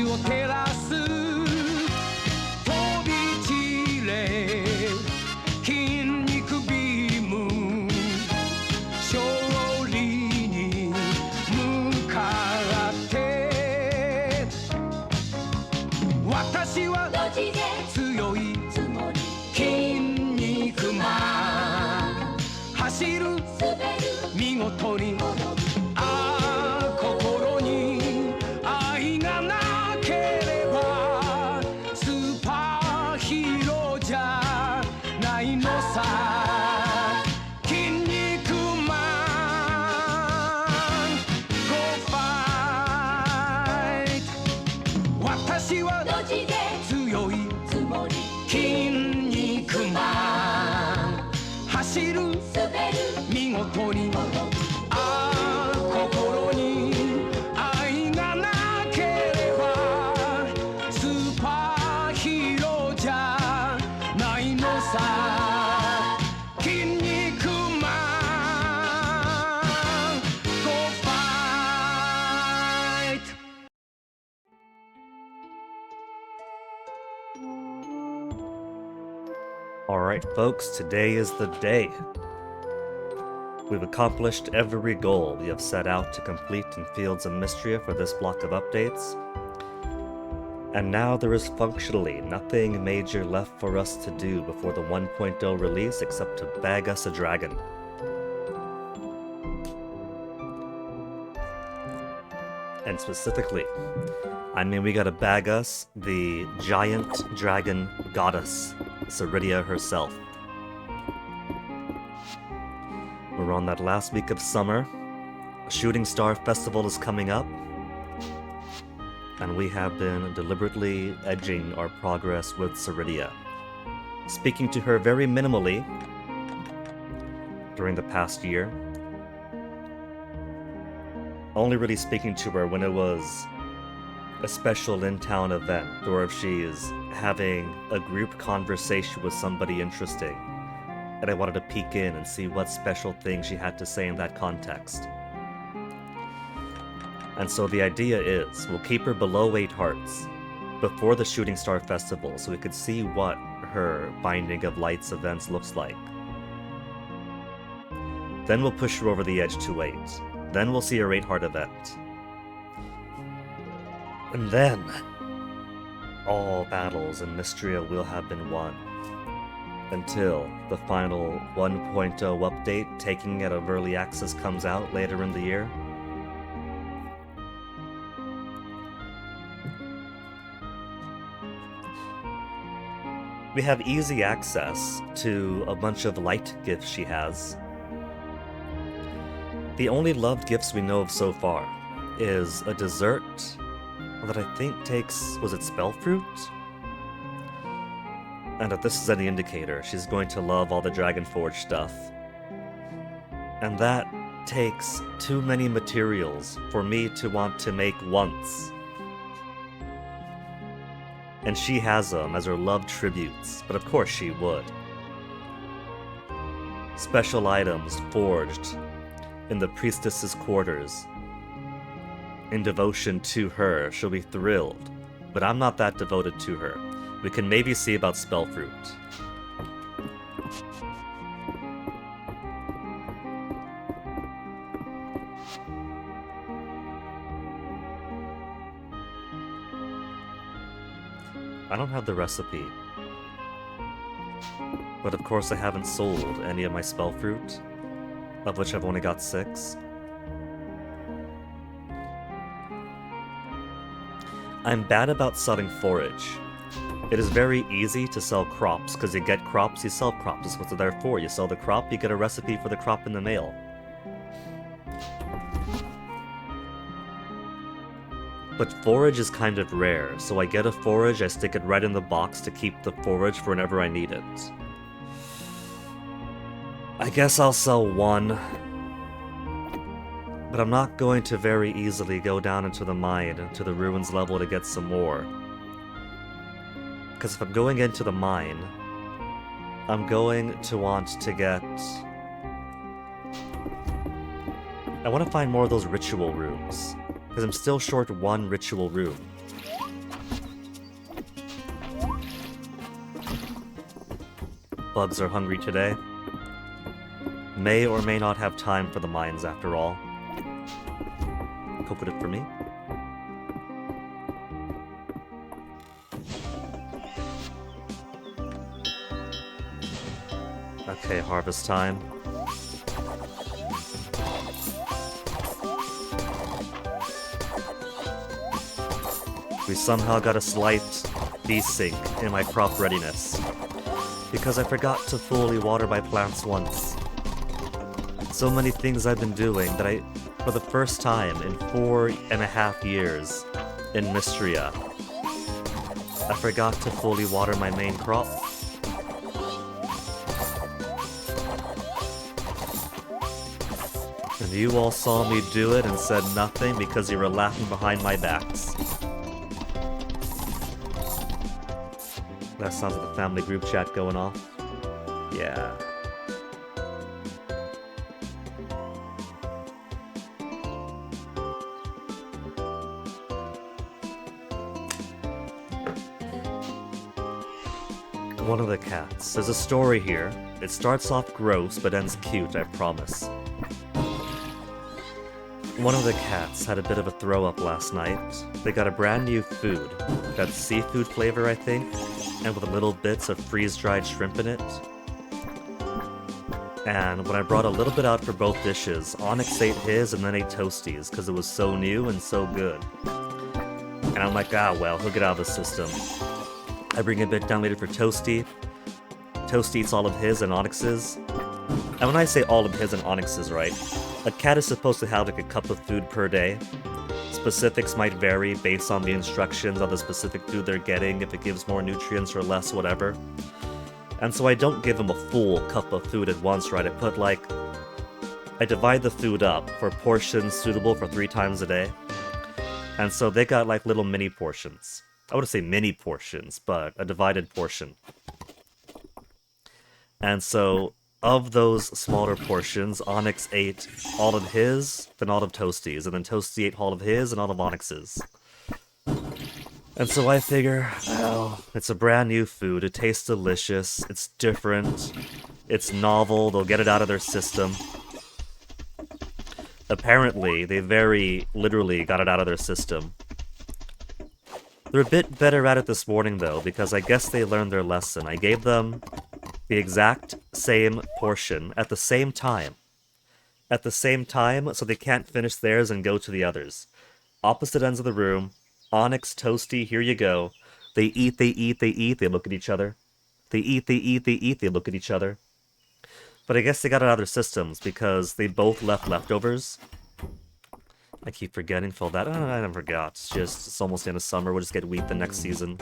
を照らす飛び散れ筋肉ビーム勝利に向かって私は強い筋肉マン走る見事に心に愛がなければスーパーヒーローじゃないのさ筋肉マン Go fight 私は強い筋肉マン走る見事に心に愛がなければスーパーヒーローじゃないのさ筋肉マン Go fight Alright folks, today is the day. We've accomplished every goal we have set out to complete in Fields of Mystria for this block of updates. And now there is functionally nothing major left for us to do before the 1.0 release except to bag us a dragon. And specifically, I mean we gotta bag us the giant dragon goddess, Ceridia herself. We're on that last week of summer. Shooting Star Festival is coming up. And we have been deliberately edging our progress with Ceridia. Speaking to her very minimally during the past year. Only really speaking to her when it was a special in-town event, or if she is having a group conversation with somebody interesting. And I wanted to peek in and see what special things she had to say in that context. And so the idea is, we'll keep her below 8 hearts before the Shooting Star Festival so we could see what her Binding of Lights events looks like. Then we'll push her over the edge to 8. Then we'll see her 8 heart event. And then, all battles in Mystria will have been won. Until the final 1.0 update taking it out of early access comes out later in the year. We have easy access to a bunch of light gifts she has. The only loved gifts we know of so far is a dessert that I think takes, was it Spellfruit? And if this is any indicator, she's going to love all the Dragonforge stuff. And that takes too many materials for me to want to make once. And she has them as her love tributes, but of course she would. Special items forged in the priestess's quarters. In devotion to her, she'll be thrilled, but I'm not that devoted to her. We can maybe see about Spellfruit. I don't have the recipe. But of course I haven't sold any of my Spellfruit, of which I've only got 6. I'm bad about selling forage. It is very easy to sell crops, because you get crops, you sell crops. That's what they're there for. You sell the crop, you get a recipe for the crop in the mail. But forage is kind of rare, so I get a forage, I stick it right in the box to keep the forage for whenever I need it. I guess I'll sell 1. But I'm not going to very easily go down into the mine, to the ruins level to get some more. Because if I'm going into the mine, I'm going to want to get... I want to find more of those ritual rooms, because I'm still short 1 ritual room. bugs are hungry today. May or may not have time for the mines after all. Cook it for me. Okay, harvest time. We somehow got a slight desync in my crop readiness, because I forgot to fully water my plants once. So many things I've been doing that for the first time in 4.5 years in Mystria, I forgot to fully water my main crop. And you all saw me do it and said nothing because you were laughing behind my backs. That sounds like the family group chat going off. Yeah. One of the cats. There's a story here. It starts off gross, but ends cute, I promise. One of the cats had a bit of a throw-up last night. They got a brand new food. Got seafood flavor, I think, and with little bits of freeze-dried shrimp in it. And when I brought a little bit out for both dishes, Onyx ate his and then ate Toasty's, because it was so new and so good. And I'm like, ah well, he'll get out of the system. I bring a bit down later for Toasty. Toasty eats all of his and Onyx's. And when I say all of his and Onyx's, right, a cat is supposed to have like a cup of food per day. Specifics might vary based on the instructions on the specific food they're getting, if it gives more nutrients or less, whatever. And so I don't give them a full cup of food at once, right? I divide the food up for portions suitable for 3 times a day. And so they got like little mini portions. I wouldn't say mini portions, but a divided portion. And so, of those smaller portions, Onyx ate all of his, then all of Toasty's, and then Toasty ate all of his and all of Onyx's. And so I figure, well, it's a brand new food, it tastes delicious, it's different, it's novel, they'll get it out of their system. Apparently, they very literally got it out of their system. They're a bit better at it this morning, though, because I guess they learned their lesson. I gave them the exact same portion at the same time. At the same time, so they can't finish theirs and go to the others. Opposite ends of the room. Onyx, Toasty, here you go. They eat, they eat, they eat, they look at each other. They eat, they eat, they eat, they look at each other. But I guess they got it out of their systems, because they both left leftovers. I keep forgetting, fill that. I never forgot. It's almost the end of summer. We'll just get wheat the next season.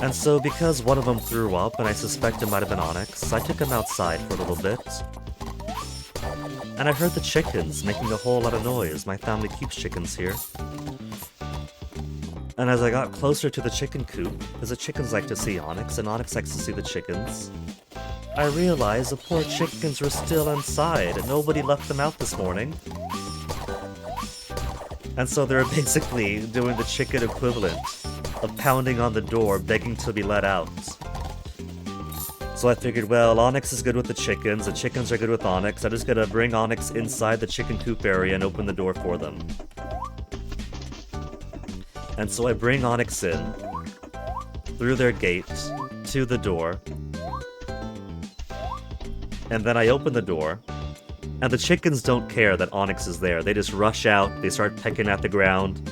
And so, because one of them threw up, and I suspect it might have been Onyx, I took him outside for a little bit. And I heard the chickens making a whole lot of noise. My family keeps chickens here. And as I got closer to the chicken coop, because the chickens like to see Onyx, and Onyx likes to see the chickens, I realized the poor chickens were still inside, and nobody left them out this morning. And so they're basically doing the chicken equivalent of pounding on the door, begging to be let out. So I figured, well, Onyx is good with the chickens are good with Onyx, I'm just gonna bring Onyx inside the chicken coop area and open the door for them. And so I bring Onyx in, through their gate, to the door, and then I open the door, and the chickens don't care that Onyx is there. They just rush out, they start pecking at the ground,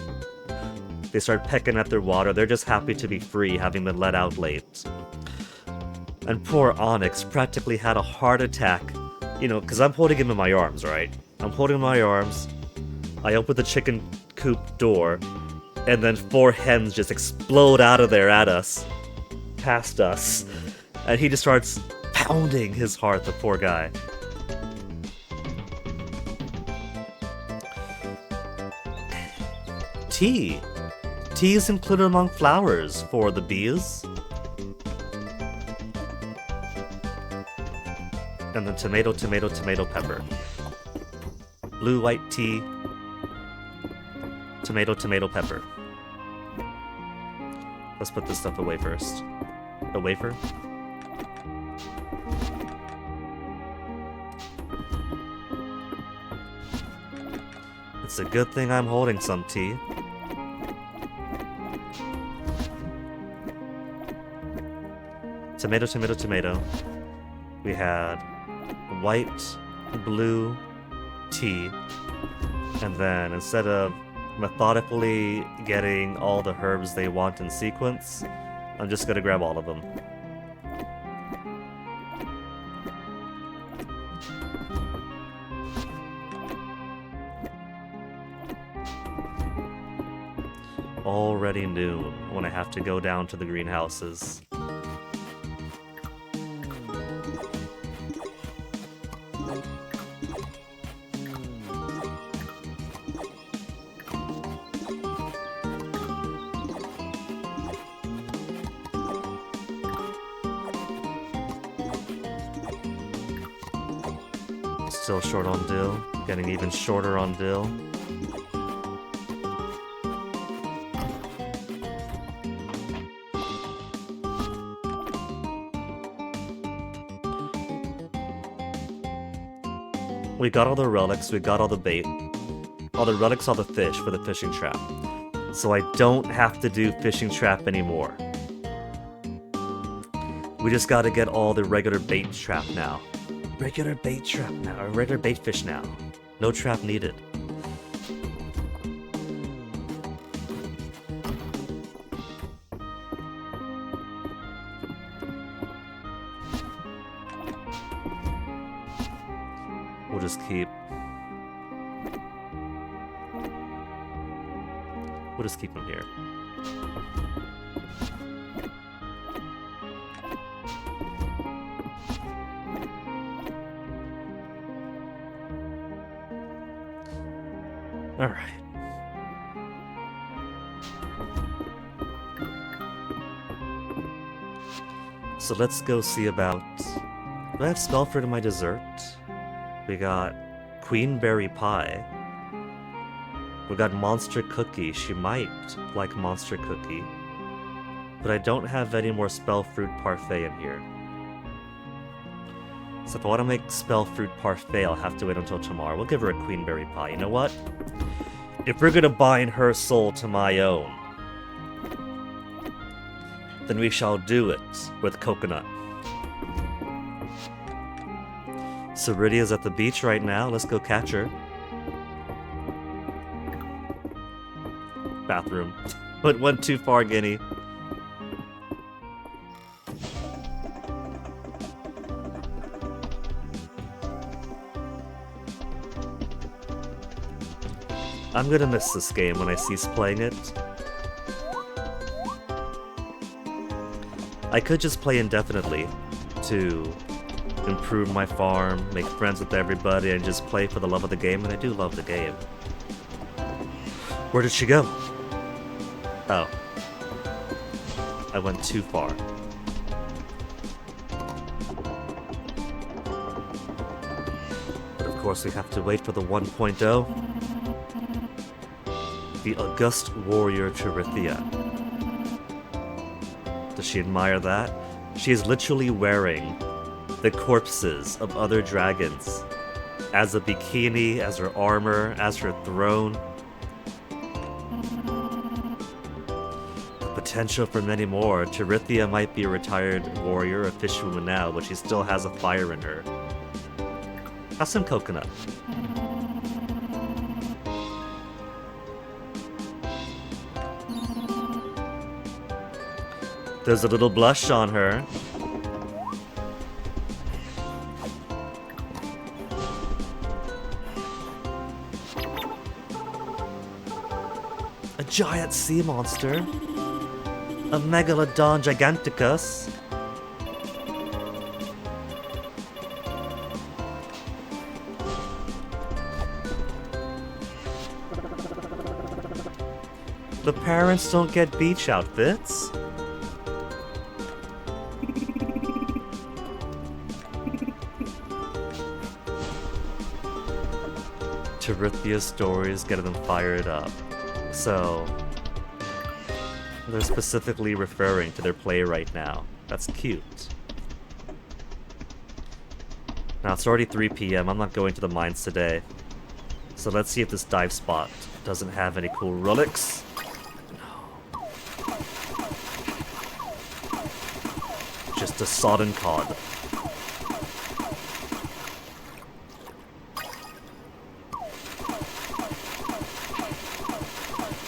they start pecking at their water, they're just happy to be free, having been let out late. And poor Onyx practically had a heart attack, you know, because I'm holding him in my arms, right? I'm holding him in my arms, I open the chicken coop door, and then 4 hens just explode out of there at us, past us, and he just starts pounding his heart, the poor guy. Tea. Tea is included among flowers for the bees. And then tomato, tomato, tomato, pepper. Blue, white tea. Tomato, tomato, pepper. Let's put this stuff away first. A wafer? It's a good thing I'm holding some tea. Tomato, tomato, tomato. We had white, blue, tea. And then instead of methodically getting all the herbs they want in sequence, I'm just gonna grab all of them. Already noon when I have to go down to the greenhouses. Still short on dill, getting even shorter on dill. We got all the relics, we got all the bait. All the relics, all the fish for the fishing trap. So I don't have to do fishing trap anymore. We just gotta get all the regular bait trap now. Regular bait trap now, or regular bait fish now. No trap needed. We'll just keep... We'll just keep them here. Alright. So let's go see about... Do I have Spellfruit in my dessert? We got Queenberry Pie. We got Monster Cookie. She might like Monster Cookie. But I don't have any more Spellfruit Parfait in here. So if I want to make Spellfruit Parfait, I'll have to wait until tomorrow. We'll give her a Queenberry Pie. You know what? If we're gonna bind her soul to my own, then we shall do it with coconut. Ceridia's at the beach right now. Let's go catch her. Bathroom. But went too far, Guinea. I'm gonna miss this game when I cease playing it. I could just play indefinitely to improve my farm, make friends with everybody, and just play for the love of the game, and I do love the game. Where did she go? Oh. I went too far. But of course we have to wait for the 1.0. The August Warrior Tirithia. Does she admire that? She is literally wearing the corpses of other dragons as a bikini, as her armor, as her throne. The potential for many more. Tirithia might be a retired warrior, a fishwoman now, but she still has a fire in her. Have some coconut. There's a little blush on her. A giant sea monster. A Megalodon Giganticus. The parents don't get beach outfits. Tirithia's stories get them fired up. So, They're specifically referring to their play right now. That's cute. Now it's already 3 p.m. I'm not going to the mines today. So let's see if this dive spot doesn't have any cool relics. No. Just a sodden cod.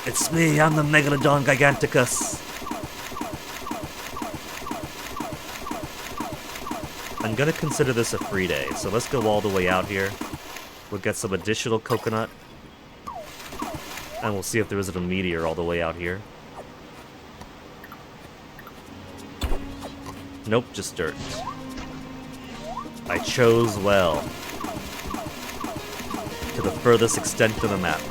It's me, I'm the Megalodon Giganticus. I'm gonna consider this a free day, so let's go all the way out here. We'll get some additional coconut. And we'll see if there isn't a meteor all the way out here. Nope, just dirt. I chose well. To the furthest extent of the map.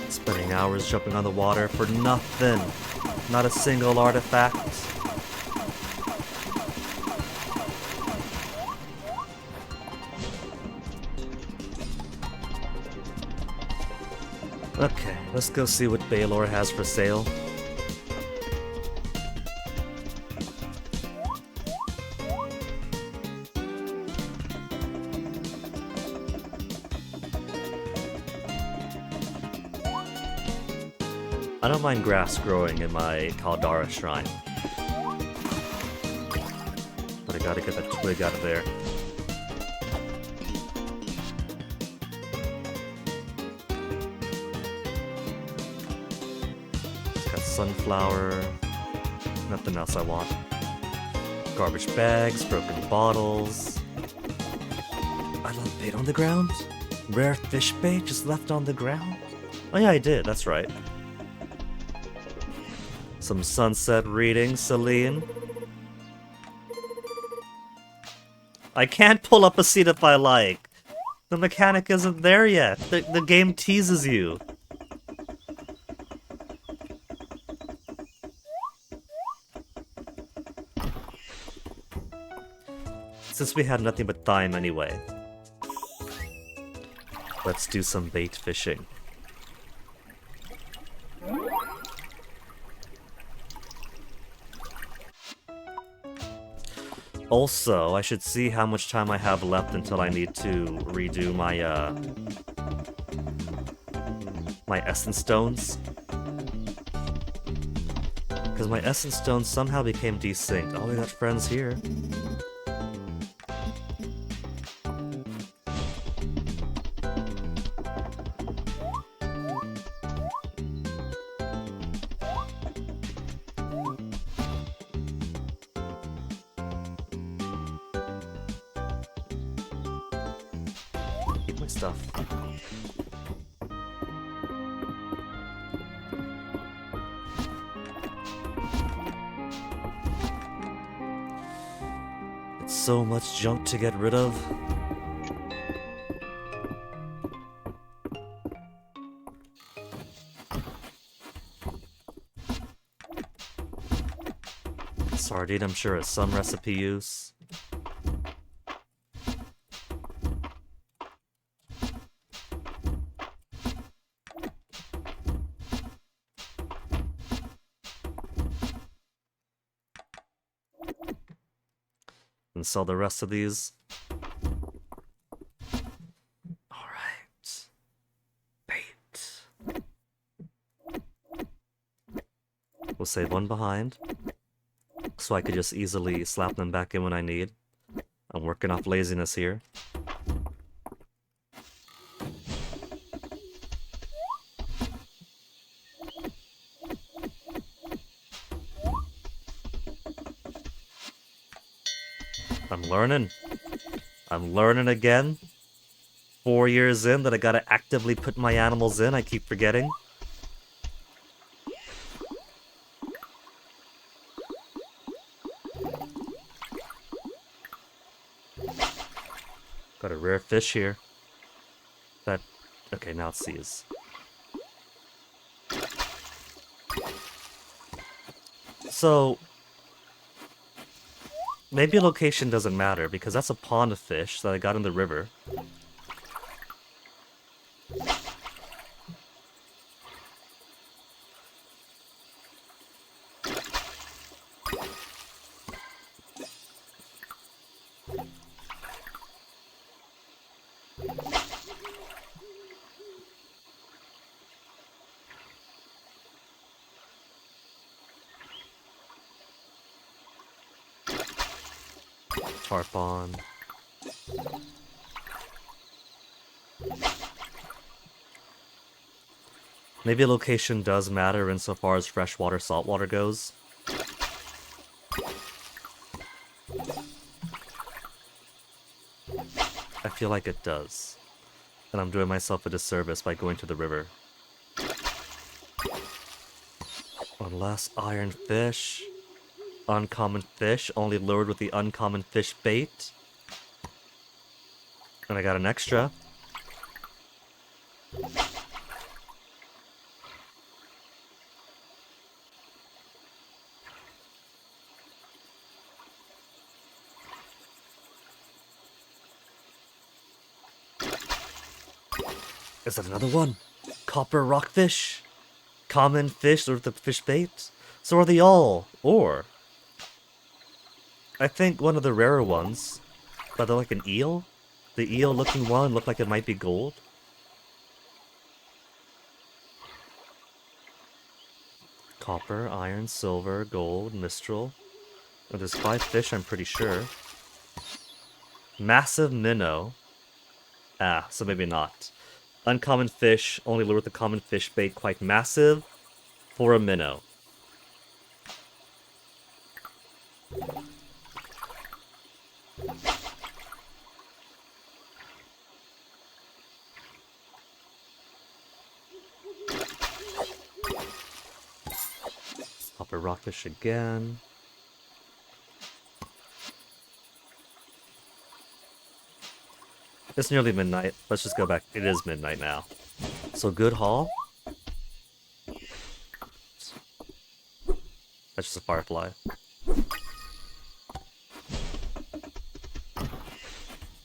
Spending hours jumping on the water for nothing. Not a single artifact. Okay, let's go see what Baylor has for sale. I don't mind grass growing in my Caldara shrine. But I gotta get that twig out of there. Got sunflower. Nothing else I want. Garbage bags, broken bottles. I love bait on the ground. Rare fish bait just left on the ground. Oh yeah, I did, that's right. Some sunset reading, Celine. I can't pull up a seat if I like. The mechanic isn't there yet. The game teases you. Since we had nothing but thyme anyway, let's do some bait fishing. Also, I should see how much time I have left until I need to redo my, my essence stones. Because my essence stones somehow became desynced. Oh, we got friends here. Stuff. It's so much junk to get rid of. Sardine, I'm sure, has some recipe use. And sell the rest of these. Alright. Bait. We'll save one behind. So I could just easily slap them back in when I need. I'm working off laziness here. I'm learning. I'm learning again. 4 years in that I gotta actively put my animals in, I keep forgetting. Got a rare fish here. That... Okay, now it sees. So... maybe location doesn't matter, because that's a pond of fish that I got in the river. Tarpon. Maybe location does matter insofar as freshwater, saltwater goes. I feel like it does. And I'm doing myself a disservice by going to the river. Unless iron fish. Uncommon fish, only lured with the uncommon fish bait. And I got an extra. Is that another one? Copper rockfish? Common fish lured with the fish bait? So are they all? Or... I think one of the rarer ones, but they're like an eel? The eel looking one looked like it might be gold. Copper, iron, silver, gold, mistral. Oh, there's 5 fish, I'm pretty sure. Massive minnow. Ah, so maybe not. Uncommon fish, only lured with the common fish bait, quite massive for a minnow. Copper rockfish again. It's nearly midnight. Let's just go back. It is midnight now. So good haul. That's just a firefly.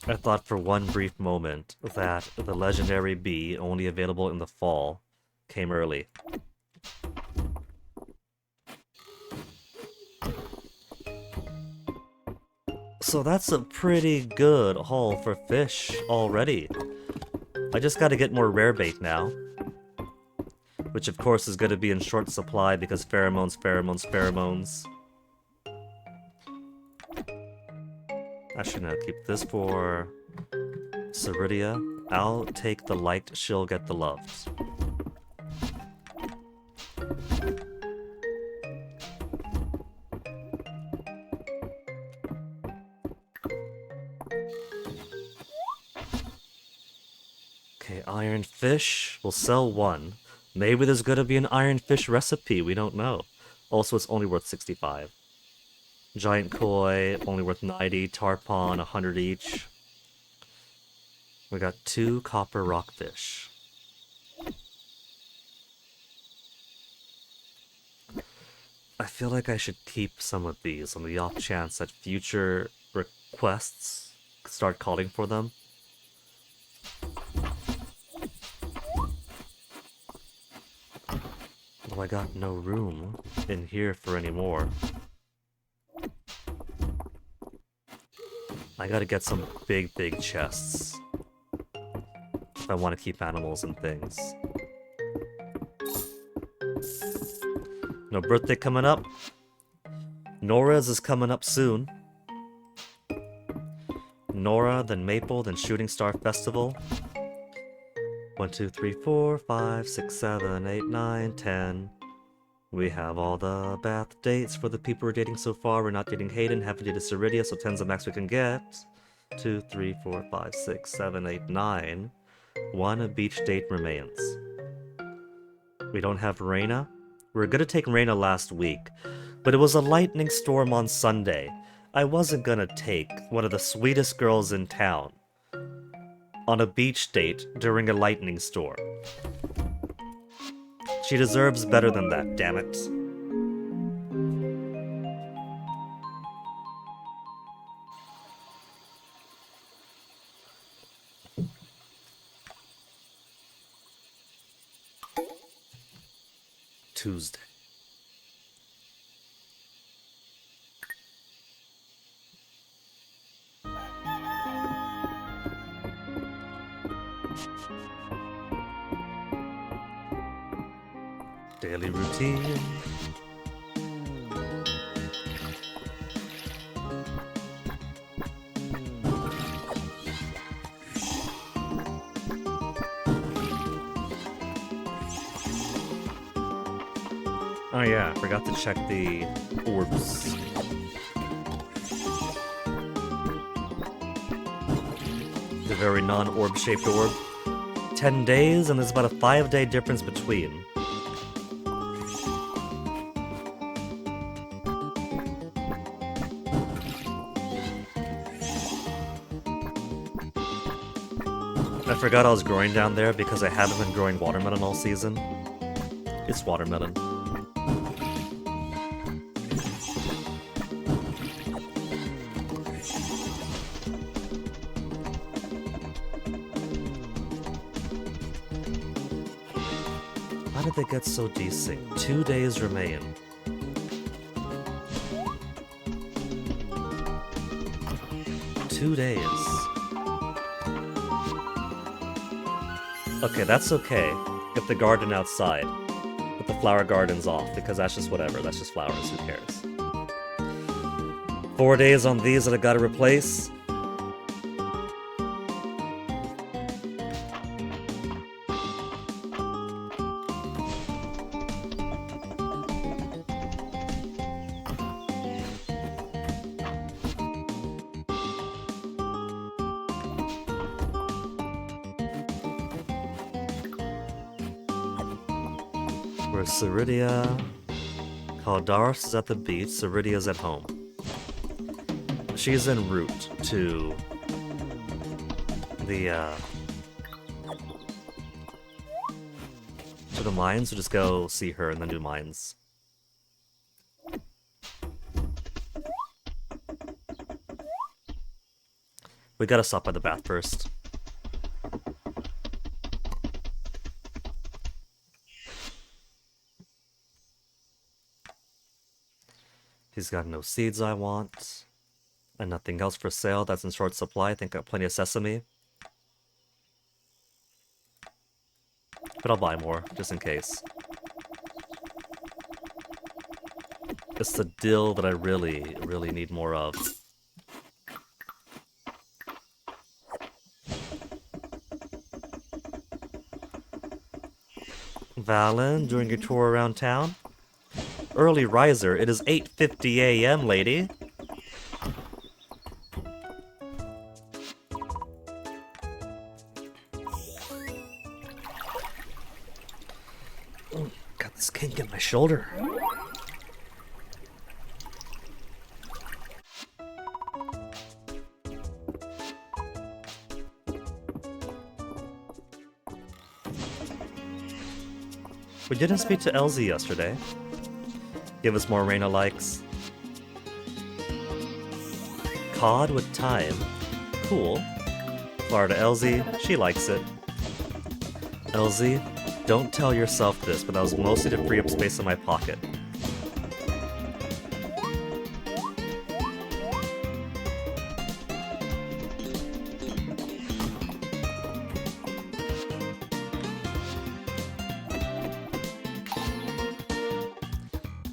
I thought for one brief moment that the legendary bee, only available in the fall, came early. So that's a pretty good haul for fish already. I just gotta get more rare bait now. Which of course is gonna be in short supply because pheromones, pheromones, pheromones. Actually no, keep this for Ceridia. I'll take the light, she'll get the loves. Okay, iron fish. We'll sell 1. Maybe there's gonna be an iron fish recipe, we don't know. Also, it's only worth 65. Giant koi, only worth 90. Tarpon, 100 each. We got 2 copper rockfish. I feel like I should keep some of these on the off chance that future requests start calling for them. Well, I got no room in here for any more. I gotta get some big chests if I want to keep animals and things. No birthday coming up. Nora's is coming up soon. Nora, then Maple, then Shooting Star Festival. 1, 2, 3, 4, 5, 6, 7, 8, 9, 10. We have all the bath dates for the people we're dating so far. We're not dating Hayden, haven't dated Ceridia, so 10's the max we can get. 2, 3, 4, 5, 6, 7, 8, 9. 1 beach date remains. We don't have Reina. We were gonna take Reina last week, but it was a lightning storm on Sunday. I wasn't gonna take one of the sweetest girls in town on a beach date during a lightning storm. She deserves better than that, damn it. Tuesday. Daily routine. Oh yeah, I forgot to check the orbs. The very non-orb shaped orb. 10 days, and there's about a 5-day difference between. I forgot I was growing down there because I haven't been growing watermelon all season. It's watermelon. How did they get so desync? 2 days remain. Two days. Okay, that's okay if the garden outside, but the flower garden's off, because that's just whatever, that's just flowers, who cares? 4 days on these that I gotta replace. Where's Ceridia? Caldaris is at the beach, Ceridia's at home. She's en route to the mines, so just go see her and then do mines. We gotta stop by the bath first. He's got no seeds I want. And nothing else for sale that's in short supply. I think I got plenty of sesame. But I'll buy more, just in case. It's the dill that I really, really need more of. Valen, doing your tour around town? Early riser, it is 8:50 a.m., lady. Oh, got this kink in my shoulder. We didn't speak to Elsie yesterday. Give us more Reina likes. Cod with thyme. Cool. Florida Elsie, she likes it. Elsie, don't tell yourself this, but that was mostly to free up space in my pocket.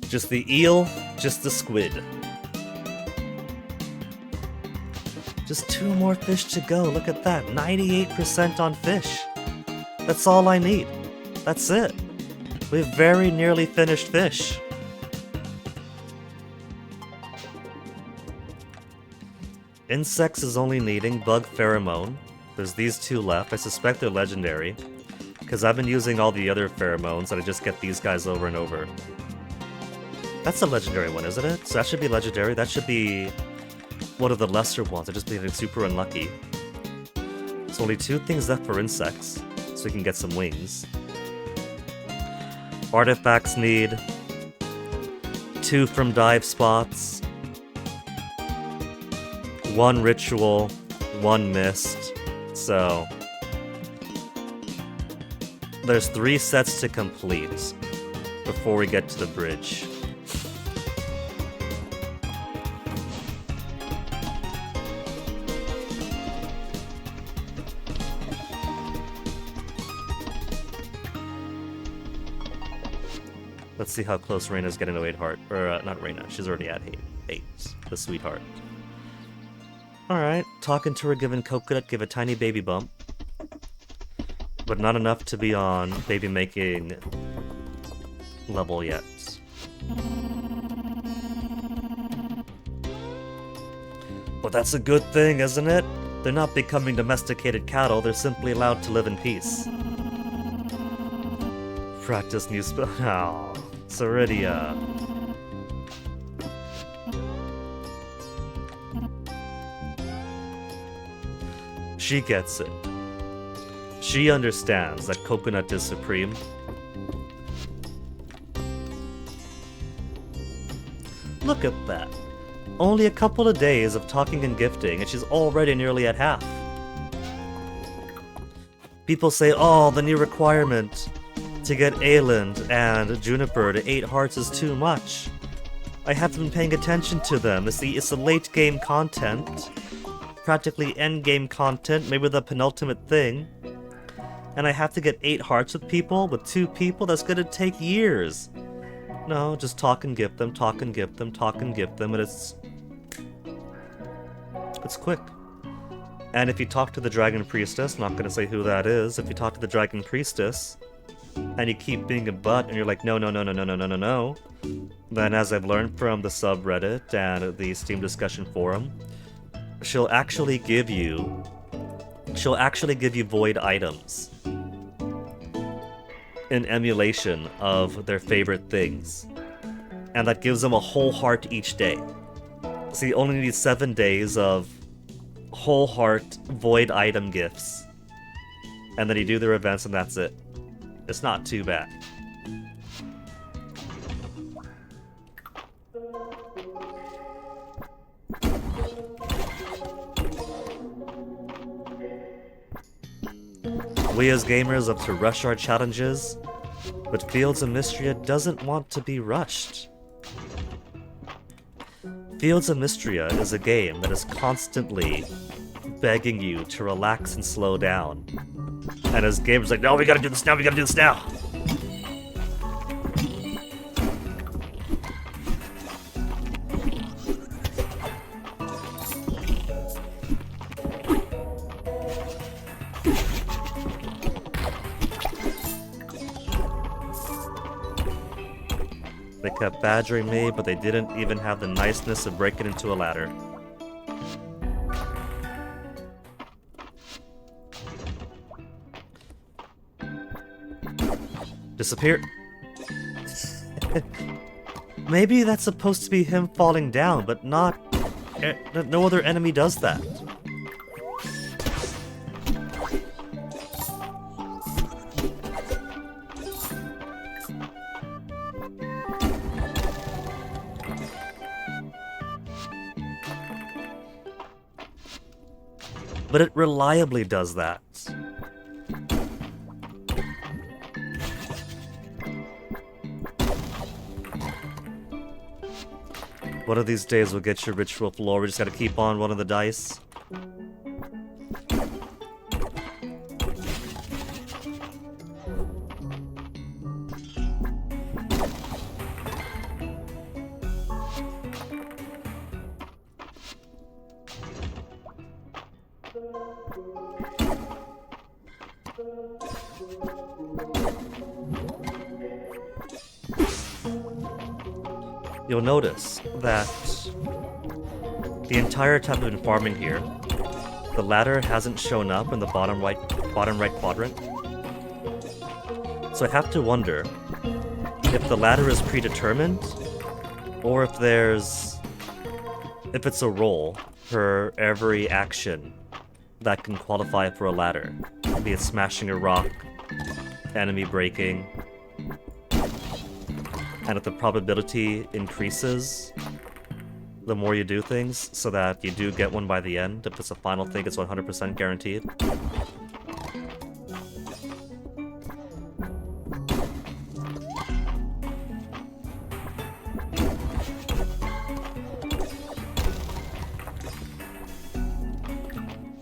Just the eel, just the squid. Just 2 more fish to go, look at that, 98% on fish. That's all I need. That's it. We've very nearly finished fish. Insects is only needing Bug Pheromone. There's these two left. I suspect they're legendary, because I've been using all the other pheromones and I just get these guys over and over. That's a legendary one, isn't it? So that should be legendary. That should be one of the lesser ones. I just been getting super unlucky. So only 2 things left for insects, so we can get some wings. Artifacts need 2 from dive spots, 1 ritual, 1 mist. So there's 3 sets to complete before we get to the bridge. Let's see how close Reina's getting to 8 heart. Or, not Reina, she's already at 8. The sweetheart. Alright, talking to her, giving coconut, give a tiny baby bump. But not enough to be on baby making level yet. But that's a good thing, isn't it? They're not becoming domesticated cattle, they're simply allowed to live in peace. Practice new spell. Oh, Ceridia. She gets it. She understands that coconut is supreme. Look at that. Only a couple of days of talking and gifting, and she's already nearly at half. People say, oh, the new requirement to get Ayland and Juniper to 8 hearts is too much. I haven't been paying attention to them. It's the late game content. Practically end game content, maybe the penultimate thing. And I have to get 8 hearts with 2 people? That's gonna take years. No, just talk and gift them, talk and gift them, talk and gift them, and it's quick. And if you talk to the Dragon Priestess, not gonna say who that is, if you talk to the Dragon Priestess, and you keep being a butt, and you're like, no, then as I've learned from the subreddit and the Steam discussion forum, she'll actually give you void items in emulation of their favorite things. And that gives them a whole heart each day. So you only need 7 days of whole heart void item gifts. And then you do their events and that's it. It's not too bad. We as gamers love to rush our challenges, but Fields of Mystria doesn't want to be rushed. Fields of Mystria is a game that is constantly begging you to relax and slow down. And as gamers like, no, we gotta do this now, we gotta do this now! They kept badgering me, but they didn't even have the niceness of breaking into a ladder. Disappear. Maybe that's supposed to be him falling down, but not... no other enemy does that. But it reliably does that. One of these days we'll get your ritual floor, we just gotta keep on rolling the dice. You'll notice that the entire time I've been farming here, the ladder hasn't shown up in the bottom right quadrant. So I have to wonder if the ladder is predetermined, or if it's a roll for every action that can qualify for a ladder, be it smashing a rock, enemy breaking, and if the probability increases the more you do things, so that you do get one by the end. If it's a final thing, it's 100% guaranteed.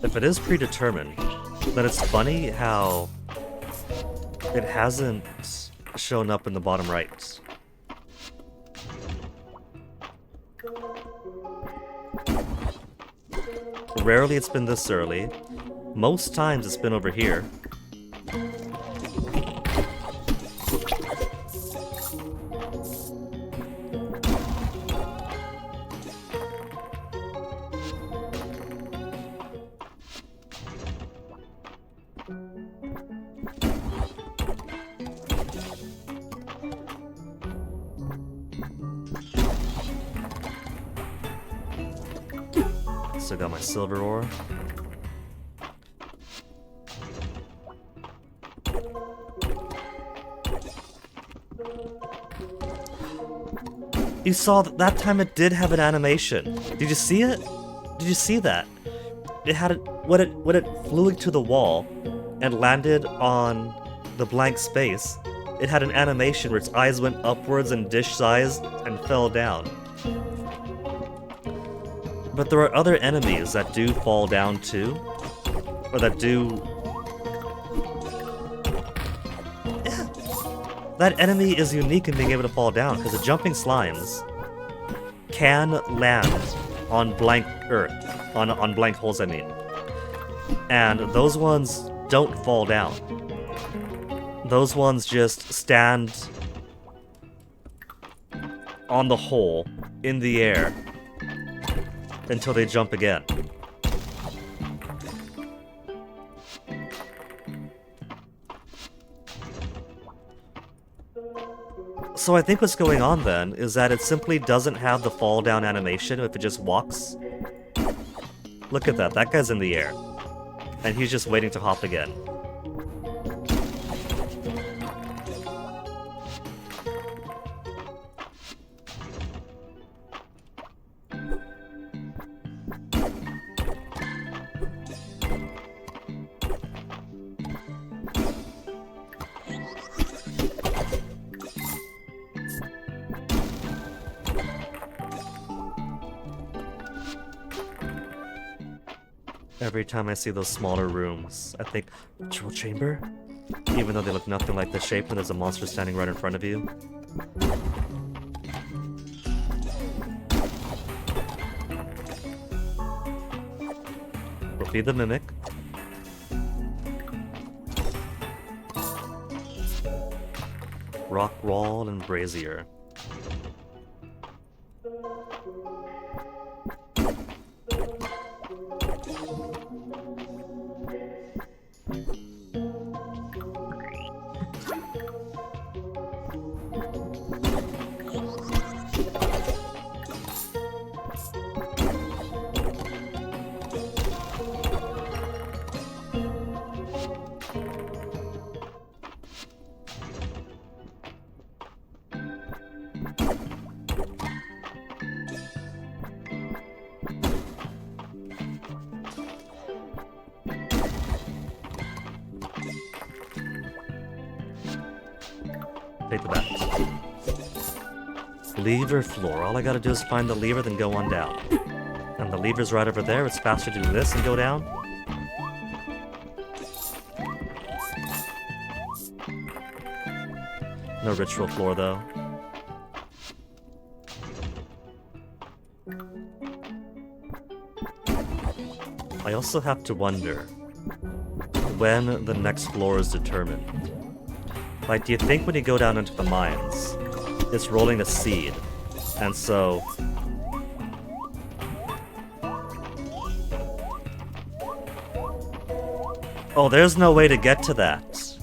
If it is predetermined, then it's funny how it hasn't shown up in the bottom right. Rarely it's been this early. Most times it's been over here. So I got my silver ore. You saw that time it did have an animation. Did you see it? Did you see that? It had when it flew into the wall and landed on the blank space, it had an animation where its eyes went upwards and dish-sized and fell down. But there are other enemies that do fall down too, or that do... Yeah. That enemy is unique in being able to fall down, because the jumping slimes can land on blank earth, on blank holes I mean. And those ones don't fall down. Those ones just stand on the hole, in the air, until they jump again. So I think what's going on then is that it simply doesn't have the fall down animation if it just walks. Look at that, that guy's in the air. And he's just waiting to hop again. Every time I see those smaller rooms, I think, ritual chamber? Even though they look nothing like the shape when there's a monster standing right in front of you. We'll feed the mimic. Rock wall and brazier. Take the bat. Lever floor. All I gotta do is find the lever, then go on down. And the lever's right over there. It's faster to do this and go down. No ritual floor, though. I also have to wonder when the next floor is determined. Like, do you think when you go down into the mines, it's rolling a seed, and so Oh, there's no way to get to that.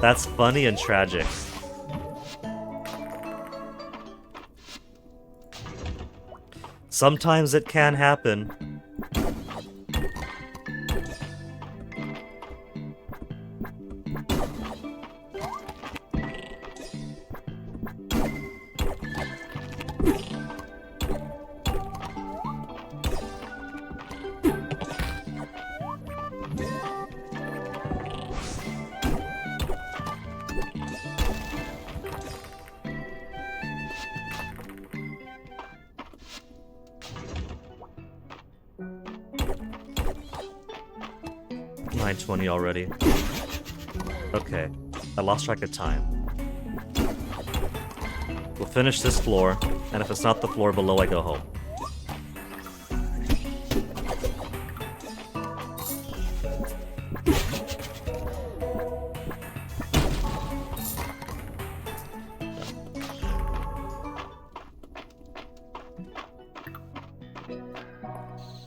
That's funny and tragic. Sometimes it can happen. Already. Okay, I lost track of time. We'll finish this floor, and if it's not the floor below, I go home.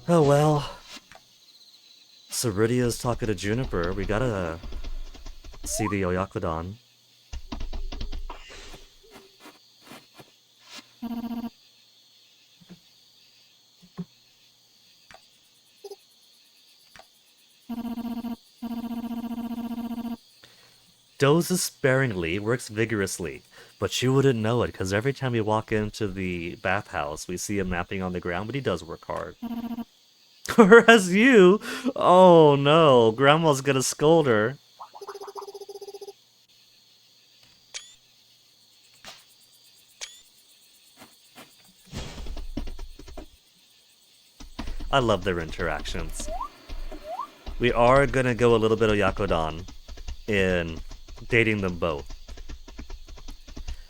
Oh well. Ceridia's talking to Juniper. We gotta see the Oyakodon. Dozes sparingly, works vigorously, but you wouldn't know it because every time we walk into the bathhouse, we see him napping on the ground, but he does work hard. Whereas you, oh no, Grandma's gonna scold her. I love their interactions. We are gonna go a little bit of Yakodon in dating them both.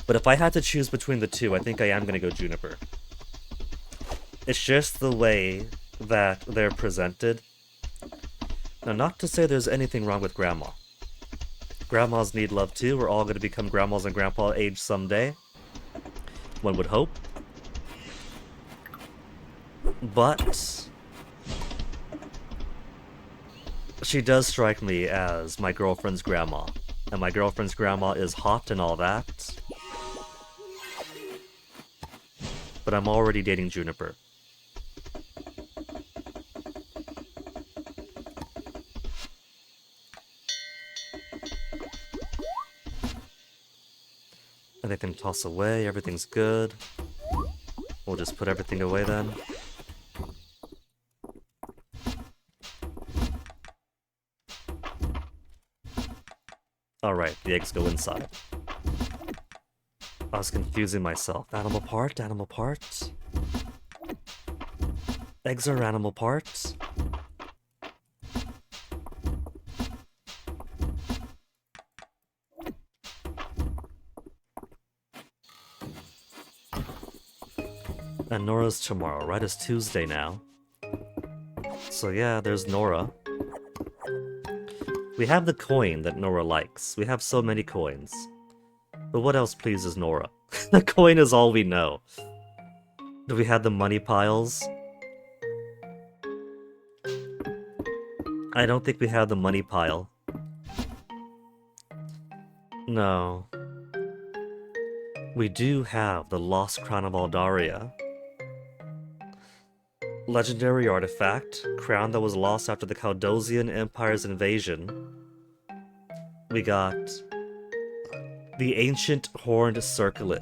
But if I had to choose between the two, I think I am gonna go Juniper. It's just the way that they're presented. Now, not to say there's anything wrong with Grandma. Grandmas need love too. We're all going to become grandmas and grandpa age someday. One would hope. But she does strike me as my girlfriend's grandma. And my girlfriend's grandma is hot and all that. But I'm already dating Juniper. Anything to toss away, everything's good. We'll just put everything away then. Alright, the eggs go inside. I was confusing myself. Animal part, animal part. Eggs are animal parts. And Nora's tomorrow, right? It's Tuesday now. So yeah, there's Nora. We have the coin that Nora likes. We have so many coins. But what else pleases Nora? The coin is all we know. Do we have the money piles? I don't think we have the money pile. No. We do have the Lost Crown of Aldaria. Legendary artifact, crown that was lost after the Caldosian Empire's invasion. We got the ancient horned circlet.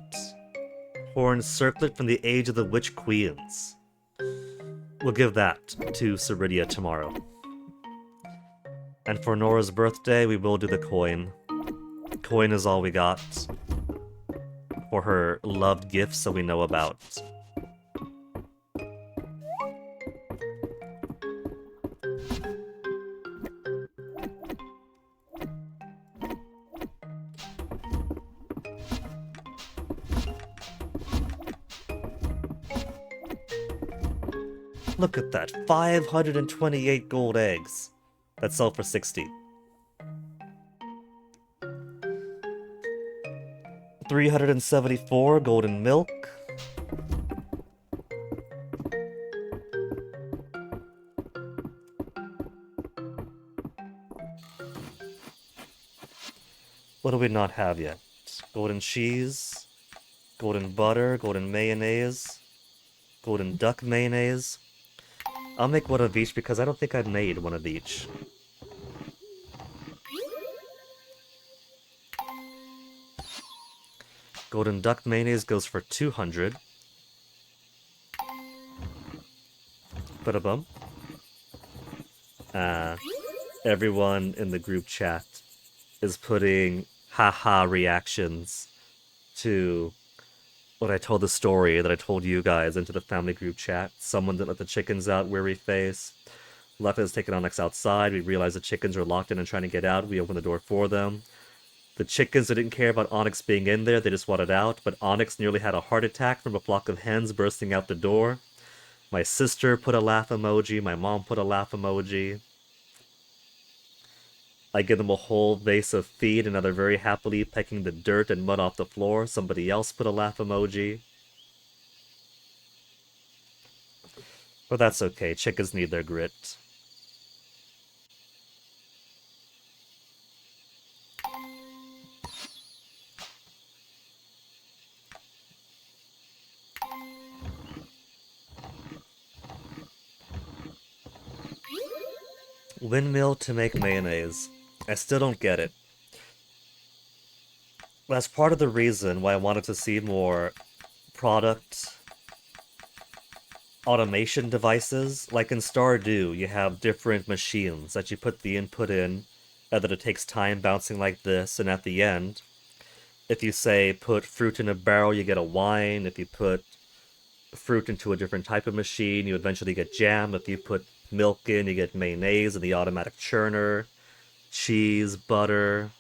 Horned circlet from the age of the Witch Queens. We'll give that to Ceridia tomorrow. And for Nora's birthday, we will do the coin. Coin is all we got for her loved gifts that we know about. Look at that, 528 gold eggs that sell for 60. 374 golden milk. What do we not have yet? Golden cheese, golden butter, golden mayonnaise, golden duck mayonnaise. I'll make one of each because I don't think I've made one of each. Golden duck mayonnaise goes for 200. Ba-da-bum. Everyone in the group chat is putting haha reactions to when I told the story that I told you guys into the family group chat. Someone didn't let the chickens out, weary face. Left us taking Onyx outside. We realized the chickens were locked in and trying to get out. We opened the door for them. The chickens didn't care about Onyx being in there, they just wanted out, but Onyx nearly had a heart attack from a flock of hens bursting out the door. My sister put a laugh emoji, my mom put a laugh emoji. I give them a whole vase of feed and now they're very happily pecking the dirt and mud off the floor. Somebody else put a laugh emoji. But that's okay, chickens need their grit. Windmill to make mayonnaise. I still don't get it. That's part of the reason why I wanted to see more product automation devices. Like in Stardew, you have different machines that you put the input in, and then it takes time bouncing like this, and at the end, if you say put fruit in a barrel, you get a wine. If you put fruit into a different type of machine, you eventually get jam. If you put milk in, you get mayonnaise and the automatic churner, cheese, butter,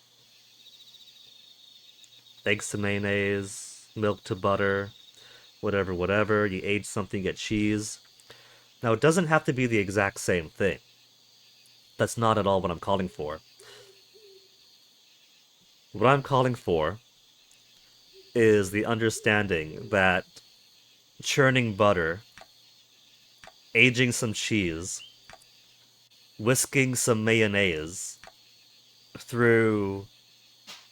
eggs to mayonnaise, milk to butter, whatever. You age something, you get cheese. Now, it doesn't have to be the exact same thing. That's not at all what I'm calling for. What I'm calling for is the understanding that churning butter, aging some cheese, whisking some mayonnaise through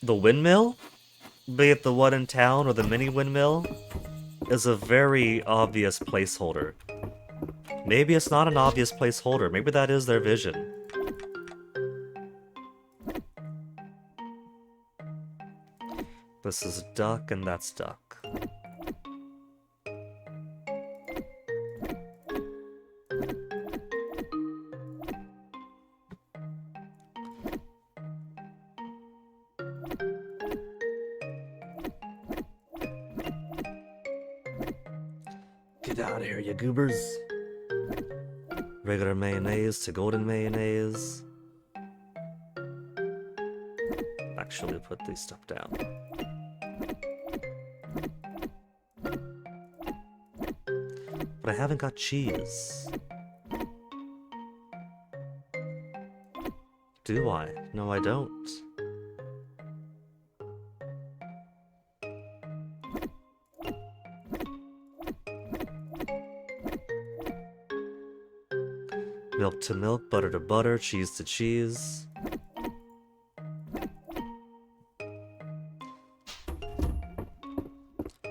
the windmill, be it the one in town or the mini windmill, is a very obvious placeholder. Maybe it's not an obvious placeholder, maybe that is their vision. This is duck and that's duck. Get out of here, you goobers. Regular mayonnaise to golden mayonnaise. Actually, put this stuff down. But I haven't got cheese. Do I? No, I don't. Milk to milk, butter to butter, cheese to cheese.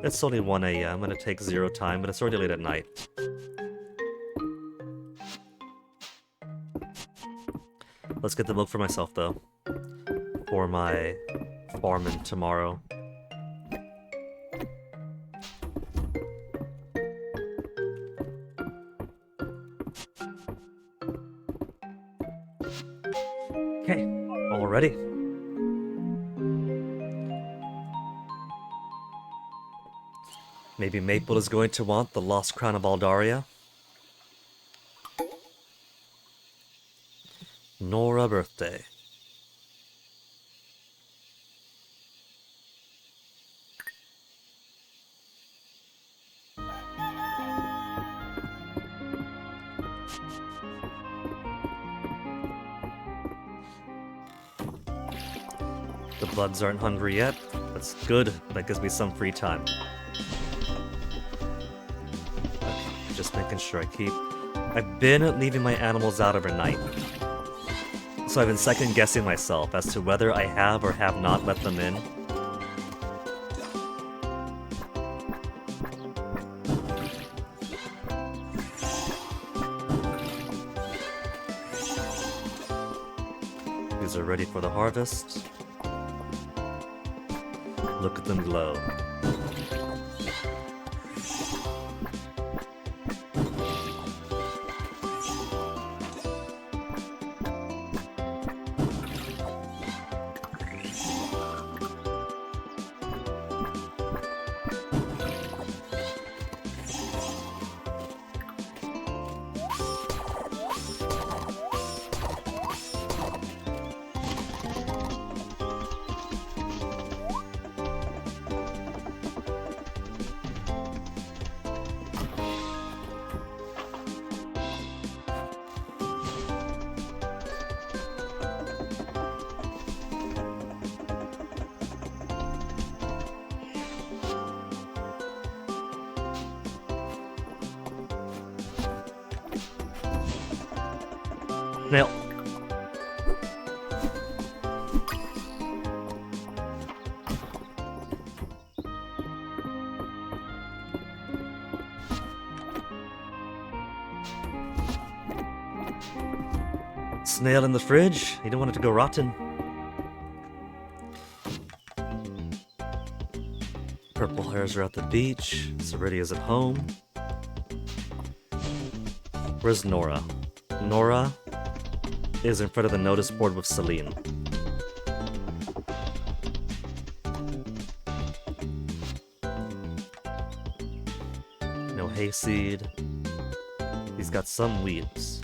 It's only 1 AM and it takes 0 time, but it's already late at night. Let's get the milk for myself, though. For my farming tomorrow. Okay, all ready. Maybe Maple is going to want the Lost Crown of Aldaria. Nora birthday. The buds aren't hungry yet. That's good. That gives me some free time. Okay, just making sure I keep... I've been leaving my animals out overnight. So I've been second guessing myself as to whether I have or have not let them in. These are ready for the harvest. Look at them glow. Nail. Snail in the fridge? You don't want it to go rotten. Purple hairs are at the beach. Ceridia's at home. Where's Nora? Nora is in front of the notice board with Celine. No hayseed. He's got some weeds.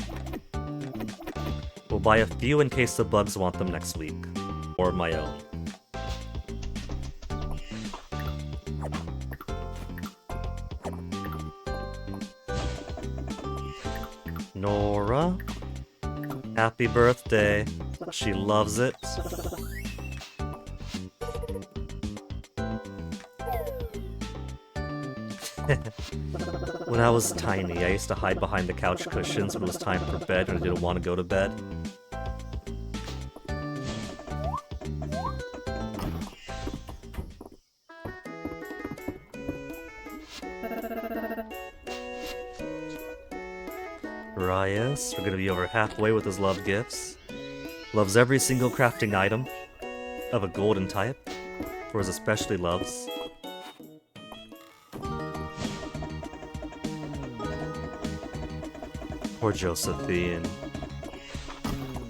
We'll buy a few in case the bugs want them next week. Or my own. Nora? Happy birthday. She loves it. When I was tiny, I used to hide behind the couch cushions when it was time for bed and I didn't want to go to bed. Rias, we're gonna be over halfway with his love gifts. Loves every single crafting item of a golden type, for his especially loves. Poor Josephine.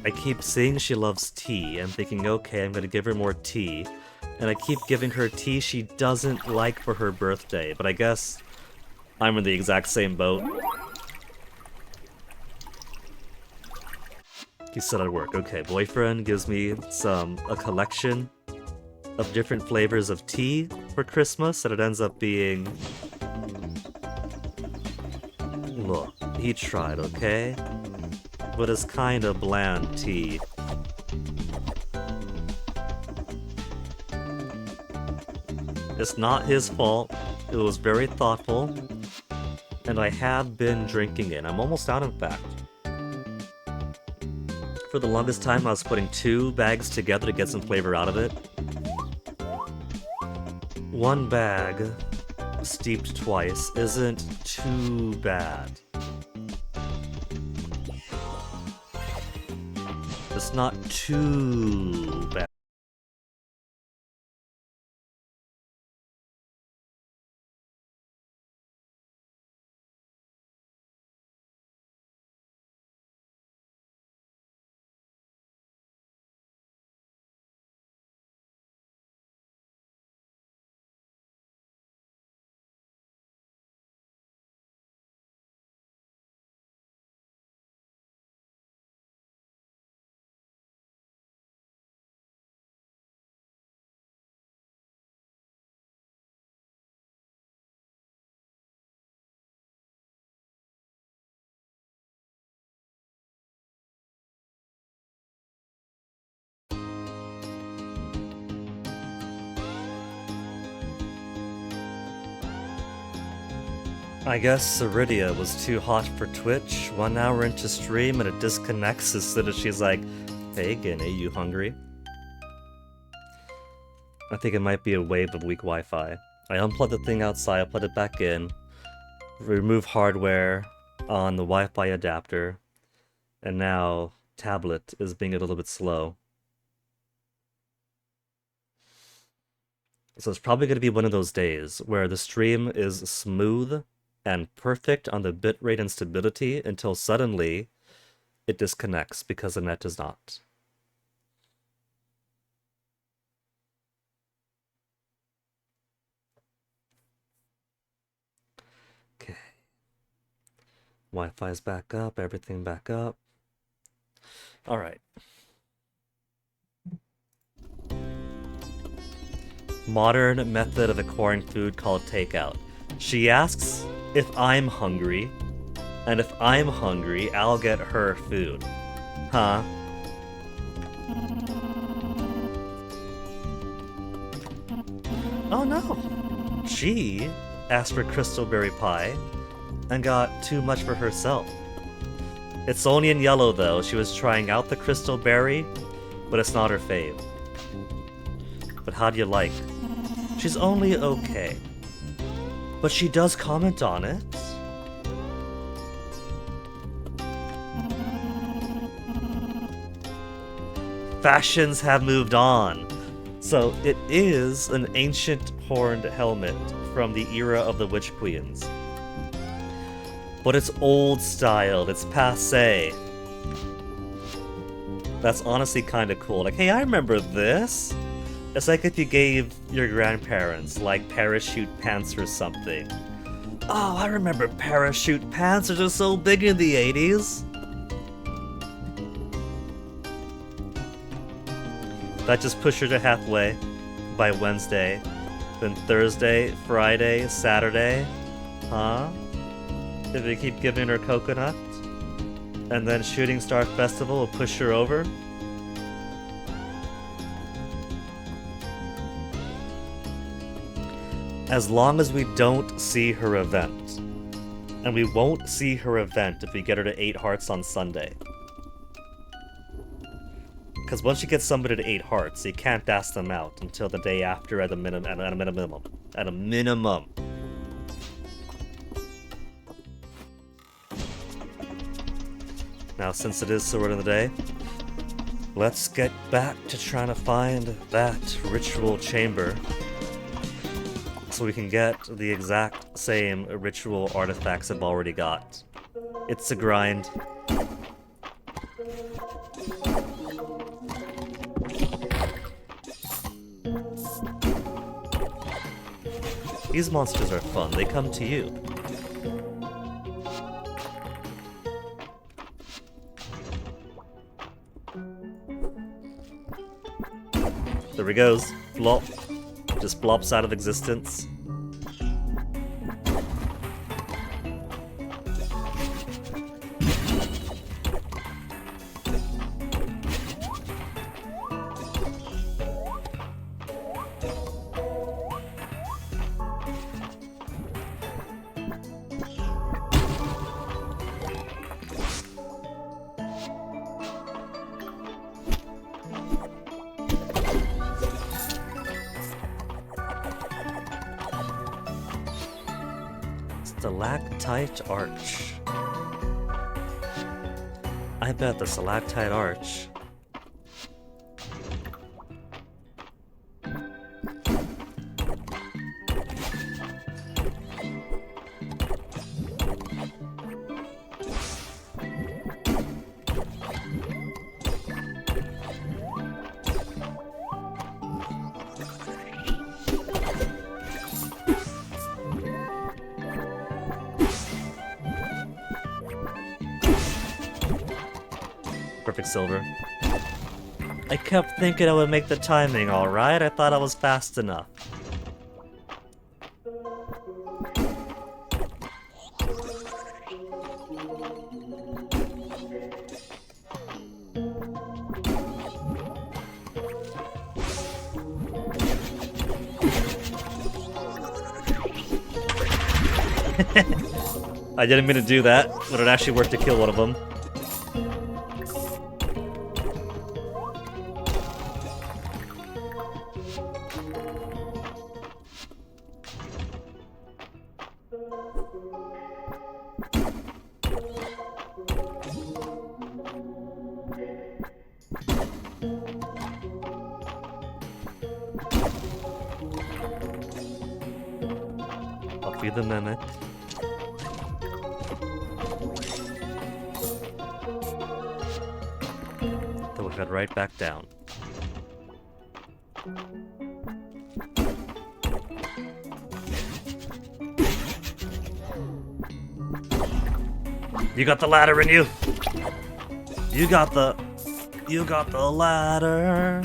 I keep seeing she loves tea and thinking, okay, I'm gonna give her more tea. And I keep giving her tea she doesn't like for her birthday, but I guess I'm in the exact same boat. He said I'd work. Okay, boyfriend gives me a collection of different flavors of tea for Christmas, and it ends up being... Look, he tried, okay? But it's kinda bland tea. It's not his fault. It was very thoughtful. And I have been drinking it. I'm almost out, in fact. For the longest time, I was putting 2 bags together to get some flavor out of it. 1 bag, steeped twice, isn't too bad. It's not too bad. I guess Ceridia was too hot for Twitch. 1 hour into stream and it disconnects as soon as she's like, Hey, Guinea, you hungry? I think it might be a wave of weak Wi-Fi. I unplugged the thing outside, I plugged it back in, remove hardware on the Wi-Fi adapter, and now tablet is being a little bit slow. So it's probably going to be one of those days where the stream is smooth and perfect on the bitrate and stability until suddenly it disconnects because the net does not. Okay. Wi-Fi's back up, everything back up. All right. Modern method of acquiring food called takeout. She asks if I'm hungry, and if I'm hungry, I'll get her food. Huh? Oh no! She asked for crystalberry pie and got too much for herself. It's only in yellow though. She was trying out the crystalberry, but it's not her fave. But how do you like? She's only okay. But she does comment on it. Fashions have moved on. So it is an ancient horned helmet from the era of the Witch Queens. But it's old styled, it's passé. That's honestly kind of cool. Like, hey, I remember this. It's like if you gave your grandparents, like, parachute pants or something. Oh, I remember parachute pants. They're just so big in the 80s. That just pushed her to halfway by Wednesday. Then Thursday, Friday, Saturday. Huh? If we keep giving her coconut? And then Shooting Star Festival will push her over? As long as we don't see her event. And we won't see her event if we get her to 8 hearts on Sunday. Because once you get somebody to 8 hearts, you can't ask them out until the day after at a minimum. At a minimum. Now, since it is so early in the day, let's get back to trying to find that ritual chamber so we can get the exact same ritual artifacts I've already got. It's a grind. These monsters are fun, they come to you. There he goes. Flop. Just flops out of existence. Stalactite Arch. I bet the Stalactite Arch. Perfect silver. I kept thinking I would make the timing alright. I thought I was fast enough. I didn't mean to do that, but it actually worked to kill one of them. be the mimic. Then we'll head right back down. You got the ladder in you. You got the ladder.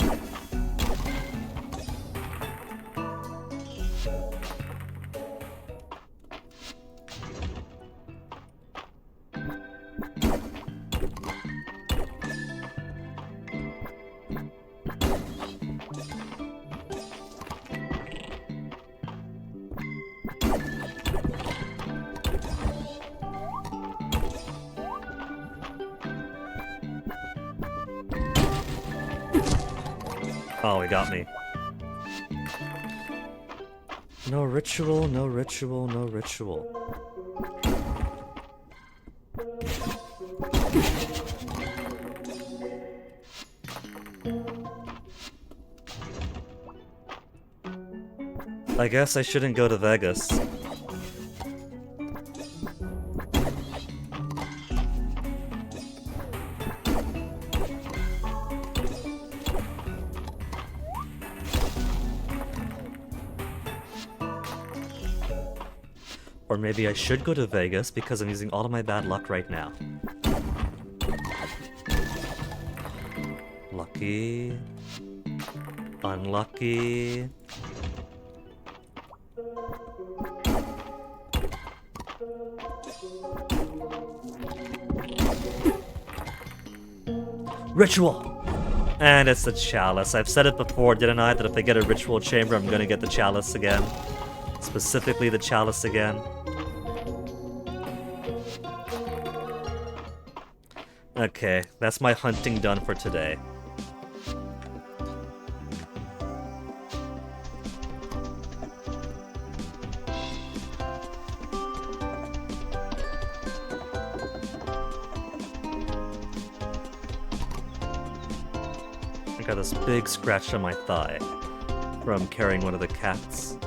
Oh, he got me. No ritual, no ritual, no ritual. I guess I shouldn't go to Vegas. Or maybe I should go to Vegas because I'm using all of my bad luck right now. Lucky. Unlucky. Ritual! And it's the chalice. I've said it before, didn't I? That if I get a ritual chamber, I'm gonna get the chalice again. Specifically the chalice again. Okay, that's my hunting done for today. I got this big scratch on my thigh from carrying one of the cats,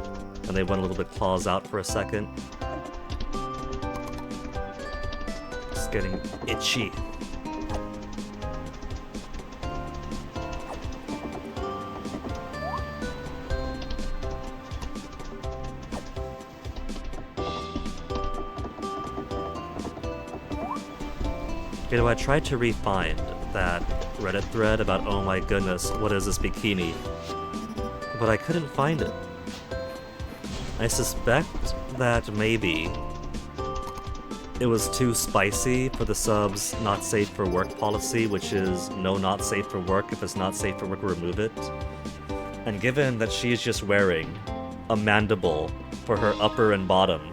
and they went a little bit claws out for a second. It's getting itchy. You know, I tried to re-find that Reddit thread about, oh my goodness, what is this bikini? But I couldn't find it. I suspect that maybe it was too spicy for the sub's not safe for work policy, which is no, not safe for work. If it's not safe for work, remove it. And given that she's just wearing a mandible for her upper and bottom,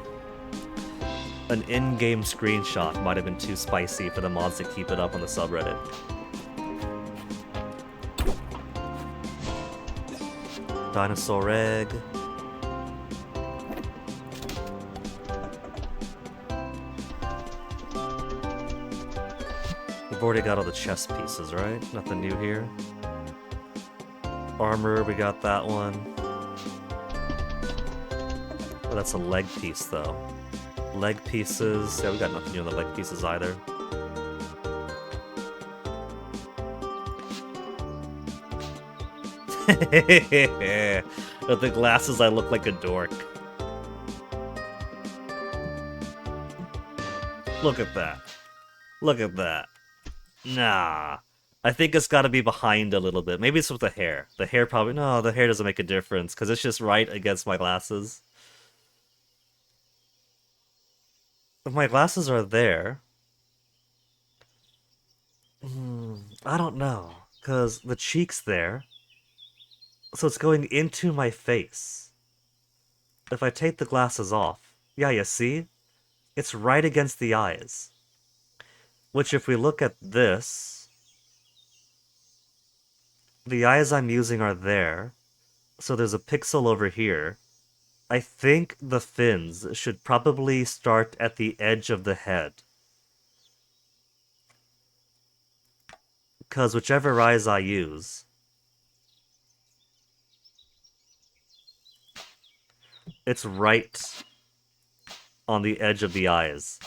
an in-game screenshot might have been too spicy for the mods to keep it up on the subreddit. Dinosaur egg. We've already got all the chest pieces, right? Nothing new here. Armor, we got that one. Oh, that's a leg piece, though. Leg pieces. Yeah, we got nothing new on the leg pieces either. With the glasses, I look like a dork. Look at that. Look at that. Nah. I think it's gotta be behind a little bit. Maybe it's with the hair. The hair probably... No, the hair doesn't make a difference, because it's just right against my glasses. If my glasses are there... I don't know. Because the cheek's there. So it's going into my face. If I take the glasses off... Yeah, you see? It's right against the eyes. Which, if we look at this... The eyes I'm using are there. So there's a pixel over here. I think the fins should probably start at the edge of the head. Because whichever eyes I use... It's right on the edge of the eyes.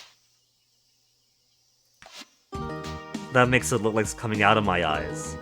That makes it look like it's coming out of my eyes.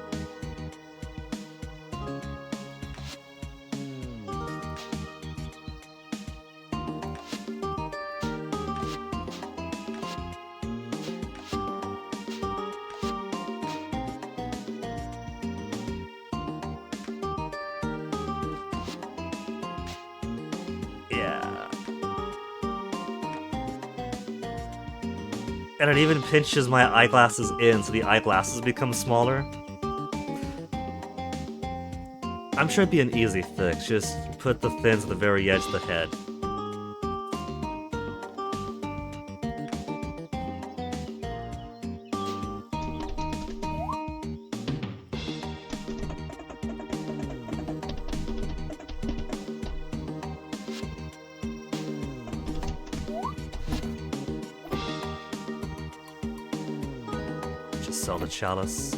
And it even pinches my eyeglasses in, so the eyeglasses become smaller. I'm sure it'd be an easy fix, just put the fins at the very edge of the head. Sell the chalice.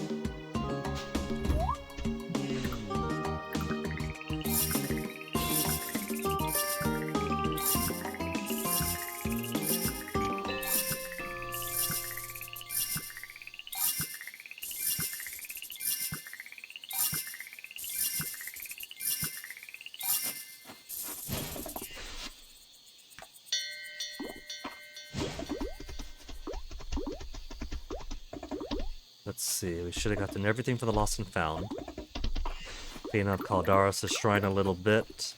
Let's see, we should have gotten everything for the Lost and Found. Clean up Caldaris' shrine a little bit.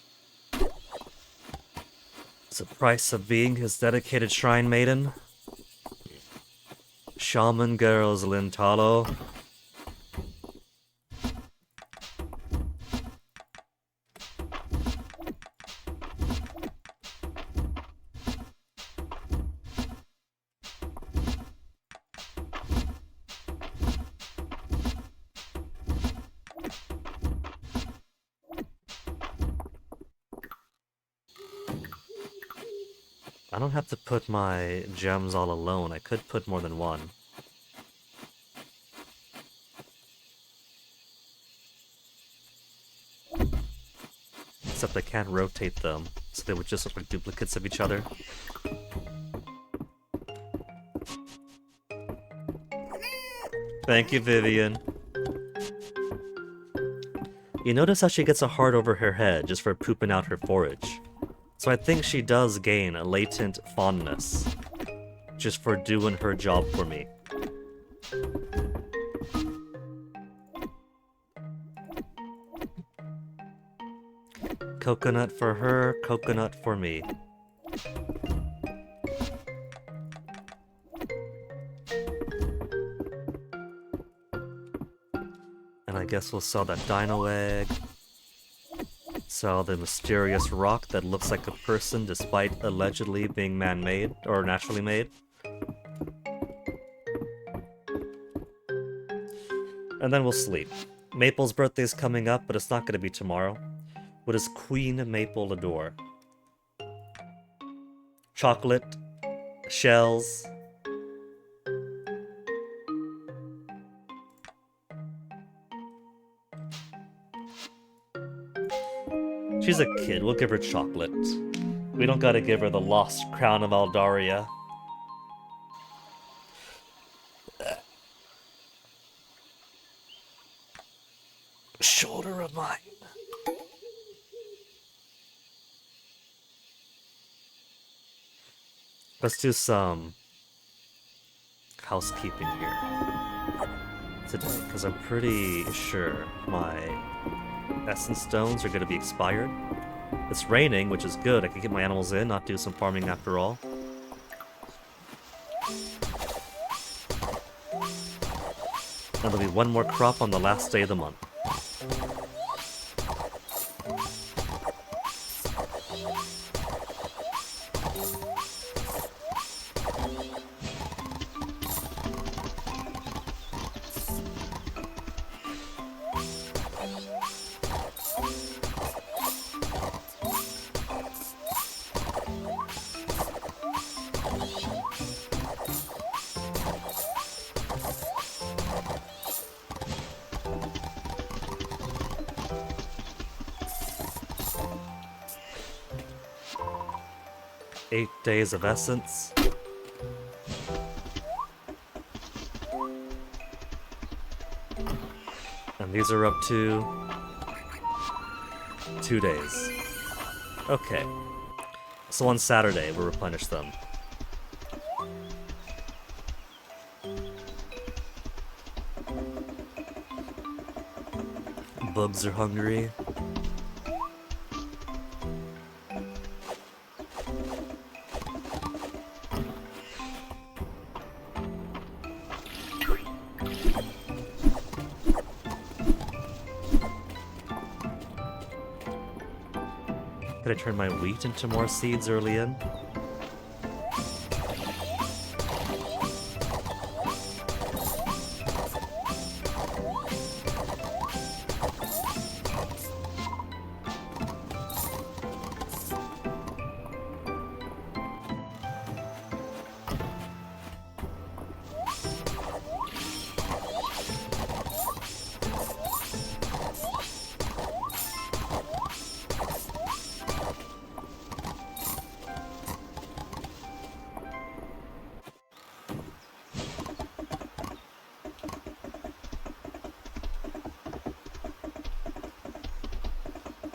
It's the price of being his dedicated shrine maiden. Shaman girls, Lintalo. I don't have to put my gems all alone. I could put more than one. Except I can't rotate them, so they would just look like duplicates of each other. Thank you, Vivian. You notice how she gets a heart over her head just for pooping out her forage. So I think she does gain a latent fondness, just for doing her job for me. Coconut for her, coconut for me. And I guess we'll sell that dino egg. Sell the mysterious rock that looks like a person despite allegedly being man-made, or naturally made. And then we'll sleep. Maple's birthday's coming up, but it's not going to be tomorrow. What does Queen Maple adore? Chocolate, shells. She's a kid, we'll give her chocolate. We don't gotta give her the lost crown of Aldaria. Shoulder of mine. Let's do some housekeeping here today, because I'm pretty sure my essence stones are going to be expired. It's raining, which is good. I can get my animals in, not do some farming after all. And there'll be one more crop on the last day of the month. 8 days of essence. And these are up to 2 days. Okay. So on Saturday, we'll replenish them. Bugs are hungry. Could I turn my wheat into more seeds early in?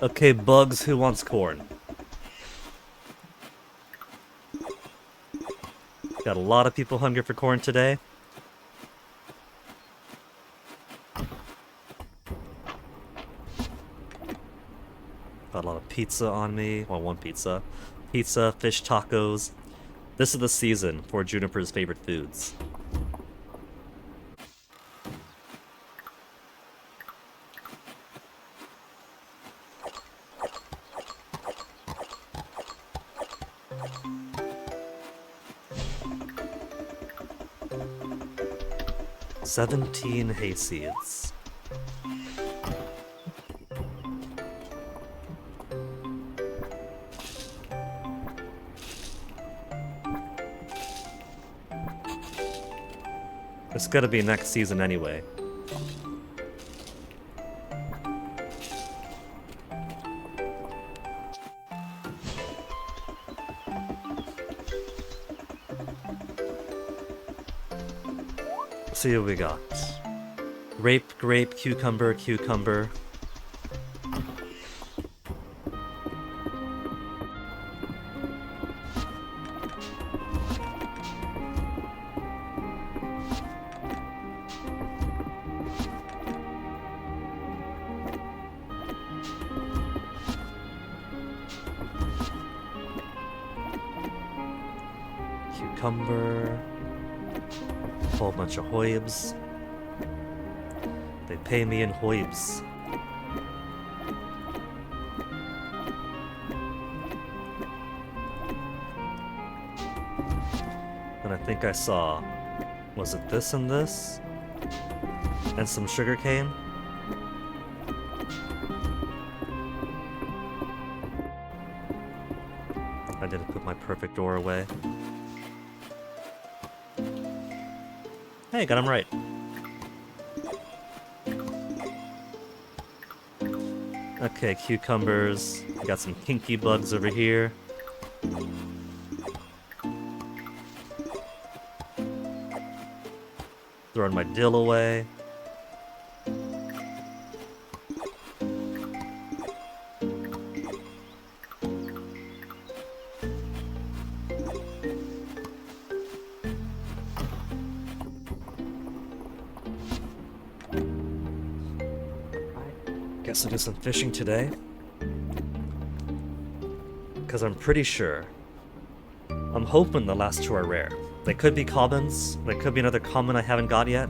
Okay, Bugs, who wants corn? Got a lot of people hungry for corn today. Got a lot of pizza on me. Well, one pizza. Pizza, fish tacos. This is the season for Juniper's favorite foods. "17 hayseeds. It's gotta be next season anyway. See what we got. Grape, grape, cucumber, cucumber. Cucumber. Whole bunch of hoibs. They pay me in hoibs. And I think I saw, was it this and this? And some sugarcane? I didn't put my perfect ore away. Hey, got him right. Okay, cucumbers. We got some kinky bugs over here. Throwing my dill away. Guess I'll do some fishing today. Because I'm pretty sure. I'm hoping the last two are rare. They could be commons. They could be another common I haven't got yet.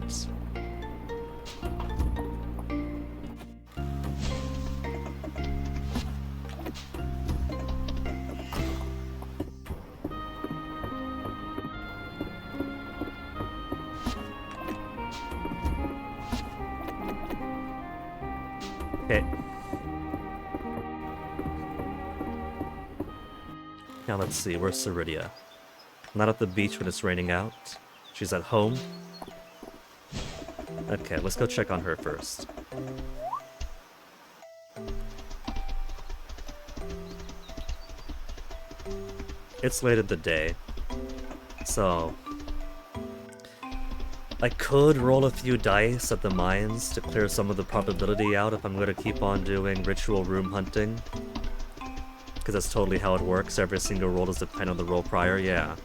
Okay. Now let's see, where's Ceridia? Not at the beach when it's raining out. She's at home. Okay, let's go check on her first. It's late in the day, so I could roll a few dice at the mines to clear some of the probability out if I'm going to keep on doing ritual room hunting. Because that's totally how it works. Every single roll does depend on the roll prior, yeah.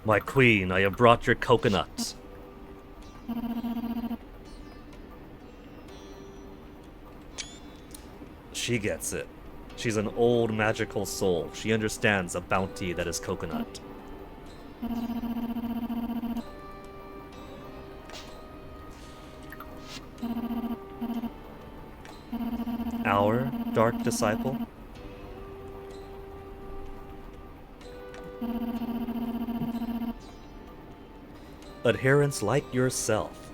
My queen, I have brought your coconut. She gets it. She's an old magical soul. She understands a bounty that is coconut. Our dark disciple? Adherents like yourself.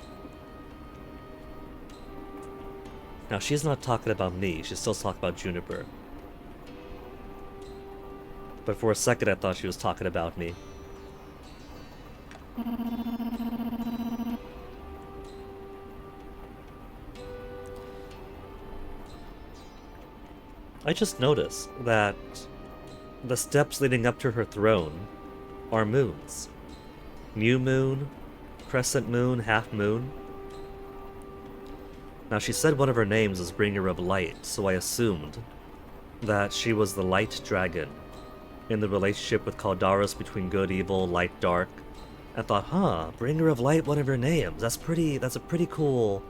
Now, she's not talking about me, she's still talking about Juniper. But for a second I thought she was talking about me. I just noticed that the steps leading up to her throne are moons. New moon, crescent moon, half moon. Now, she said one of her names was Bringer of Light, so I assumed that she was the Light Dragon in the relationship with Caldaris between good, evil, light, dark. I thought, huh, Bringer of Light, one of her names. That's a pretty cool,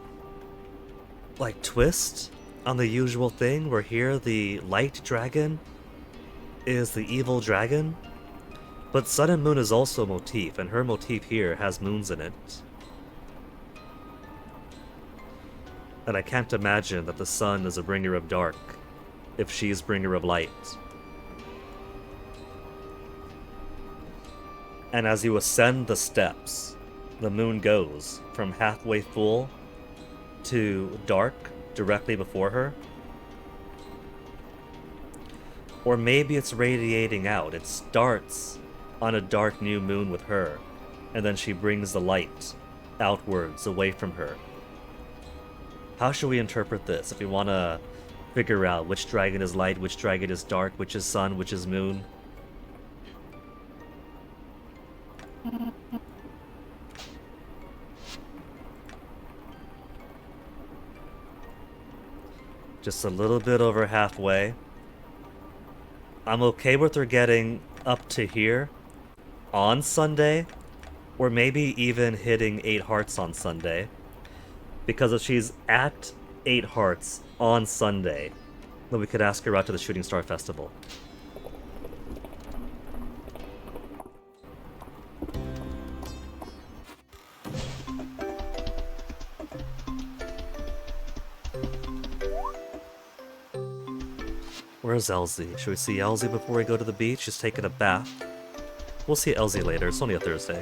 like, twist on the usual thing, where here the Light Dragon is the evil dragon. But Sun and Moon is also a motif, and her motif here has moons in it. And I can't imagine that the sun is a bringer of dark if she's bringer of light. And as you ascend the steps, the moon goes from halfway full to dark directly before her. Or maybe it's radiating out. It starts on a dark new moon with her, and then she brings the light outwards away from her. How should we interpret this if we want to figure out which dragon is light, which dragon is dark, which is sun, which is moon? Just a little bit over halfway. I'm okay with her getting up to here on Sunday, or maybe even hitting 8 hearts on Sunday. Because if she's at 8 hearts on Sunday, then we could ask her out to the Shooting Star Festival. Where's Elsie? Should we see Elsie before we go to the beach? She's taking a bath. We'll see Elsie later. It's only a Thursday.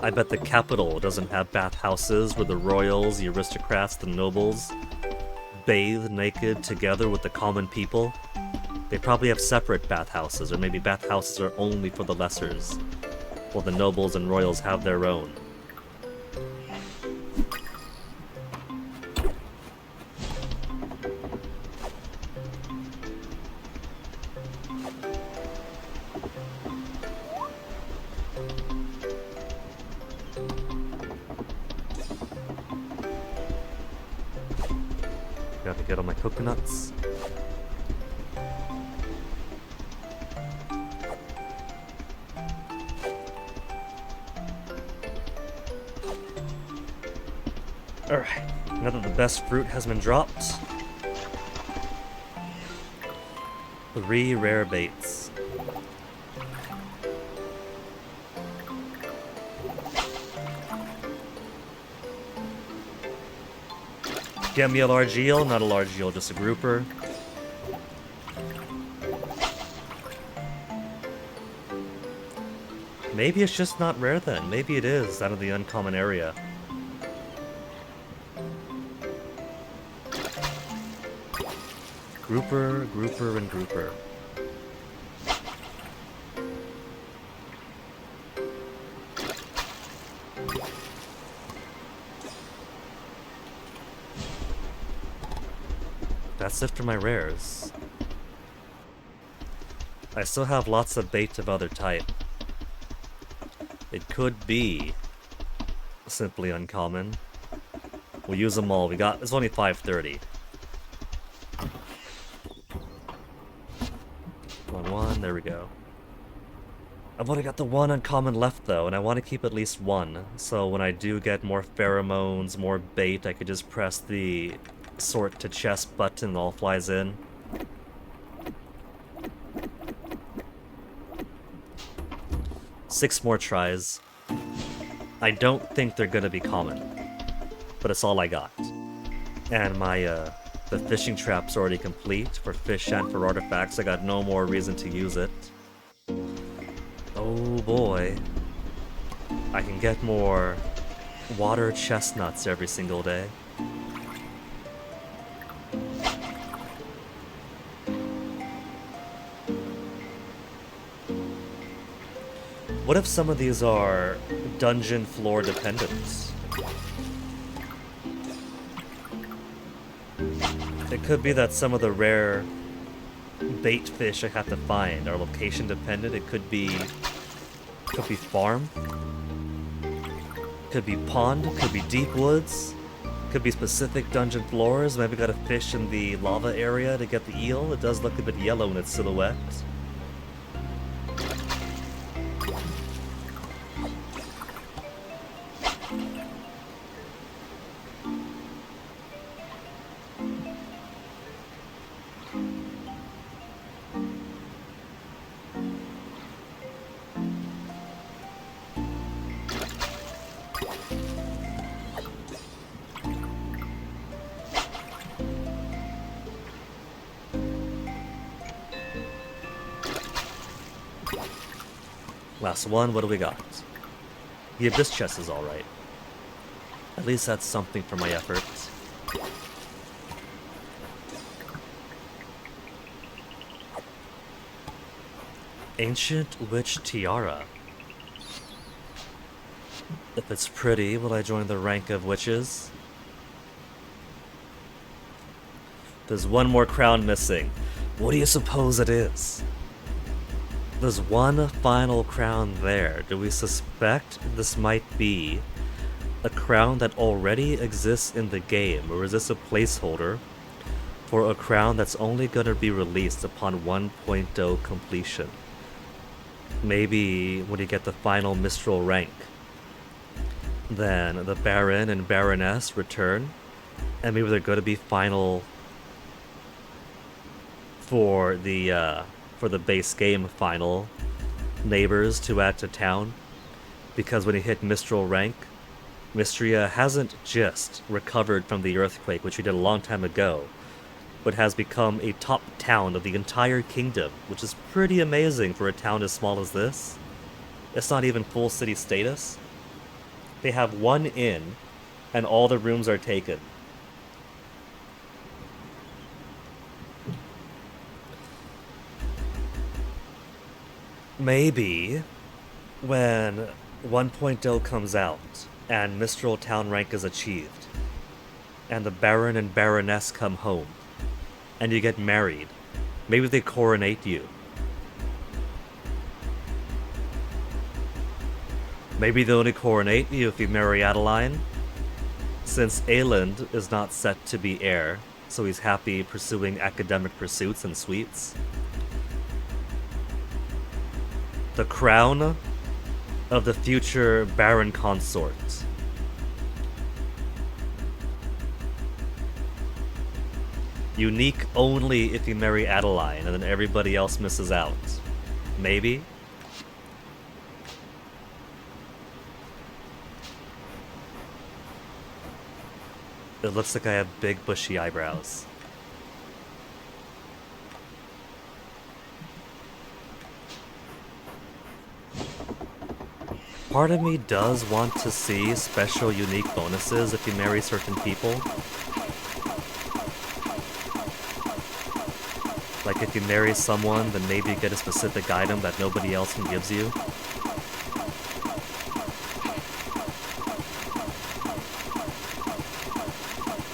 I bet the capital doesn't have bathhouses where the royals, the aristocrats, the nobles bathe naked together with the common people. They probably have separate bathhouses, or maybe bathhouses are only for the lessers, while the nobles and royals have their own. Gotta get all my coconuts. Alright, now that the best fruit has been dropped, 3 rare baits. Get me a large eel, not a large eel, just a grouper. Maybe it's just not rare then. Maybe it is out of the uncommon area. Grouper, grouper, and grouper. That's it for my rares. I still have lots of bait of other type. It could be simply uncommon. We'll use them all. It's only 5:30. 1-1, there we go. I've only got the one uncommon left though, and I want to keep at least one. So when I do get more pheromones, more bait, I could just press the sort to chest button and all flies in. Six more tries. I don't think they're gonna be common, but it's all I got. And my the fishing trap's already complete for fish and for artifacts. I got no more reason to use it. Oh boy. I can get more water chestnuts every single day. What if some of these are dungeon floor dependent? It could be that some of the rare bait fish I have to find are location dependent. It could be farm, could be pond, could be deep woods, could be specific dungeon floors. Maybe got a fish in the lava area to get the eel. It does look a bit yellow in its silhouette. Last one, what do we got? The Abyss chest is alright. At least that's something for my efforts. Ancient Witch Tiara. If it's pretty, will I join the rank of witches? There's one more crown missing. What do you suppose it is? There's one final crown there. Do we suspect this might be a crown that already exists in the game, or is this a placeholder for a crown that's only going to be released upon 1.0 completion? Maybe when you get the final Mistral rank, then the Baron and Baroness return, and maybe they're going to be final for the base game final neighbors to add to town, because when you hit Mistral rank, Mystria hasn't just recovered from the earthquake, which we did a long time ago, but has become a top town of the entire kingdom, which is pretty amazing for a town as small as this. It's not even full city status. They have one inn, and all the rooms are taken. Maybe when 1.0 comes out and Mistral town rank is achieved, and the Baron and Baroness come home, and you get married, maybe they coronate you. Maybe they only coronate you if you marry Adeline, since Aeland is not set to be heir, so he's happy pursuing academic pursuits and sweets. The crown of the future Baron Consort. Unique only if you marry Adeline, and then everybody else misses out. Maybe? It looks like I have big bushy eyebrows. Part of me does want to see special unique bonuses if you marry certain people. Like if you marry someone, then maybe you get a specific item that nobody else gives you.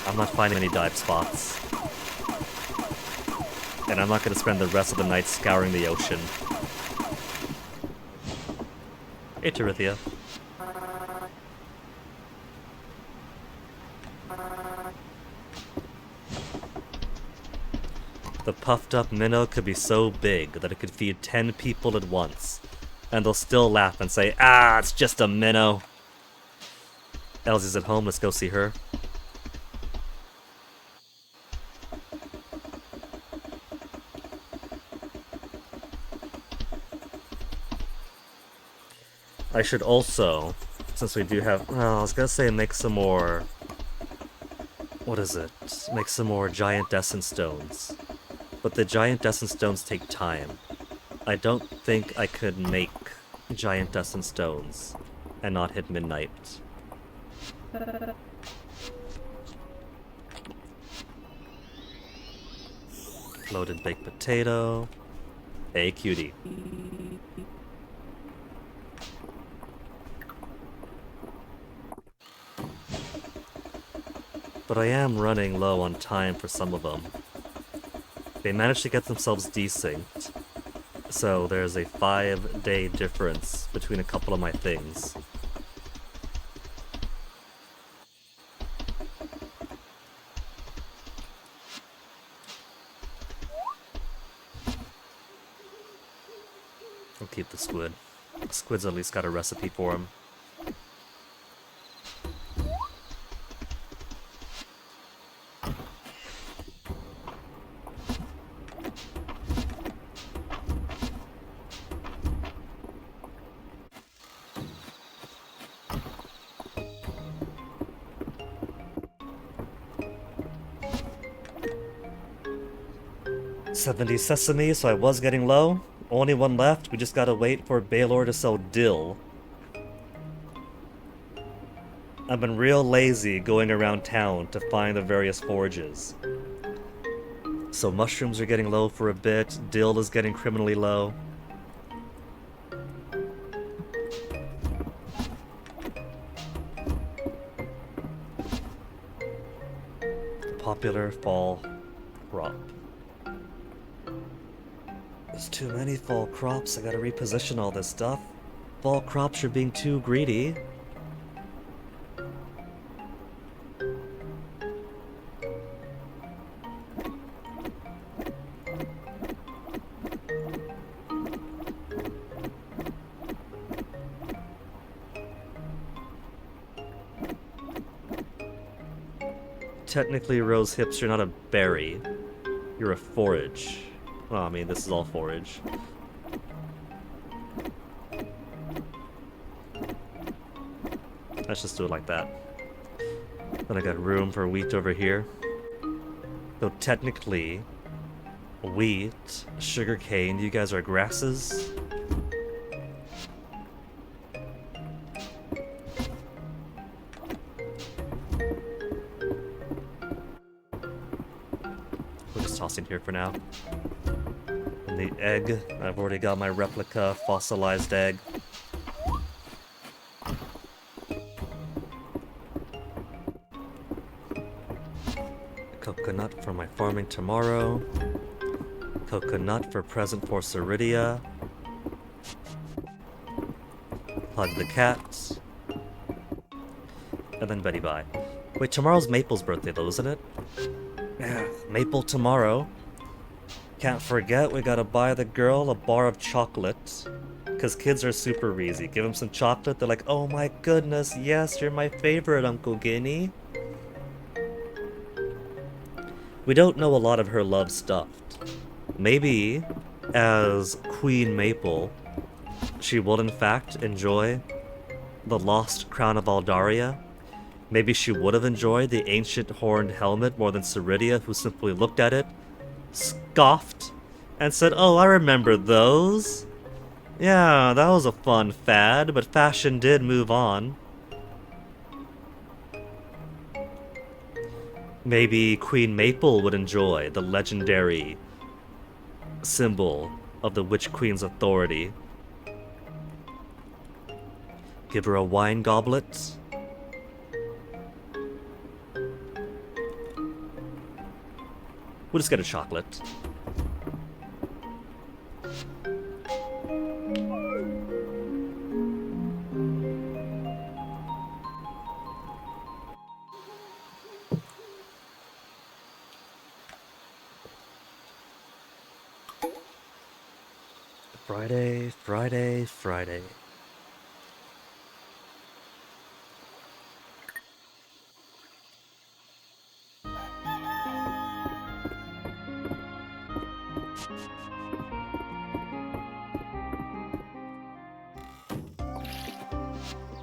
I'm not finding any dive spots. And I'm not gonna spend the rest of the night scouring the ocean. Hey, Terithia. The puffed up minnow could be so big that it could feed 10 people at once. And they'll still laugh and say, "Ah, it's just a minnow." Elsie's at home, let's go see her. I should also, since we do have, well, I was gonna say make some more, what is it? Make some more giant essence stones. But the giant essence stones take time. I don't think I could make giant essence stones and not hit midnight. Loaded baked potato. Hey, cutie. But I am running low on time for some of them. They managed to get themselves desynced, so there's a 5-day difference between a couple of my things. I'll keep the squid. The squid's at least got a recipe for him. $70 sesame, so I was getting low. Only one left, we just gotta wait for Baylor to sell dill. I've been real lazy going around town to find the various forages. So mushrooms are getting low for a bit, dill is getting criminally low. Popular fall crop. There's too many fall crops, I gotta reposition all this stuff. Fall crops are being too greedy. Technically, rose hips, you're not a berry. You're a forage. Well, I mean, this is all forage. Let's just do it like that. Then I got room for wheat over here. So technically, wheat, sugarcane, you guys are grasses. We're just tossing here for now. And the egg, I've already got my replica fossilized egg. Coconut for my farming tomorrow. Coconut for present for Ceridia. Hug the cats. And then Betty bye. Wait, tomorrow's Maple's birthday though, isn't it? Yeah, Maple tomorrow. Can't forget, we gotta buy the girl a bar of chocolate. Cause kids are super easy. Give them some chocolate, they're like, oh my goodness, yes, you're my favorite, Uncle Guinea. We don't know a lot of her love stuffed. Maybe, as Queen Maple, she will in fact enjoy the lost crown of Aldaria. Maybe she would have enjoyed the ancient horned helmet more than Ceridia, who simply looked at it, scoffed, and said, oh, I remember those. Yeah, that was a fun fad, but fashion did move on. Maybe Queen Maple would enjoy the legendary symbol of the Witch Queen's authority. Give her a wine goblet. We'll just get a chocolate. Friday.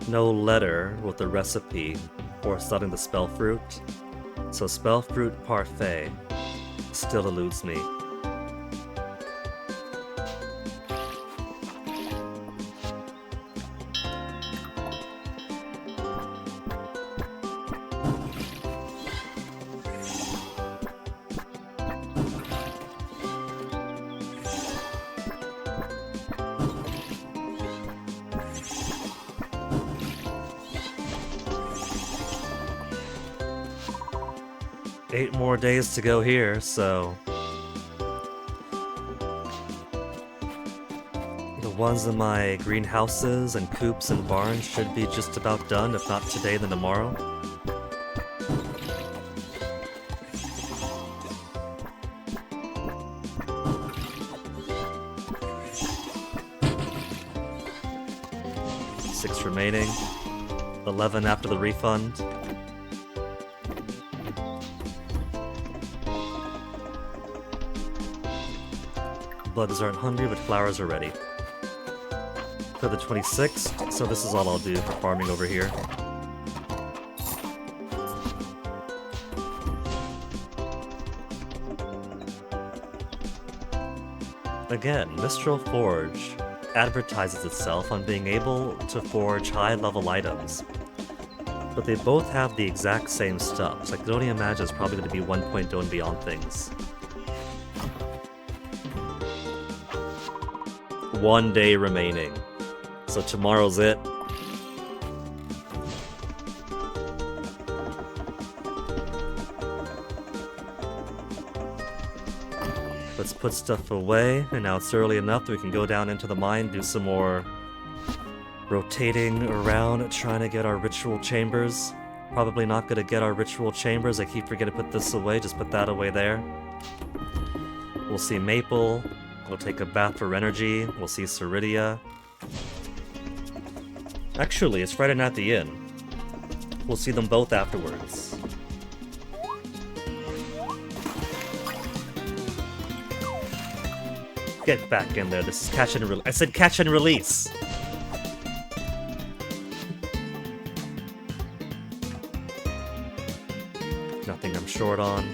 No letter with the recipe for studying the spellfruit, so spellfruit parfait still eludes me. Eight more days to go here, so the ones in my greenhouses and coops and barns should be just about done, if not today, then tomorrow. Six remaining. 11 after the refund. Bloods aren't hungry, but flowers are ready. For the 26th, so this is all I'll do for farming over here. Again, Mistral Forge advertises itself on being able to forge high-level items, but they both have the exact same stuff, so I can only imagine it's probably going to be 1.0 and beyond things. 1 day remaining. So tomorrow's it. Let's put stuff away, and now it's early enough that we can go down into the mine, do some more rotating around, trying to get our ritual chambers. Probably not gonna get our ritual chambers. I keep forgetting to put this away, just put that away there. We'll see Maple. We'll take a bath for energy. We'll see Ceridia. Actually, it's Friday night at the inn. We'll see them both afterwards. Get back in there. This is catch and release. I said catch and release. Nothing I'm short on.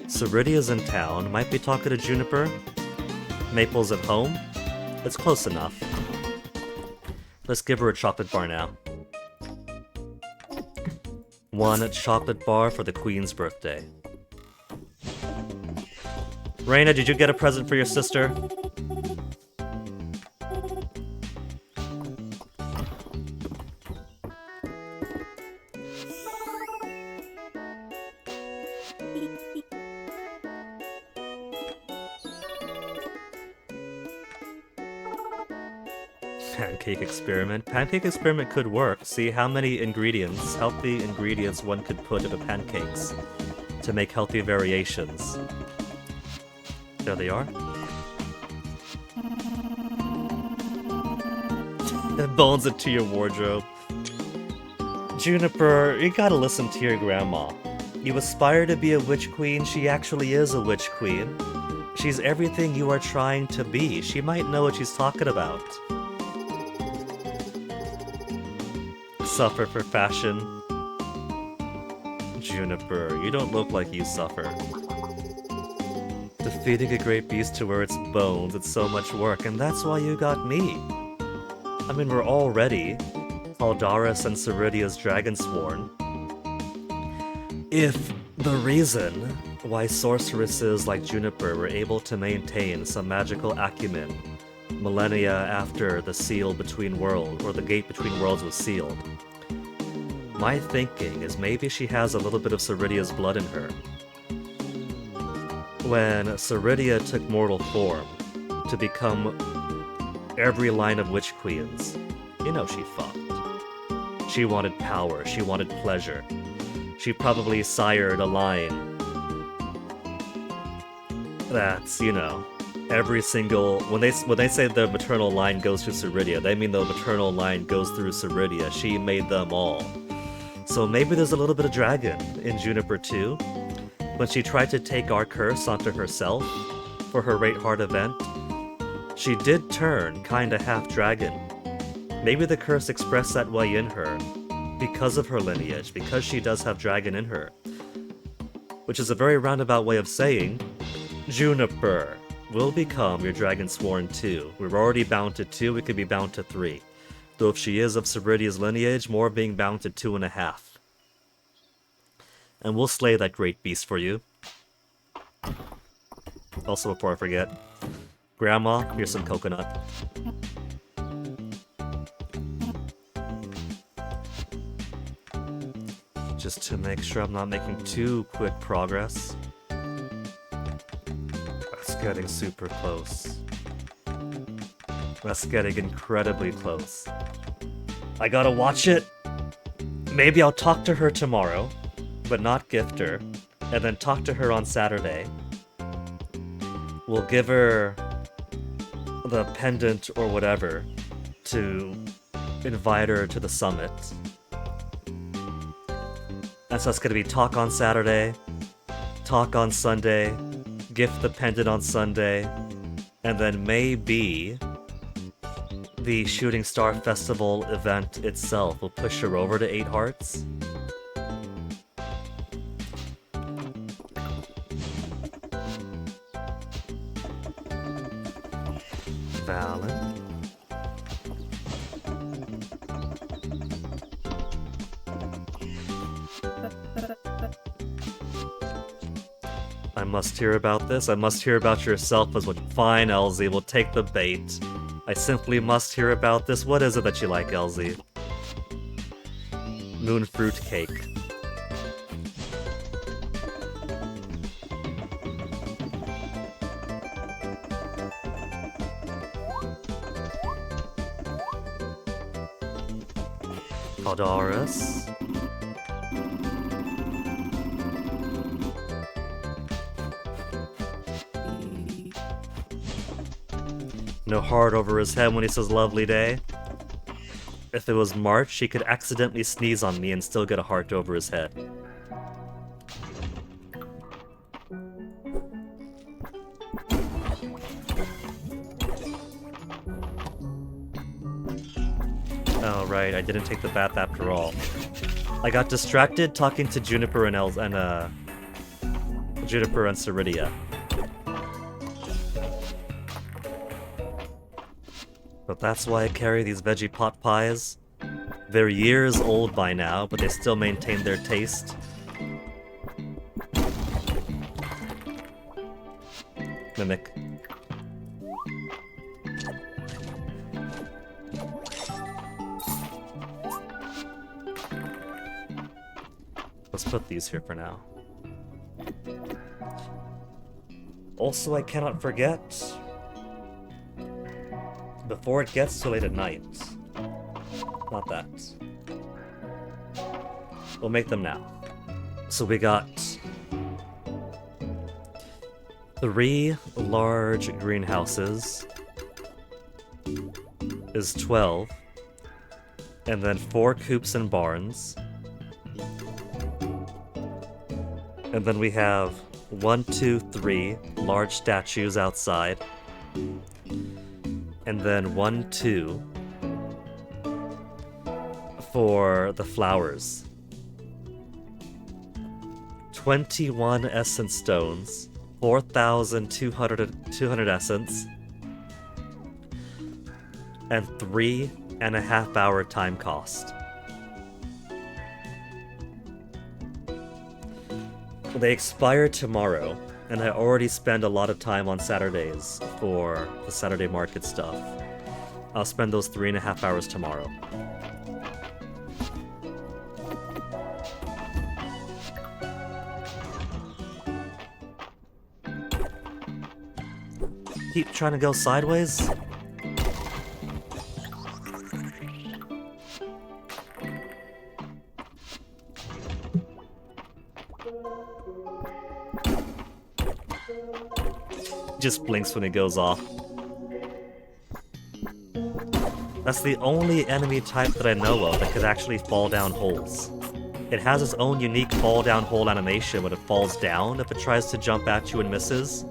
Ceridia's in town, might be talking to Juniper. Maple's at home. It's close enough. Let's give her a chocolate bar now. One chocolate bar for the Queen's birthday. Reina, did you get a present for your sister? Pancake experiment. Pancake experiment could work. See how many ingredients, healthy ingredients, one could put into pancakes to make healthy variations. There they are. That bones into your wardrobe. Juniper, you gotta listen to your grandma. You aspire to be a witch queen, she actually is a witch queen. She's everything you are trying to be. She might know what she's talking about. Suffer for fashion. Juniper, you don't look like you suffer. Defeating a great beast to where its bones, it's so much work, and that's why you got me. I mean, we're all ready. Aldaris and Ceridia's Dragonsworn. If the reason why sorceresses like Juniper were able to maintain some magical acumen millennia after the seal between worlds, or the gate between worlds was sealed. My thinking is maybe she has a little bit of Ceridia's blood in her. When Ceridia took mortal form to become every line of witch queens, you know she fucked. She wanted power, she wanted pleasure. She probably sired a line that's, you know, every single... When they say the maternal line goes through Ceridia, they mean the maternal line goes through Ceridia. She made them all. So maybe there's a little bit of dragon in Juniper too. When she tried to take our curse onto herself for her Rate Heart event, she did turn kinda half dragon. Maybe the curse expressed that way in her because of her lineage, because she does have dragon in her. Which is a very roundabout way of saying, Juniper will become your Dragonsworn 2. We're already bound to 2, we could be bound to 3. Though if she is of Ceridia's lineage, more being bound to 2.5. And we'll slay that great beast for you. Also, before I forget, Grandma, here's some coconut. Just to make sure I'm not making too quick progress. That's getting super close. That's getting incredibly close. I gotta watch it! Maybe I'll talk to her tomorrow, but not gift her, and then talk to her on Saturday. We'll give her the pendant or whatever to invite her to the summit. And so it's gonna be talk on Saturday, talk on Sunday, gift the pendant on Sunday, and then maybe the Shooting Star Festival event itself will push her over to 8 hearts. Valen. I must hear about this. I must hear about yourself as what. Fine, Elsie, we'll take the bait. I simply must hear about this. What is it that you like, Elsie? Moon fruit cake. Caldaris. No heart over his head when he says lovely day. If it was March, he could accidentally sneeze on me and still get a heart over his head. Oh right, I didn't take the bath after all. I got distracted talking to Juniper and Juniper and Ceridia. But that's why I carry these veggie pot pies. They're years old by now, but they still maintain their taste. Mimic. Let's put these here for now. Also, I cannot forget, before it gets too late at night. Not that. We'll make them now. So we got 3 large greenhouses is 12, and then 4 coops and barns. And then we have 1, 2, 3 large statues outside. And then 1, 2 for the flowers. 21 essence stones, 4,200 essence, and 3.5 hour time cost. They expire tomorrow, and I already spend a lot of time on Saturdays for the Saturday market stuff. I'll spend those 3.5 hours tomorrow. Keep trying to go sideways? Just blinks when it goes off. That's the only enemy type that I know of that could actually fall down holes. It has its own unique fall down hole animation when it falls down if it tries to jump at you and misses.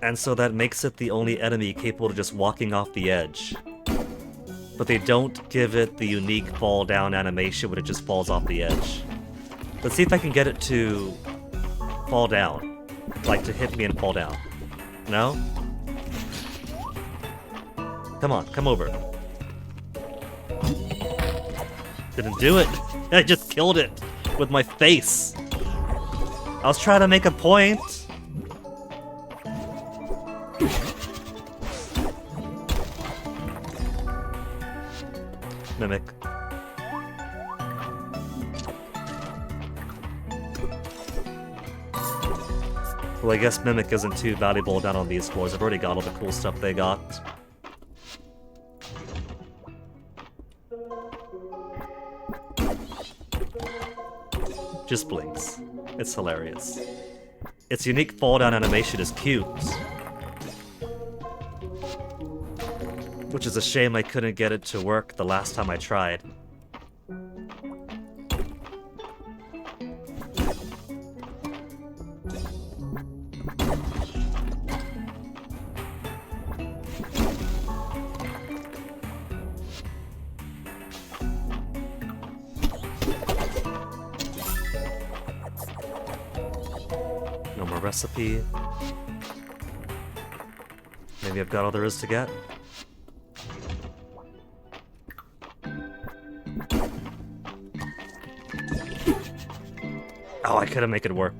And so that makes it the only enemy capable of just walking off the edge. But they don't give it the unique fall down animation when it just falls off the edge. Let's see if I can get it to fall down. Like to hit me and fall down. No? Come on, come over. Didn't do it. I just killed it with my face. I was trying to make a point. Mimic. Well, I guess Mimic isn't too valuable down on these floors. I've already got all the cool stuff they got. Just blinks. It's hilarious. Its unique fall down animation is cute. Which is a shame I couldn't get it to work the last time I tried. No more recipe. Maybe I've got all there is to get. Oh, I couldn't make it work.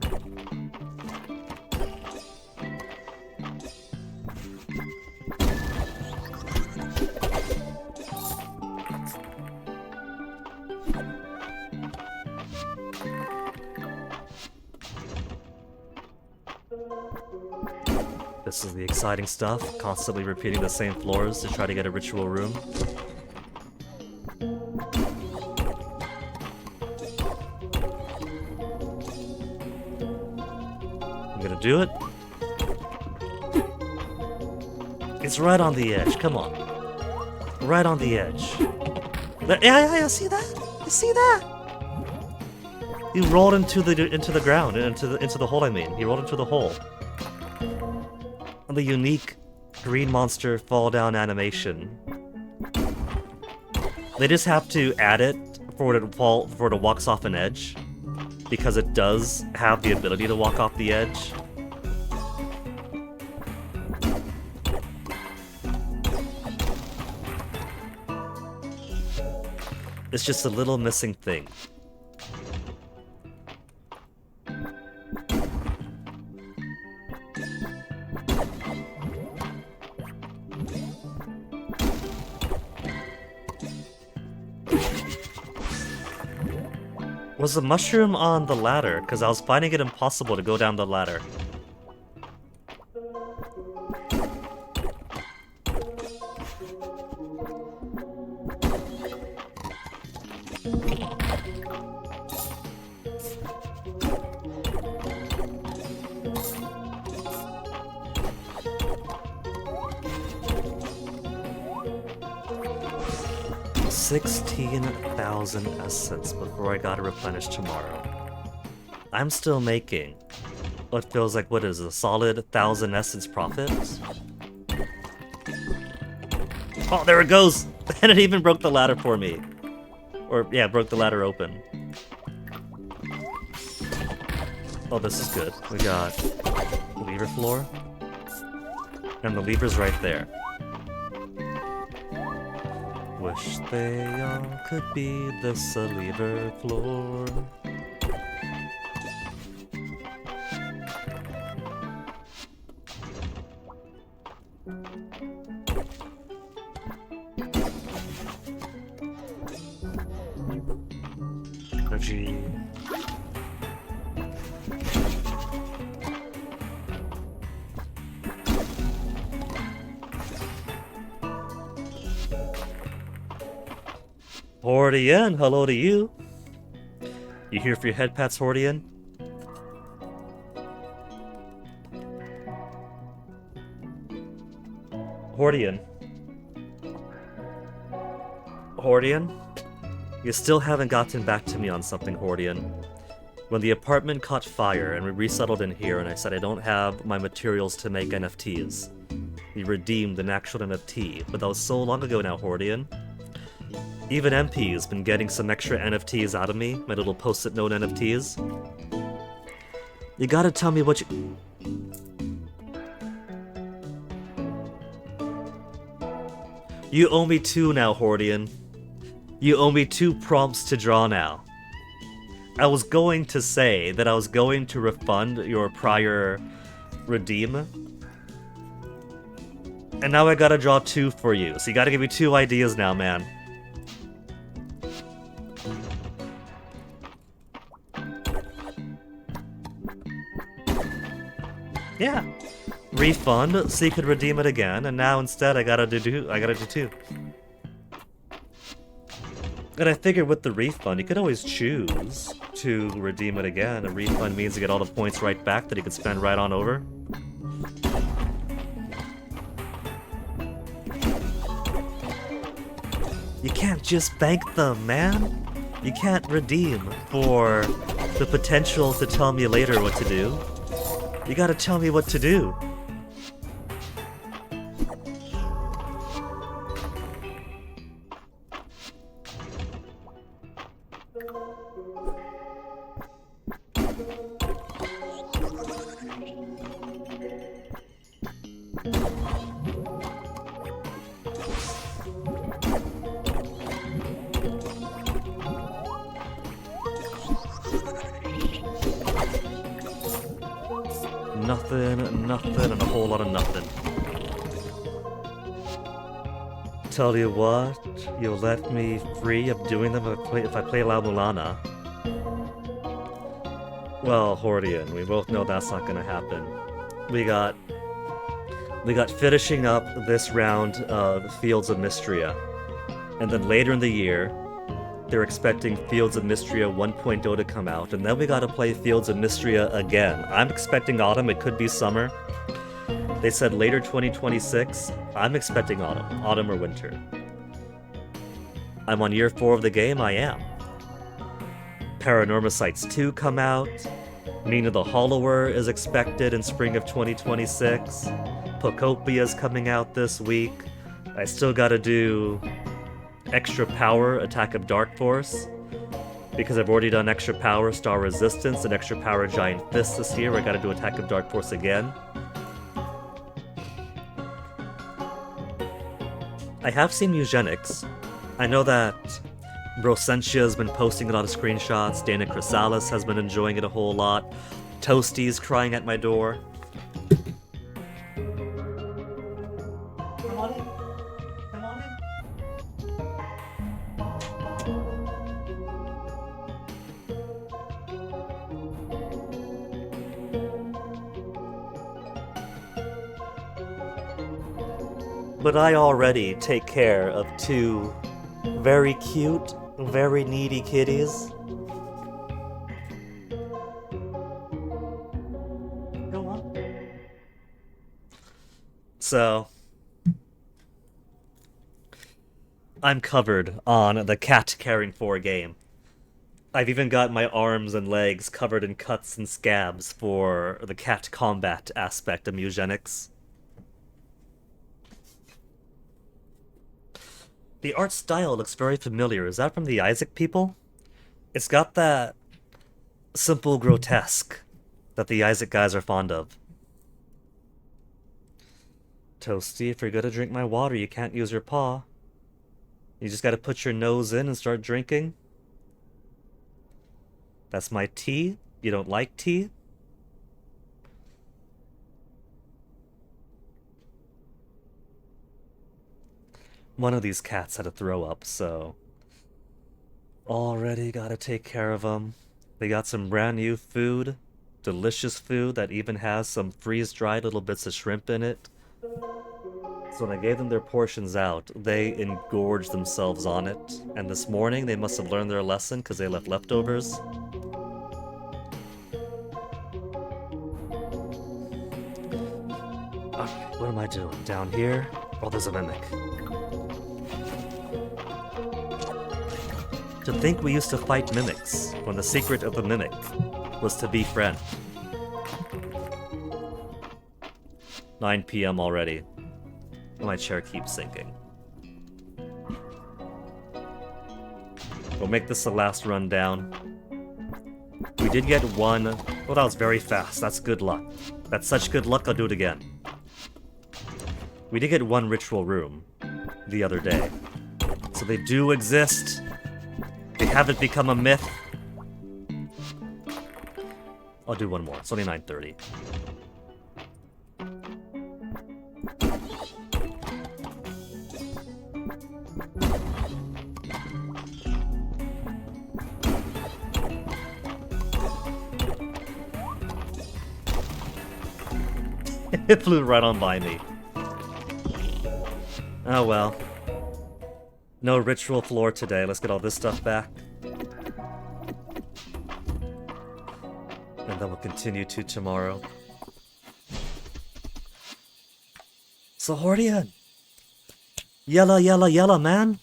This is the exciting stuff, constantly repeating the same floors to try to get a ritual room. I'm gonna do it. It's right on the edge, come on. Right on the edge. Yeah, see that? You see that? He rolled into the ground, into the hole, I mean. He rolled into the hole. And the unique green monster fall down animation. They just have to add it for it to walks off an edge. Because it does have the ability to walk off the edge. It's just a little missing thing. Was the mushroom on the ladder? Because I was finding it impossible to go down the ladder. $16,000 essence before I gotta replenish tomorrow. I'm still making what feels like, what is it, a solid 1,000 essence profit? Oh, there it goes! And it even broke the ladder for me. Or, yeah, broke the ladder open. Oh, this is good. We got lever floor. And the lever's right there. Wish they all could be this a lever floor. Energy. Hordian, hello to you. You here for your head pats, Hordian? Hordian. Hordian? You still haven't gotten back to me on something, Hordian. When the apartment caught fire and we resettled in here and I said I don't have my materials to make NFTs, you redeemed an actual NFT, but that was so long ago now, Hordian. Even MP's been getting some extra NFTs out of me, my little post-it note NFTs. You gotta tell me what you... You owe me 2 now, Hordian. You owe me 2 prompts to draw now. I was going to say that I was going to refund your prior redeem. And now I gotta draw 2 for you, so you gotta give me 2 ideas now, man. Yeah. Refund, so you could redeem it again, and now instead I gotta do 2. And I figured with the refund, you could always choose to redeem it again. A refund means you get all the points right back that you can spend right on over. You can't just bank them, man. You can't redeem for the potential to tell me later what to do. You gotta tell me what to do. Nothing, and a whole lot of nothing. Tell you what, you'll let me free of doing them if I play La Mulana. Well, Hordian, we both know that's not gonna happen. We got finishing up this round of Fields of Mystria, and then later in the year, they're expecting Fields of Mystria 1.0 to come out, and then we gotta play Fields of Mystria again. I'm expecting autumn, it could be summer. They said later 2026, I'm expecting autumn or winter. I'm on year 4 of the game, I am. Paranormasites 2 come out, Nina the Hollower is expected in spring of 2026, Pocopia is coming out this week, I still gotta do Extra Power, Attack of Dark Force, because I've already done Extra Power, Star Resistance, and Extra Power, Giant Fist this year. I gotta do Attack of Dark Force again. I have seen Eugenics. I know that Brosentia has been posting a lot of screenshots, Dana Chrysalis has been enjoying it a whole lot, Toasty's crying at my door. Come on in. Come on in. But I already take care of 2 very cute, very needy kitties. Go on. So, I'm covered on the cat caring for game. I've even got my arms and legs covered in cuts and scabs for the cat combat aspect of Eugenics. The art style looks very familiar. Is that from the Isaac people? It's got that simple grotesque that the Isaac guys are fond of. Toasty, if you're gonna drink my water, you can't use your paw. You just gotta put your nose in and start drinking. That's my tea. You don't like tea? One of these cats had to throw up, so... Already gotta take care of them. They got some brand new food. Delicious food that even has some freeze-dried little bits of shrimp in it. So when I gave them their portions out, they engorged themselves on it. And this morning, they must have learned their lesson because they left leftovers. What am I doing? Down here? Oh, there's a mimic. To think we used to fight mimics, when the secret of the mimic was to befriend. 9 PM already. My chair keeps sinking. We'll make this the last run down. We did get one... Oh, that was very fast. That's good luck. That's such good luck, I'll do it again. We did get one ritual room the other day. So they do exist. They haven't become a myth. I'll do one more. It's only 9:30. It flew right on by me. Oh well. No ritual floor today. Let's get all this stuff back. And then we'll continue to tomorrow. Sahordian! Yella, man!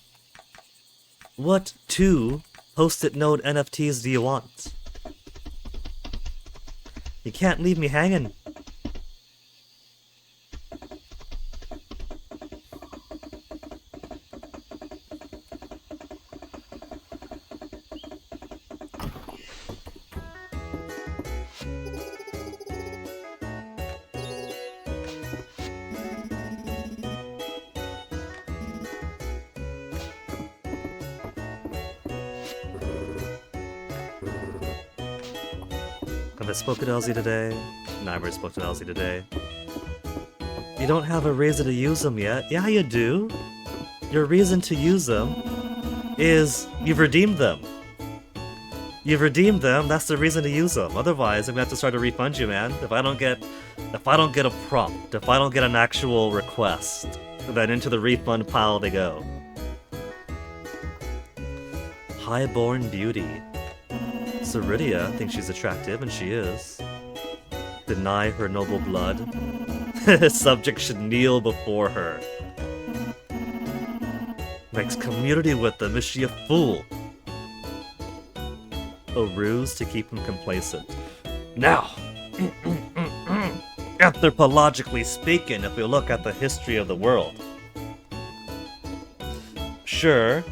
What 2 post-it note NFTs do you want? You can't leave me hanging. Have I spoken to Elsie today? No, I already spoke to Elsie today. You don't have a reason to use them yet? Yeah, you do. Your reason to use them is you've redeemed them. You've redeemed them, that's the reason to use them. Otherwise, I'm gonna have to start to refund you, man. If I don't get a prompt, if I don't get an actual request, then into the refund pile they go. Highborn beauty. Ceridia thinks she's attractive, and she is. Deny her noble blood. Subject should kneel before her. Makes community with them. Is she a fool? A ruse to keep him complacent. Now, anthropologically speaking, if we look at the history of the world, sure,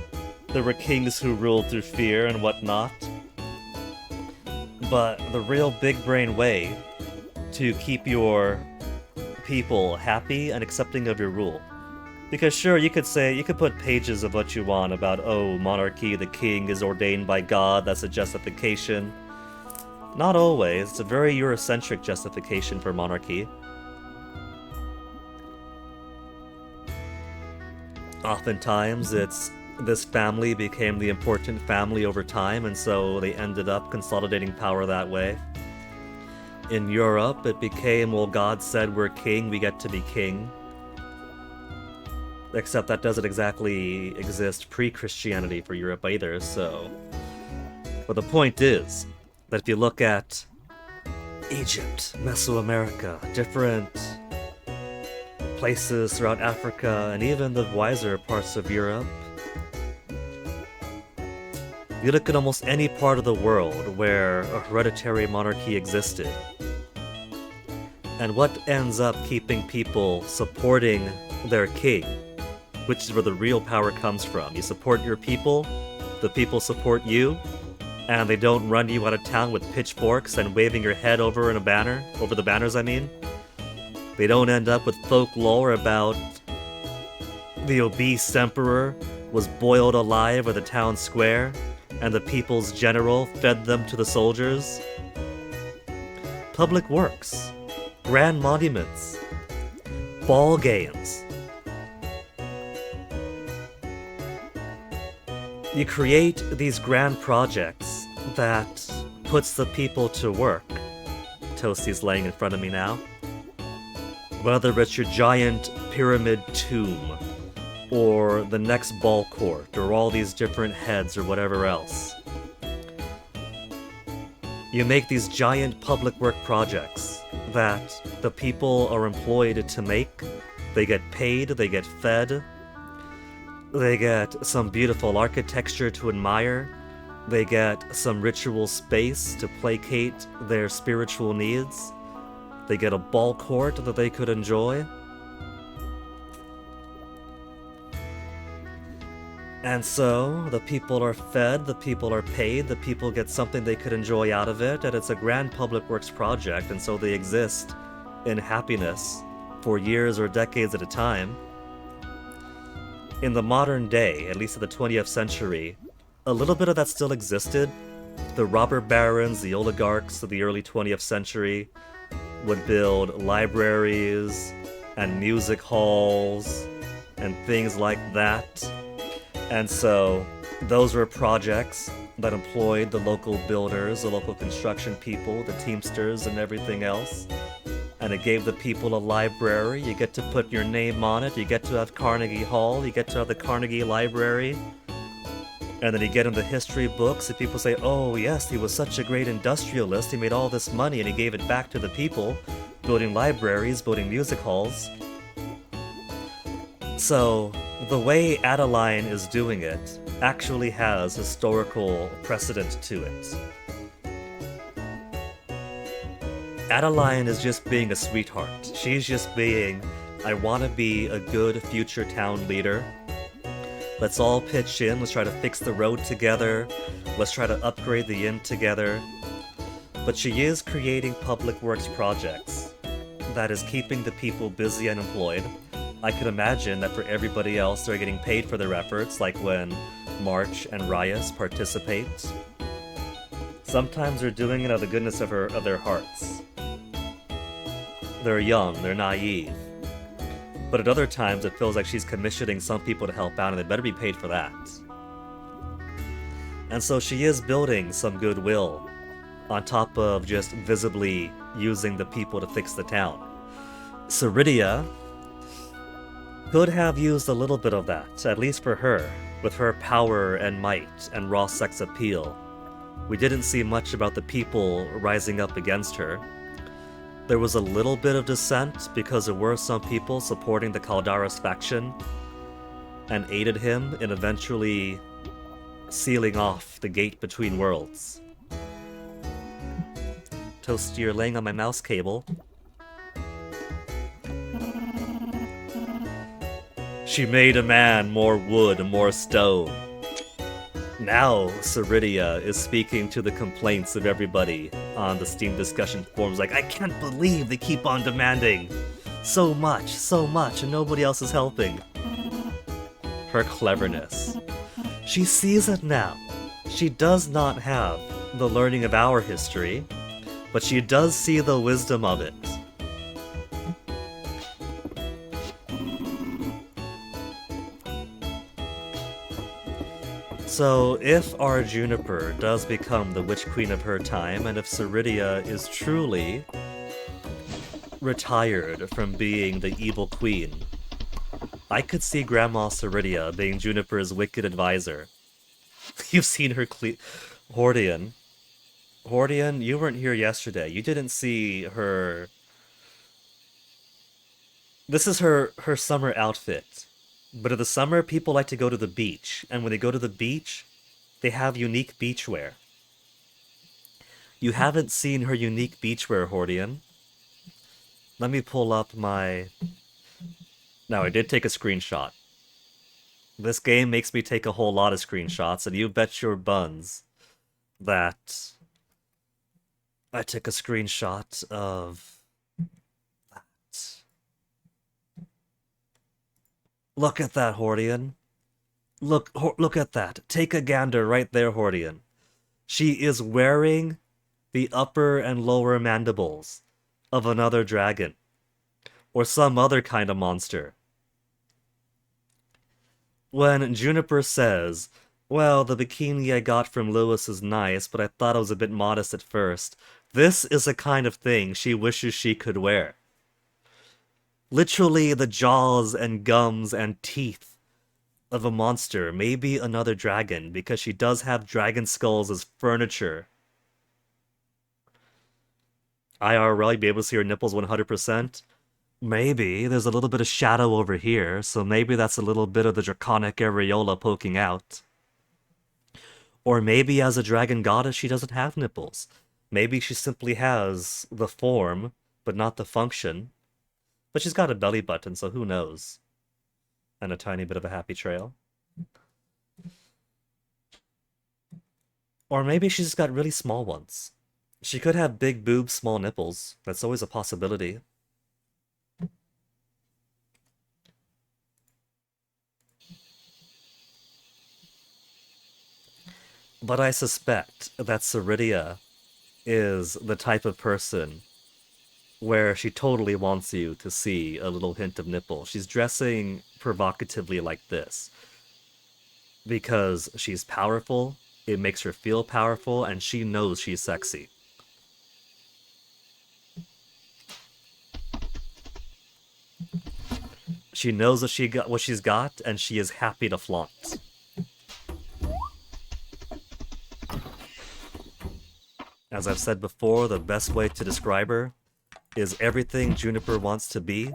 there were kings who ruled through fear and whatnot, but the real big brain way to keep your people happy and accepting of your rule. Because sure, you could put pages of what you want about, oh, monarchy, the king is ordained by God, that's a justification. Not always. It's a very Eurocentric justification for monarchy. Oftentimes, it's this family became the important family over time, and so they ended up consolidating power that way. In Europe, it became, well, God said we're king, we get to be king. Except that doesn't exactly exist pre-Christianity for Europe either, so... But the point is, that if you look at Egypt, Mesoamerica, different places throughout Africa, and even the wiser parts of Europe, you look at almost any part of the world where a hereditary monarchy existed. And what ends up keeping people supporting their king, which is where the real power comes from. You support your people, the people support you, and they don't run you out of town with pitchforks and waving your head over in a banner, over the banners I mean. They don't end up with folklore about the obese emperor was boiled alive at the town square, and the people's general fed them to the soldiers. Public works, grand monuments, ball games. You create these grand projects that puts the people to work. Toasty's laying in front of me now. Whether it's your giant pyramid tomb, or the next ball court, or all these different heads, or whatever else. You make these giant public work projects that the people are employed to make. They get paid, they get fed, they get some beautiful architecture to admire, they get some ritual space to placate their spiritual needs, they get a ball court that they could enjoy. And so, the people are fed, the people are paid, the people get something they could enjoy out of it, and it's a grand public works project, and so they exist in happiness for years or decades at a time. In the modern day, at least in the 20th century, a little bit of that still existed. The robber barons, the oligarchs of the early 20th century would build libraries and music halls and things like that. And so those were projects that employed the local builders, the local construction people, the teamsters, and everything else. And it gave the people a library. You get to put your name on it. You get to have Carnegie Hall. You get to have the Carnegie Library. And then you get in the history books and people say, oh yes, he was such a great industrialist. He made all this money and he gave it back to the people, building libraries, building music halls. So, the way Adeline is doing it actually has historical precedent to it. Adeline is just being a sweetheart. She's just being, I want to be a good future town leader. Let's all pitch in, let's try to fix the road together, let's try to upgrade the inn together. But she is creating public works projects that is keeping the people busy and employed. I could imagine that for everybody else, they're getting paid for their efforts, like when March and Rias participate. Sometimes they're doing it out of the goodness of their hearts. They're young, they're naive. But at other times, it feels like she's commissioning some people to help out, and they better be paid for that. And so she is building some goodwill, on top of just visibly using the people to fix the town. Ceridia could have used a little bit of that, at least for her, with her power and might and raw sex appeal. We didn't see much about the people rising up against her. There was a little bit of dissent because there were some people supporting the Caldaris faction and aided him in eventually sealing off the gate between worlds. Toasty, you're laying on my mouse cable. She made a man more wood, more stone. Now Ceridia is speaking to the complaints of everybody on the Steam discussion forums, like, I can't believe they keep on demanding so much, and nobody else is helping. Her cleverness. She sees it now. She does not have the learning of our history, but she does see the wisdom of it. So, if our Juniper does become the Witch Queen of her time, and if Ceridia is truly retired from being the evil queen, I could see Grandma Ceridia being Juniper's wicked advisor. You've seen her Hordian. Hordian, you weren't here yesterday. You didn't see her... This is her summer outfit. But in the summer, people like to go to the beach, and when they go to the beach, they have unique beachwear. You haven't seen her unique beachwear, Hordian. Let me pull up my... Now, I did take a screenshot. This game makes me take a whole lot of screenshots, and you bet your buns that I took a screenshot of... Look at that, Hordian. Look at that. Take a gander right there, Hordian. She is wearing the upper and lower mandibles of another dragon. Or some other kind of monster. When Juniper says, well, the bikini I got from Lewis is nice, but I thought it was a bit modest at first, this is the kind of thing she wishes she could wear. Literally the jaws and gums and teeth of a monster, maybe another dragon, because she does have dragon skulls as furniture. IRL, you'd be able to see her nipples 100%. Maybe. There's a little bit of shadow over here, so maybe that's a little bit of the draconic areola poking out. Or maybe as a dragon goddess, she doesn't have nipples. Maybe she simply has the form, but not the function. But she's got a belly button, so who knows? And a tiny bit of a happy trail. Or maybe she's got really small ones. She could have big boobs, small nipples. That's always a possibility. But I suspect that Ceridia is the type of person where she totally wants you to see a little hint of nipple. She's dressing provocatively like this because she's powerful, it makes her feel powerful, and she knows she's sexy. She knows what she's got, and she is happy to flaunt. As I've said before, the best way to describe her is everything Juniper wants to be.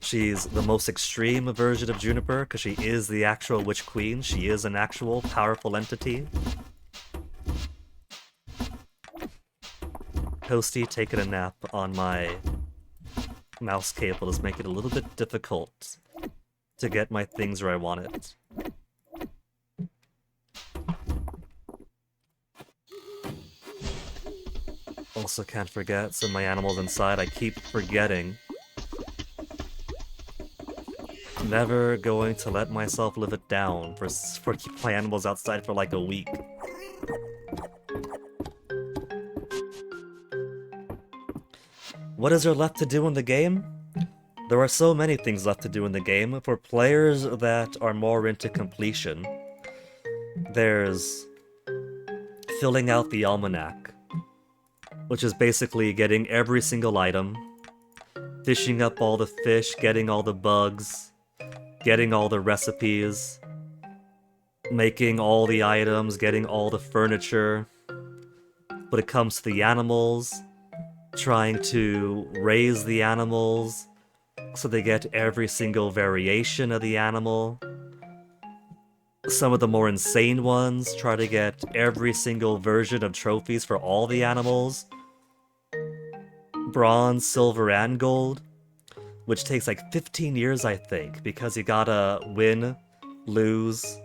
She's the most extreme version of Juniper because she is the actual Witch Queen. She is an actual powerful entity. Toasty taking a nap on my mouse cable is making it a little bit difficult to get my things where I want it. Also can't forget some of my animals inside. I keep forgetting. Never going to let myself live it down for keep my animals outside for like a week. What is there left to do in the game? There are so many things left to do in the game. For players that are more into completion, there's filling out the almanac, which is basically getting every single item, fishing up all the fish, getting all the bugs, getting all the recipes, making all the items, getting all the furniture. When it comes to the animals, trying to raise the animals so they get every single variation of the animal. Some of the more insane ones try to get every single version of trophies for all the animals. Bronze, silver, and gold, which takes like 15 years, I think, because you gotta win, lose,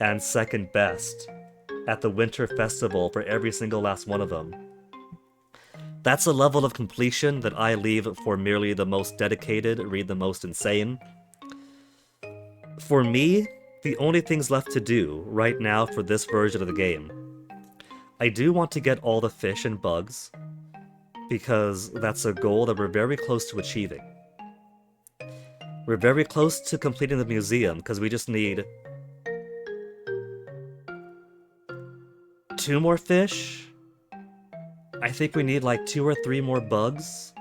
and second best at the Winter Festival for every single last one of them. That's a level of completion that I leave for merely the most dedicated, read the most insane. For me, the only things left to do right now for this version of the game, I do want to get all the fish and bugs, because that's a goal that we're very close to achieving. We're very close to completing the museum, because we just need 2 more fish. I think we need like 2 or 3 more bugs.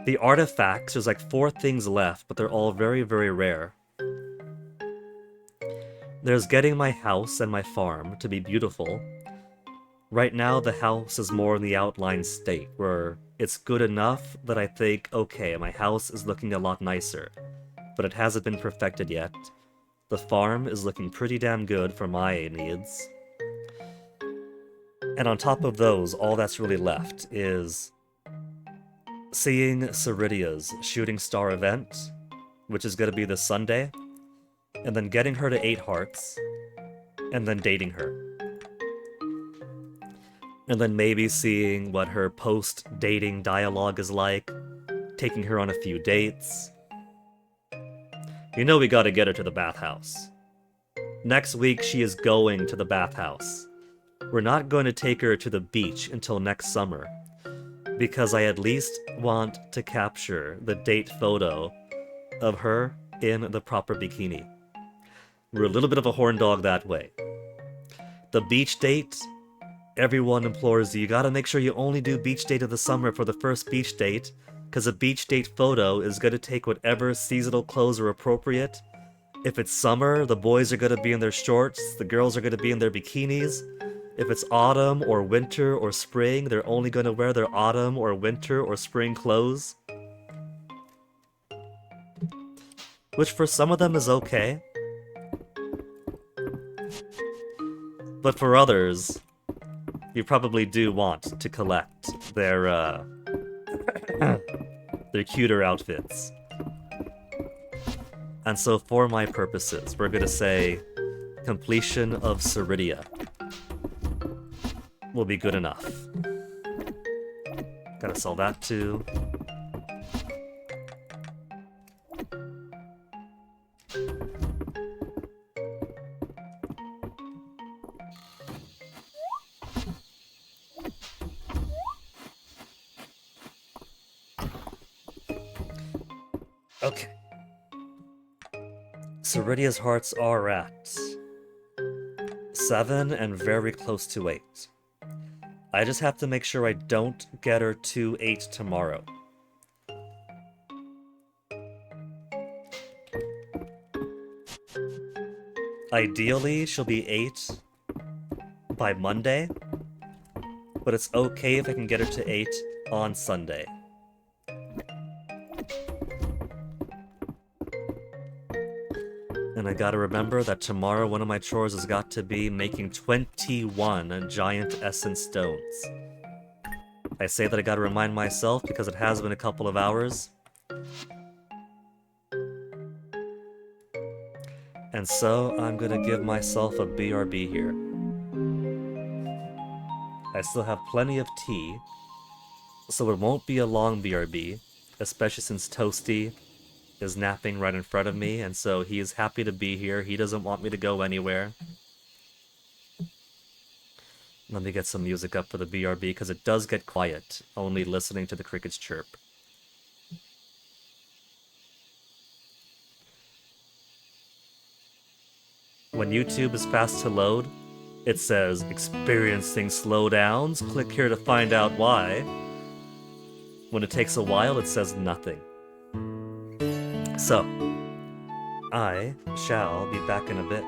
The artifacts, there's like 4 things left, but they're all very, very rare. There's getting my house and my farm to be beautiful. Right now, the house is more in the outline state, where it's good enough that I think, okay, my house is looking a lot nicer, but it hasn't been perfected yet. The farm is looking pretty damn good for my needs. And on top of those, all that's really left is seeing Ceridia's Shooting Star event, which is going to be this Sunday, and then getting her to 8 hearts, and then dating her. And then maybe seeing what her post-dating dialogue is like, taking her on a few dates, You know we gotta get her to the bathhouse. Next week, she is going to the bathhouse. We're not going to take her to the beach until next summer, because I at least want to capture the date photo of her in the proper bikini. We're a little bit of a horn dog that way. The beach date, everyone implores you gotta make sure you only do beach date of the summer for the first beach date, because a beach date photo is gonna take whatever seasonal clothes are appropriate. If it's summer, the boys are gonna be in their shorts, the girls are gonna be in their bikinis. If it's autumn or winter or spring, they're only gonna wear their autumn or winter or spring clothes. Which for some of them is okay. But for others, you probably do want to collect their their cuter outfits. And so for my purposes, we're gonna say completion of Ceridia will be good enough. Gotta sell that too. Okay. Ceridia's hearts are at 7 and very close to 8. I just have to make sure I don't get her to 8 tomorrow. Ideally, she'll be 8 by Monday, but it's okay if I can get her to 8 on Sunday. And I gotta remember that tomorrow one of my chores has got to be making 21 giant essence stones. I say that I gotta remind myself because it has been a couple of hours. And so I'm gonna give myself a BRB here. I still have plenty of tea, so it won't be a long BRB, especially since Toasty is napping right in front of me, and so he is happy to be here. He doesn't want me to go anywhere. Let me get some music up for the BRB, because it does get quiet, only listening to the crickets chirp. When YouTube is fast to load, it says, experiencing slowdowns, click here to find out why. When it takes a while, it says nothing. So, I shall be back in a bit.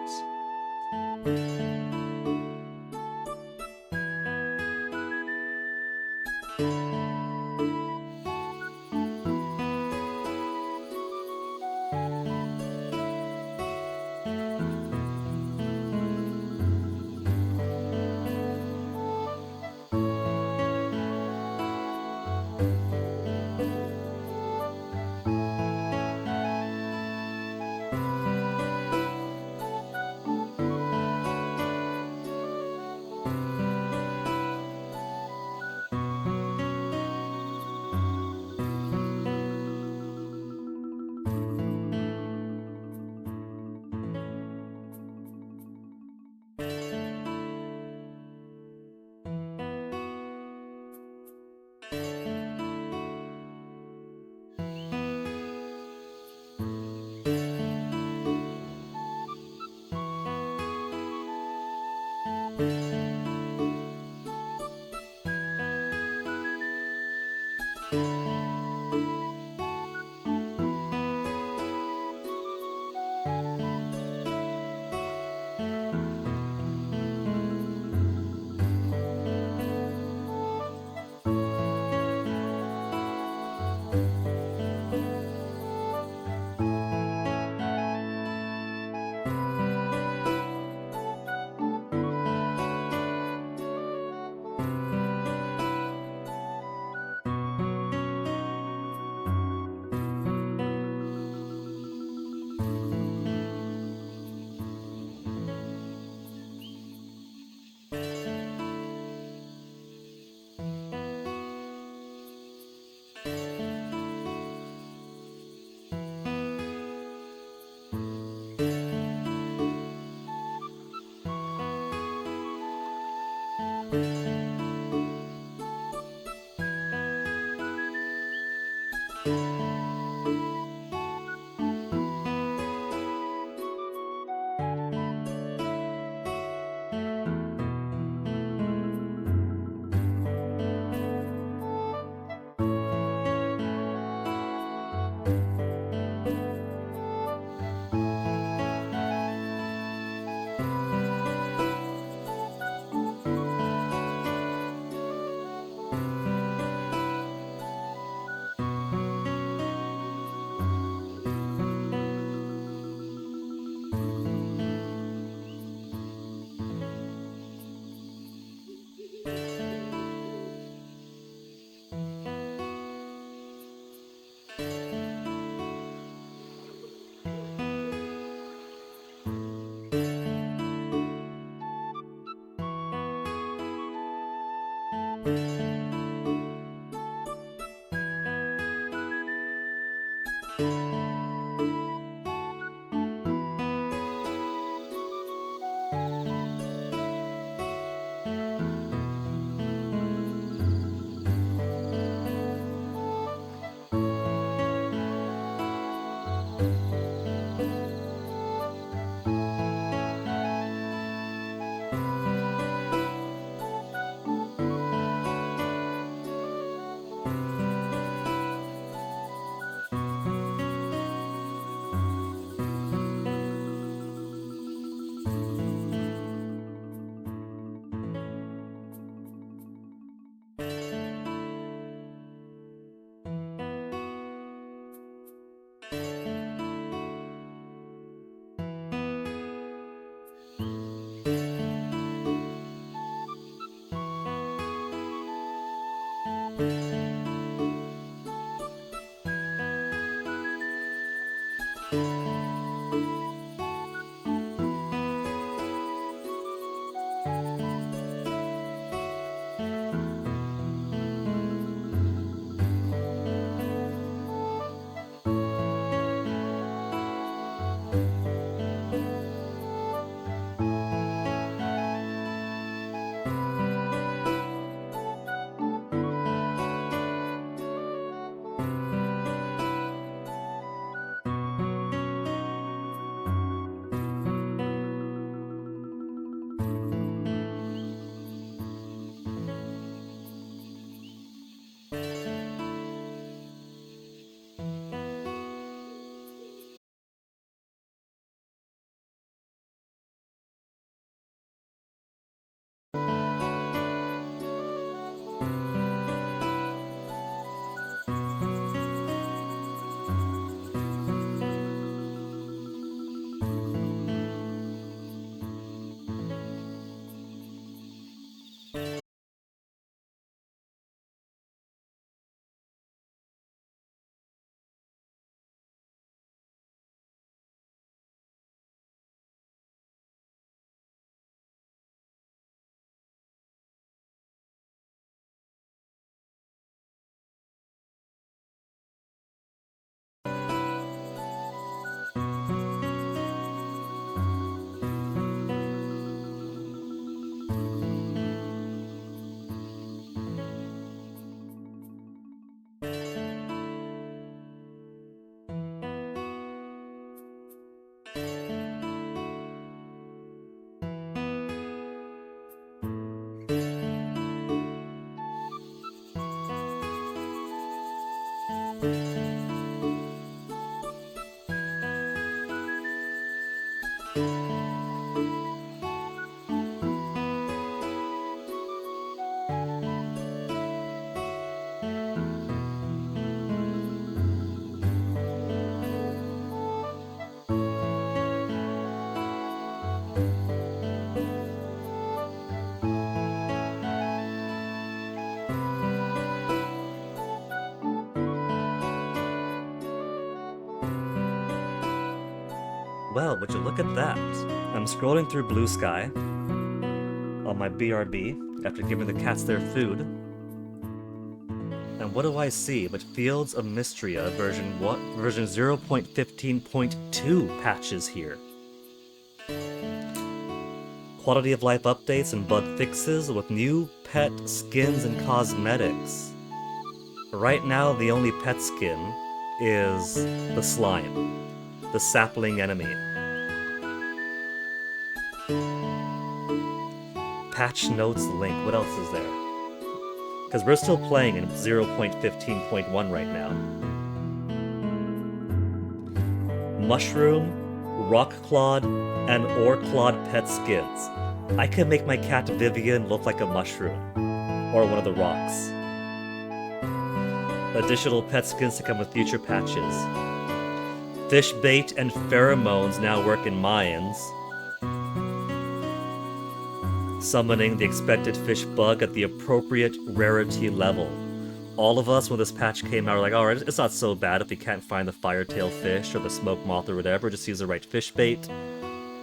Well, would you look at that? I'm scrolling through Blue Sky on my BRB after giving the cats their food. And what do I see but Fields of Mystria version 0.15.2 patches here. Quality of life updates and bug fixes with new pet skins and cosmetics. Right now, the only pet skin is the slime, the sapling enemy. Patch notes link, what else is there? Because we're still playing in 0.15.1 right now. Mushroom, rock clawed, and ore clawed pet skins. I can make my cat Vivian look like a mushroom, or one of the rocks. Additional pet skins to come with future patches. Fish bait and pheromones now work in mines. Summoning the expected fish bug at the appropriate rarity level. All of us, when this patch came out, were like, alright, it's not so bad if we can't find the firetail fish or the smoke moth or whatever, just use the right fish bait.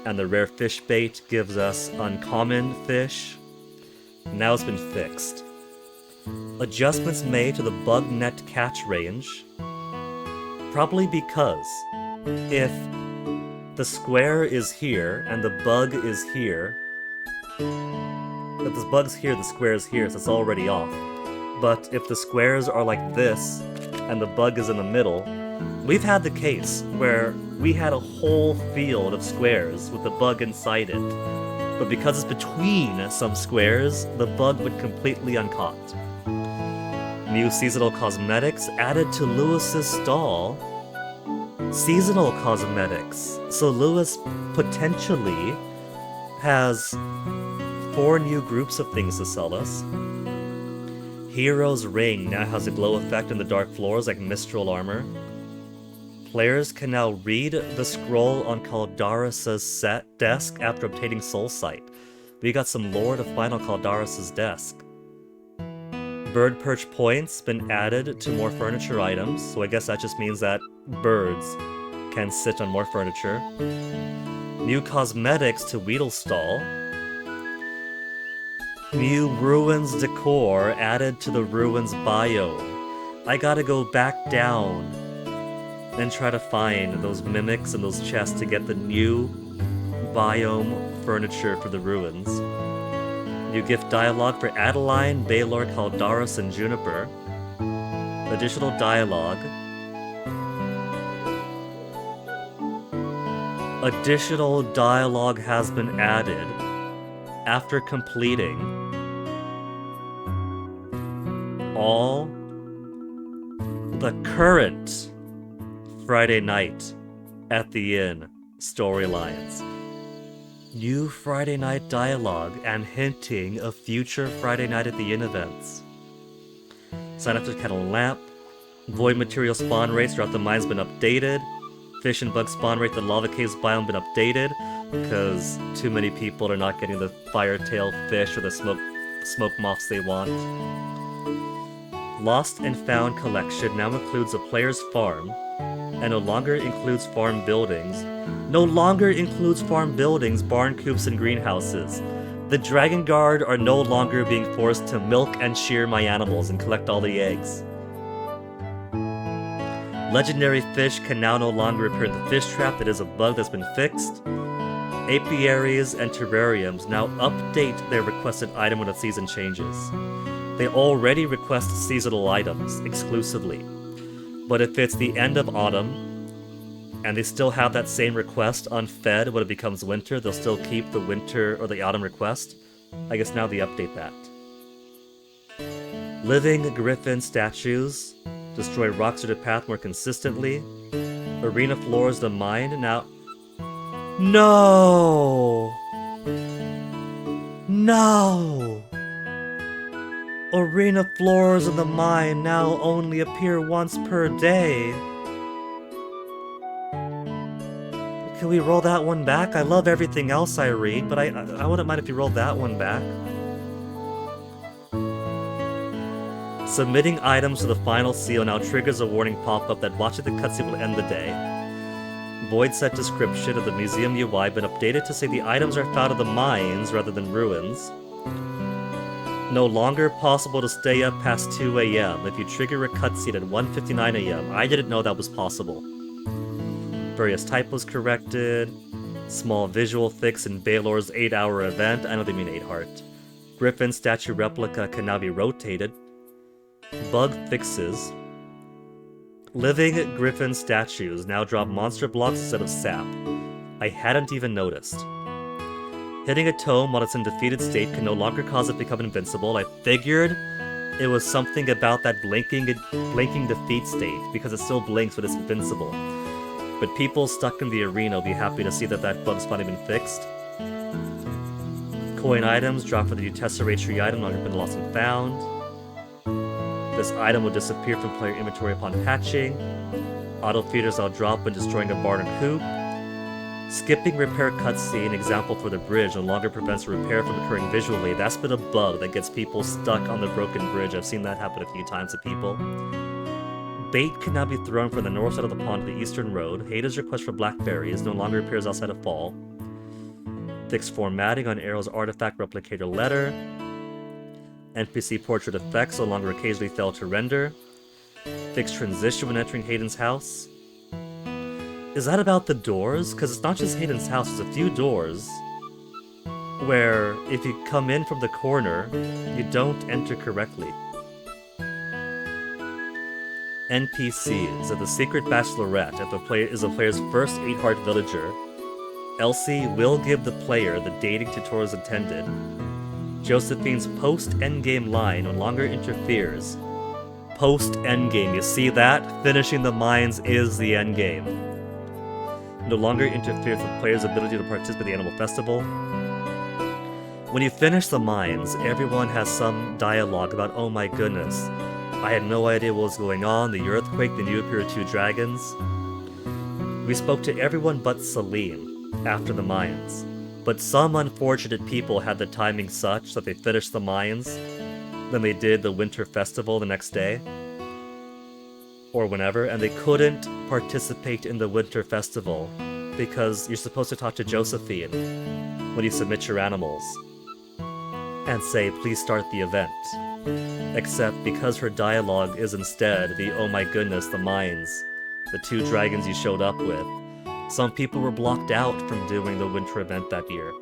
And the rare fish bait gives us uncommon fish. Now it's been fixed. Adjustments made to the bug net catch range. Probably because if the square is here and the bug is here, if the bug's here, the square is here, so it's already off. But if the squares are like this and the bug is in the middle, we've had the case where we had a whole field of squares with the bug inside it, but because it's between some squares, the bug would completely uncaught. New seasonal cosmetics added to Lewis's stall. Seasonal cosmetics. So Lewis potentially has 4 new groups of things to sell us. Hero's Ring now has a glow effect in the dark floors like Mistral armor. Players can now read the scroll on Caldaris' desk after obtaining Soul Sight. We got some lore to find on Caldaris' desk. Bird perch points been added to more furniture items, so I guess that just means that birds can sit on more furniture. New cosmetics to Weedlestall. New ruins decor added to the ruins biome. I gotta go back down and try to find those mimics and those chests to get the new biome furniture for the ruins. New gift dialogue for Adeline, Baylor, Caldaris, and Juniper. Additional dialogue. Additional dialogue has been added after completing all the current Friday Night at the Inn storylines. New Friday Night dialogue and hinting of future Friday Night at the Inn events. Sign up to Kettle Lamp. Void material spawn rates throughout the mine's been updated. Fish and bug spawn rate, the lava caves biome been updated because too many people are not getting the firetail fish or the smoke moths they want. Lost and Found collection now includes a player's farm and no longer includes farm buildings. No longer includes farm buildings, barn coops, and greenhouses. The Dragon Guard are no longer being forced to milk and shear my animals and collect all the eggs. Legendary fish can now no longer appear in the fish trap. That is a bug that's been fixed. Apiaries and terrariums now update their requested item when the season changes. They already request seasonal items exclusively. But if it's the end of autumn, and they still have that same request unfed when it becomes winter, they'll still keep the winter or the autumn request. I guess now they update that. Living Griffin statues destroy rocks or the path more consistently. Arena floors the mine now... No! No! Arena floors of the mine now only appear once per day. Can we roll that one back? I love everything else I read, but I wouldn't mind if you rolled that one back. Submitting items to the final seal now triggers a warning pop-up that watching the cutscene will end the day. Void set description of the museum UI been updated to say the items are found in the mines rather than ruins. No longer possible to stay up past 2 AM if you trigger a cutscene at 1:59 AM. I didn't know that was possible. Various typos corrected. Small visual fix in Baylor's 8-hour event. I know they mean 8 heart. Griffin statue replica can now be rotated. Bug fixes. Living Griffin statues now drop monster blocks instead of sap. I hadn't even noticed. Hitting a tome while it's in defeated state can no longer cause it to become invincible. I figured it was something about that blinking defeat state, because it still blinks but it's invincible. But people stuck in the arena will be happy to see that that bug's finally been fixed. Coin items drop for the new Tesseract tree item, no longer been lost and found. This item will disappear from player inventory upon hatching. Auto feeders will drop when destroying a barn or coop. Skipping repair cutscene, example for the bridge, no longer prevents repair from occurring visually. That's been a bug that gets people stuck on the broken bridge. I've seen that happen a few times to people. Bait can now be thrown from the north side of the pond to the eastern road. Hada's request for blackberries no longer appears outside of fall. Fixed formatting on Arrow's artifact replicator letter. NPC portrait effects no longer occasionally fail to render. Fixed transition when entering Hayden's house. Is that about the doors? Because it's not just Hayden's house, there's a few doors where if you come in from the corner, you don't enter correctly. NPCs. At the Secret Bachelorette, if the player is a player's first 8-heart villager, Elsie will give the player the dating tutorials intended. Josephine's post-endgame line no longer interferes. Post-endgame, you see that? Finishing the mines is the endgame. No longer interferes with the player's ability to participate in the Animal Festival. When you finish the mines, everyone has some dialogue about, oh my goodness, I had no idea what was going on, the earthquake, the new appear 2 dragons. We spoke to everyone but Celine after the mines, but some unfortunate people had the timing such that they finished the mines, then they did the Winter Festival the next day, or whenever, and they couldn't participate in the Winter Festival because you're supposed to talk to Josephine when you submit your animals and say, please start the event. Except because her dialogue is instead the oh my goodness, the mines, the 2 dragons you showed up with, some people were blocked out from doing the winter event that year.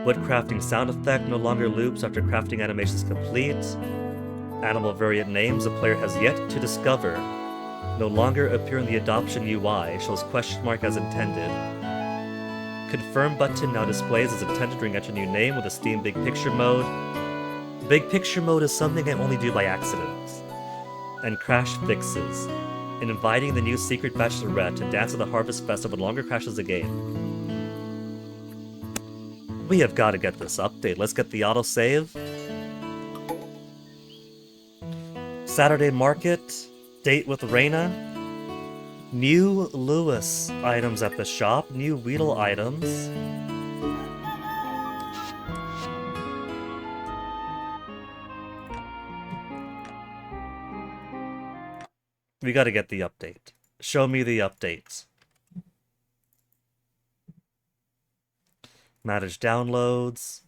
Wood crafting sound effect no longer loops after crafting animation is complete. Animal variant names a player has yet to discover no longer appear in the adoption UI, shows question mark as intended. Confirm button now displays as intended during enter new name with a Steam Big Picture mode. Big Picture mode is something I only do by accident. And crash fixes. In inviting the new Secret Bachelorette to dance at the Harvest Festival no longer crashes the game. We have got to get this update. Let's get the autosave. Saturday Market. Date with Reyna. New Lewis items at the shop. New Weedle items. We gotta get the update. Show me the updates. Manage downloads.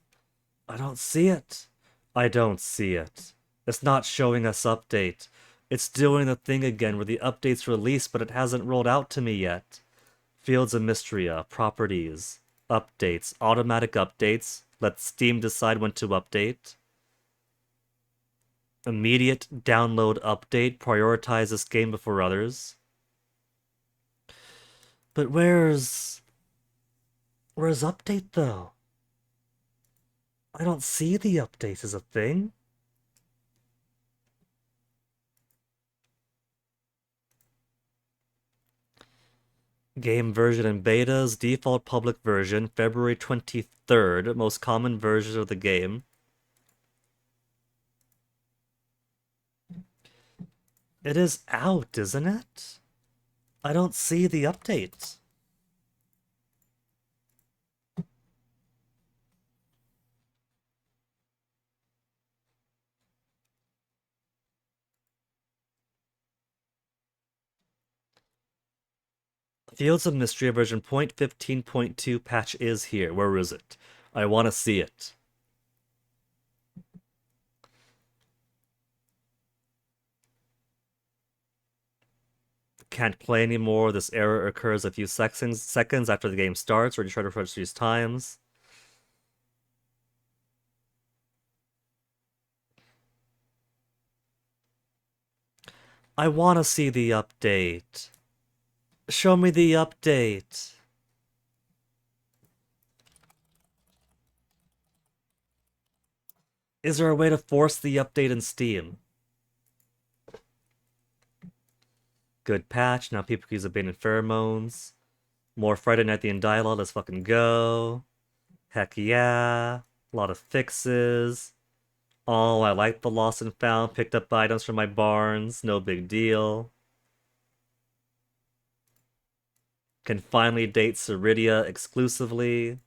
I don't see it. I don't see it. It's not showing us update. It's doing the thing again where the update's released, but it hasn't rolled out to me yet. Fields of Mystria, properties, updates, automatic updates. Let Steam decide when to update. Immediate download update. Prioritize this game before others. But where's update though? I don't see the update as a thing. Game version and betas, default public version, February 23rd, most common version of the game. It is out, isn't it? I don't see the update. Fields of Mystria version 0.15.2 patch is here. Where is it? I want to see it. Can't play anymore. This error occurs a few seconds after the game starts, or you try to refresh these times. I want to see the update. Show me the update. Is there a way to force the update in Steam? Good patch. Now people can use abandoned pheromones. More Friday Night the End dialogue. Let's fucking go. Heck yeah. A lot of fixes. Oh, I like the lost and found. Picked up items from my barns. No big deal. Can finally date Ceridia exclusively.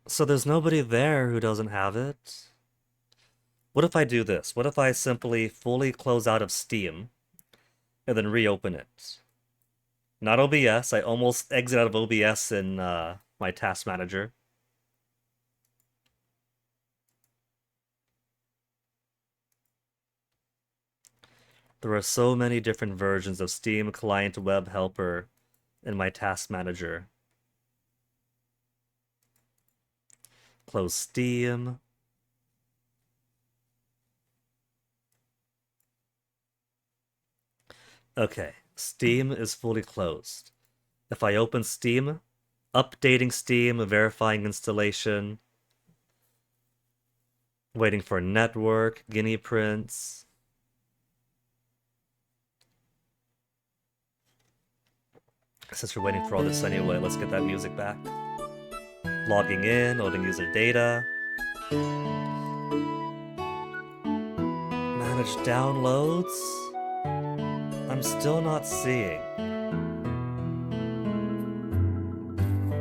So there's nobody there who doesn't have it. What if I do this? What if I simply fully close out of Steam and then reopen it? Not OBS. I almost exit out of OBS in my task manager. There are so many different versions of Steam Client Web Helper in my task manager. Close Steam. Okay, Steam is fully closed. If I open Steam, updating Steam, verifying installation, waiting for network, guinea prints. Since we're waiting for all this anyway, let's get that music back. Logging in, loading user data. Manage downloads. I'm still not seeing.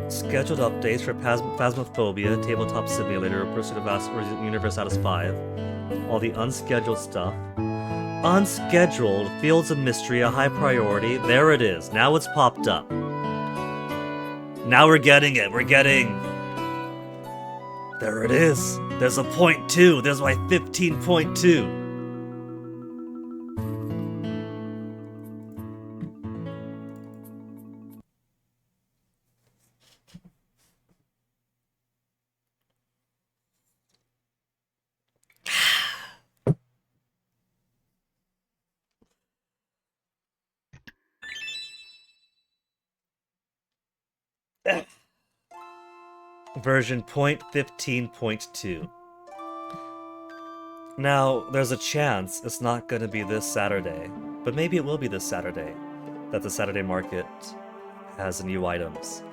Scheduled updates for Phasmophobia, Tabletop Simulator, Pursuit of Universe out of 5. All the unscheduled stuff. Unscheduled, Fields of Mystery, a high priority. There it is. Now it's popped up. Now we're getting it. We're getting... There it is. There's a 0.2. There's my 15.2. Version 0.15.2. Now, there's a chance it's not going to be this Saturday, but maybe it will be this Saturday that the Saturday Market has new items.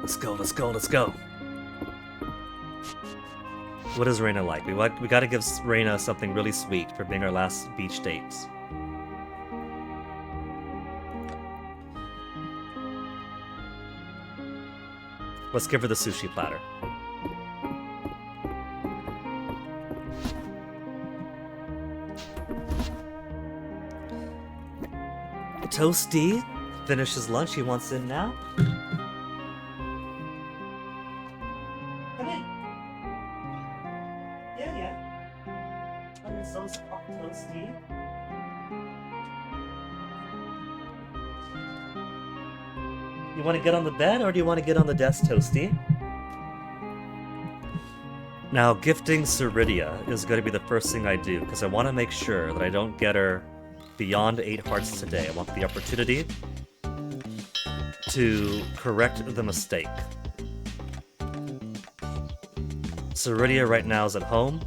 Let's go, let's go, let's go. What is Reina like? We gotta give Reina something really sweet for being our last beach date. Let's give her the sushi platter. Toasty finishes lunch. He wants in now. Come in. Yeah. I'm so Toasty. You want to get on the bed, or do you want to get on the desk, Toasty? Now, gifting Ceridia is going to be the first thing I do, because I want to make sure that I don't get her beyond 8 hearts today. I want the opportunity to correct the mistake. Ceridia right now is at home.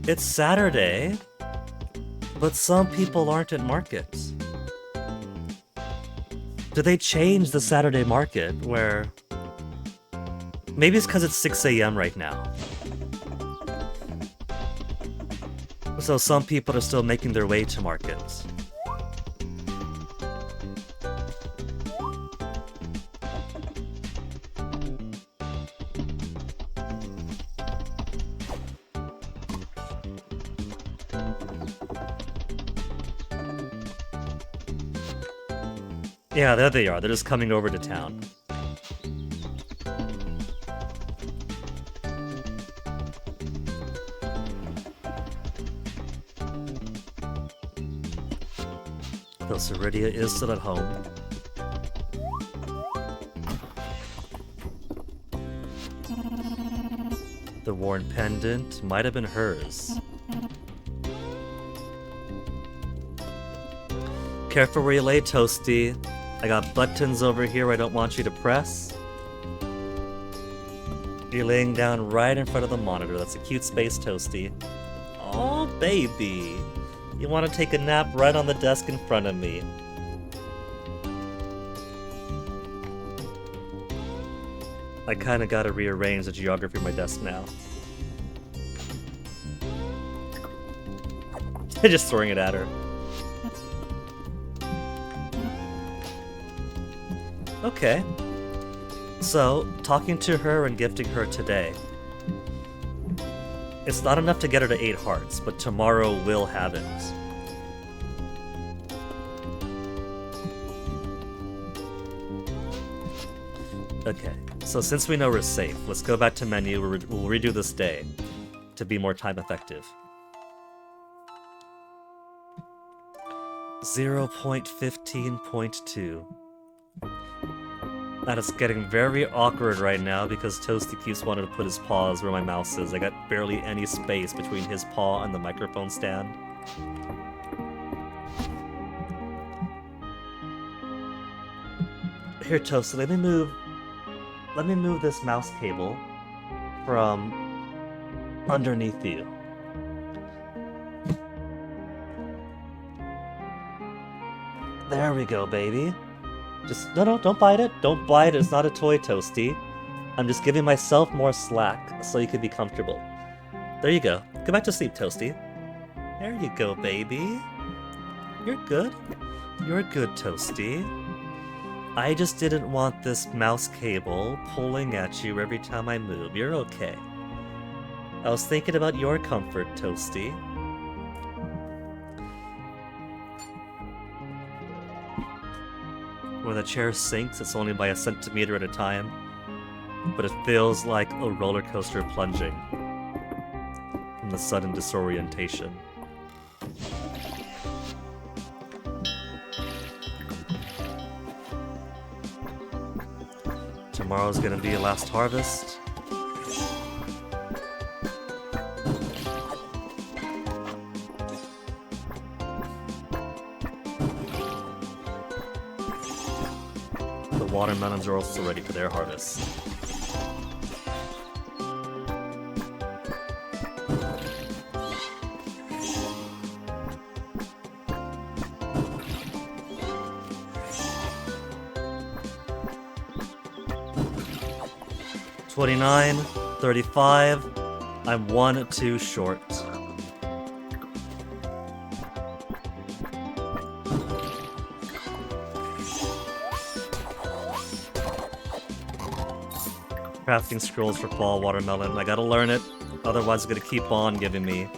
It's Saturday, but some people aren't at markets. Do they change the Saturday market where... Maybe it's because it's 6 a.m. right now. So some people are still making their way to markets. Yeah, there they are. They're just coming over to town. Though Ceridia is still at home. The worn pendant might have been hers. Careful where you lay, Toasty. I got buttons over here I don't want you to press. You're laying down right in front of the monitor. That's a cute space, Toasty. Oh, baby. You want to take a nap right on the desk in front of me. I kind of got to rearrange the geography of my desk now. Just throwing it at her. Okay. So, talking to her and gifting her today. It's not enough to get her to 8 hearts, but tomorrow will have it. Okay, so since we know we're safe, let's go back to menu. We'll redo this day to be more time effective. 0.15.2. That is getting very awkward right now because Toasty keeps wanting to put his paws where my mouse is. I got barely any space between his paw and the microphone stand. Here, Toasty, let me move this mouse cable from underneath you. There we go, baby. Just, no, don't bite it. Don't bite it. It's not a toy, Toasty. I'm just giving myself more slack so you can be comfortable. There you go. Go back to sleep, Toasty. There you go, baby. You're good. You're good, Toasty. I just didn't want this mouse cable pulling at you every time I move. You're okay. I was thinking about your comfort, Toasty. When the chair sinks, it's only by a centimeter at a time, but it feels like a roller coaster plunging from the sudden disorientation. Tomorrow's gonna be a last harvest. The watermelons are also ready for their harvest. $29, $35. I'm 1 too short. Crafting scrolls for fall watermelon. I gotta learn it, otherwise it's gonna keep on giving me.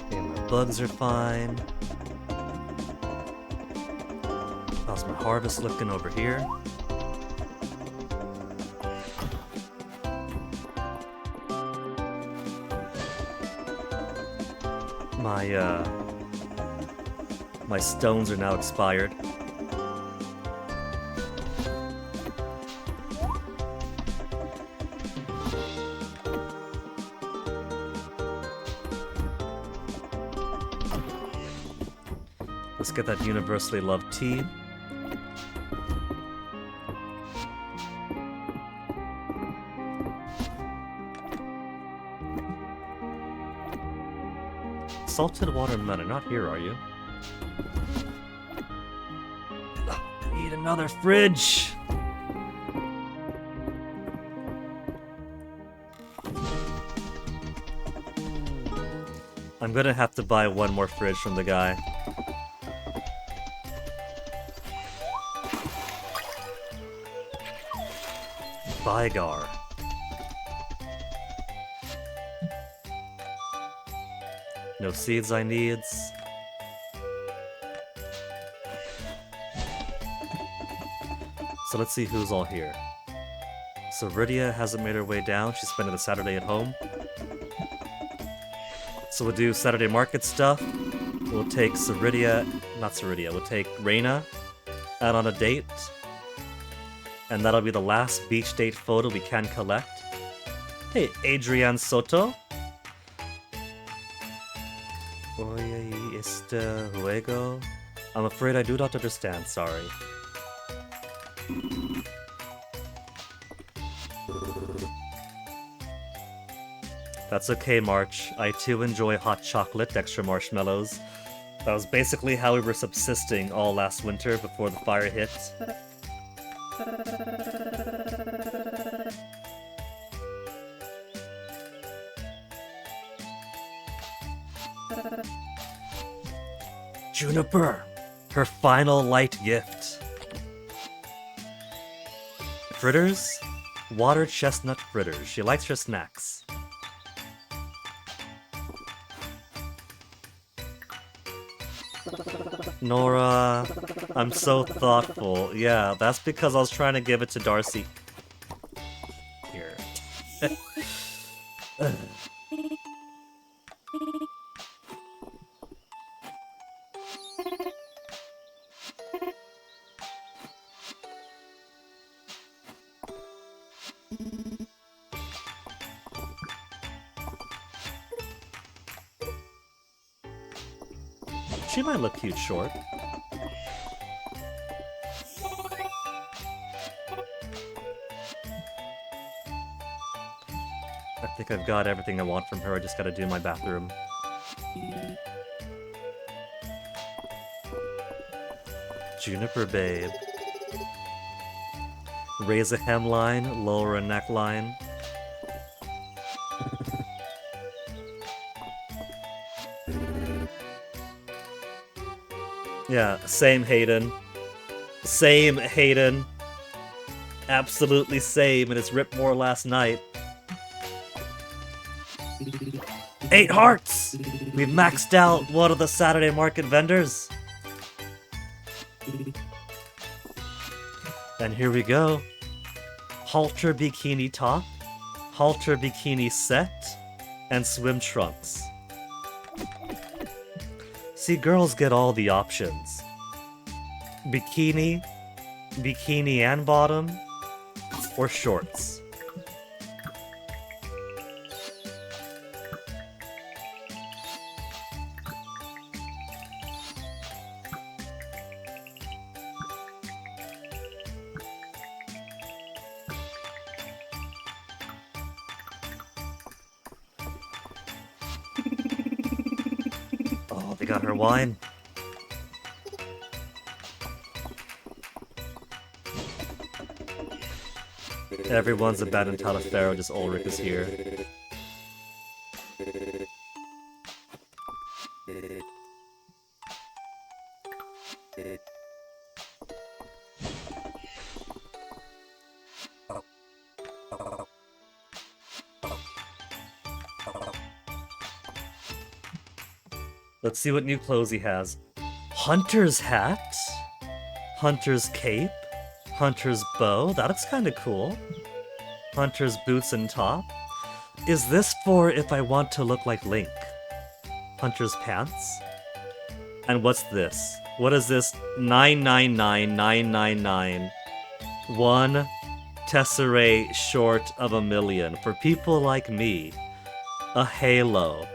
Okay, my bugs are fine. How's my harvest looking over here? My stones are now expired. Let's get that universally loved tea. Salted watermelon, not here, are you? Need another fridge! I'm gonna have to buy one more fridge from the guy. Bygar. No seeds I needs. So let's see who's all here. So Rydia hasn't made her way down. She's spending the Saturday at home. So we'll do Saturday market stuff. We'll take we'll take Reina out on a date. And that'll be the last beach date photo we can collect. Hey, Adrian Soto. Oye, este juego? I'm afraid I do not understand, sorry. That's okay, March. I too enjoy hot chocolate, extra marshmallows. That was basically how we were subsisting all last winter before the fire hit. Juniper! Her final light gift. Fritters? Water chestnut fritters. She likes her snacks. Nora, I'm so thoughtful. Yeah, that's because I was trying to give it to Darcy. Here. She might look cute short. I think I've got everything I want from her, I just gotta do my bathroom. Juniper babe. Raise a hemline, lower a neckline. Yeah, same Hayden. Same Hayden. Absolutely same, and it's ripped more last night. 8 hearts! We've maxed out one of the Saturday market vendors. And here we go. Halter bikini top, halter bikini set, and swim trunks. See, girls get all the options. Bikini, bikini and bottom, or shorts. Oh, they got her wine. Everyone's abandoned Taliaferro, just Ulrich is here. Let's see what new clothes he has. Hunter's hat? Hunter's cape? Hunter's bow? That looks kinda cool. Hunter's boots and top? Is this for if I want to look like Link? Hunter's pants? And what's this? What is this? 999,999. One tesserae short of a million. For people like me, a halo.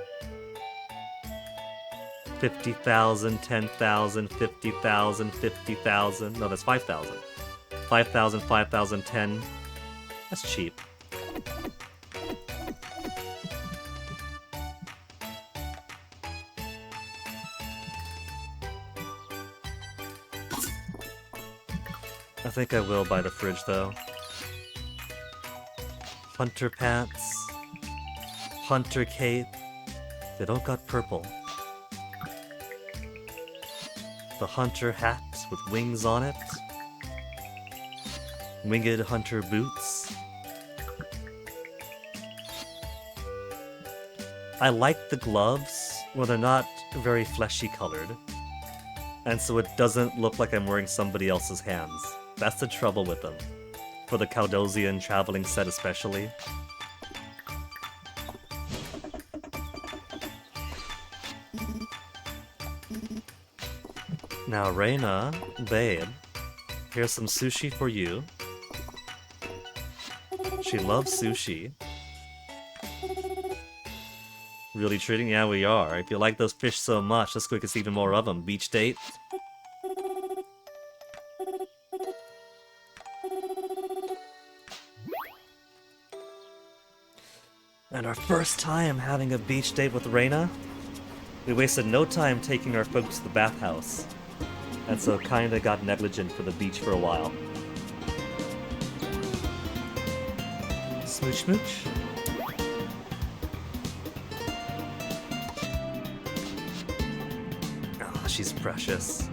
50,000, 10,000, 50,000, 50,000. No, that's 5,000. 5,000, 5,000, 10. That's cheap. I think I will buy the fridge though. Hunter pants. Hunter cape. They don't got purple. The hunter hat with wings on it. Winged hunter boots. I like the gloves when they're not very fleshy colored. And so it doesn't look like I'm wearing somebody else's hands. That's the trouble with them. For the Caldosian traveling set especially. Now, Reina, babe, here's some sushi for you. She loves sushi. Really treating? Yeah, we are. If you like those fish so much, let's go get even more of them. Beach date. And our first time having a beach date with Reina, we wasted no time taking our folks to the bathhouse, and so kinda got negligent for the beach for a while. Smooch smooch. Ah, she's precious.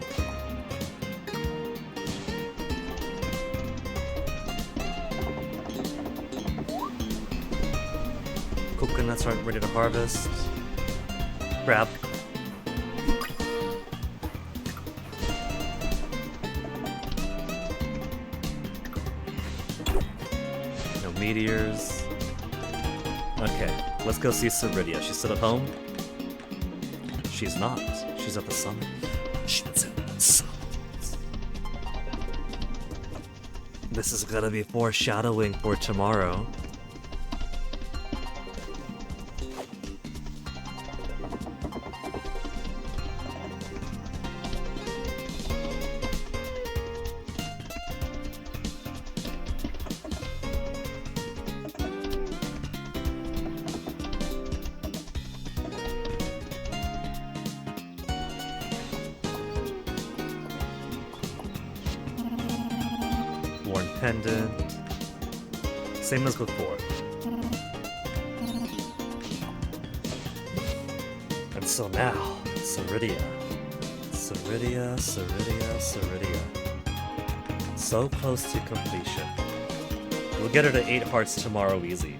Coconuts aren't ready to harvest. Grab. No meteors. Okay, let's go see Ceridia. She's still at home? She's not. She's at the summit. She's at the summit. This is gonna be foreshadowing for tomorrow. Worn pendant. Same as before. And so now, Ceridia. Ceridia, Ceridia, Ceridia. So close to completion. We'll get her to 8 hearts tomorrow easy.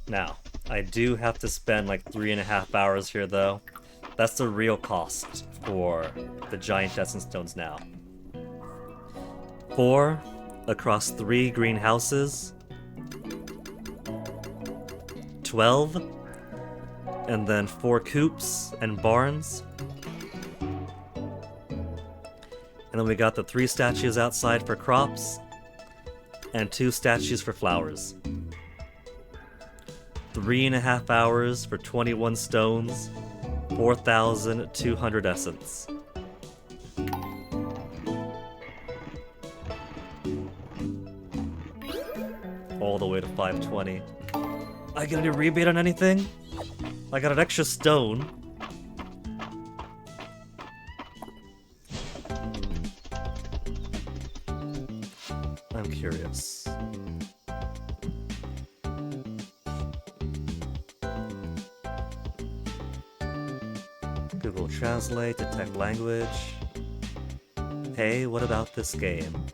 Now, I do have to spend like 3.5 hours here though. That's the real cost for the giant essence stones now. 4 across 3 greenhouses. 12. And then 4 coops and barns. And then we got the 3 statues outside for crops. And 2 statues for flowers. 3.5 hours for 21 stones, 4,200 essence. All the way to 520. I get any rebate on anything? I got an extra stone. I'm curious. Google Translate, detect language. Hey, what about this game?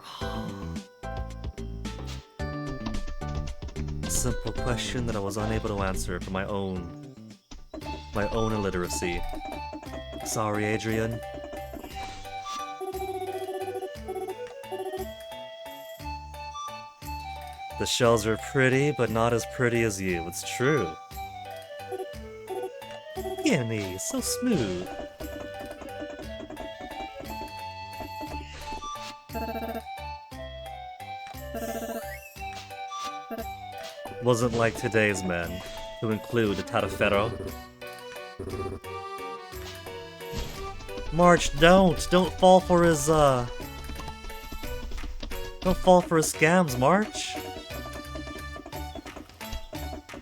A simple question that I was unable to answer for my own illiteracy. Sorry, Adrian. The shells are pretty, but not as pretty as you. It's true. Gimme, so smooth. Wasn't like today's men, who include Tataferro. March, don't fall for his, don't fall for his scams, March.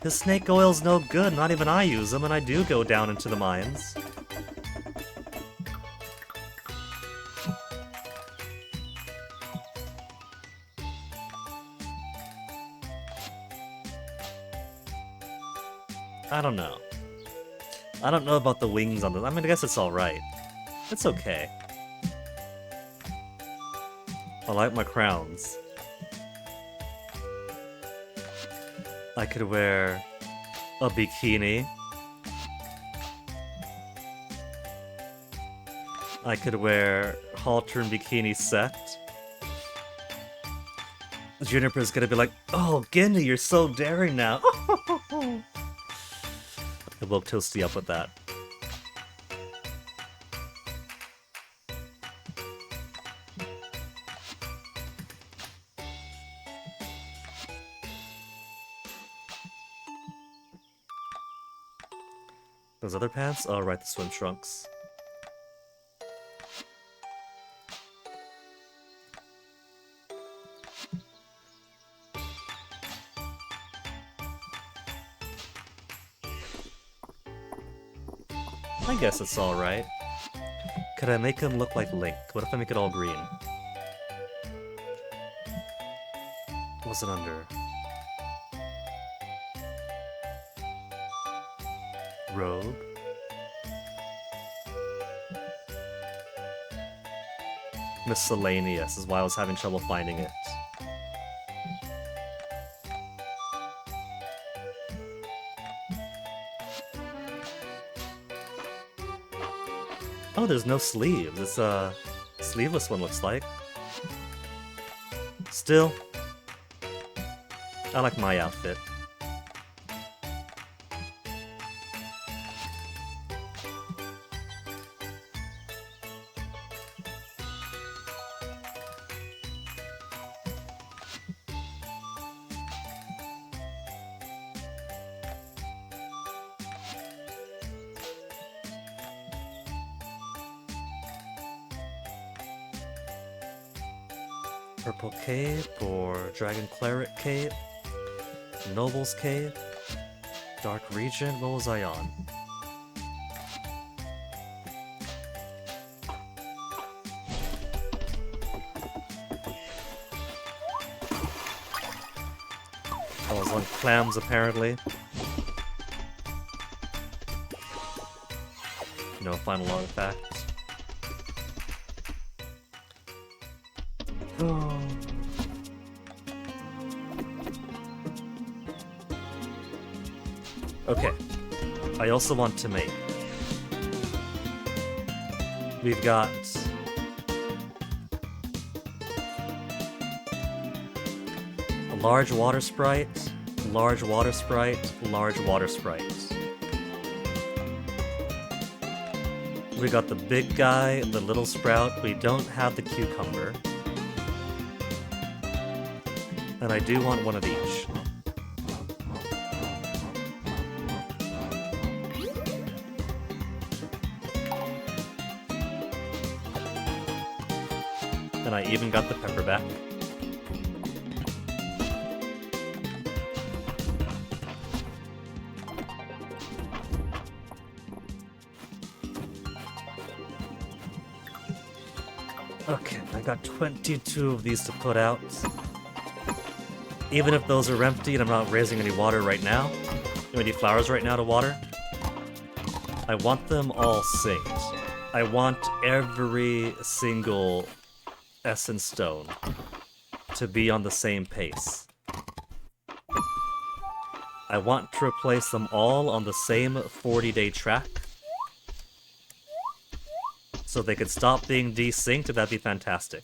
His snake oil's no good, not even I use them, and I do go down into the mines. I don't know. I don't know about the wings on this. I mean, I guess it's alright. It's okay. I like my crowns. I could wear a bikini. I could wear halter and bikini set. Juniper's gonna be like, oh, Ginny, you're so daring now. I woke Toasty up with that. Those other pants? Oh, right, the swim trunks. I guess it's alright. Could I make him look like Link? What if I make it all green? What's it under? Robe? Miscellaneous is why I was having trouble finding it. Oh, there's no sleeves. It's a sleeveless one, looks like. Still, I like my outfit. Purple Cape or Dragon Cleric Cape? Noble's Cape? Dark Region? What was I on? I was on Clams, apparently. No final artifact. Oh. Okay. I also want to make. We've got a large water sprite, large water sprite, large water sprite. We got the big guy, the little sprout. We don't have the cucumber. And I do want one of each. And I even got the pepperback. Okay, I got 22 of these to put out. Even if those are empty and I'm not raising any water right now, any flowers right now to water, I want them all synced. I want every single essence stone to be on the same pace. I want to replace them all on the same 40-day track so they could stop being desynced. That'd be fantastic.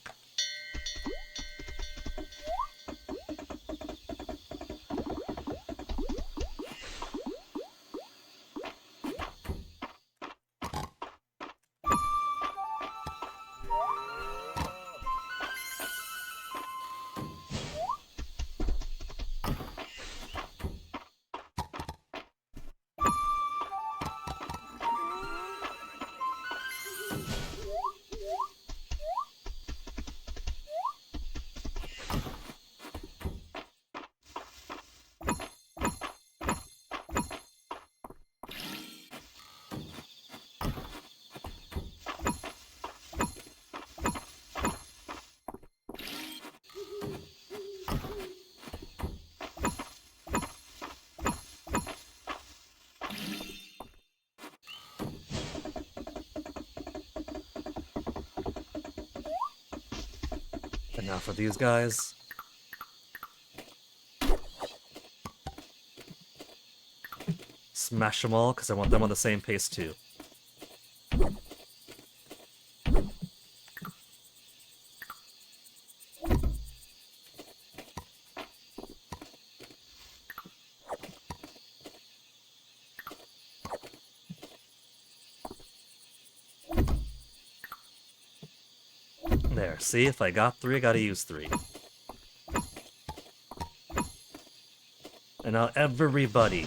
And now for these guys. Smash them all, because I want them on the same pace too. There, see, if I got 3, I gotta use 3. And now everybody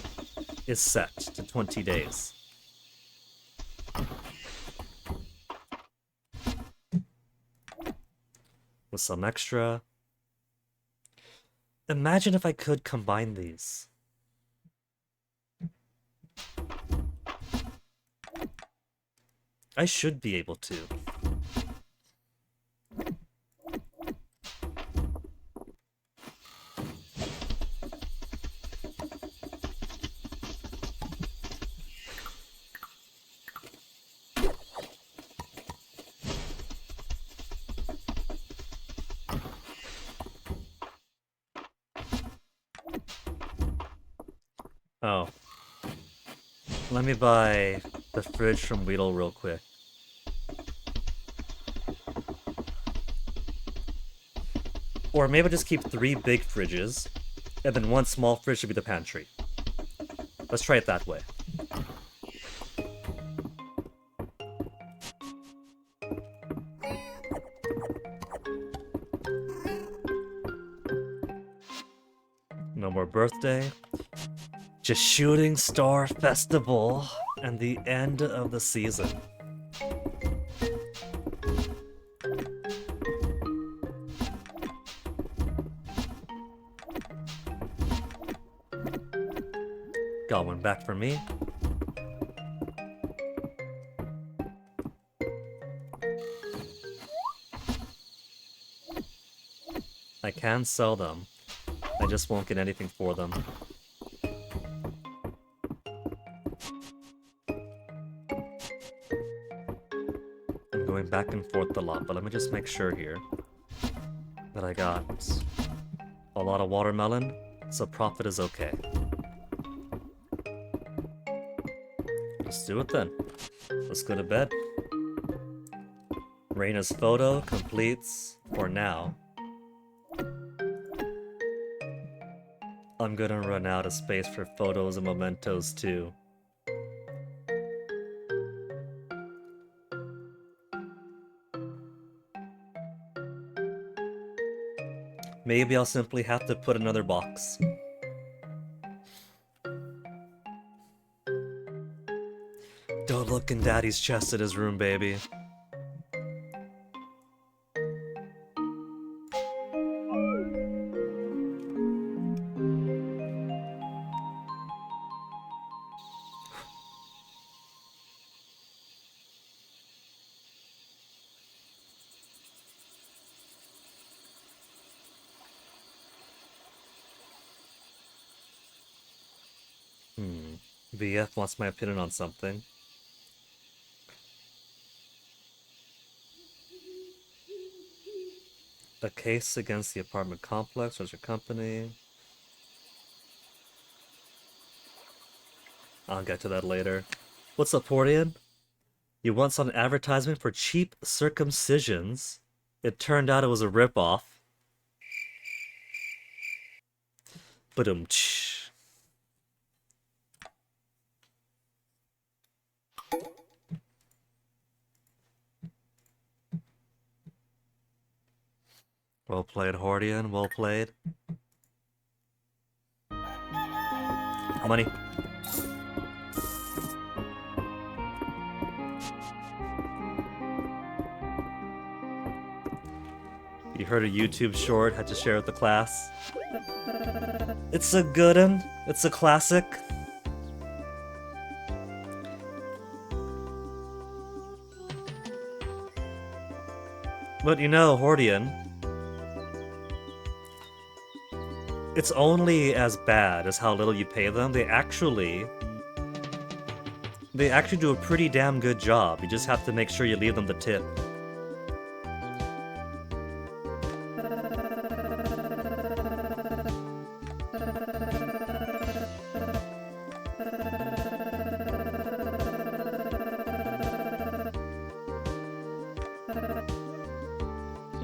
is set to 20 days. with some extra. Imagine if I could combine these. I should be able to. Oh. Let me buy the fridge from Weedle real quick. Or maybe just keep 3 big fridges, and then 1 small fridge should be the pantry. Let's try it that way. No more birthday. Just Shooting Star Festival and the end of the season. Got one back for me. I can sell them. I just won't get anything for them. I'm going back and forth a lot, but let me just make sure here that I got a lot of watermelon, so profit is okay. Let's do it then. Let's go to bed. Reina's photo completes for now. I'm gonna run out of space for photos and mementos too. Maybe I'll simply have to put another box. Don't look in Daddy's chest in his room, baby. VF wants my opinion on something. A case against the apartment complex or your company. I'll get to that later. What's up, Portian? You once saw an advertisement for cheap circumcisions. It turned out it was a ripoff. Ba-dum-tsh. Well played, Hordian. Well played. Money. You heard a YouTube short, had to share with the class. It's a good one. It's a classic. But you know, Hordian, it's only as bad as how little you pay them. They actually do a pretty damn good job. You just have to make sure you leave them the tip.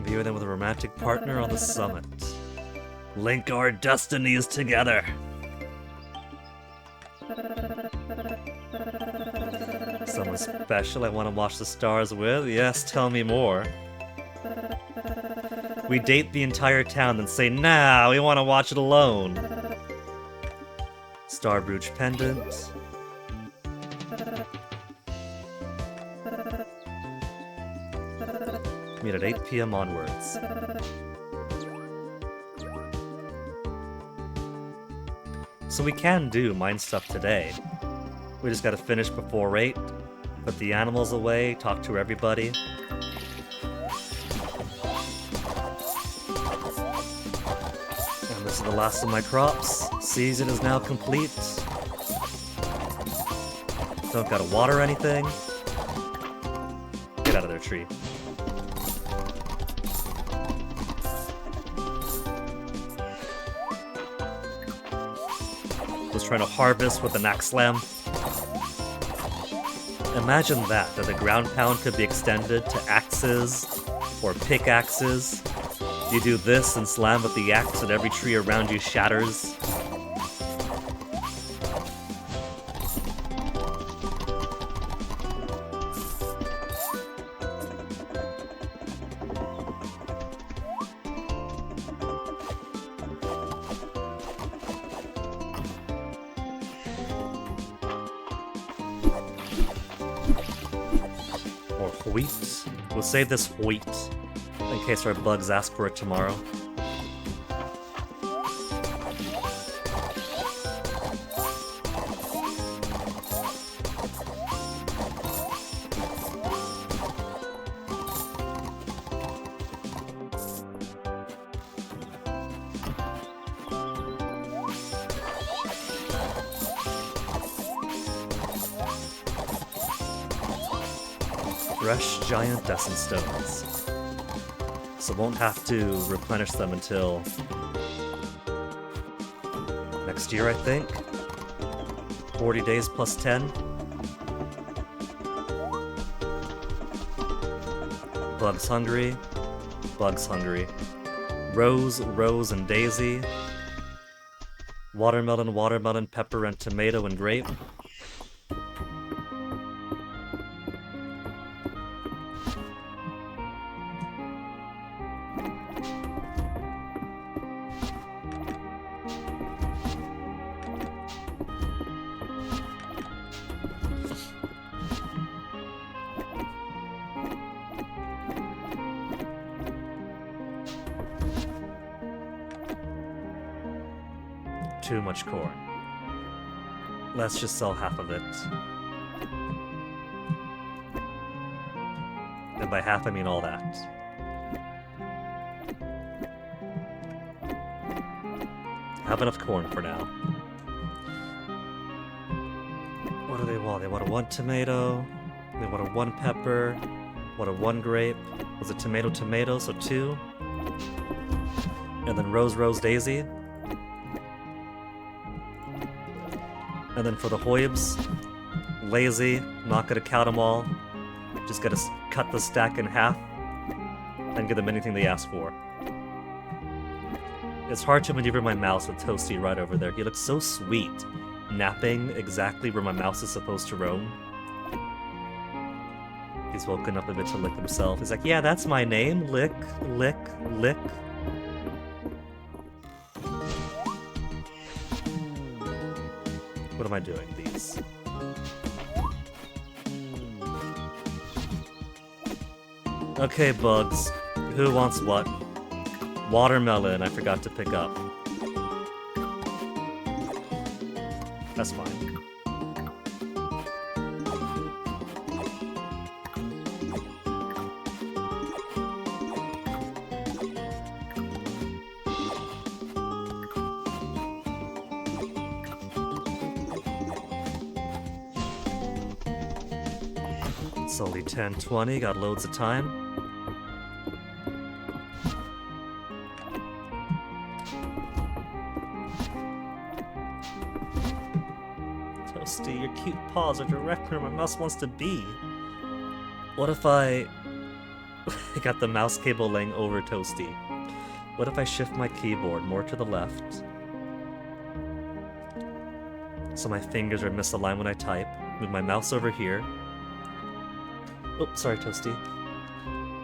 View them with a romantic partner on the summit. Link our destinies together. Someone special I want to watch the stars with? Yes, tell me more. We date the entire town and say, nah, we want to watch it alone. Star brooch pendant. Meet at 8 p.m. onwards. So we can do mine stuff today. We just gotta finish before 8, put the animals away, talk to everybody. And this is the last of my crops. Season is now complete. Don't gotta water anything. Get out of there, tree. Was trying to harvest with an axe slam. Imagine that the ground pound could be extended to axes or pickaxes. You do this and slam with the axe and every tree around you shatters. Or wheat. We'll save this wheat in case our bugs ask for it tomorrow. Fresh giant Descent Stones. So won't have to replenish them until next year, I think. 40 days plus 10. Bugs hungry. Bugs hungry. Rose, Rose, and Daisy. Watermelon, watermelon, pepper, and tomato and grape. Too much corn. Let's just sell half of it. And by half, I mean all that. Have enough corn for now. What do they want? They want a 1 tomato. They want a 1 pepper. What a 1 grape. Was it tomato, tomato? So 2. And then Rose, Rose, Daisy. And then for the Hoibs, lazy, not gonna count them all. Just gotta cut the stack in half and give them anything they ask for. It's hard to maneuver my mouse with Toasty right over there. He looks so sweet, napping exactly where my mouse is supposed to roam. He's woken up a bit to lick himself. He's like, yeah, that's my name. Lick, lick, lick. What am I doing? These. Okay, bugs. Who wants what? Watermelon, I forgot to pick up. That's fine. It's only 10:20, got loads of time. Toasty, your cute paws are directly where my mouse wants to be. What if I got the mouse cable laying over Toasty? What if I shift my keyboard more to the left? So my fingers are misaligned when I type. Move my mouse over here. Oh, sorry, Toasty.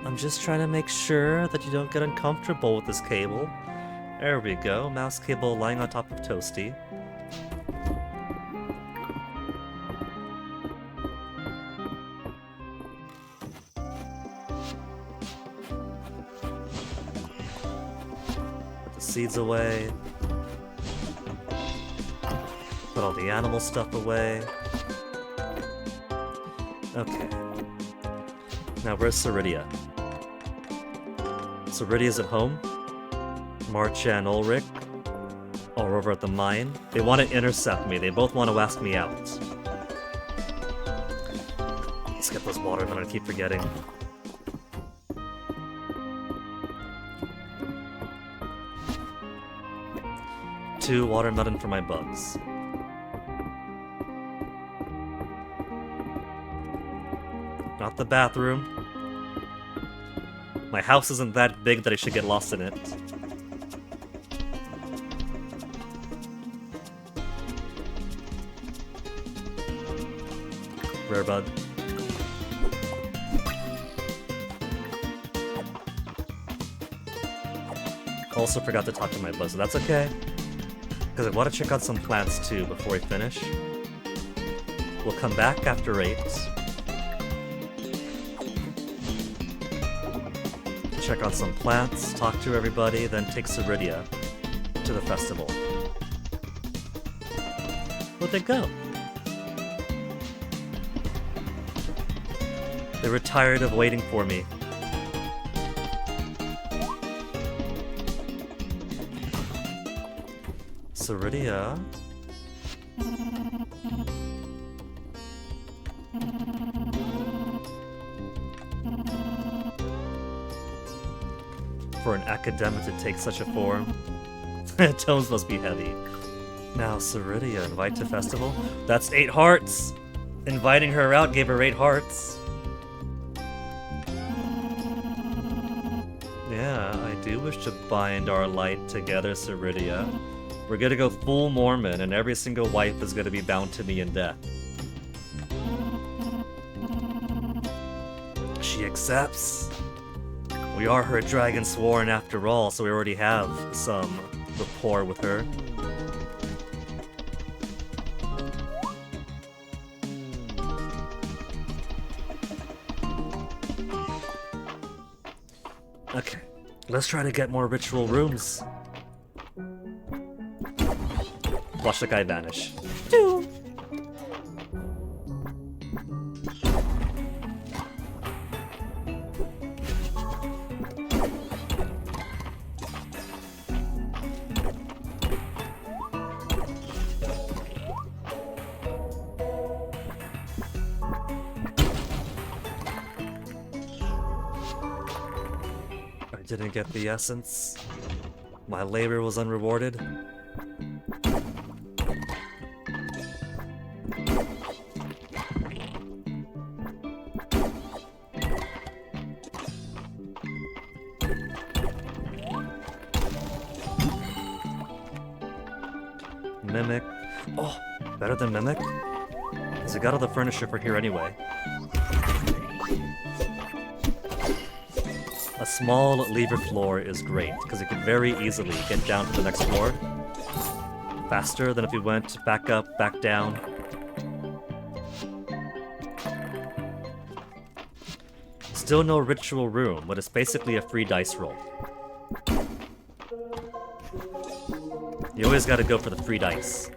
I'm just trying to make sure that you don't get uncomfortable with this cable. There we go. Mouse cable lying on top of Toasty. seeds away. Put all the animal stuff away. Okay. Now where's Ceridia? Ceridia's at home. Marcha and Ulrich are over at the mine. They want to intercept me. They both want to ask me out. Let's get those watermelon. I keep forgetting. Two watermelon for my bugs. Not the bathroom. My house isn't that big that I should get lost in it. Rare bug. Also forgot to talk to my buzz, so that's okay. Because I want to check out some plants too before we finish. We'll come back after 8. Check out some plants, talk to everybody, then take Ceridia to the festival. Where'd they go? They were tired of waiting for me. Ceridia. For an academic to take such a form. Tones must be heavy. Now, Ceridia, invite to festival? That's 8 hearts! Inviting her out gave her 8 hearts. Yeah, I do wish to bind our light together, Ceridia. We're gonna go full Mormon, and every single wife is gonna be bound to me in death. She accepts. We are her dragon sworn after all, so we already have some rapport with her. Okay, let's try to get more ritual rooms. Watch the guy vanish. I didn't get the essence. My labor was unrewarded. Mimic. Oh, better than Mimic? Because I got all the furniture for here anyway. A small lever floor is great, because it can very easily get down to the next floor. Faster than if we went back up, back down. Still no ritual room, but it's basically a free dice roll. You always gotta go for the free dice.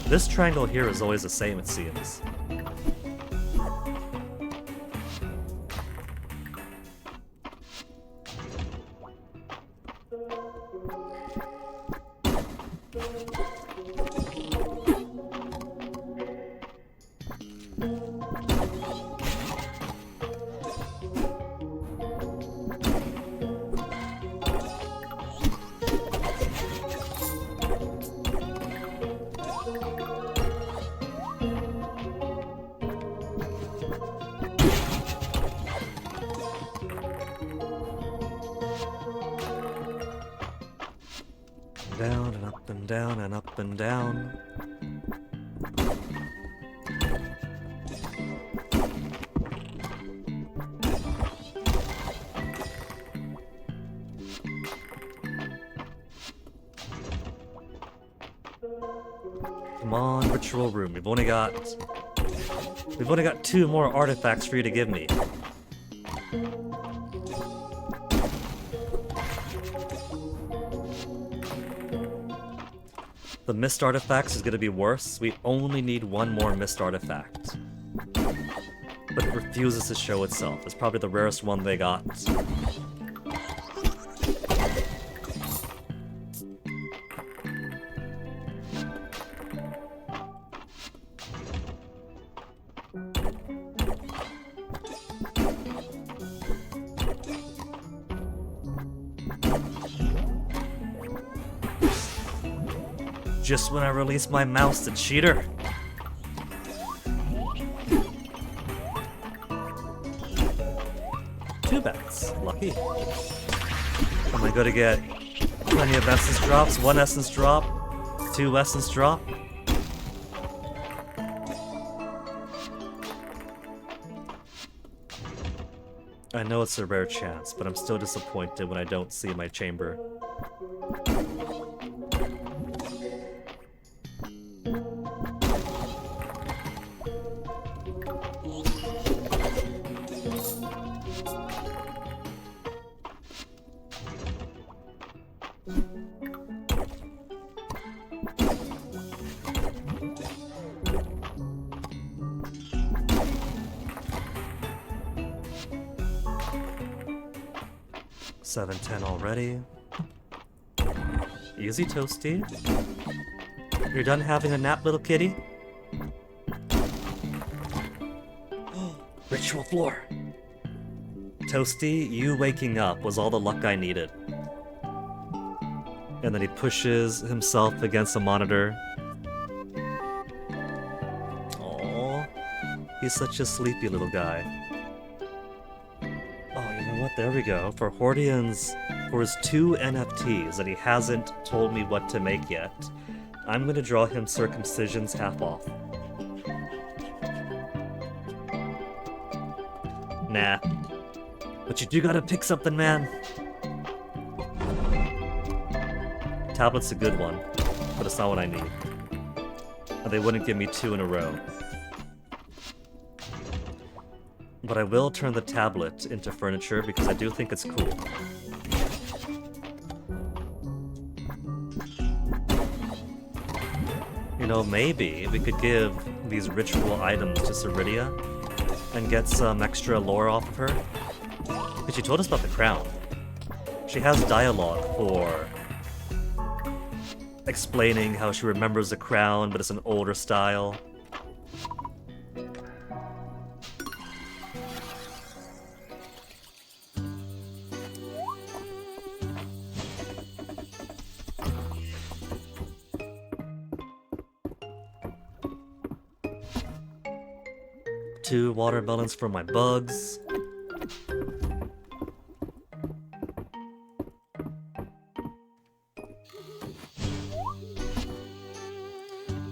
This triangle here is always the same, it seems. Down and up and down and up and down. Come on, ritual room. We've only got 2 more artifacts for you to give me. The mist artifacts is gonna be worse. We only need 1 more mist artifact. But it refuses to show itself. It's probably the rarest one they got. Just when I release my mouse, the cheater. Two bats. Lucky. Am I gonna get plenty of essence drops? 1 essence drop? 2 essence drop? I know it's a rare chance, but I'm still disappointed when I don't see my chamber. $7.10 already. Easy, Toasty. You're done having a nap, little kitty? Ritual floor! Toasty, you waking up was all the luck I needed. And then he pushes himself against the monitor. Aww. He's such a sleepy little guy. There we go. For Hordian's, for his 2 NFTs that he hasn't told me what to make yet, I'm gonna draw him Circumcision's half off. Nah. But you do gotta pick something, man. Tablet's a good one, but it's not what I need. And they wouldn't give me 2 in a row. But I will turn the tablet into furniture because I do think it's cool. You know, maybe we could give these ritual items to Ceridia and get some extra lore off of her. Because she told us about the crown. She has dialogue for explaining how she remembers the crown, but it's an older style. Two watermelons for my bugs.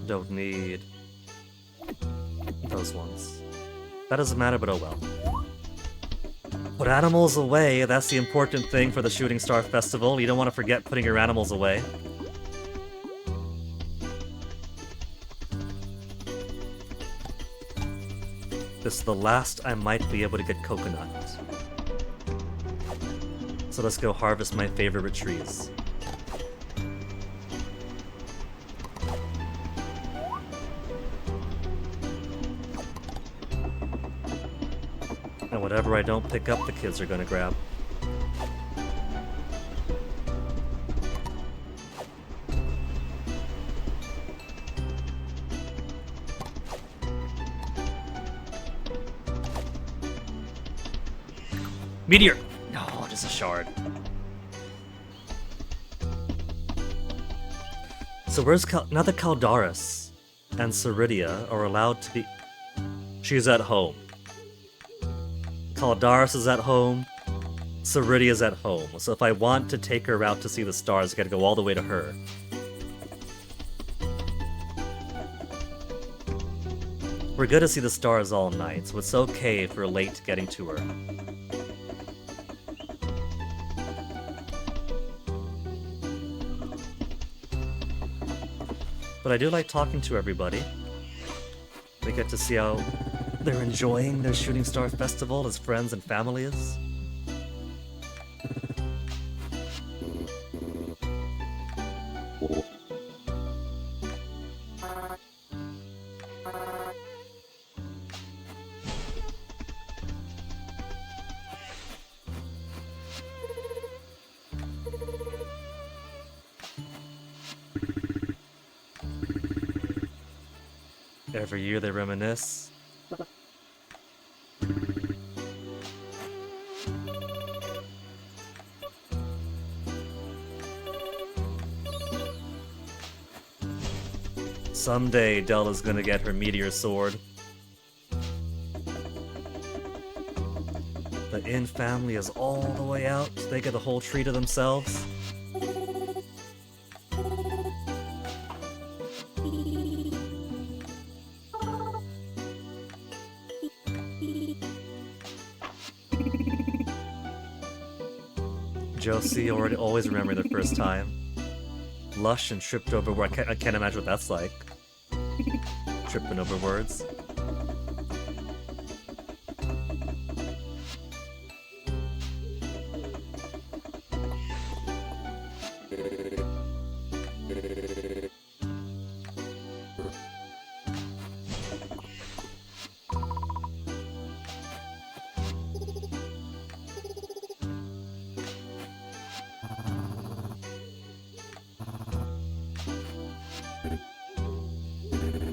Don't need those ones. That doesn't matter, but oh well. Put animals away, that's the important thing for the Shooting Star Festival. You don't want to forget putting your animals away. This is the last I might be able to get coconut. So let's go harvest my favorite trees. And whatever I don't pick up, the kids are gonna grab. Meteor! No, just a shard. So where's now that Caldaris and Ceridia are allowed to be... She's at home. Caldaris is at home. Ceridia's at home. So if I want to take her out to see the stars, I gotta go all the way to her. We're gonna see the stars all night, so it's okay if we're late getting to her. But I do like talking to everybody. We get to see how they're enjoying their Shooting Star Festival as friends and families. Every year they reminisce. Someday Della's gonna get her meteor sword. The Inn family is all the way out. They get the whole tree to themselves. Josie always remembering the first time. Lush and tripped over words. I can't imagine what that's like. Tripping over words.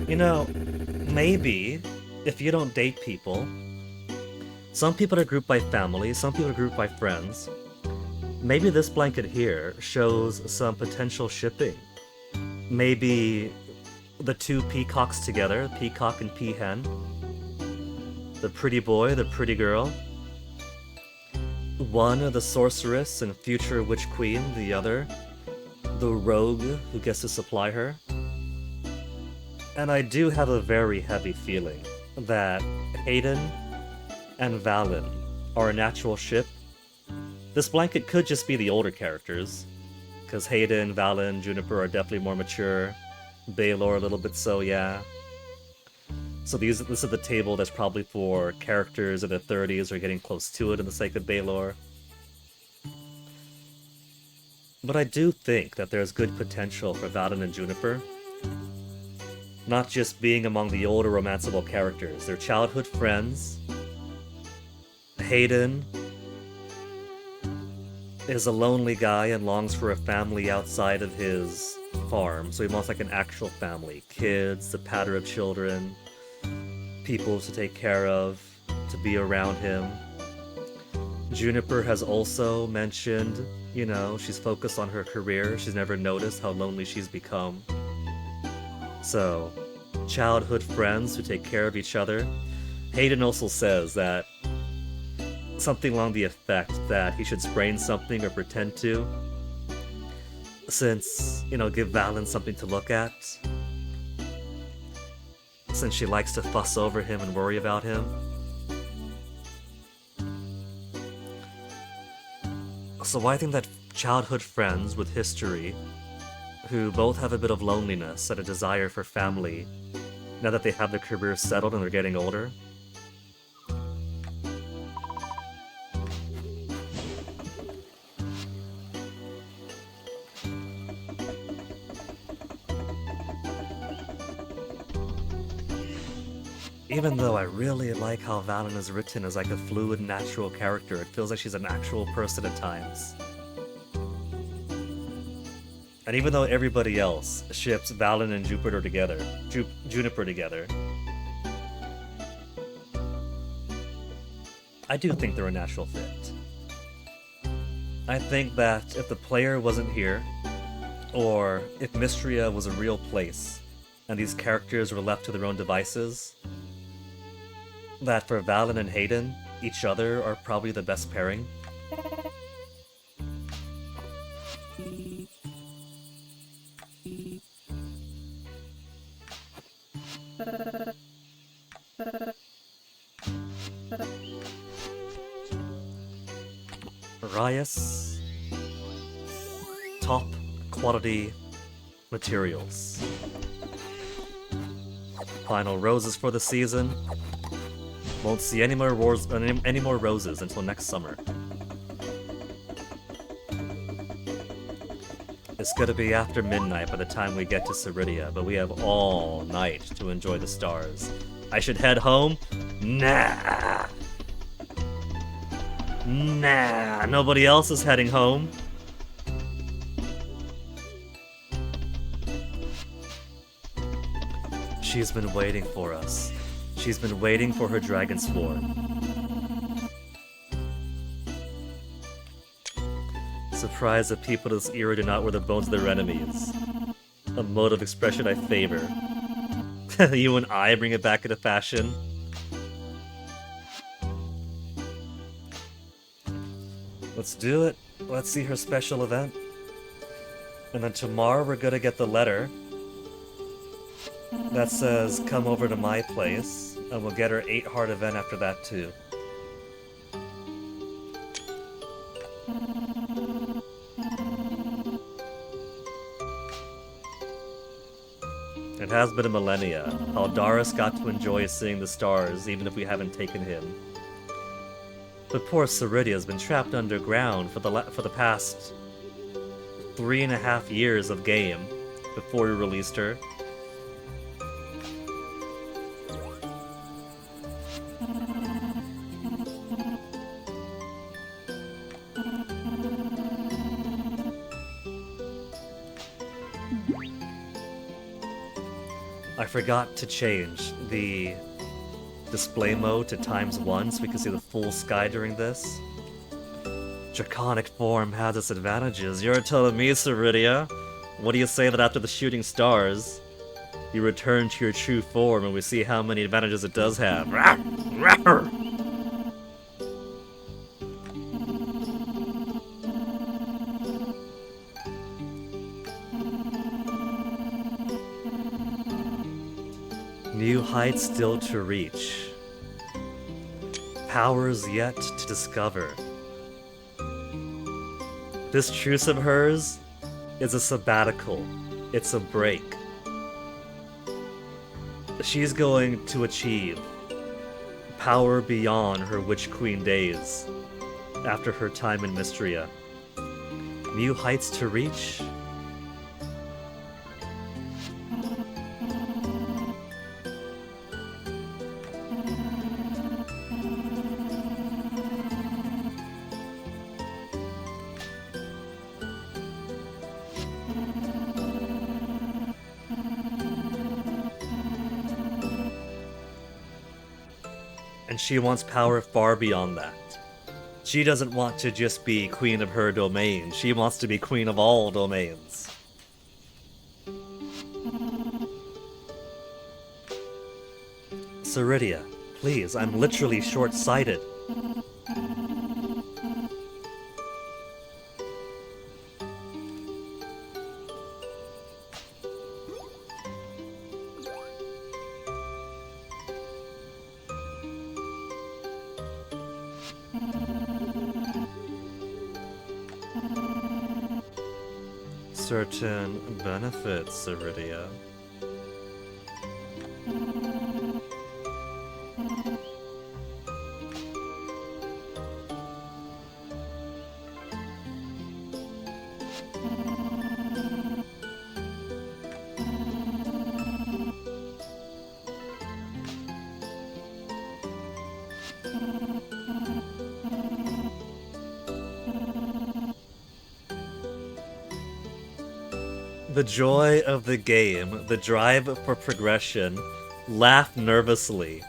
You know, maybe if you don't date people, some people are grouped by family, some people are grouped by friends. Maybe this blanket here shows some potential shipping. Maybe the two peacocks together, peacock and peahen. The pretty boy, the pretty girl. One, the sorceress and future witch queen, the other, the rogue who gets to supply her. And I do have a very heavy feeling that Hayden and Valen are a natural ship. This blanket could just be the older characters, because Hayden, Valen, Juniper are definitely more mature. Baylor a little bit so, yeah. So this is the table that's probably for characters in their 30s or getting close to it in the sake of Baylor. But I do think that there's good potential for Valen and Juniper. Not just being among the older romanceable characters. They're childhood friends. Hayden is a lonely guy and longs for a family outside of his farm, so he wants like an actual family. Kids, the patter of children, people to take care of, to be around him. Juniper has also mentioned, you know, she's focused on her career. She's never noticed how lonely she's become. So, childhood friends who take care of each other. Hayden also says that something along the effect that he should sprain something or pretend to, since, you know, give Valen something to look at, since she likes to fuss over him and worry about him. So I think that childhood friends with history who both have a bit of loneliness and a desire for family now that they have their careers settled and they're getting older. Even though I really like how Valen is written as like a fluid, natural character, it feels like she's an actual person at times. And even though everybody else ships Valen and Juniper together, I do think they're a natural fit. I think that if the player wasn't here, or if Mystria was a real place, and these characters were left to their own devices, that for Valen and Hayden, each other are probably the best pairing. Rias, top quality materials. Final roses for the season. Won't see any more roses until next summer. It's gonna be after midnight by the time we get to Ceridia, but we have all night to enjoy the stars. I should head home? Nah! Nah, nobody else is heading home. She's been waiting for us. She's been waiting for her dragon swarm. Surprised that people in this era do not wear the bones of their enemies. A mode of expression I favor. You and I bring it back into fashion. Let's do it. Let's see her special event. And then tomorrow we're gonna get the letter that says, come over to my place, and we'll get her 8-heart event after that too. It has been a millennia. Aldaris got to enjoy seeing the stars, even if we haven't taken him. But poor Ceridia has been trapped underground for the past 3.5 years of game before we released her. I forgot to change the display mode to ×1 so we can see the full sky during this. Draconic form has its advantages. You're telling me, Ceridia? What do you say that after the shooting stars, you return to your true form and we see how many advantages it does have? New heights still to reach. Powers yet to discover. This truce of hers is a sabbatical. It's a break. She's going to achieve power beyond her Witch Queen days after her time in Mystria. New heights to reach? And she wants power far beyond that. She doesn't want to just be queen of her domain, she wants to be queen of all domains. Ceridia, please, I'm literally short-sighted. Certain benefits, Ceridia. The joy of the game, the drive for progression, laugh nervously.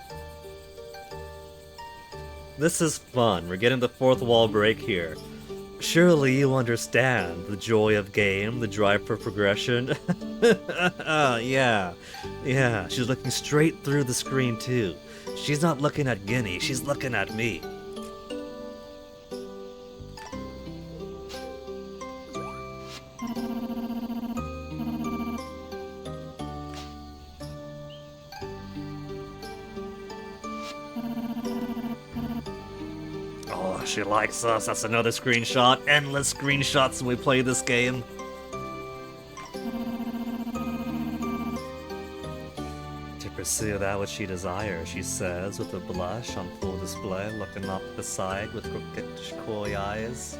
This is fun, we're getting the fourth wall break here. Surely you understand the joy of game, the drive for progression? Yeah, she's looking straight through the screen too. She's not looking at Guinea, she's looking at me. She likes us. That's another screenshot. Endless screenshots when we play this game. To Pursue that which she desires, she says, with a blush on full display, looking off to the side with coquettish coy eyes.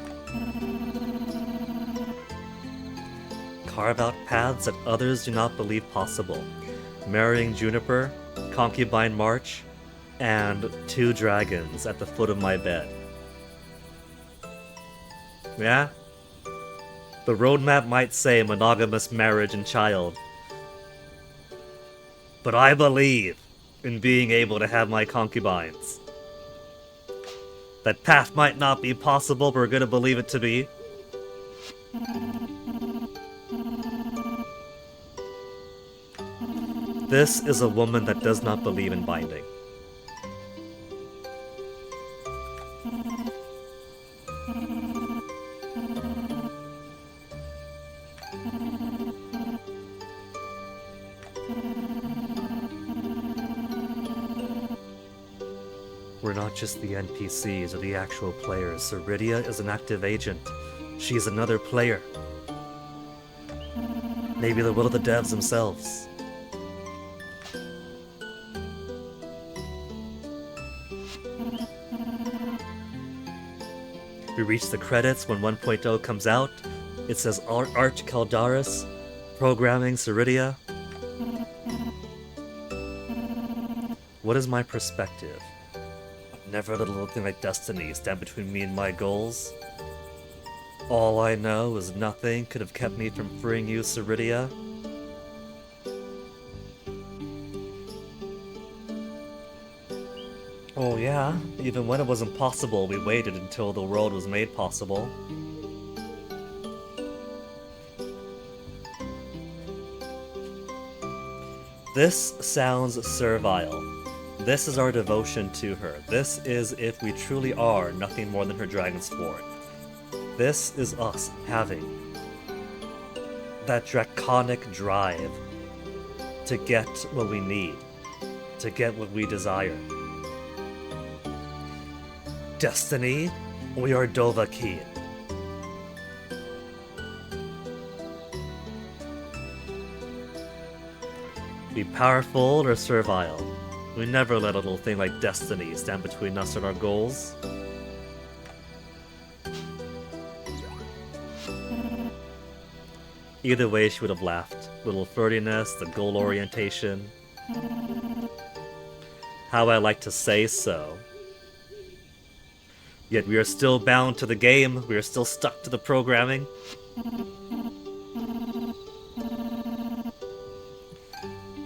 Carve out paths that others do not believe possible. Marrying Juniper, concubine March, and 2 dragons at the foot of my bed. Yeah? The roadmap might say monogamous marriage and child. But I believe in being able to have my concubines. That path might not be possible, but we're gonna believe it to be. This is a woman that does not believe in binding. We're not just the NPCs or the actual players. Ceridia is an active agent. She's another player. Maybe the will of the devs themselves. We reach the credits when 1.0 comes out. It says Arch Caldaris, programming Ceridia. What is my perspective? Never let a little thing like destiny stand between me and my goals. All I know is nothing could have kept me from freeing you, Ceridia. Oh yeah, even when it was impossible, we waited until the world was made possible. This sounds servile. This is our devotion to her. This is if we truly are nothing more than her dragon's sport. This is us having that draconic drive to get what we need, to get what we desire. Destiny, we are Dovahkiin. Be powerful or servile. We never let a little thing like destiny stand between us and our goals. Either way, she would have laughed. Little flirtiness, the goal orientation. How I like to say so. Yet we are still bound to the game. We are still stuck to the programming.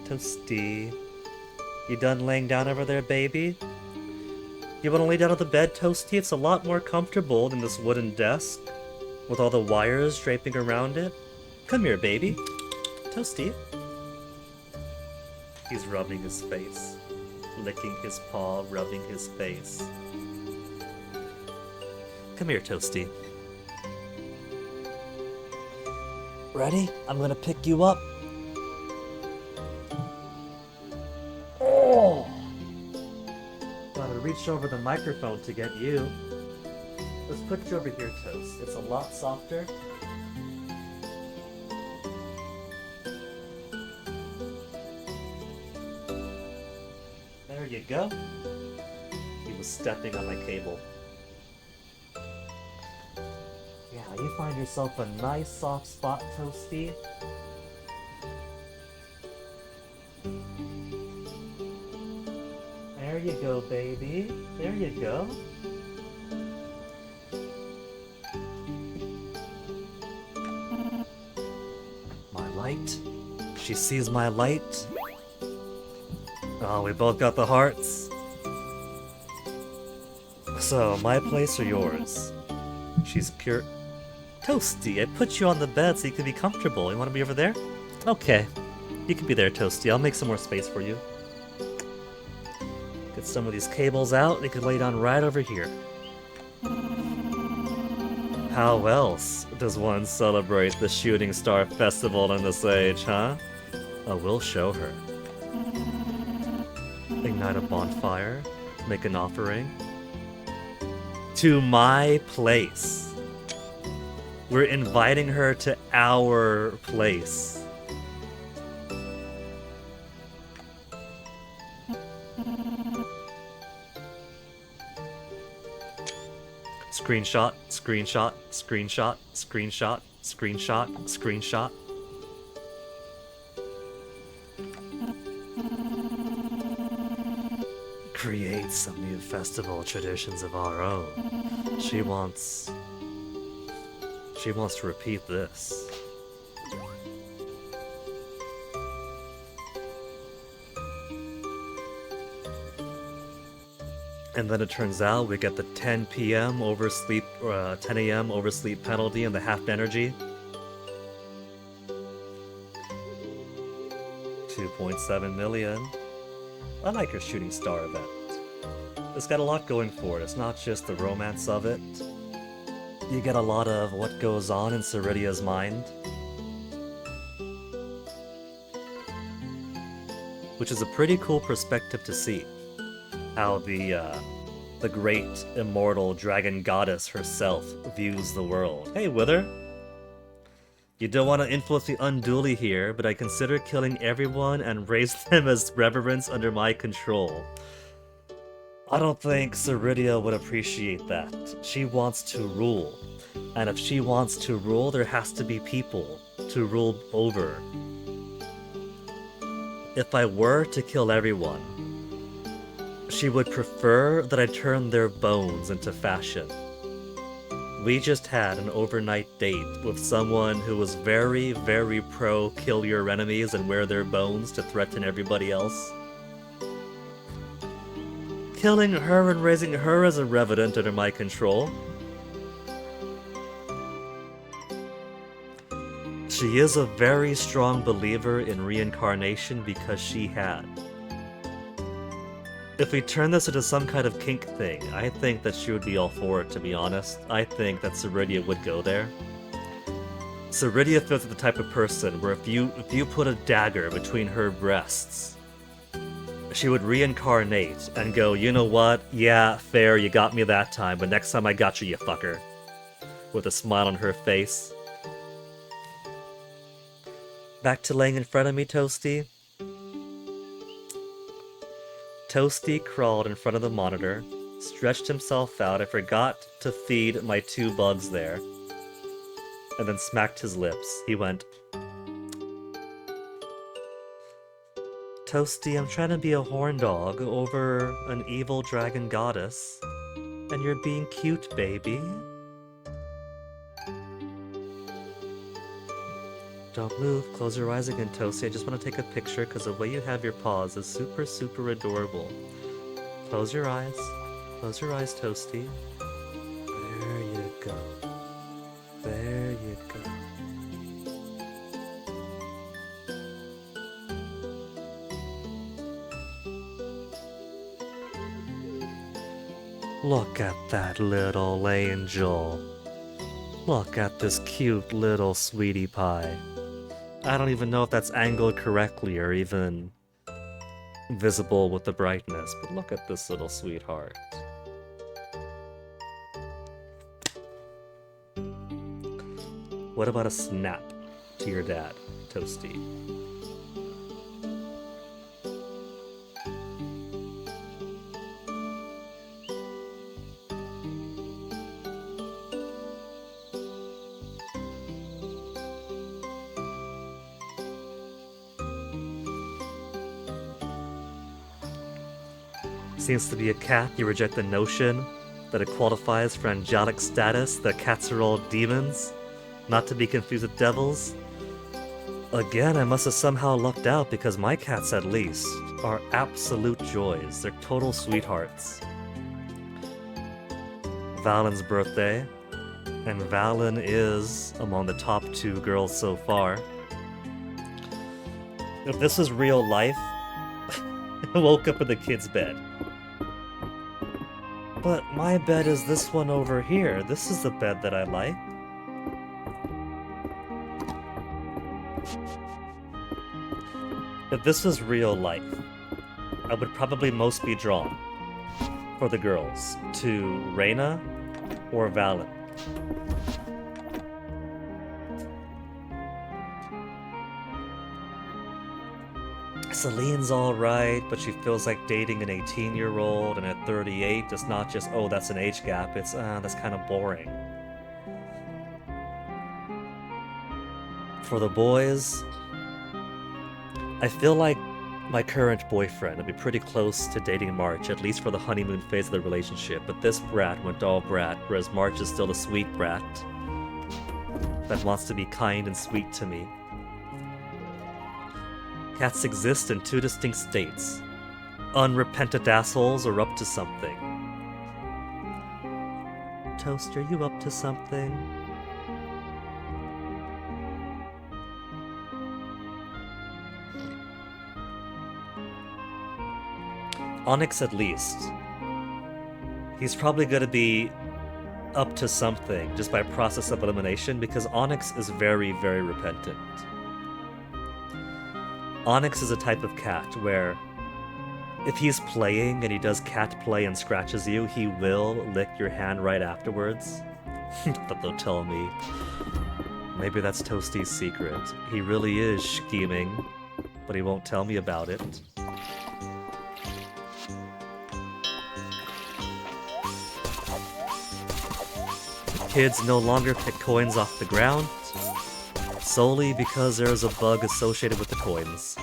Toasty. You done laying down over there, baby? You wanna lay down on the bed, Toasty? It's a lot more comfortable than this wooden desk with all the wires draping around it. Come here, baby. Toasty. He's rubbing his face, licking his paw, rubbing his face. Come here, Toasty. Ready? I'm gonna pick you up. Oh! Gotta reach over the microphone to get you. Let's put you over here, Toast. It's a lot softer. There you go. He was stepping on my cable. Yeah, you find yourself a nice soft spot, Toasty. There you go, baby. There you go. My light. She sees my light. Oh, we both got the hearts. So, my place or yours? She's pure... Toasty, I put you on the bed so you can be comfortable. You want to be over there? Okay. You can be there, Toasty. I'll make some more space for you. Get some of these cables out. They can lay down right over here. How else does one celebrate the Shooting Star Festival in this age, huh? Oh, we'll show her. Ignite a bonfire. Make an offering. To my place. We're inviting her to our place. Screenshot, screenshot, screenshot, screenshot, screenshot, screenshot. Create some new festival traditions of our own. She wants to repeat this. And then it turns out we get the 10 p.m. oversleep, 10 a.m. oversleep penalty and the half energy. 2.7 million. I like your shooting star event. It's got a lot going for it. It's not just the romance of it. You get a lot of what goes on in Ceridia's mind. Which is a pretty cool perspective to see. How the great immortal dragon goddess herself views the world. Hey, Wither! You don't want to influence me unduly here, but I consider killing everyone and raise them as reverence under my control. I don't think Ceridia would appreciate that. She wants to rule. And if she wants to rule, there has to be people to rule over. If I were to kill everyone, she would prefer that I turn their bones into fashion. We just had an overnight date with someone who was very, very pro kill your enemies and wear their bones to threaten everybody else. Killing her and raising her as a revenant under my control. She is a very strong believer in reincarnation because she had. If we turn this into some kind of kink thing, I think that she would be all for it, to be honest. I think that Ceridia would go there. Ceridia feels like the type of person where if you put a dagger between her breasts, she would reincarnate and go, you know what? Yeah, fair, you got me that time, but next time I got you, you fucker. With a smile on her face. Back to laying in front of me, Toasty. Toasty crawled in front of the monitor, stretched himself out. I forgot to feed my 2 bugs there. And then smacked his lips. He went, Toasty, I'm trying to be a horn dog over an evil dragon goddess. And you're being cute, baby. Don't move. Close your eyes again, Toasty. I just want to take a picture because the way you have your paws is super, super adorable. Close your eyes. Close your eyes, Toasty. There you go. There you go. Look at that little angel. Look at this cute little sweetie pie. I don't even know if that's angled correctly or even visible with the brightness, but look at this little sweetheart. What about a snap to your dad, Toasty? Seems to be a cat, you reject the notion that it qualifies for angelic status, that cats are all demons, not to be confused with devils. Again, I must have somehow lucked out because my cats, at least, are absolute joys. They're total sweethearts. Valen's birthday, and Valen is among the top 2 girls so far. If this was real life, I woke up in the kid's bed. But my bed is this one over here. This is the bed that I like. If this was real life, I would probably most be drawn, for the girls, to Reyna or Valen. Celine's alright, but she feels like dating an 18-year-old, and at 38, it's not just, oh, that's an age gap, it's, that's kind of boring. For the boys, I feel like my current boyfriend would be pretty close to dating March, at least for the honeymoon phase of the relationship, but this brat went all brat, whereas March is still a sweet brat that wants to be kind and sweet to me. Cats exist in two distinct states. Unrepentant assholes are up to something. Toast, are you up to something? Onyx, at least. He's probably gonna be up to something just by process of elimination because Onyx is very, very repentant. Onyx is a type of cat where if he's playing and he does cat play and scratches you, he will lick your hand right afterwards. But they'll tell me. Maybe that's Toasty's secret. He really is scheming, but he won't tell me about it. Kids no longer pick coins off the ground, solely because there is a bug associated with the coins.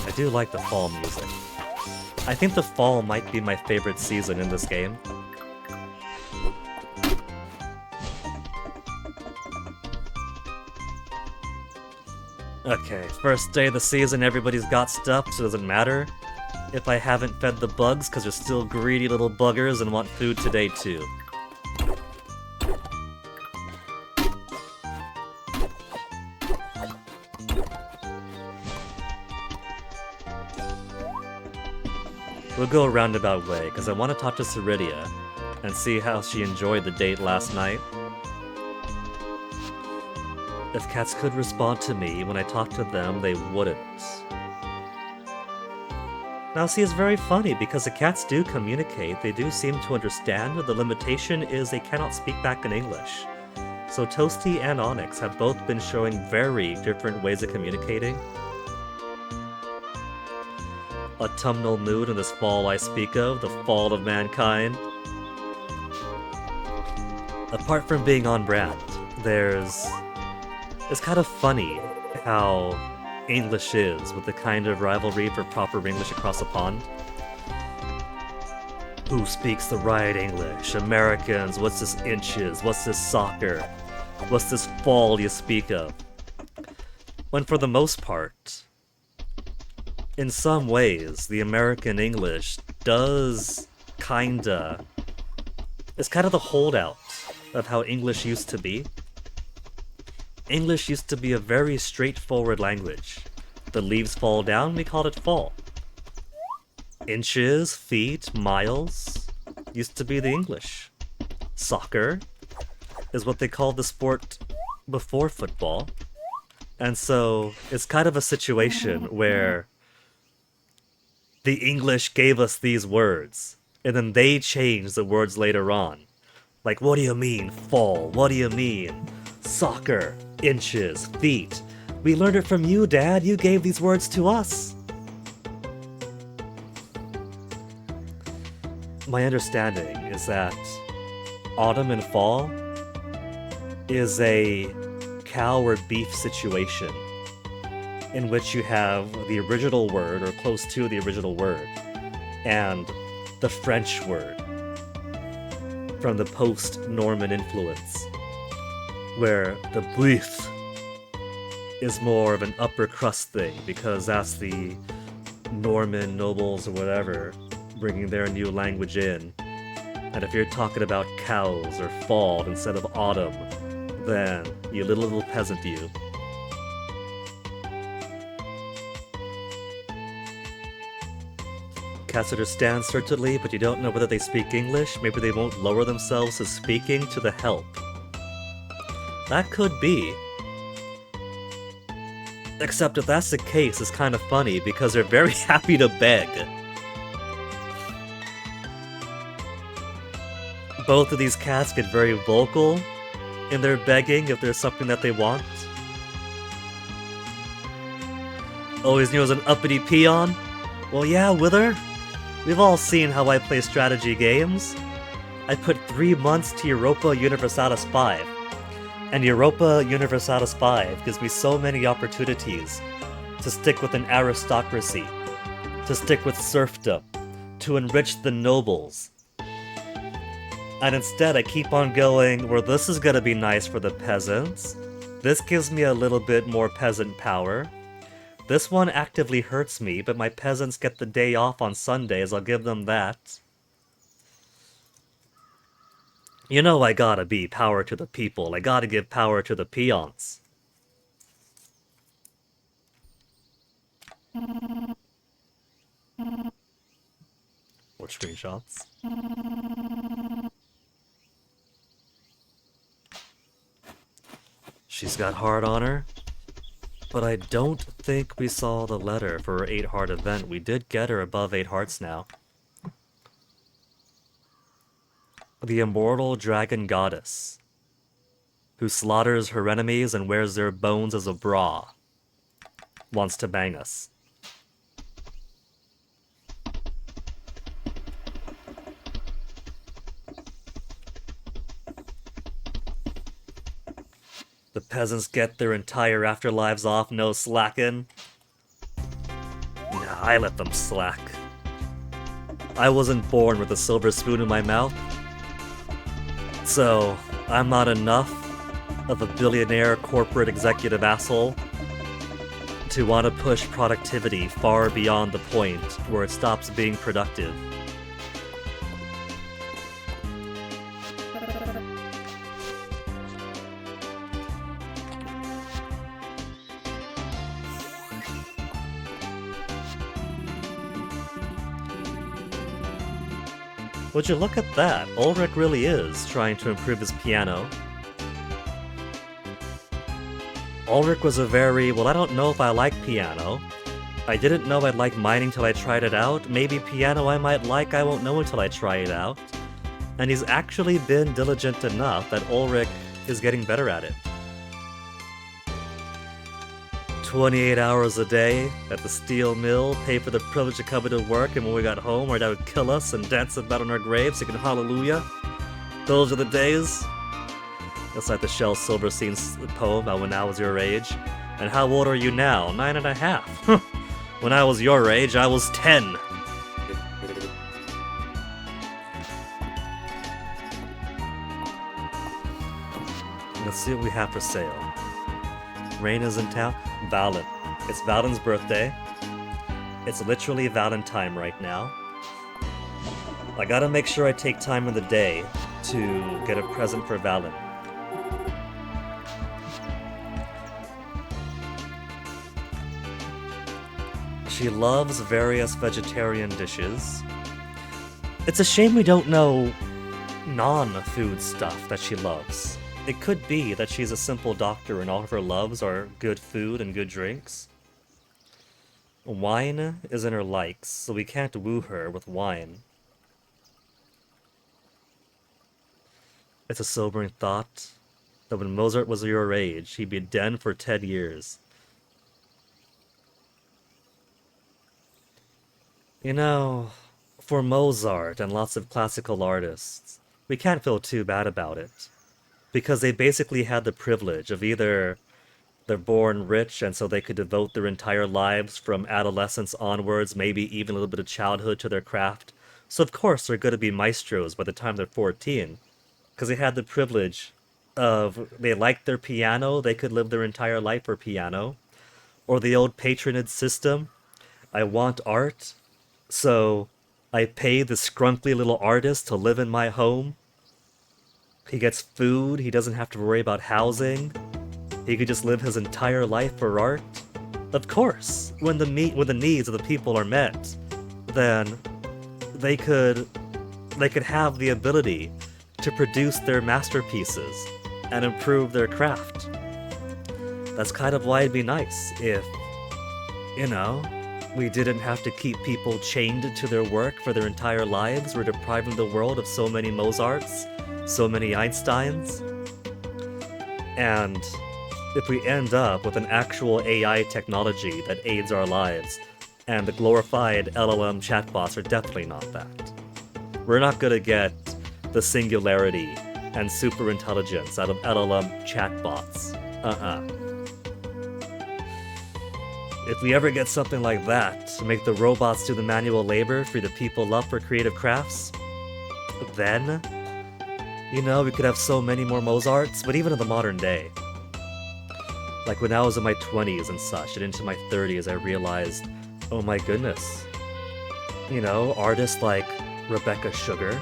I do like the fall music. I think the fall might be my favorite season in this game. Okay, first day of the season, everybody's got stuff, so it doesn't matter if I haven't fed the bugs, because they're still greedy little buggers and want food today too. We'll go a roundabout way, because I want to talk to Ceridia and see how she enjoyed the date last night. If cats could respond to me when I talk to them, they wouldn't. Now see, it's very funny, because the cats do communicate, they do seem to understand, the limitation is they cannot speak back in English. So Toasty and Onyx have both been showing very different ways of communicating. Autumnal mood in this fall I speak of, the fall of mankind. Apart from being on brand, it's kind of funny how English is with the kind of rivalry for proper English across the pond. Who speaks the right English? Americans, what's this inches? What's this soccer? What's this fall you speak of? When for the most part, in some ways, the American English does kinda... It's kind of the holdout of how English used to be. English used to be a very straightforward language. The leaves fall down, we called it fall. Inches, feet, miles used to be the English. Soccer is what they called the sport before football. And so it's kind of a situation where the English gave us these words, and then they changed the words later on. Like, what do you mean, fall? What do you mean? Soccer, inches, feet. We learned it from you, Dad. You gave these words to us. My understanding is that autumn and fall is a cow or beef situation in which you have the original word, or close to the original word, and the French word from the post-Norman influence, where the boeuf is more of an upper crust thing, because that's the Norman nobles or whatever bringing their new language in. And if you're talking about cows or fall instead of autumn, then you little peasant you. Cats understand certainly, but you don't know whether they speak English. Maybe they won't lower themselves to speaking to the help. That could be. Except if that's the case, it's kind of funny because they're very happy to beg. Both of these cats get very vocal in their begging if there's something that they want. Always knew as an uppity peon? Well, yeah, Wither. We've all seen how I play strategy games. I put 3 months to Europa Universalis 5. And Europa Universalis 5 gives me so many opportunities to stick with an aristocracy, to stick with serfdom, to enrich the nobles. And instead I keep on going, well, this is gonna be nice for the peasants. This gives me a little bit more peasant power. This one actively hurts me, but my peasants get the day off on Sundays, I'll give them that. You know I gotta be power to the people, I gotta give power to the peons. More screenshots. She's got heart on her. But I don't think we saw the letter for her 8 heart event. We did get her above 8 hearts now. The immortal dragon goddess, who slaughters her enemies and wears their bones as a bra, wants to bang us. The peasants get their entire afterlives off, no slacking. Nah, I let them slack. I wasn't born with a silver spoon in my mouth, so I'm not enough of a billionaire corporate executive asshole to want to push productivity far beyond the point where it stops being productive. Would you look at that? Ulrich really is trying to improve his piano. Ulrich was a very, well, I don't know if I like piano. I didn't know I'd like mining till I tried it out. Maybe piano I might like, I won't know until I try it out. And he's actually been diligent enough that Ulrich is getting better at it. 28 hours a day at the steel mill, pay for the privilege of coming to work, and when we got home, our dad would kill us and dance about on our graves, singing hallelujah. Those are the days. That's like the Shel Silverstein's poem about when I was your age. And how old are you now? 9.5. When I was your age, I was 10. Let's see what we have for sale. Rain is in town. Valen. It's Valen's birthday. It's literally Valentine right now. I gotta make sure I take time in the day to get a present for Valen. She loves various vegetarian dishes. It's a shame we don't know non-food stuff that she loves. It could be that she's a simple doctor and all of her loves are good food and good drinks. Wine is in her likes, so we can't woo her with wine. It's a sobering thought that when Mozart was your age, he'd be dead for 10 years. You know, for Mozart and lots of classical artists, we can't feel too bad about it. Because they basically had the privilege of either they're born rich and so they could devote their entire lives from adolescence onwards, maybe even a little bit of childhood to their craft. So of course they're going to be maestros by the time they're 14. Because they had the privilege of, they liked their piano, they could live their entire life for piano. Or the old patronage system, I want art, so I pay the scrunkly little artist to live in my home. He gets food, he doesn't have to worry about housing. He could just live his entire life for art. Of course, when the needs of the people are met, then they could have the ability to produce their masterpieces and improve their craft. That's kind of why it'd be nice if, you know, we didn't have to keep people chained to their work for their entire lives. We're depriving the world of so many Mozarts, so many Einsteins. And if we end up with an actual AI technology that aids our lives, and the glorified LLM chatbots are definitely not that. We're not gonna get the singularity and super intelligence out of LLM chatbots. If we ever get something like that, to make the robots do the manual labor, free the people up for creative crafts, then, you know, we could have so many more Mozarts, but even in the modern day. Like when I was in my 20s and such, and into my 30s, I realized, oh my goodness. You know, artists like Rebecca Sugar,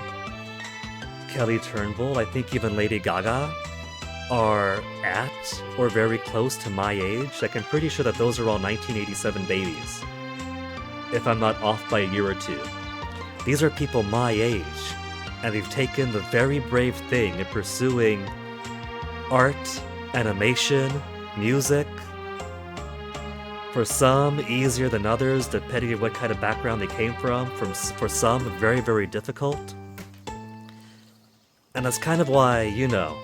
Kelly Turnbull, I think even Lady Gaga, are at or very close to my age. Like, I'm pretty sure that those are all 1987 babies, if I'm not off by a year or two. These are people my age, and they've taken the very brave thing of pursuing art, animation, music. For some, easier than others, depending on what kind of background they came from. For some, very, very difficult. And that's kind of why, you know,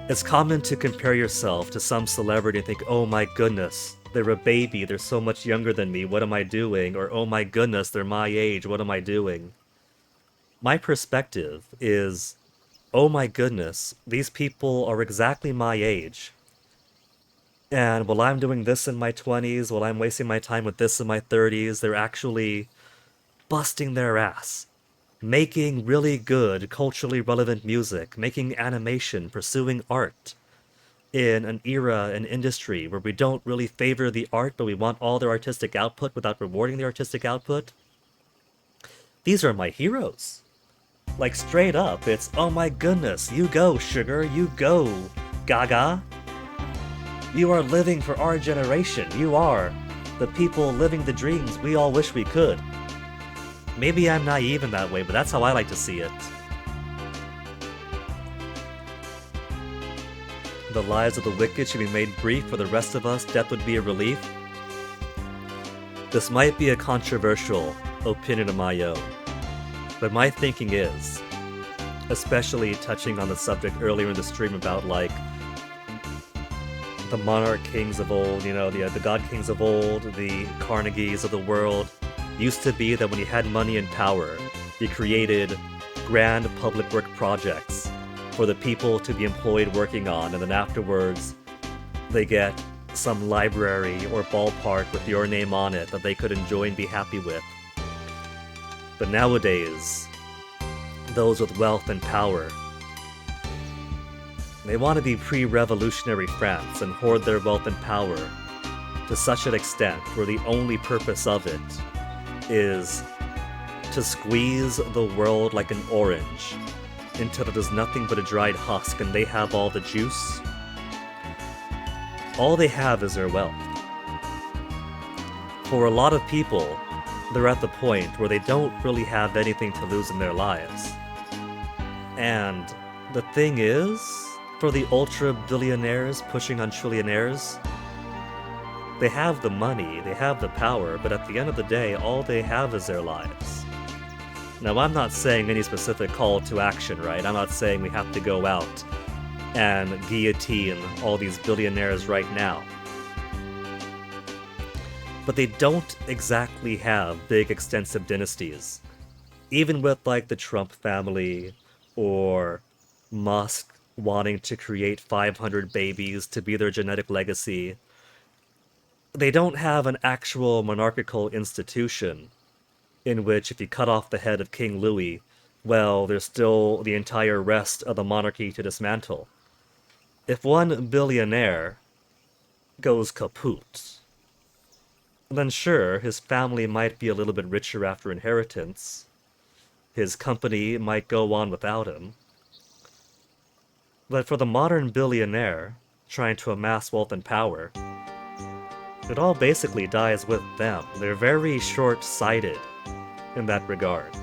it's common to compare yourself to some celebrity and think, oh my goodness, they're a baby, they're so much younger than me, what am I doing? Or, oh my goodness, they're my age, what am I doing? My perspective is, oh my goodness, these people are exactly my age. And while I'm doing this in my 20s, while I'm wasting my time with this in my 30s, they're actually busting their ass, making really good, culturally relevant music, making animation, pursuing art in an era, an industry where we don't really favor the art, but we want all their artistic output without rewarding the artistic output. These are my heroes. Like, straight up, it's, oh my goodness, you go, Sugar, you go, Gaga. You are living for our generation. You are the people living the dreams we all wish we could. Maybe I'm naive in that way, but that's how I like to see it. The lives of the wicked should be made brief. For the rest of us, death would be a relief. This might be a controversial opinion of my own, but my thinking is, especially touching on the subject earlier in the stream about, like, the monarch kings of old, you know, the god kings of old, the Carnegies of the world, used to be that when you had money and power, you created grand public work projects for the people to be employed working on, and then afterwards they get some library or ballpark with your name on it that they could enjoy and be happy with. But nowadays, those with wealth and power, they want to be pre-revolutionary France and hoard their wealth and power to such an extent where the only purpose of it is to squeeze the world like an orange until it is nothing but a dried husk and they have all the juice. All they have is their wealth. For a lot of people, they're at the point where they don't really have anything to lose in their lives. And the thing is, for the ultra-billionaires pushing on trillionaires, they have the money, they have the power, but at the end of the day, all they have is their lives. Now, I'm not saying any specific call to action, right? I'm not saying we have to go out and guillotine all these billionaires right now. But they don't exactly have big, extensive dynasties. Even with, like, the Trump family, or Musk wanting to create 500 babies to be their genetic legacy, they don't have an actual monarchical institution in which if you cut off the head of King Louis, well, there's still the entire rest of the monarchy to dismantle. If one billionaire goes kaput, then sure, his family might be a little bit richer after inheritance. His company might go on without him. But for the modern billionaire trying to amass wealth and power, it all basically dies with them. They're very short-sighted in that regard.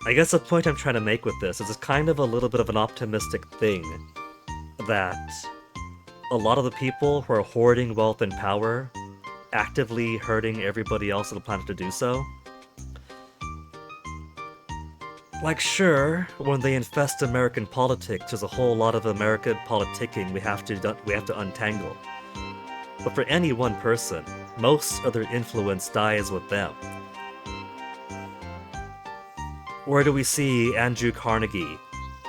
I guess the point I'm trying to make with this is it's kind of a little bit of an optimistic thing that a lot of the people who are hoarding wealth and power actively hurting everybody else on the planet to do so. Like, sure, when they infest American politics, there's a whole lot of American politicking we have to untangle. But for any one person, most of their influence dies with them. Where do we see Andrew Carnegie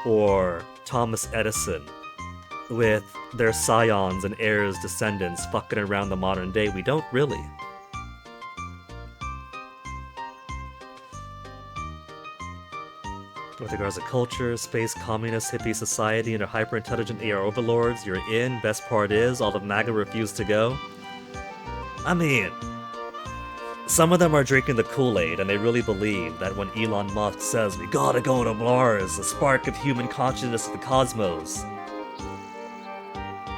or Thomas Edison with their scions and heirs, descendants fucking around the modern day? We don't really. With regards to culture, space, communist, hippie society, and their hyper-intelligent AR overlords, you're in. Best part is, all of MAGA refuse to go. I mean, some of them are drinking the Kool-Aid, and they really believe that when Elon Musk says, we gotta go to Mars, the spark of human consciousness of the cosmos,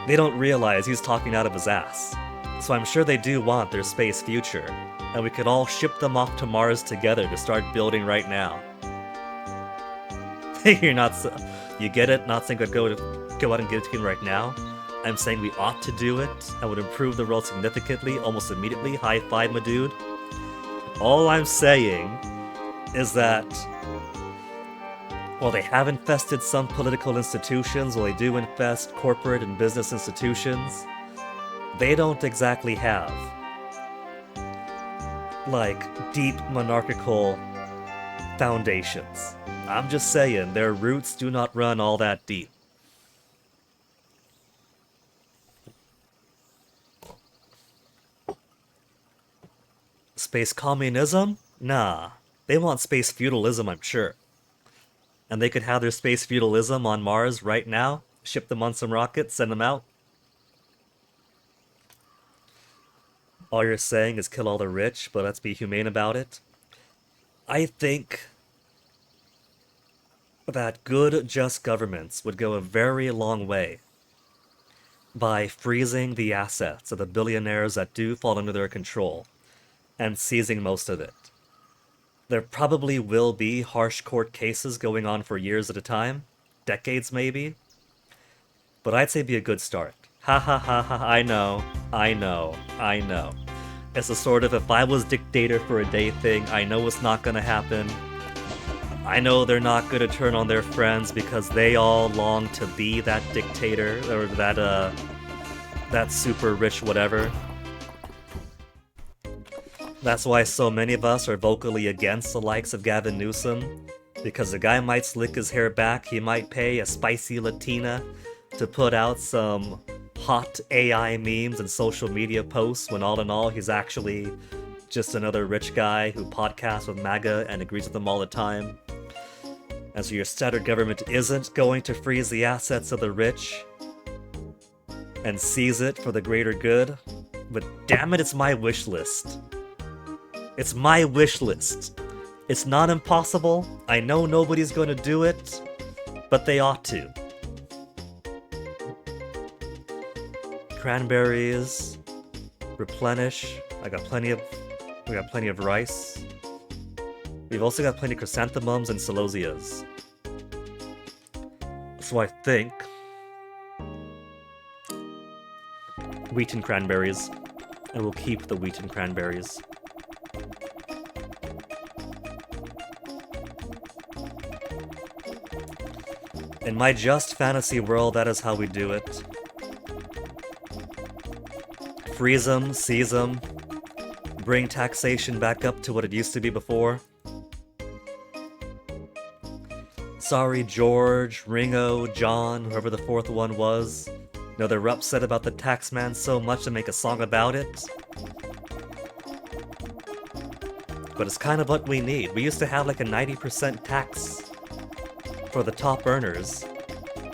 they don't realize he's talking out of his ass. So I'm sure they do want their space future, and we could all ship them off to Mars together to start building right now. You're not, you get it? Not saying go out and get it right now. I'm saying we ought to do it, and would improve the world significantly, almost immediately. High five, my dude. All I'm saying is that while they have infested some political institutions, while they do infest corporate and business institutions, they don't exactly have, like, deep monarchical foundations. I'm just saying, their roots do not run all that deep. Space communism? Nah. They want space feudalism, I'm sure. And they could have their space feudalism on Mars right now, ship them on some rockets, send them out. All you're saying is kill all the rich, but let's be humane about it. I think that good, just governments would go a very long way by freezing the assets of the billionaires that do fall under their control and seizing most of it. There probably will be harsh court cases going on for years at a time, decades maybe, but I'd say be a good start. Ha ha ha ha, I know. It's a sort of if I was dictator for a day thing. I know it's not gonna happen. I know they're not gonna turn on their friends because they all long to be that dictator or that super rich whatever. That's why so many of us are vocally against the likes of Gavin Newsom, because the guy might slick his hair back, he might pay a spicy Latina to put out some hot AI memes and social media posts when all in all he's actually just another rich guy who podcasts with MAGA and agrees with them all the time. And so your standard government isn't going to freeze the assets of the rich and seize it for the greater good, but damn it, it's my wish list. It's my wish list. It's not impossible. I know nobody's going to do it, but they ought to. Cranberries, replenish. We got plenty of rice. We've also got plenty of chrysanthemums and celosias. So I think wheat and cranberries, and we'll keep the wheat and cranberries. In my just fantasy world, that is how we do it. Freeze them, seize them, bring taxation back up to what it used to be before. Sorry, George, Ringo, John, whoever the fourth one was. No, they're upset about the tax man so much to make a song about it. But it's kind of what we need. We used to have like a 90% tax for the top earners,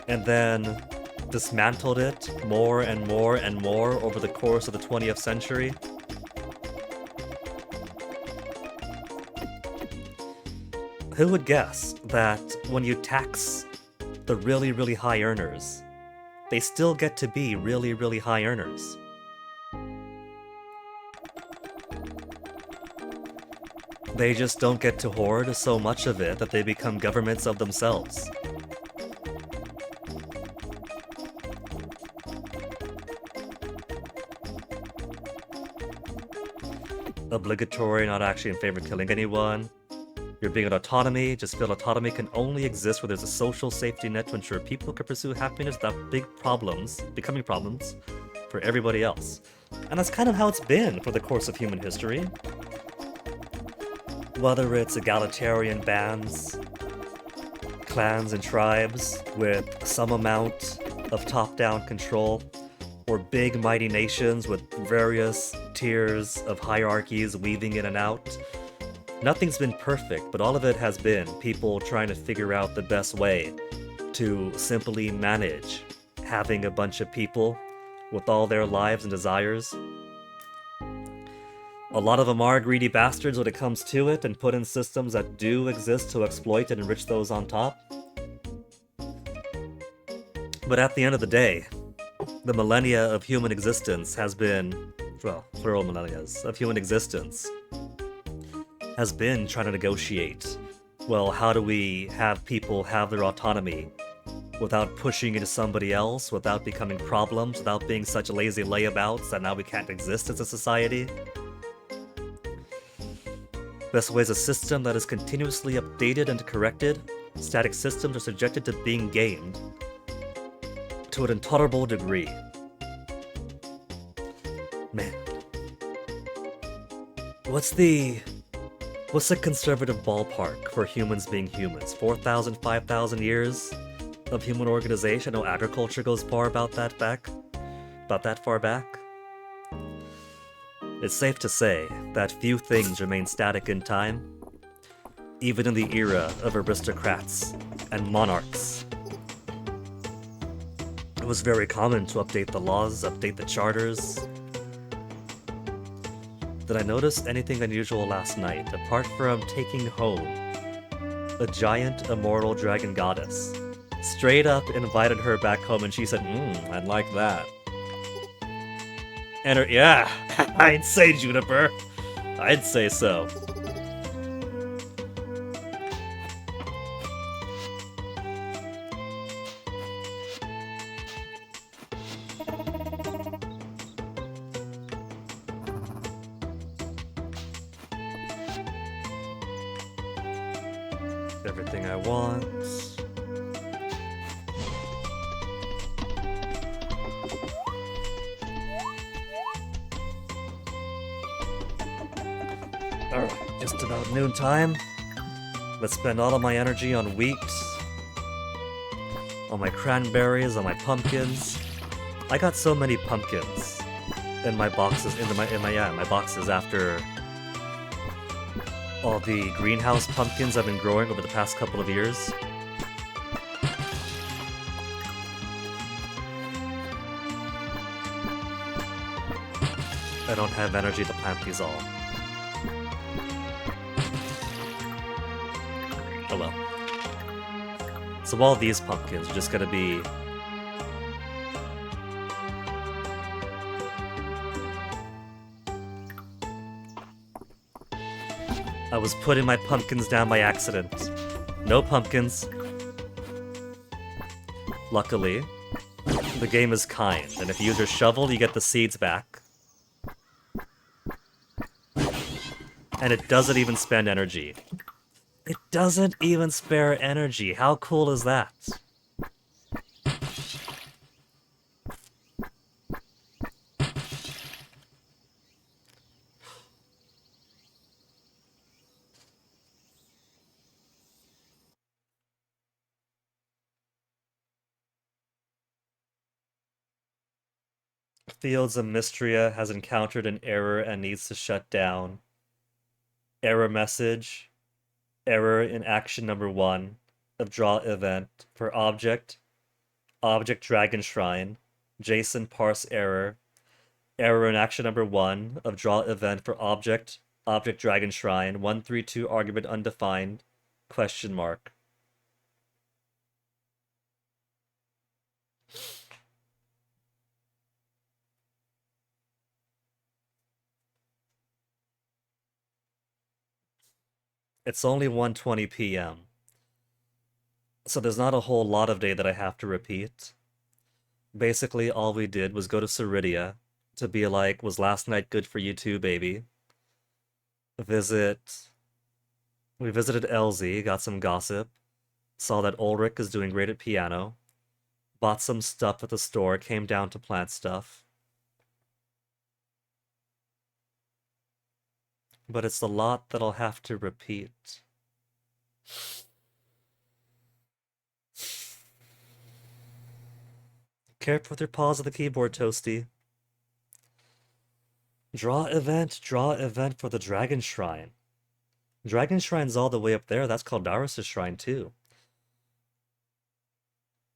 and then dismantled it more and more and more over the course of the 20th century. Who would guess that when you tax the really, really high earners, they still get to be really, really high earners? They just don't get to hoard so much of it that they become governments of themselves. Obligatory, not actually in favor of killing anyone. You're being an autonomy, just feel autonomy can only exist where there's a social safety net to ensure people can pursue happiness without big problems, becoming problems, for everybody else. And that's kind of how it's been for the course of human history. Whether it's egalitarian bands, clans and tribes with some amount of top-down control, or big mighty nations with various tiers of hierarchies weaving in and out. Nothing's been perfect, but all of it has been people trying to figure out the best way to simply manage having a bunch of people with all their lives and desires. A lot of them are greedy bastards when it comes to it and put in systems that do exist to exploit and enrich those on top. But at the end of the day, the millennia of human existence has been, well, plural millennias of human existence, has been trying to negotiate, well, how do we have people have their autonomy without pushing into somebody else, without becoming problems, without being such lazy layabouts that now we can't exist as a society? Best way is a system that is continuously updated and corrected. Static systems are subjected to being gamed to an intolerable degree. Man. What's the conservative ballpark for humans being humans? 4,000, 5,000 years of human organization? No, agriculture goes far about that far back. It's safe to say that few things remain static in time, even in the era of aristocrats and monarchs. It was very common to update the laws, update the charters. Did I notice anything unusual last night, apart from taking home a giant immortal dragon goddess? Straight up invited her back home and she said, I'd like that. And yeah, I'd say Juniper. I'd say so. Everything I want. Alright, just about noontime. Let's spend all of my energy on wheat, on my cranberries, on my pumpkins. I got so many pumpkins in my boxes, in my boxes after all the greenhouse pumpkins I've been growing over the past couple of years. I don't have energy to plant these all. Oh well. So all these pumpkins are just gonna be... I was putting my pumpkins down by accident. No pumpkins. Luckily, the game is kind, and if you use your shovel, you get the seeds back. And it doesn't even spend energy. It doesn't even spare energy. How cool is that? Fields of Mystria has encountered an error and needs to shut down. Error message. Error in action number 1 of draw event for object dragon shrine, JSON parse error. Error in action number 1 of draw event for object dragon shrine, 132 argument undefined, question mark. It's only 1:20 p.m. So there's not a whole lot of day that I have to repeat. Basically, all we did was go to Ceridia to be like, was last night good for you too, baby? Visit. We visited Elsie, got some gossip, saw that Ulrich is doing great at piano, bought some stuff at the store, came down to plant stuff. But it's a lot that I'll have to repeat. Careful with your paws on the keyboard, Toasty. Draw event for the Dragon Shrine. Dragon Shrine's all the way up there. That's Caldaris' shrine, too.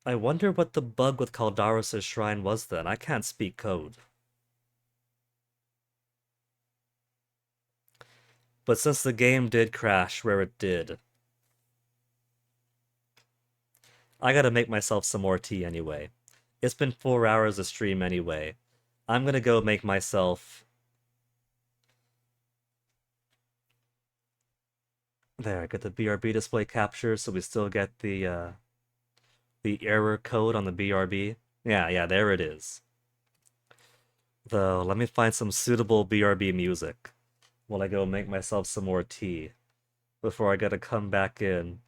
I wonder what the bug with Caldaris' shrine was then. I can't speak code. But since the game did crash where it did, I gotta make myself some more tea anyway. It's been 4 hours of stream anyway. I'm gonna go make myself... There, get the BRB display capture so we still get the error code on the BRB. Yeah, there it is. Though, let me find some suitable BRB music while I go make myself some more tea before I gotta come back in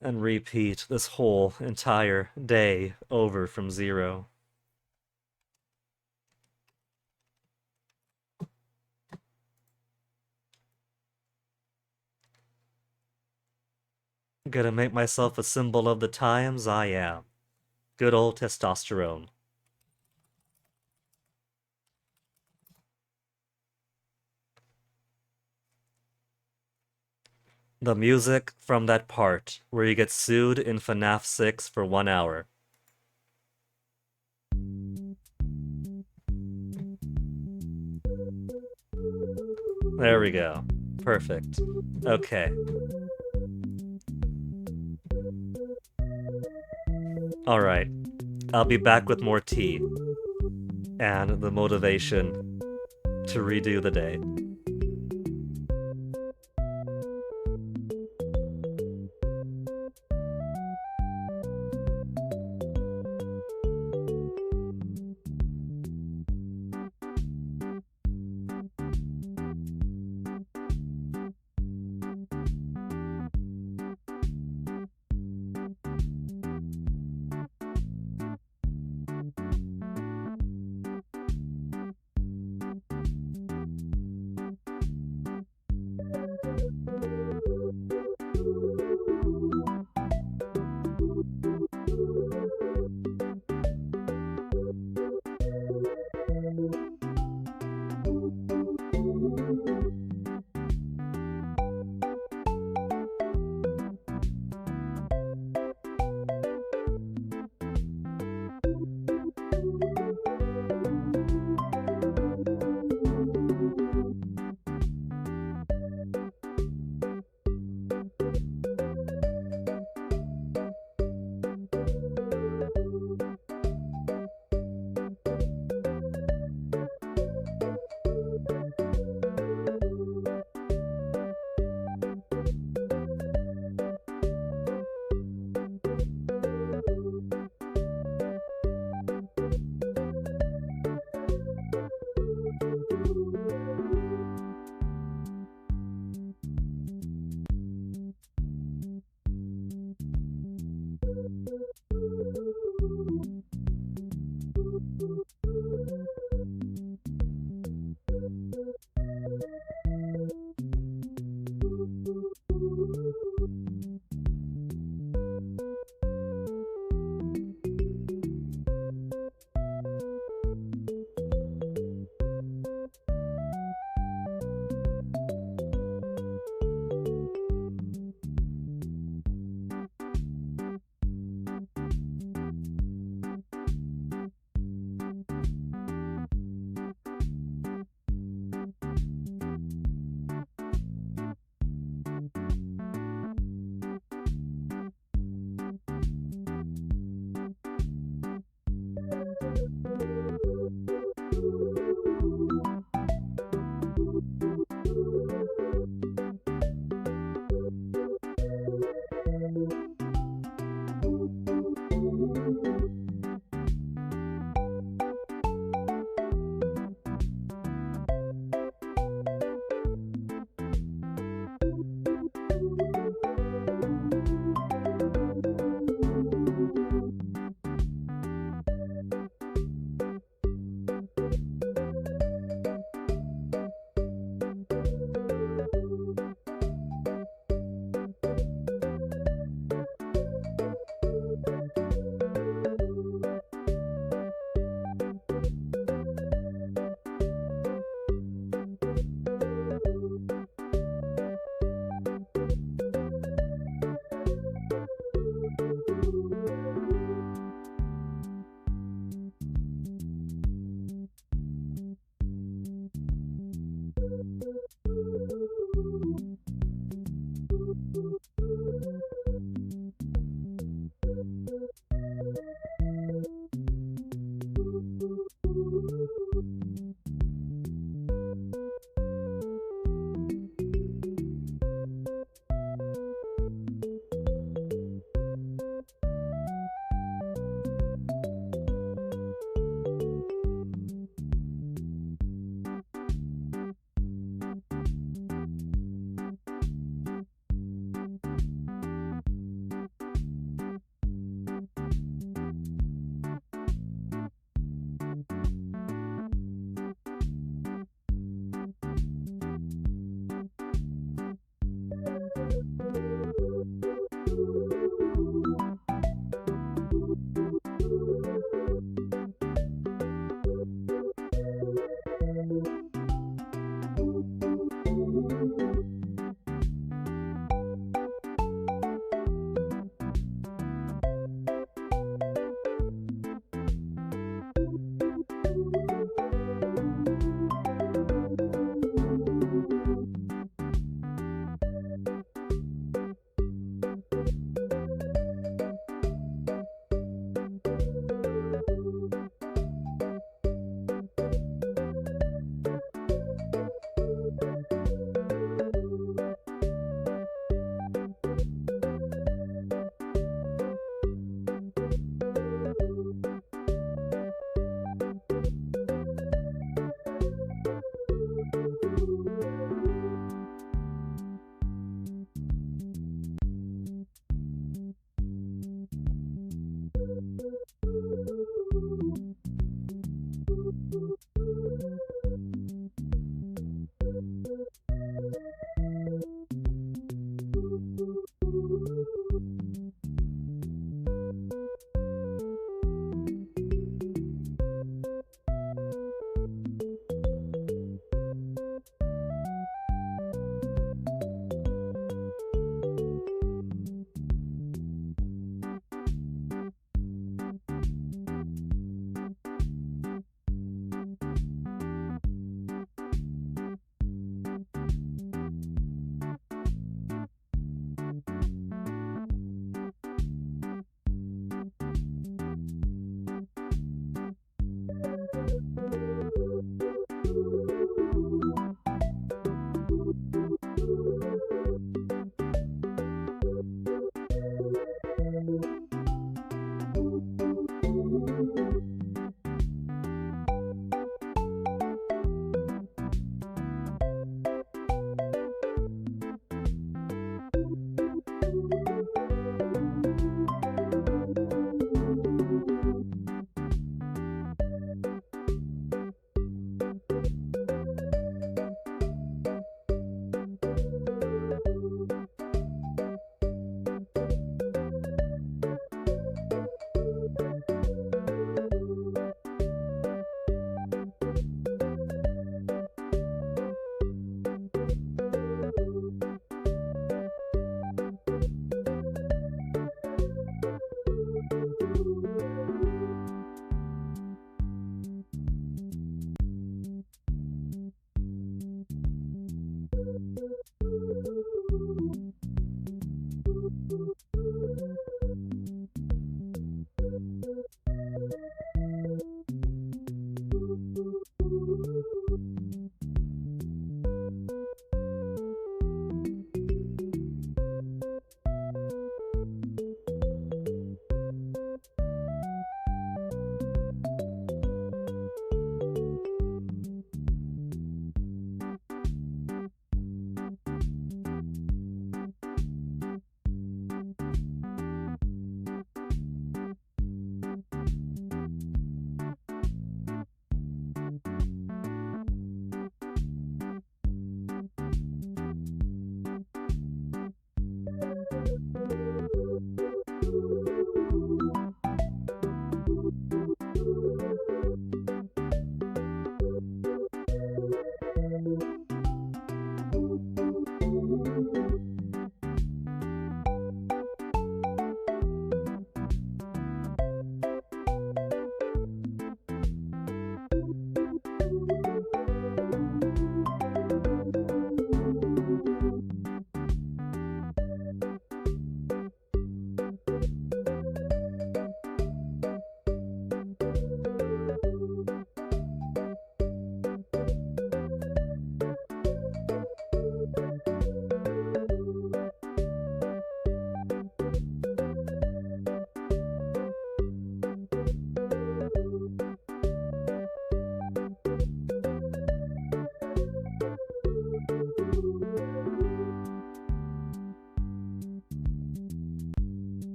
and repeat this whole entire day over from zero. Gonna make myself a symbol of the times I am. Good old testosterone. The music from that part where you get sued in FNAF 6 for 1 hour. There we go. Perfect. Okay. Alright. I'll be back with more tea. And the motivation to redo the day.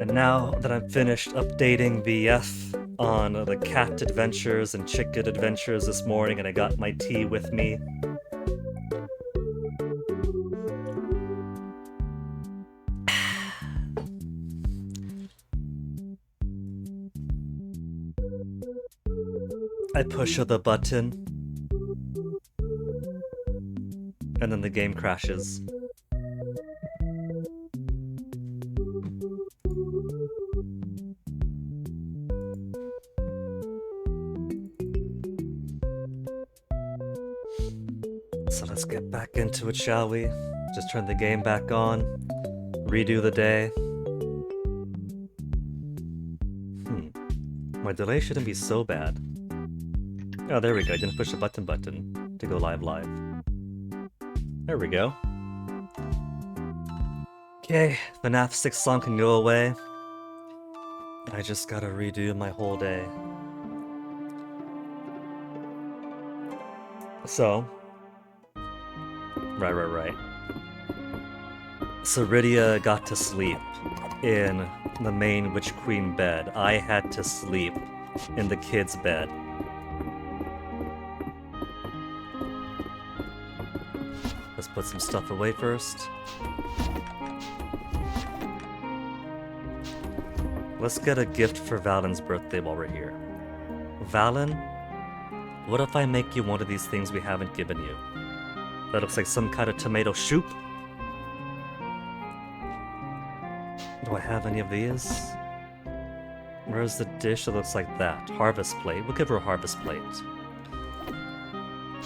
And now that I'm finished updating VF on the cat adventures and chicken adventures this morning, and I got my tea with me, I push the button, and then the game crashes. So let's get back into it, shall we? Just turn the game back on, redo the day. My delay shouldn't be so bad. Oh, there we go. I didn't push the button to go live. There we go. Okay, FNAF 6 song can go away. I just gotta redo my whole day. So, right. Ceridia got to sleep in the main Witch Queen bed. I had to sleep in the kids' bed. Let's put some stuff away first. Let's get a gift for Valen's birthday while we're here. Valen, what if I make you one of these things we haven't given you? That looks like some kind of tomato soup. Do I have any of these? Where's the dish that looks like that? Harvest plate. We'll give her a harvest plate.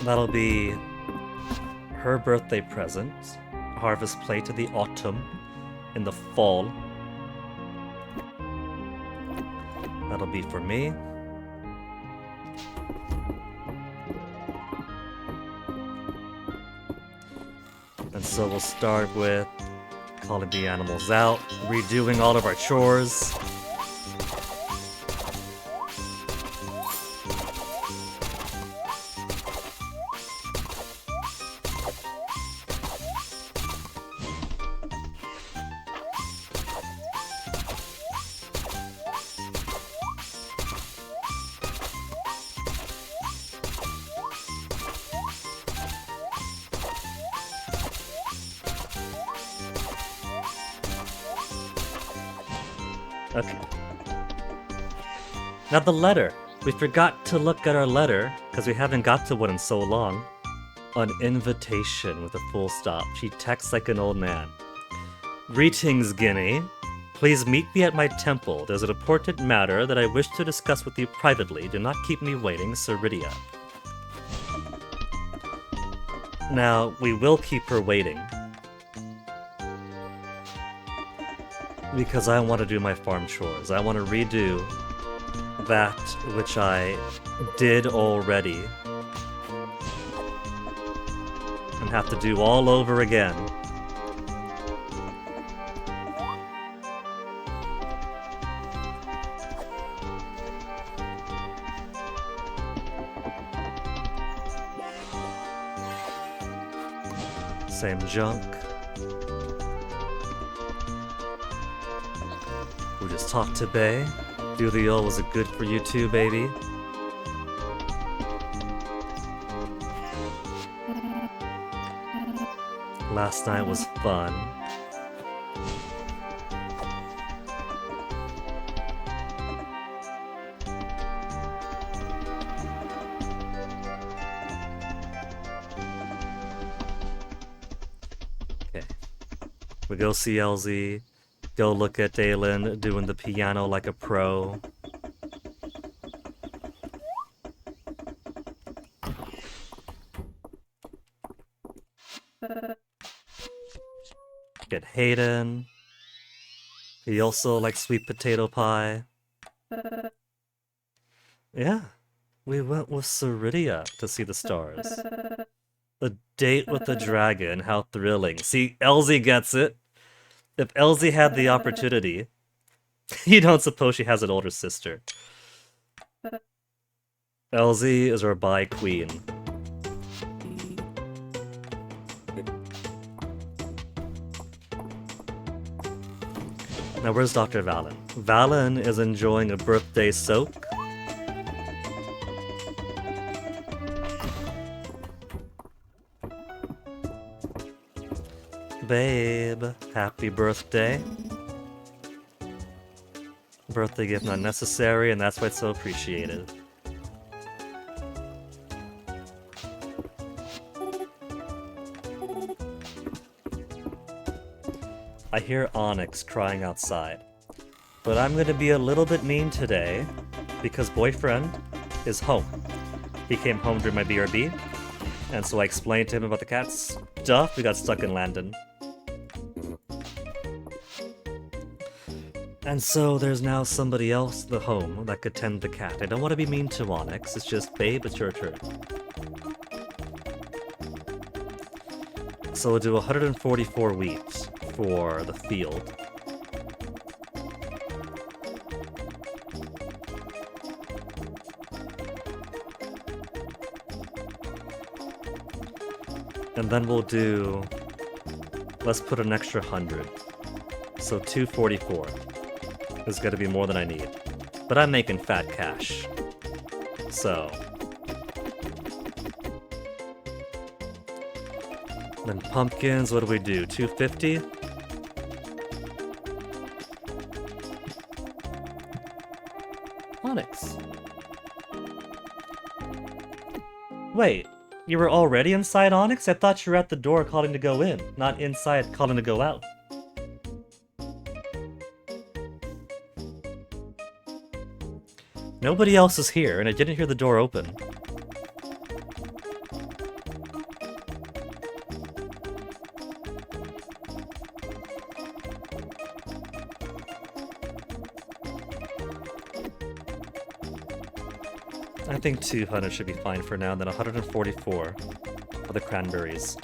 That'll be her birthday present. Harvest plate in the autumn. In the fall. That'll be for me. And so we'll start with calling the animals out, redoing all of our chores. Okay. Now the letter. We forgot to look at our letter, because we haven't got to one in so long. An invitation with a full stop. She texts like an old man. Greetings, Guinea. Please meet me at my temple. There's an important matter that I wish to discuss with you privately. Do not keep me waiting, Ceridia. Now, we will keep her waiting. Because I want to do my farm chores. I want to redo that which I did already. And have to do all over again. Same junk. We just talked to Bay. Do the old was it good for you too, baby? Last night was fun. Okay. We go see LZ. Go look at Dalen doing the piano like a pro. Get Hayden. He also likes sweet potato pie. Yeah, we went with Ceridia to see the stars. A date with a dragon, how thrilling. See, LZ gets it. If LZ had the opportunity, you don't suppose she has an older sister. LZ is our bi queen. Now where's Dr. Valen? Valen is enjoying a birthday soak. Babe, happy birthday. Birthday gift not necessary, and that's why it's so appreciated. I hear Onyx crying outside. But I'm gonna be a little bit mean today, because boyfriend is home. He came home during my BRB, and so I explained to him about the cat stuff. We got stuck in Landon. And so there's now somebody else at the home that could tend the cat. I don't want to be mean to Onyx, it's just, babe, it's your turn. So we'll do 144 wheat for the field. And then we'll do... let's put an extra 100. So 244. Is gonna be more than I need. But I'm making fat cash. So... then pumpkins, what do we do? 250? Onyx. Wait, you were already inside, Onyx? I thought you were at the door calling to go in, not inside calling to go out. Nobody else is here, and I didn't hear the door open. I think 200 should be fine for now, and then 144 for the cranberries.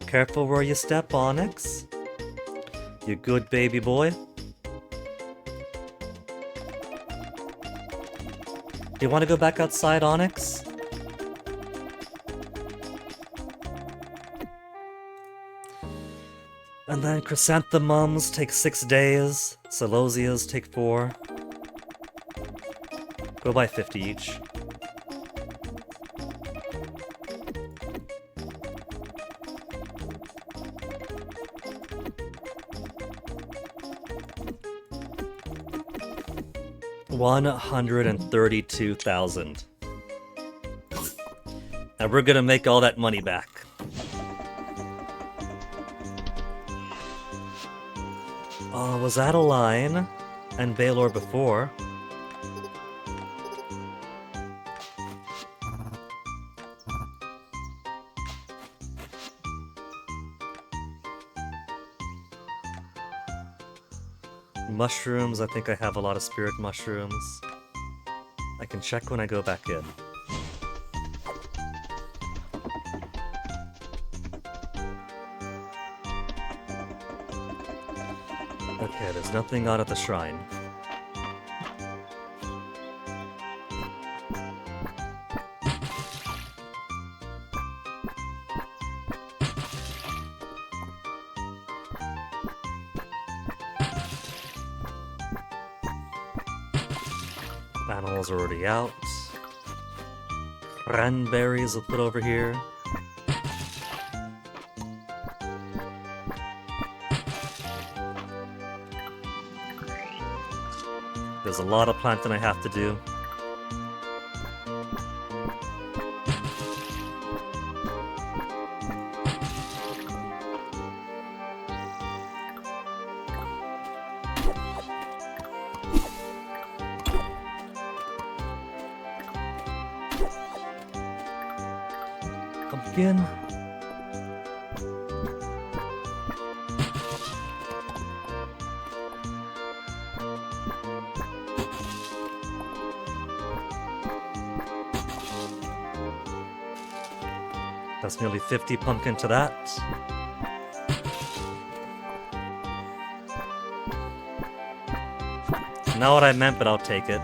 Careful where you step, Onyx. You good baby boy. Do you want to go back outside, Onyx? And then chrysanthemums take 6 days. Celosias take 4. Go buy 50 each. $132,000. And we're gonna make all that money back. Was that a line? And Baylor before? Mushrooms, I think I have a lot of spirit mushrooms. I can check when I go back in. Okay, there's nothing on at the shrine. Animals are already out. Cranberries will put over here. There's a lot of planting I have to do. Pumpkin. That's nearly 50 pumpkin to that. Not what I meant, but I'll take it.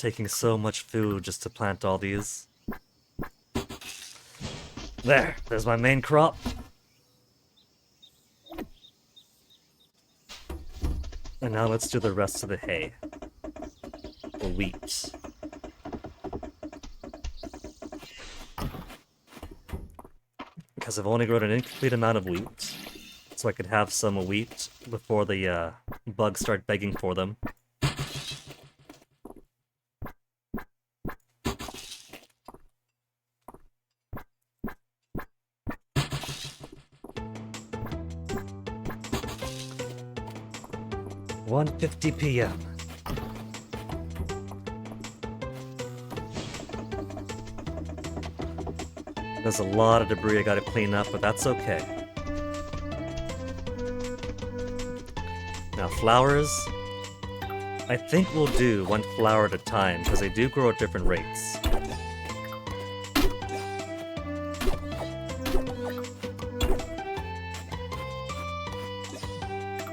taking so much food just to plant all these. There's my main crop. And now let's do the rest of the hay. Or wheat. Because I've only grown an incomplete amount of wheat. So I could have some wheat before the bugs start begging for them. $1:50 p.m. There's a lot of debris I gotta clean up, but that's okay. Now flowers, I think we'll do one flower at a time, because they do grow at different rates.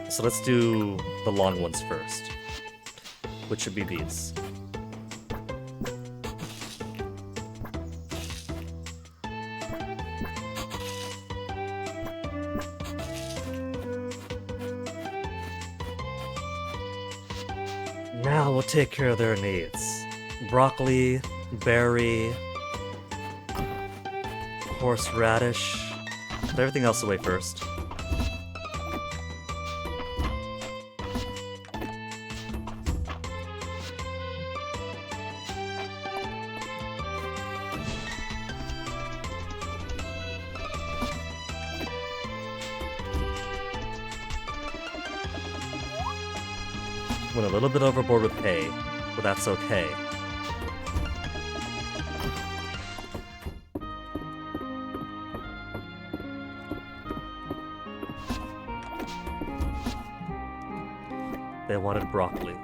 So let's do the long ones first, which should be these. Now we'll take care of their needs. Broccoli, berry, horseradish. Put everything else away first. Went a little bit overboard with hay, but that's okay. They wanted broccoli.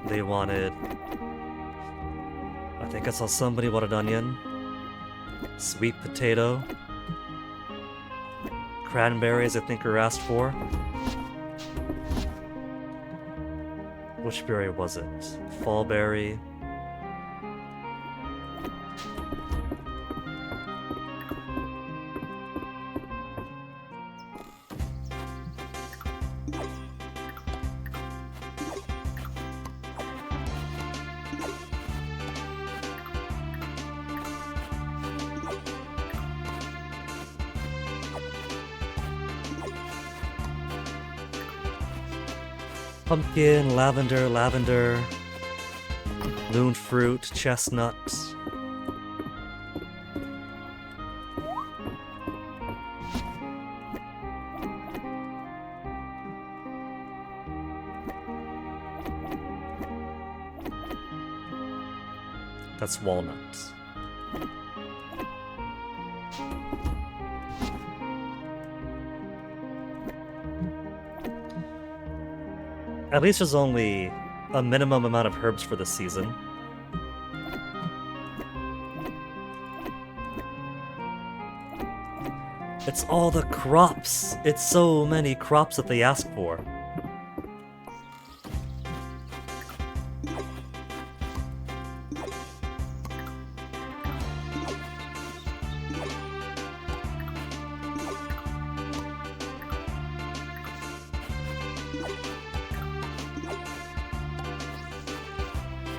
They wanted... I think I saw somebody wanted onion. Sweet potato. Cranberries, I think are asked for. Which berry was it? Fallberry. Pumpkin, lavender, moon fruit, chestnut. That's walnuts. At least there's only a minimum amount of herbs for the season. It's all the crops! It's so many crops that they ask for.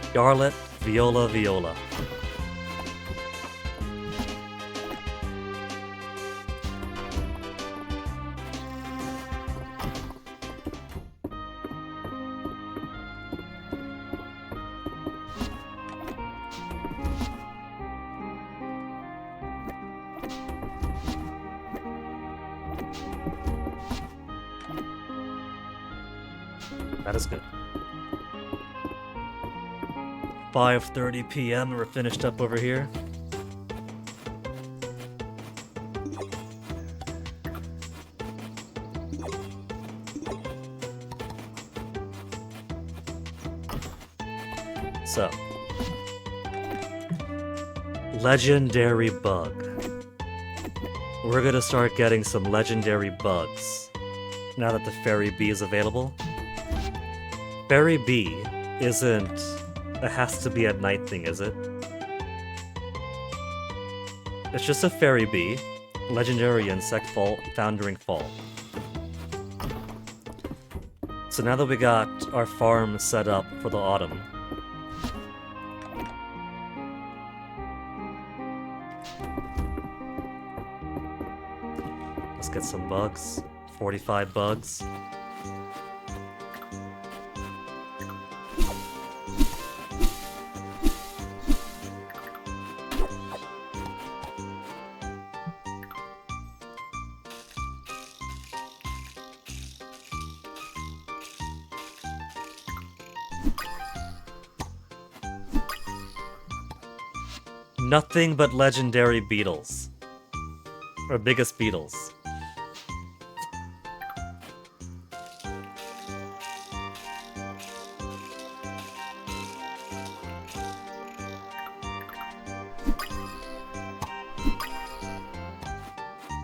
Scarlet, viola. That is good. 5:30 p.m. and we're finished up over here. So, legendary bug. We're gonna start getting some legendary bugs now that the fairy bee is available. Fairy bee isn't It has to be a night thing, is it? It's just a fairy bee. Legendary insect found during fall. So now that we got our farm set up for the autumn, let's get some bugs. 45 bugs. Nothing but legendary beetles. Or biggest beetles.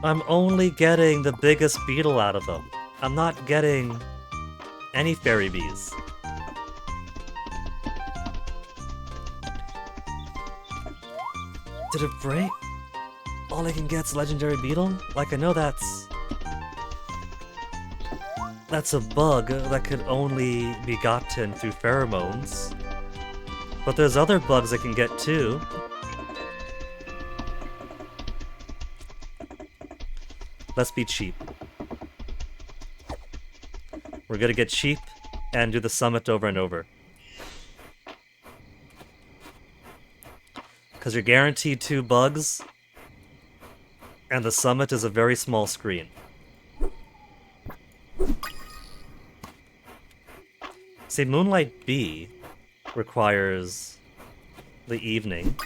I'm only getting the biggest beetle out of them. I'm not getting any fairy bees. Did it break? All I can get's legendary beetle? Like, I know that's a bug that could only be gotten through pheromones. But there's other bugs I can get too. Let's be cheap. We're gonna get cheap and do the summit over and over. Because you're guaranteed 2 bugs, and the summit is a very small screen. See, Moonlight Bee requires the evening,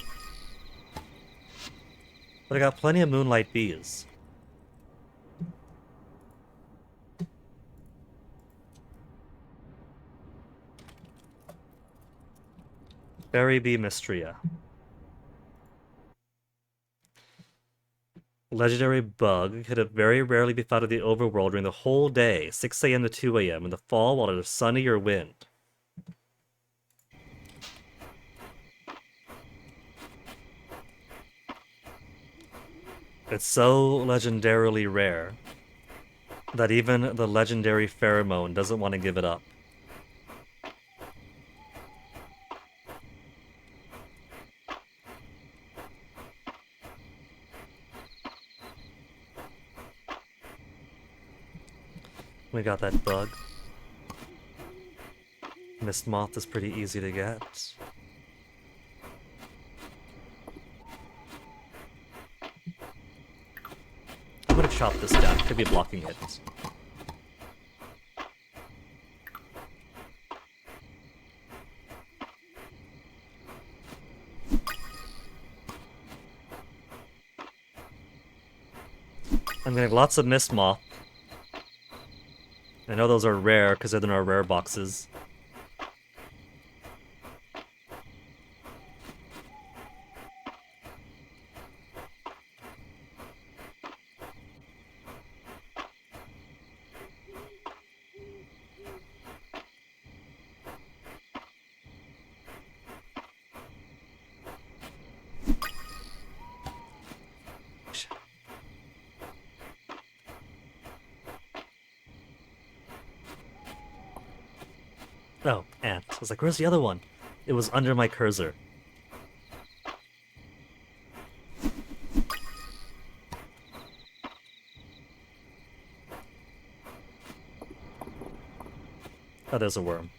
but I got plenty of Moonlight Bees. Fairy Bee Mystria. Legendary bug could very rarely be found in the overworld during the whole day, 6 a.m. to 2 a.m. in the fall while it is sunny or wind. It's so legendarily rare that even the legendary pheromone doesn't want to give it up. We got that bug. Mist Moth is pretty easy to get. I'm gonna chop this down, could be blocking it. I'm getting lots of Mist Moth. I know those are rare because they're in our rare boxes. Oh, ant. I was like, where's the other one? It was under my cursor. Oh, there's a worm.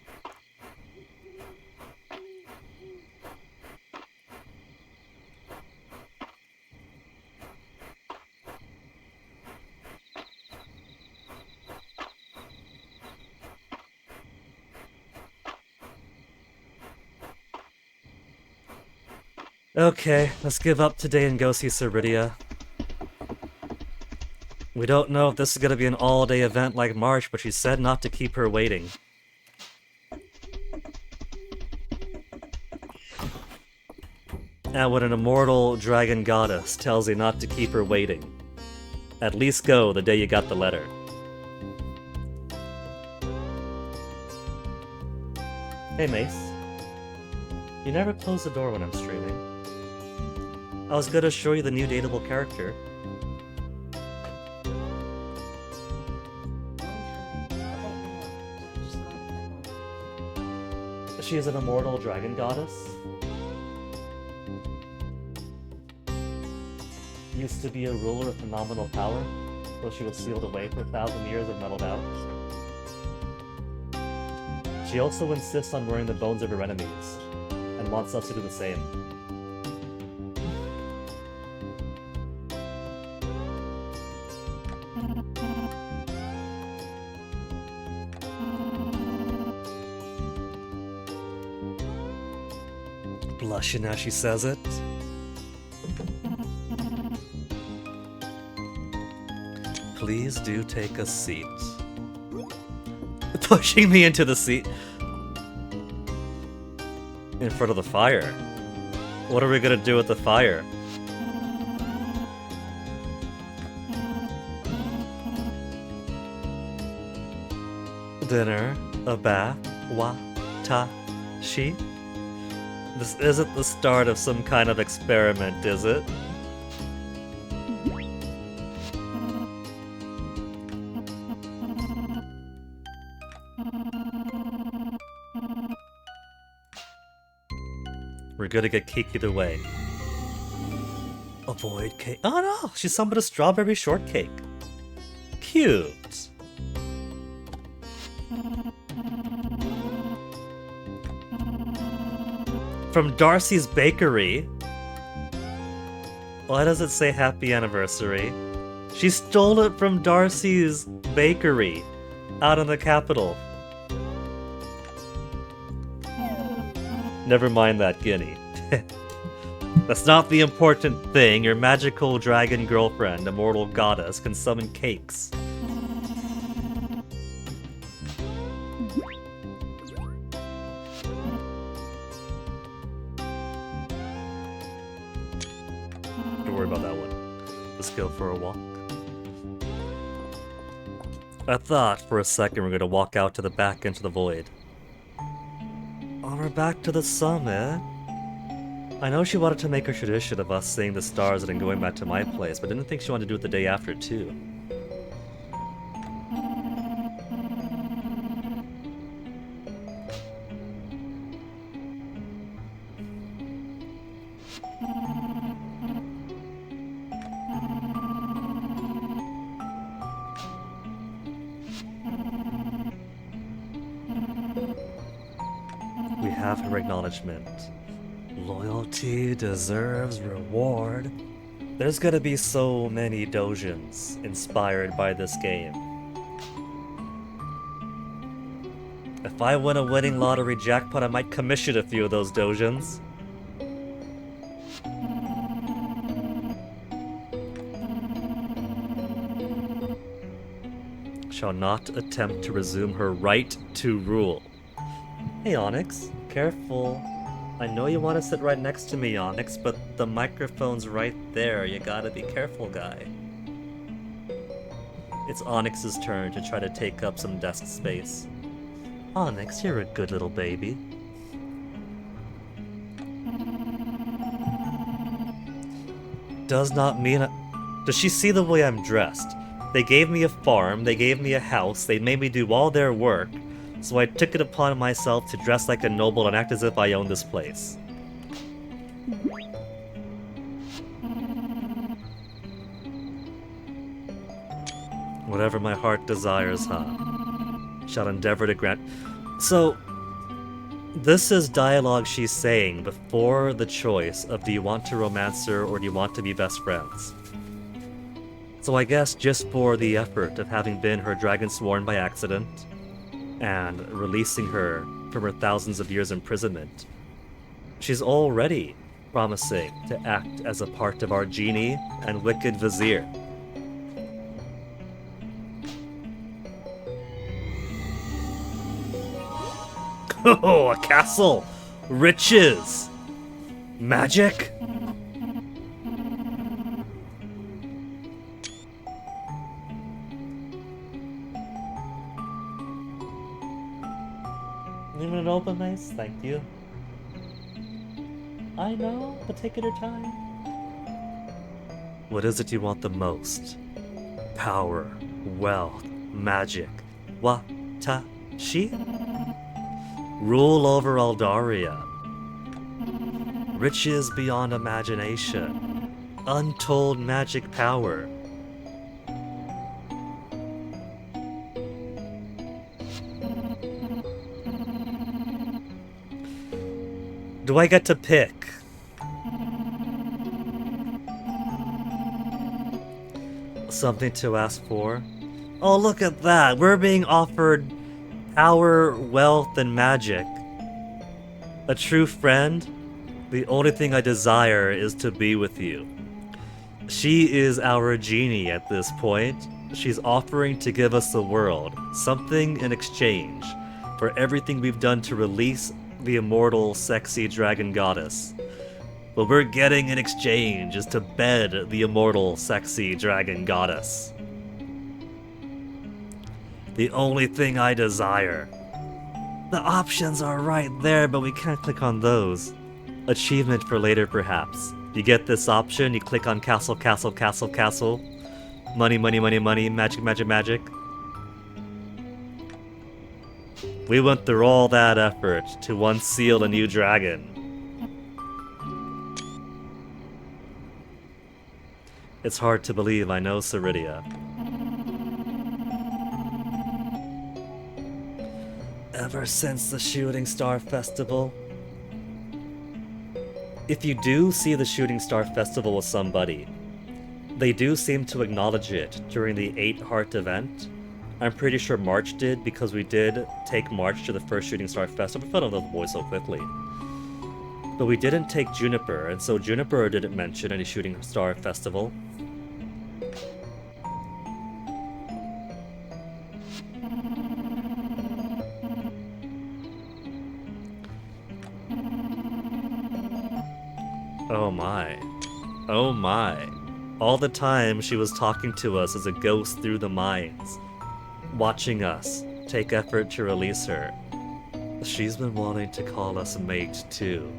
Okay, let's give up today and go see Ceridia. We don't know if this is gonna be an all-day event like March, but she said not to keep her waiting. And when an immortal dragon goddess tells you not to keep her waiting, at least go the day you got the letter. Hey, Mace. You never close the door when I'm streaming. I was gonna show you the new dateable character. She is an immortal dragon goddess. Used to be a ruler of phenomenal power, though she was sealed away for 1,000 years and mellowed out. She also insists on wearing the bones of her enemies, and wants us to do the same. Blushing as she says it. Please do take a seat. Pushing me into the seat. In front of the fire. What are we gonna do with the fire? Dinner, a bath, shi. This isn't the start of some kind of experiment, is it? We're gonna get kikied away. Avoid cake. Oh no! She summoned a strawberry shortcake. Cute. From Darcy's Bakery. Why does it say happy anniversary? She stole it from Darcy's Bakery out in the capital. Never mind that guinea. That's not the important thing. Your magical dragon girlfriend, immortal goddess, can summon cakes. Don't worry about that one. Let's go for a walk. I thought for a second we're gonna walk out to the back into the void. Oh, we're back to the summit. I know she wanted to make a tradition of us seeing the stars and then going back to my place, but didn't think she wanted to do it the day after, too. We have her acknowledgement. Loyalty deserves reward. There's gonna be so many dojins inspired by this game. If I win a winning lottery jackpot, I might commission a few of those dojins. Shall not attempt to resume her right to rule. Hey Onyx, careful. I know you want to sit right next to me, Onyx, but the microphone's right there. You gotta be careful, guy. It's Onyx's turn to try to take up some desk space. Onyx, you're a good little baby. Does not mean... Does she see the way I'm dressed? They gave me a farm, they gave me a house, they made me do all their work. So I took it upon myself to dress like a noble and act as if I owned this place. Whatever my heart desires, huh? Shall endeavor to grant... So, this is dialogue she's saying before the choice of do you want to romance her or do you want to be best friends? So I guess just for the effort of having been her dragon sworn by accident, and releasing her from her thousands of years imprisonment, she's already promising to act as a part of our genie and wicked vizier. Oh, a castle! Riches! Magic! Leave it open, nice. Thank you. I know, but take your time. What is it you want the most? Power, wealth, magic. Watashi? Rule over Aldaria. Riches beyond imagination. Untold magic power. Do I get to pick? Something to ask for? Oh, look at that! We're being offered power, wealth, and magic. A true friend? The only thing I desire is to be with you. She is our genie at this point. She's offering to give us the world, something in exchange for everything we've done to release the immortal, sexy dragon goddess. What we're getting in exchange is to bed the immortal, sexy dragon goddess. The only thing I desire. The options are right there, but we can't click on those. Achievement for later, perhaps. You get this option, you click on castle, castle, castle, castle. Money, money, money, money, magic, magic, magic. We went through all that effort to unseal a new dragon. It's hard to believe, I know, Ceridia. Ever since the Shooting Star Festival. If you do see the Shooting Star Festival with somebody, they do seem to acknowledge it during the 8 Heart event. I'm pretty sure March did, because we did take March to the first Shooting Star Festival. We fell in love with the boy so quickly. But we didn't take Juniper, and so Juniper didn't mention any Shooting Star Festival. Oh my. Oh my. All the time she was talking to us as a ghost through the mines, watching us take effort to release her. She's been wanting to call us mate too.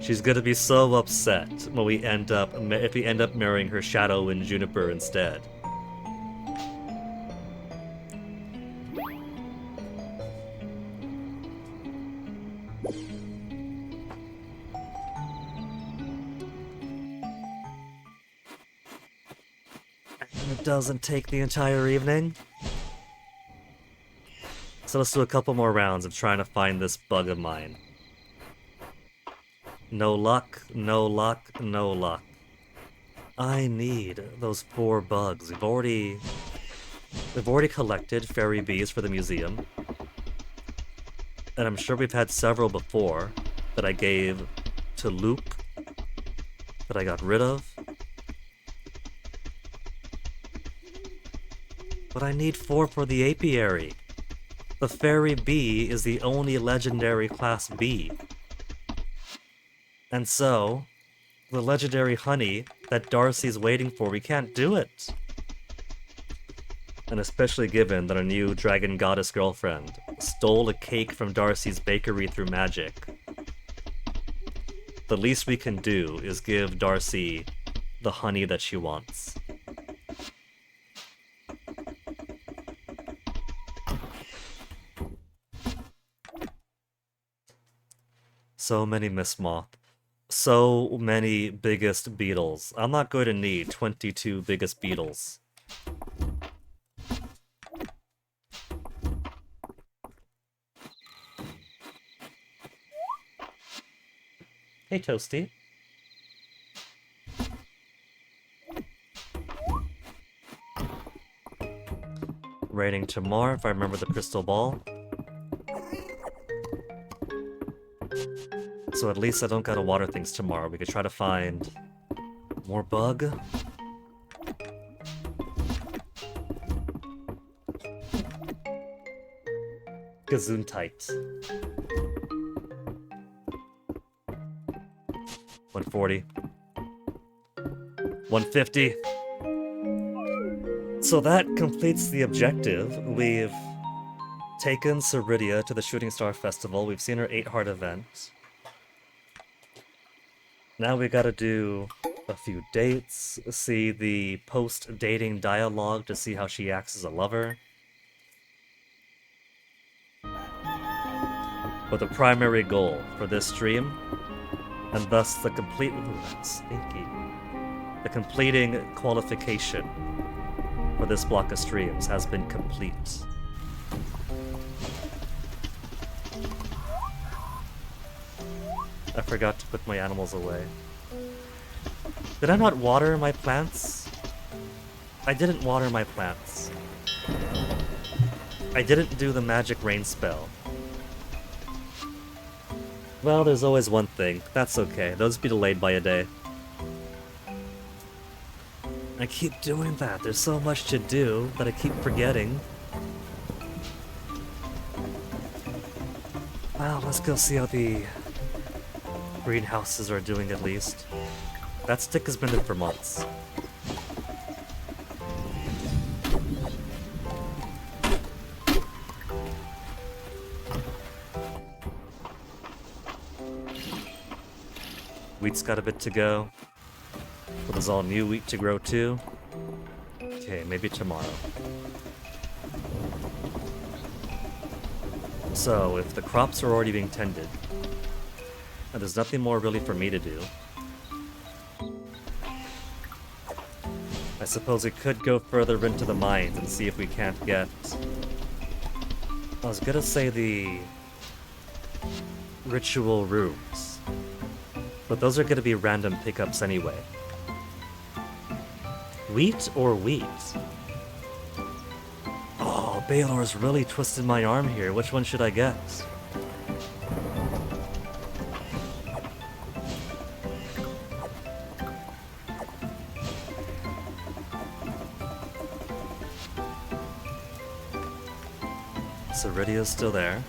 She's gonna be so upset when we end up if we end up marrying her Shadow and Juniper instead. It doesn't take the entire evening. So let's do a couple more rounds of trying to find this bug of mine. No luck, no luck, no luck. I need those 4 bugs. We've already collected fairy bees for the museum. And I'm sure we've had several before that I gave to Luke, that I got rid of. But I need 4 for the apiary. The fairy bee is the only legendary class bee. And so, the legendary honey that Darcy's waiting for, we can't do it. And especially given that our new dragon goddess girlfriend stole a cake from Darcy's bakery through magic. The least we can do is give Darcy the honey that she wants. So many Miss Moth. So many biggest beetles. I'm not going to need 22 biggest beetles. Hey, Toasty. Raining tomorrow, if I remember the crystal ball. So at least I don't gotta water things tomorrow. We could try to find more bug. Gesundheit. 140. 150. So that completes the objective. We've taken Ceridia to the Shooting Star Festival. We've seen her 8-heart event. Now we gotta do a few dates, see the post-dating dialogue to see how she acts as a lover. But the primary goal for this stream, and thus the complete... Ooh, that's stinky. The completing qualification for this block of streams has been complete. I forgot to put my animals away. Did I not water my plants? I didn't water my plants. I didn't do the magic rain spell. Well, there's always one thing. That's okay. Those be delayed by a day. I keep doing that. There's so much to do that I keep forgetting. Well, let's go see how the greenhouses are doing at least. That stick has been there for months. Wheat's got a bit to go. But there's all new wheat to grow too. Okay, maybe tomorrow. So, if the crops are already being tended, and there's nothing more really for me to do, I suppose we could go further into the mines and see if we can't get... I was gonna say the ritual rooms, but those are gonna be random pickups anyway. Wheat or wheat? Oh, Baylor's really twisted my arm here. Which one should I get? Ceridia's still there.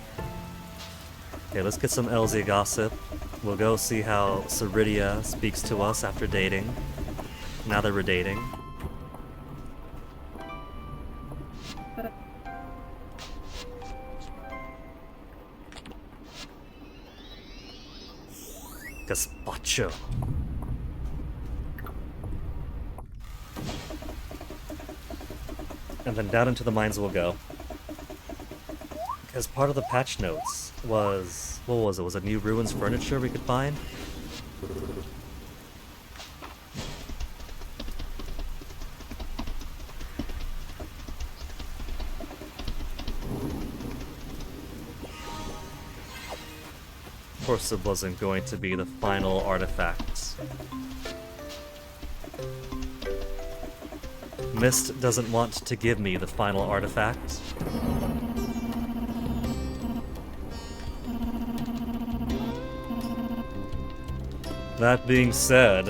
Okay, let's get some LZ gossip. We'll go see how Ceridia speaks to us after dating. Now that we're dating. Gazpacho. And then down into the mines we'll go. Because part of the patch notes was... what was it? Was it new ruins furniture we could find? Of course it wasn't going to be the final artifact. Mist doesn't want to give me the final artifact. That being said,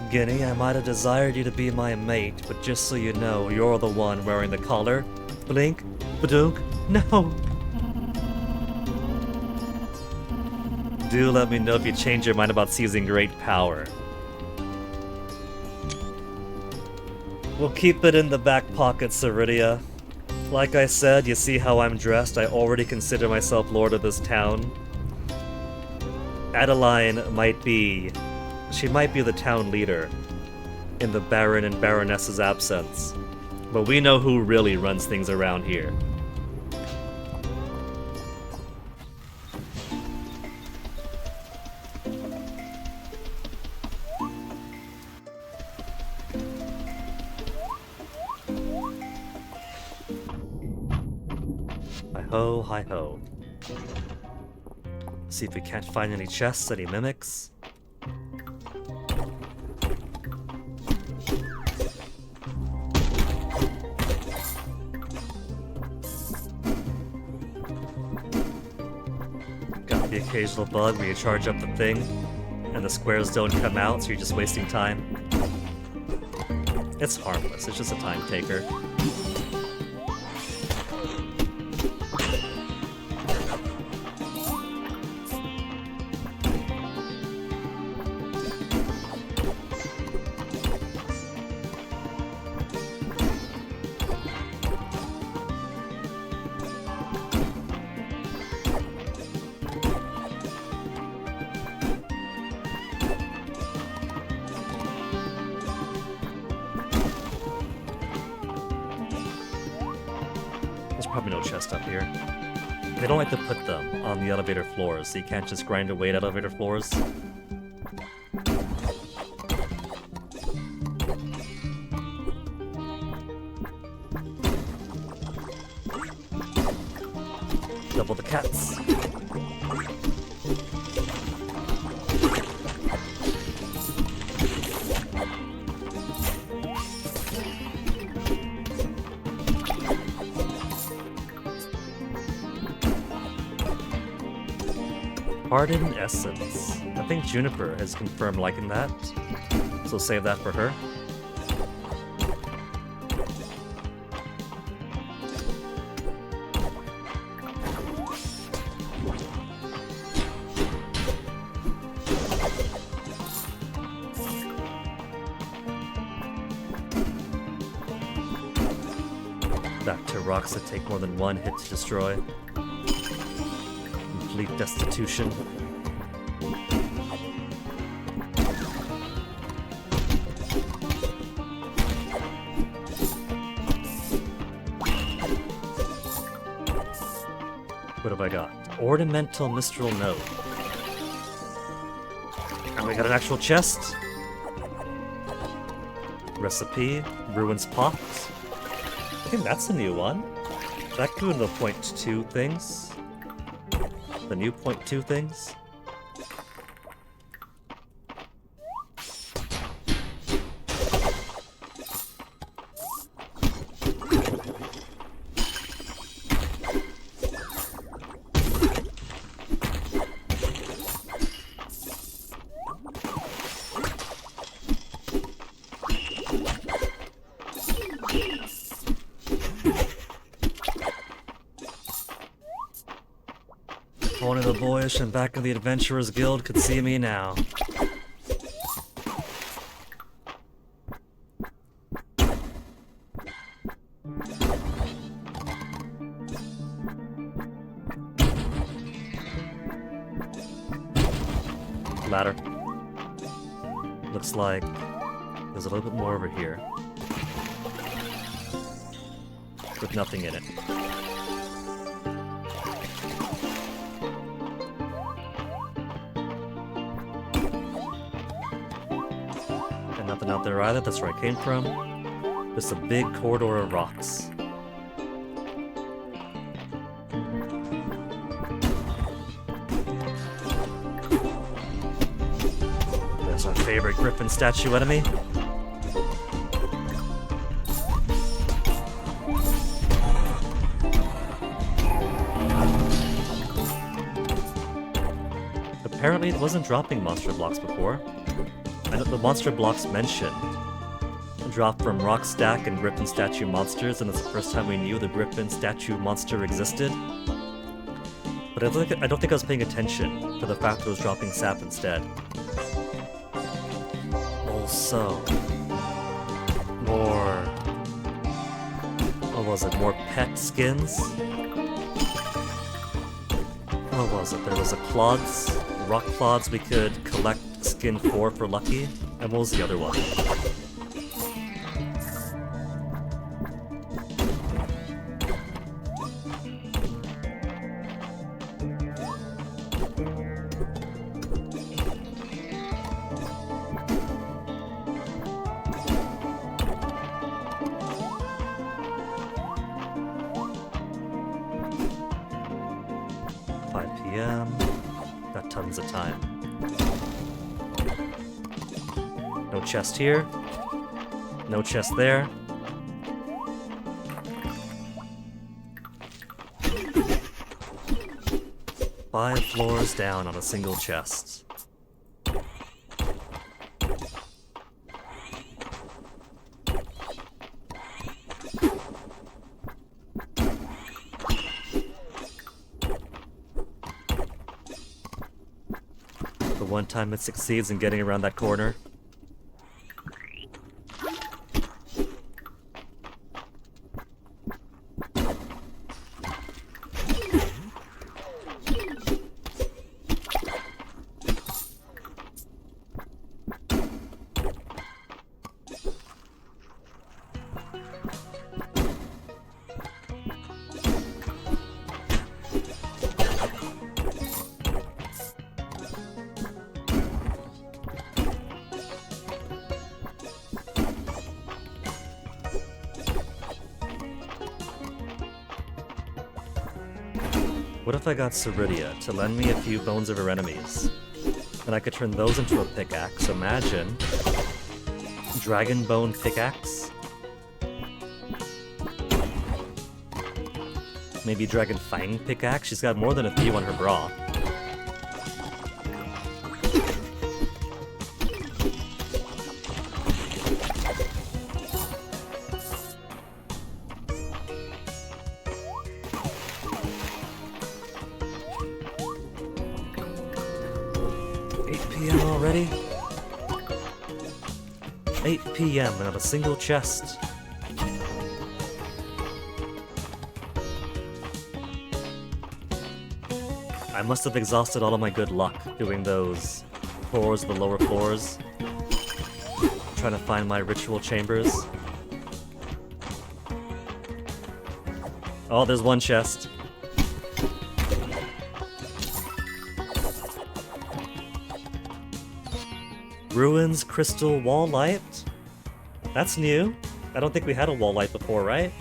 Guinea, I might have desired you to be my mate, but just so you know, you're the one wearing the collar. Blink, badunk, no! Do let me know if you change your mind about seizing great power. We'll keep it in the back pocket, Ceridia. Like I said, you see how I'm dressed, I already consider myself lord of this town. Adeline might be... she might be the town leader in the Baron and Baroness's absence. But we know who really runs things around here. Hi-ho, hi-ho. See if we can't find any chests, any mimics. Got the occasional bug where you charge up the thing and the squares don't come out, so you're just wasting time. It's harmless, it's just a time taker. There's probably no chest up here. They don't like to put them on the elevator floors, so you can't just grind away at elevator floors. Double the cats. Hardened Essence. I think Juniper has confirmed liking that, so save that for her. Back to rocks that take more than one hit to destroy. Complete destitution. What have I got? Ornamental Mistral Note. And we got an actual chest. Recipe. Ruins Pot. I think that's a new one. That could be the .2 things. The new .2 things. Only the boyish and back of the Adventurers Guild could see me now. Ladder. Looks like there's a little bit more over here. With nothing in it. Nothing out there either, that's where I came from. Just a big corridor of rocks. There's our favorite griffin statue enemy. Apparently it wasn't dropping monster blocks before. I know the monster blocks mentioned drop from rock stack and griffin statue monsters, and it's the first time we knew the griffin statue monster existed. But I don't think I was paying attention to the fact that it was dropping sap instead. Also, more... what was it? More pet skins? What was it? There was a clods, rock clods we could collect skin for lucky, and what was the other one? 5 PM. Got tons of time. No chest here. No chest there. Five floors down on a single chest. The one time it succeeds in getting around that corner. What if I got Ceridia to lend me a few bones of her enemies? And I could turn those into a pickaxe. Imagine. Dragon Bone Pickaxe? Maybe Dragon Fang Pickaxe? She's got more than a few on her bra. Already? 8 PM and I have a single chest. I must have exhausted all of my good luck doing those floors, the lower floors. Trying to find my ritual chambers. Oh, there's one chest. Ruins Crystal Wall Light? That's new. I don't think we had a wall light before, right?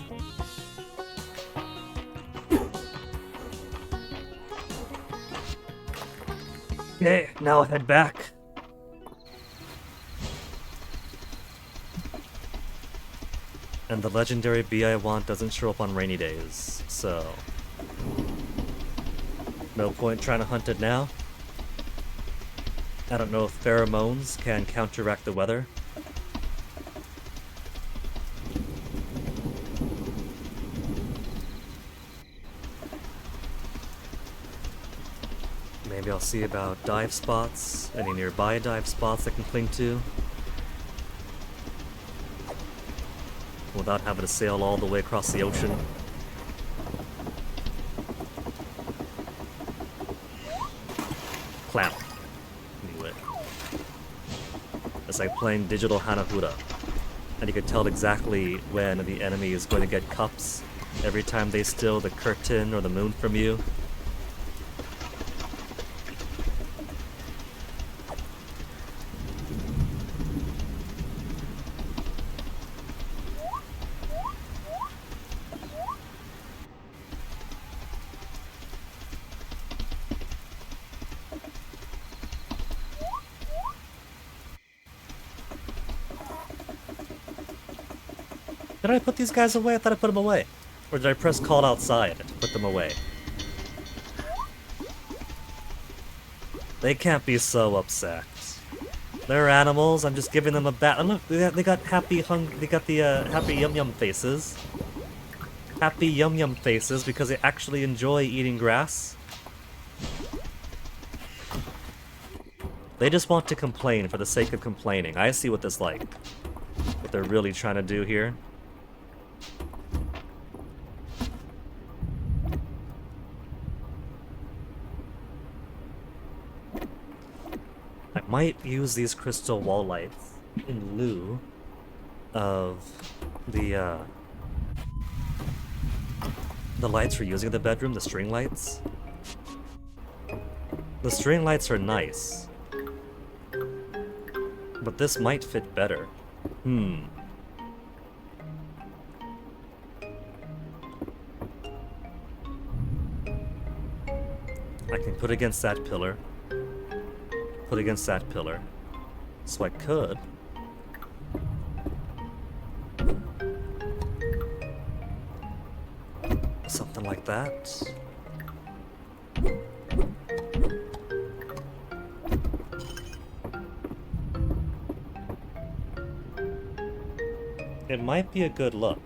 Okay, now I'll head back. And the legendary bee I want doesn't show up on rainy days, so... no point trying to hunt it now. I don't know if pheromones can counteract the weather. Maybe I'll see about dive spots, any nearby dive spots I can cling to, without having to sail all the way across the ocean. Clown. Knew it. It's like playing digital Hanafuda, and you can tell exactly when the enemy is going to get cups every time they steal the curtain or the moon from you. Did I put these guys away? I thought I put them away. Or did I press call outside to put them away? They can't be so upset. They're animals. I'm just giving them a bat. And look, they got happy They got the happy yum yum faces. Happy yum yum faces because they actually enjoy eating grass. They just want to complain for the sake of complaining. I see what this like. What they're really trying to do here. I might use these crystal wall lights in lieu of the lights we're using in the bedroom, the string lights. The string lights are nice, but this might fit better. I can put against that pillar. Put against that pillar. So I could. Something like that. It might be a good look.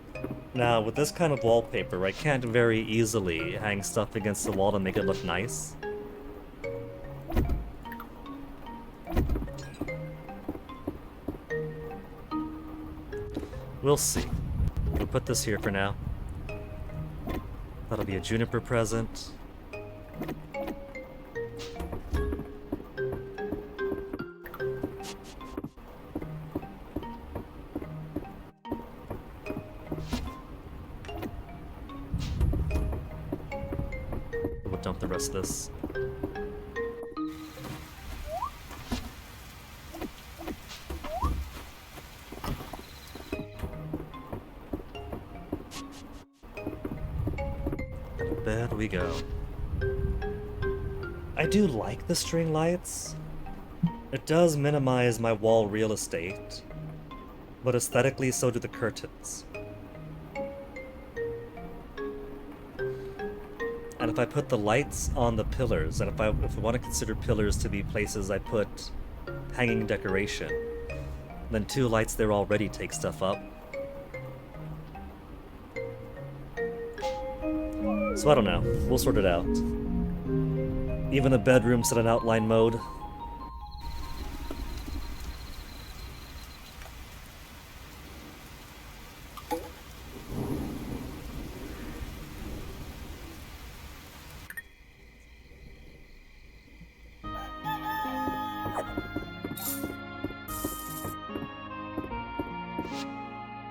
Now, with this kind of wallpaper, I can't very easily hang stuff against the wall to make it look nice. We'll see. We'll put this here for now. That'll be a juniper present. We'll dump the rest of this. Bed we go. I do like the string lights. It does minimize my wall real estate, but aesthetically so do the curtains. And if I put the lights on the pillars, and if I want to consider pillars to be places I put hanging decoration, then 2 lights there already take stuff up. So I don't know. We'll sort it out. Even the bedroom's set in outline mode.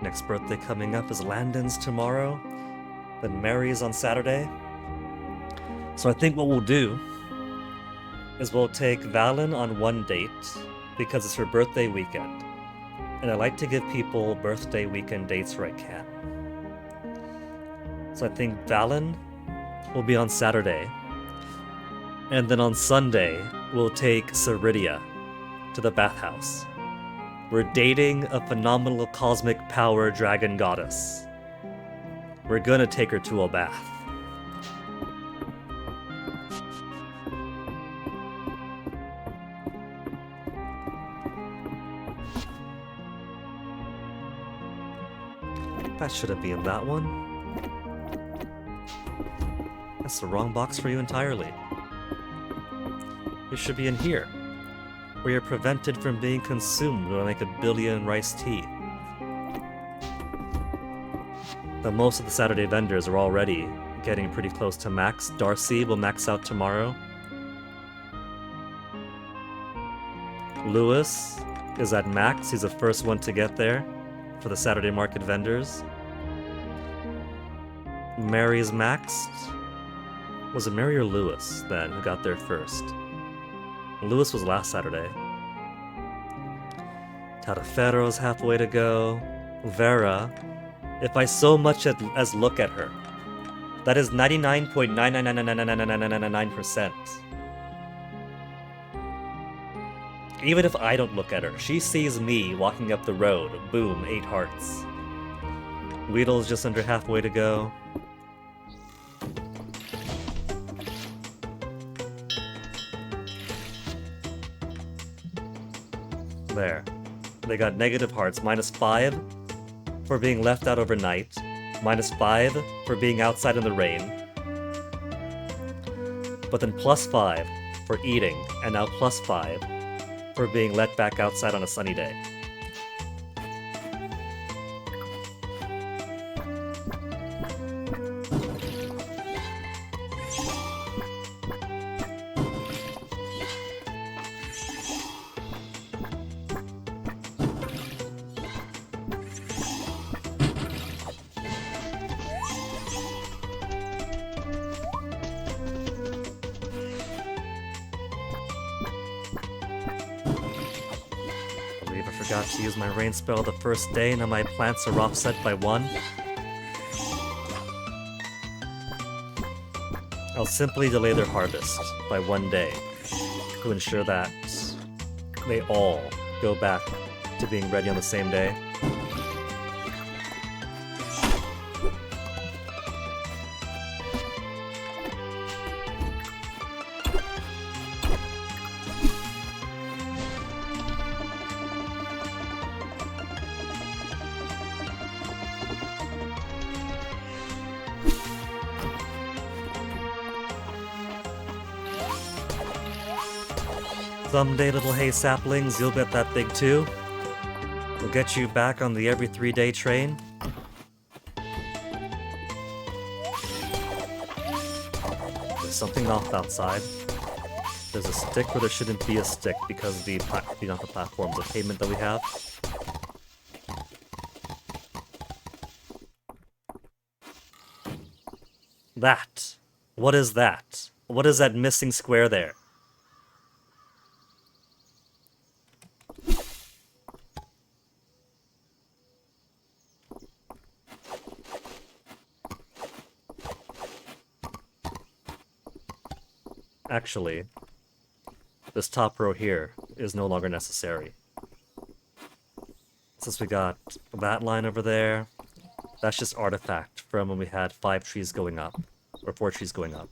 Next birthday coming up is Landon's tomorrow, then Mary's on Saturday. So I think what we'll do is we'll take Valen on one date because it's her birthday weekend. And I like to give people birthday weekend dates where I can. So I think Valen will be on Saturday. And then on Sunday, we'll take Ceridia to the bathhouse. We're dating a phenomenal cosmic power dragon goddess. We're gonna take her to a bath. That shouldn't be in that one. That's the wrong box for you entirely. It should be in here, where you're prevented from being consumed when I make 1 billion rice tea. Though most of the Saturday vendors are already getting pretty close to max. Darcy will max out tomorrow. Lewis is at max. He's the first one to get there for the Saturday market vendors. Mary's maxed. Was it Mary or Lewis then who got there first? Lewis was last Saturday. Tadafero's halfway to go. Vera, if I so much as look at her, that is 99.999999999%. Even if I don't look at her, she sees me walking up the road. Boom, 8 hearts. Weedle's just under halfway to go. There. They got negative hearts. -5 for being left out overnight. -5 for being outside in the rain. But then +5 for eating, and now +5 for being let back outside on a sunny day. Forgot to use my rain spell the first day, now my plants are offset by 1. I'll simply delay their harvest by 1 day to ensure that they all go back to being ready on the same day. Someday, little hay saplings, you'll get that big too. We'll get you back on the every 3-day train. There's something off outside. There's a stick where there shouldn't be a stick because of the not the platforms of payment that we have. That. What is that? What is that missing square there? Actually, this top row here is no longer necessary. Since we got that line over there, that's just artifact from when we had 5 trees going up, or 4 trees going up.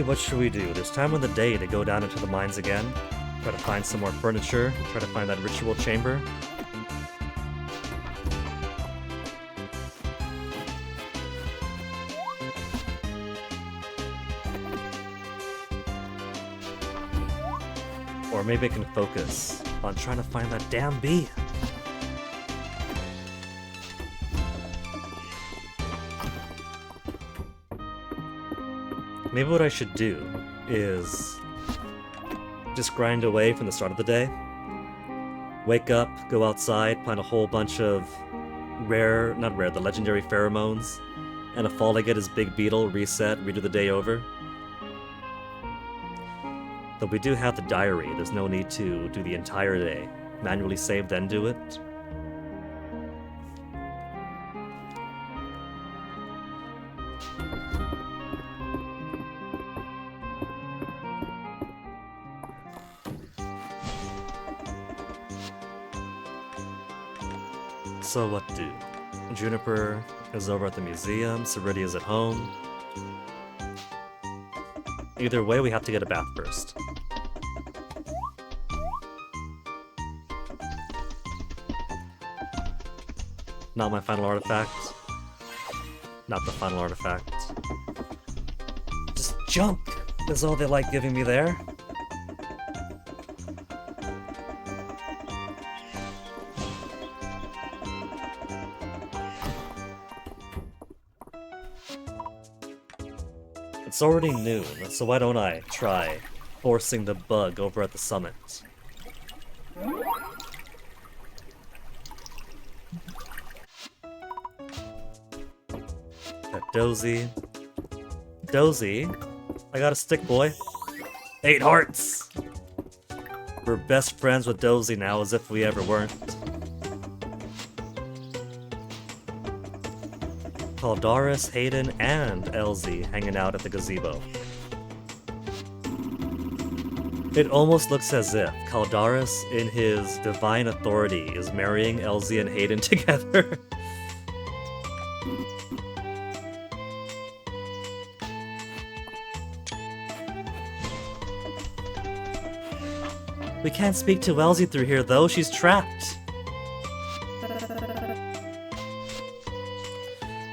What should we do? There's time in the day to go down into the mines again, try to find some more furniture, try to find that ritual chamber. Or maybe I can focus on trying to find that damn bee. Maybe what I should do is just grind away from the start of the day. Wake up, go outside, find a whole bunch of the legendary pheromones, and if all I get is Big Beetle, reset, redo the day over. But we do have the diary, there's no need to do the entire day. Manually save, then do it. So what do? Juniper is over at the museum, Ceridia is at home. Either way, we have to get a bath first. Not my final artifact. Not the final artifact. Just junk is all they like giving me there. It's already noon, so why don't I try forcing the bug over at the summit? Got Dozy. Dozy? I got a stick, boy. 8 hearts! We're best friends with Dozy now, as if we ever weren't. Caldaris, Hayden, and LZ hanging out at the gazebo. It almost looks as if Caldaris, in his divine authority, is marrying LZ and Hayden together. We can't speak to LZ through here, though. She's trapped.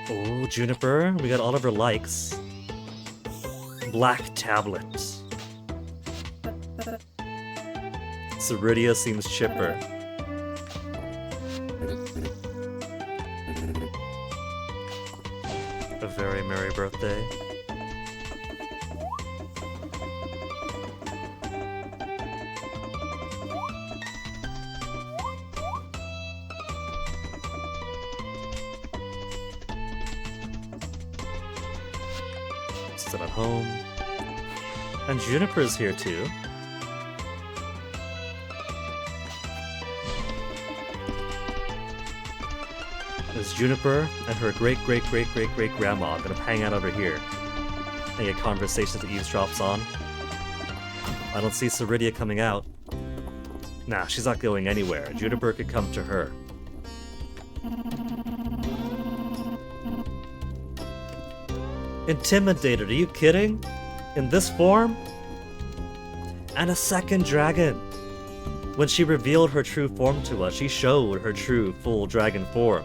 Oh, Juniper, we got all of her likes. Black tablet. Ceridia seems chipper. A very merry birthday. Sit at home. And Juniper's here too. Is Juniper and her great-great-great-great-great-grandma gonna hang out over here and get conversations that eavesdrops on? I don't see Ceridia coming out. Nah, she's not going anywhere. Juniper could come to her. Intimidated, are you kidding? In this form? And a second dragon! When she revealed her true form to us, she showed her true full dragon form.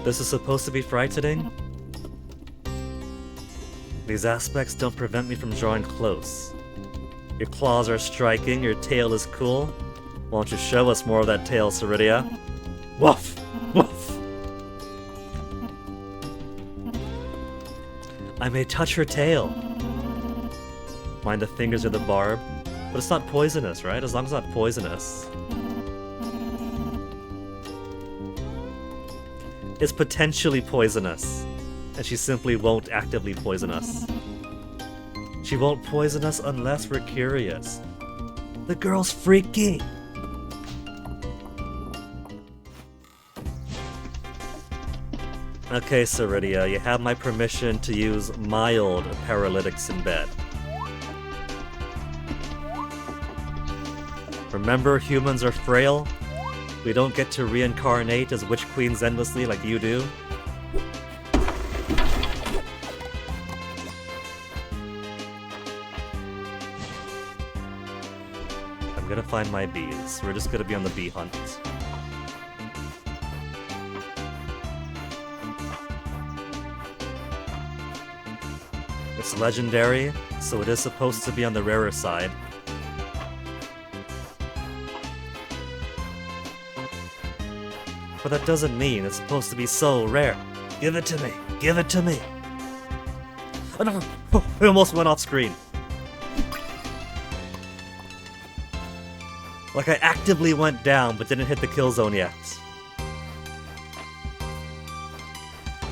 This is supposed to be frightening? These aspects don't prevent me from drawing close. Your claws are striking, your tail is cool. Why don't you show us more of that tail, Ceridia? Woof! Woof! I may touch her tail. Mind the fingers or the barb. But it's not poisonous, right? As long as it's not poisonous. It's potentially poisonous. And she simply won't actively poison us. She won't poison us unless we're curious. The girl's freaky! Okay, Ceridia, you have my permission to use mild paralytics in bed. Remember, humans are frail? We don't get to reincarnate as witch queens endlessly like you do. I'm gonna find my bees. We're just gonna be on the bee hunt. It's legendary, so it is supposed to be on the rarer side. But that doesn't mean it's supposed to be so rare. Give it to me! Give it to me! Oh no! Oh, it almost went off screen. Like I actively went down but didn't hit the kill zone yet.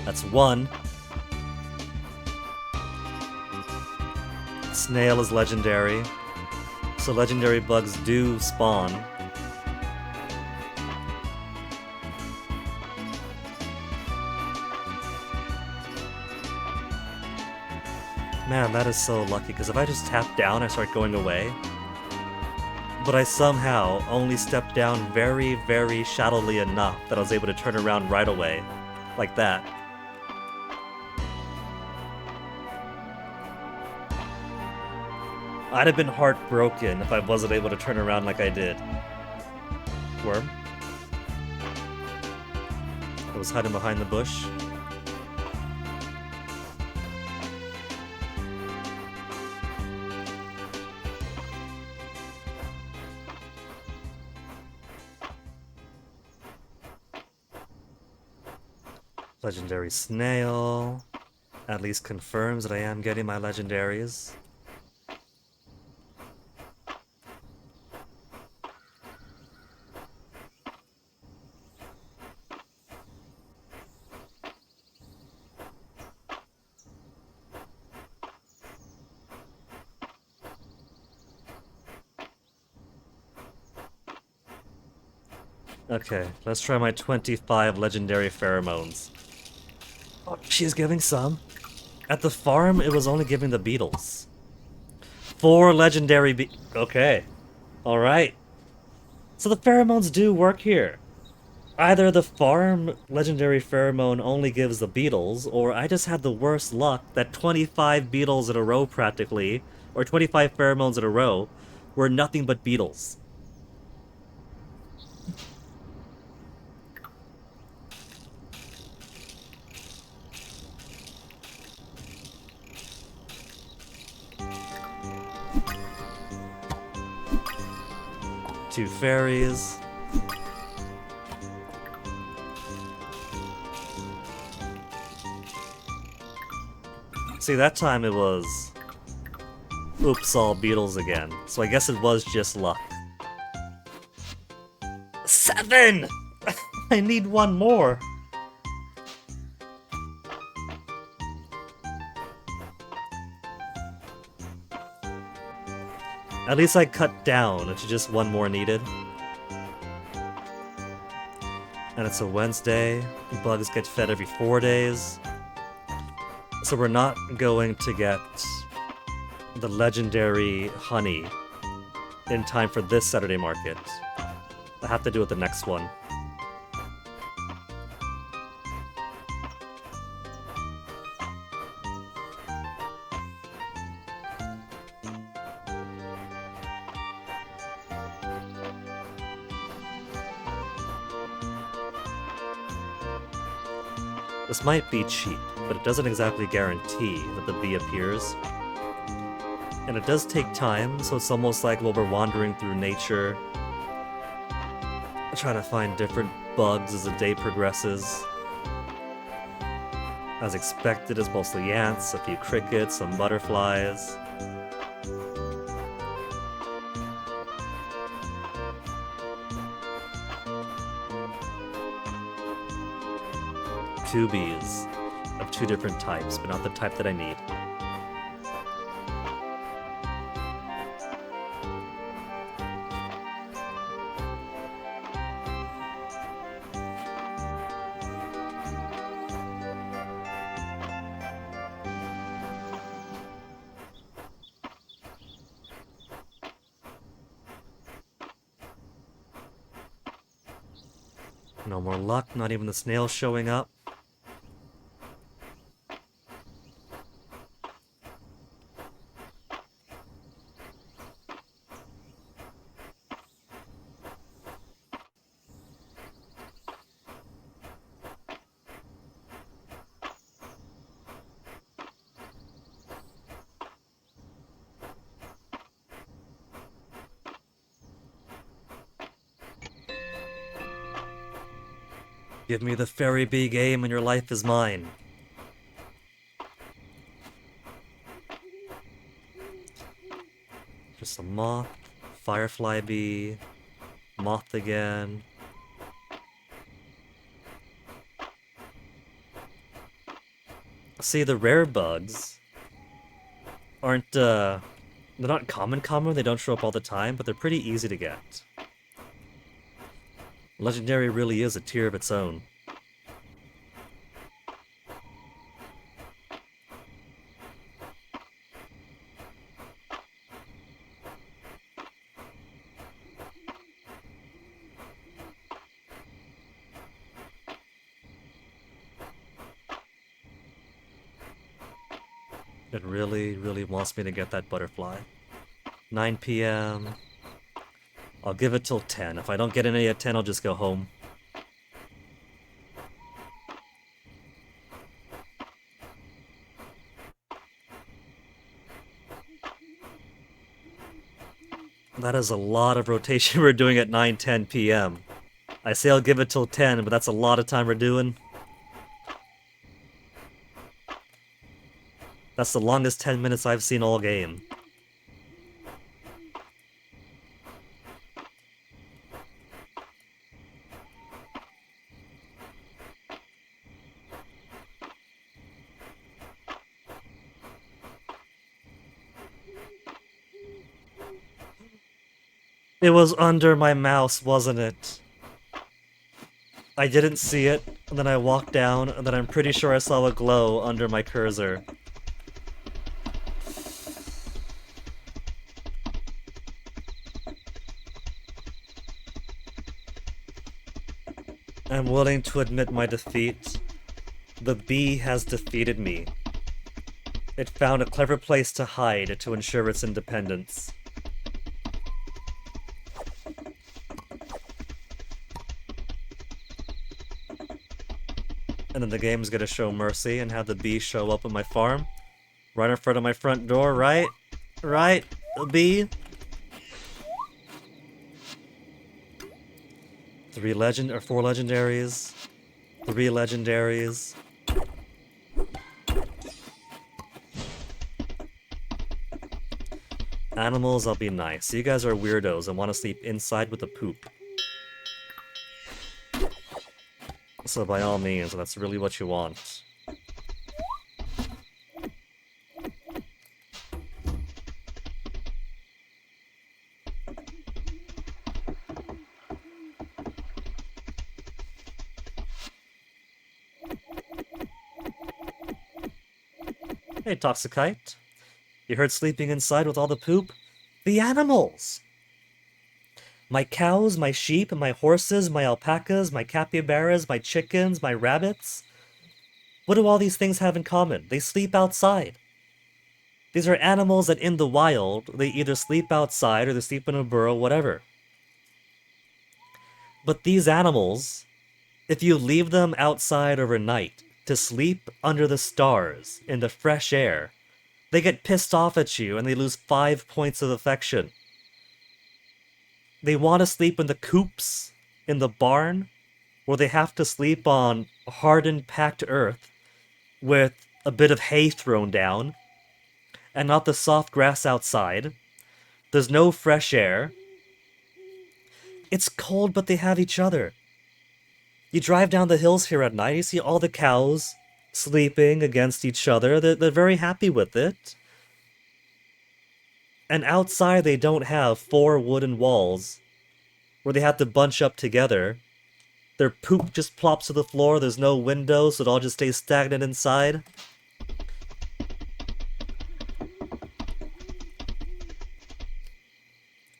That's one. Snail is legendary. So legendary bugs do spawn. Man, that is so lucky, because if I just tap down, I start going away. But I somehow only stepped down very, very shallowly enough that I was able to turn around right away. Like that. I'd have been heartbroken if I wasn't able to turn around like I did. Worm? I was hiding behind the bush. Legendary snail. At least confirms that I am getting my legendaries. Okay, let's try my 25 legendary pheromones. Oh, she's giving some. At the farm, it was only giving the beetles. 4 legendary okay. Alright. So the pheromones do work here. Either the farm legendary pheromone only gives the beetles, or I just had the worst luck that 25 beetles in a row practically, or 25 pheromones in a row, were nothing but beetles. Two fairies. See, that time it was... Oops, all beetles again. So I guess it was just luck. 7! I need one more. At least I cut down to just one more needed. And it's a Wednesday. Bugs get fed every 4 days. So we're not going to get the legendary honey in time for this Saturday market. I have to do it the next one. This might be cheap, but it doesn't exactly guarantee that the bee appears. And it does take time, so it's almost like while we're wandering through nature, trying to find different bugs as the day progresses. As expected, it's mostly ants, a few crickets, some butterflies. Two bees of two different types, but not the type that I need. No more luck, not even the snail showing up. Give me the fairy bee game and your life is mine. Just a moth, firefly bee, moth again. See, the rare bugs aren't, they're not common, they don't show up all the time, but they're pretty easy to get. Legendary really is a tier of its own. It really, really wants me to get that butterfly. 9 p.m. I'll give it till 10. If I don't get any at 10, I'll just go home. That is a lot of rotation we're doing at 9-10 p.m. I say I'll give it till 10, but that's a lot of time we're doing. That's the longest 10 minutes I've seen all game. It was under my mouse, wasn't it? I didn't see it, and then I walked down, and then I'm pretty sure I saw a glow under my cursor. I'm willing to admit my defeat. The bee has defeated me. It found a clever place to hide to ensure its independence. And then the game's gonna show mercy and have the bee show up at my farm. Right in front of my front door, right? Right? A bee? 4 legendaries. 3 legendaries. Animals, I'll be nice. You guys are weirdos and want to sleep inside with a poop. So by all means, that's really what you want. Hey, Toxicite. You heard sleeping inside with all the poop? The animals! My cows, my sheep, my horses, my alpacas, my capybaras, my chickens, my rabbits. What do all these things have in common? They sleep outside. These are animals that in the wild, they either sleep outside or they sleep in a burrow, whatever. But these animals, if you leave them outside overnight to sleep under the stars in the fresh air, they get pissed off at you and they lose 5 points of affection. They want to sleep in the coops, in the barn, where they have to sleep on hardened, packed earth, with a bit of hay thrown down, and not the soft grass outside. There's no fresh air. It's cold, but they have each other. You drive down the hills here at night, you see all the cows sleeping against each other. They're very happy with it. And outside, they don't have 4 wooden walls where they have to bunch up together. Their poop just plops to the floor, there's no windows, so it all just stays stagnant inside.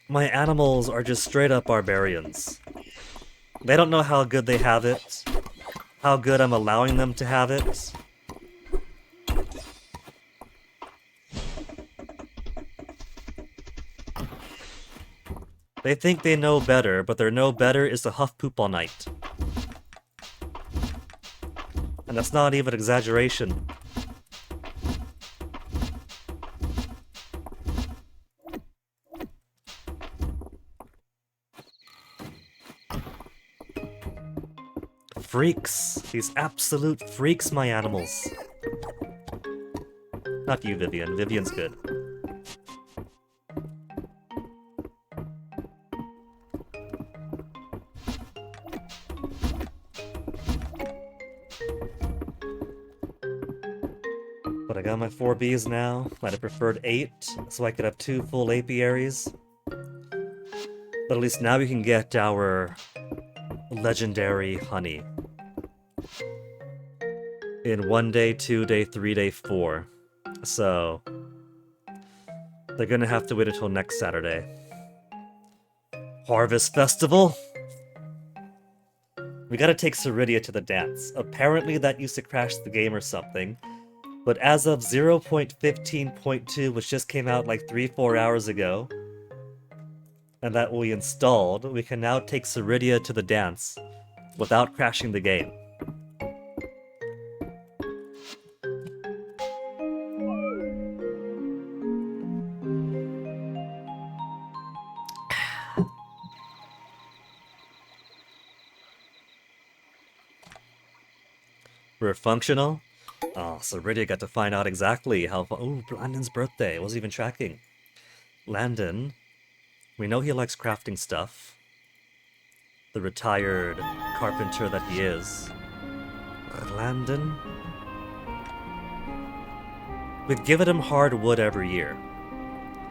My animals are just straight up barbarians. They don't know how good they have it, how good I'm allowing them to have it. They think they know better, but their know better is to huff poop all night. And that's not even exaggeration. Freaks. These absolute freaks, my animals. Not you, Vivian. Vivian's good. But I got my 4 bees now. I'd have preferred 8, so I could have 2 full apiaries. But at least now we can get our legendary honey. In 1 day, 2 day, 3 day, 4. So they're gonna have to wait until next Saturday. Harvest Festival? We gotta take Ceridia to the dance. Apparently that used to crash the game or something. But as of 0.15.2, which just came out like 3-4 hours ago, and that we installed, we can now take Ceridia to the dance without crashing the game. We're functional? Oh, Ceridia got to find out exactly how... Oh, Landon's birthday. I wasn't even tracking. Landon, we know he likes crafting stuff. The retired carpenter that he is. Landon? We've given him hard wood every year.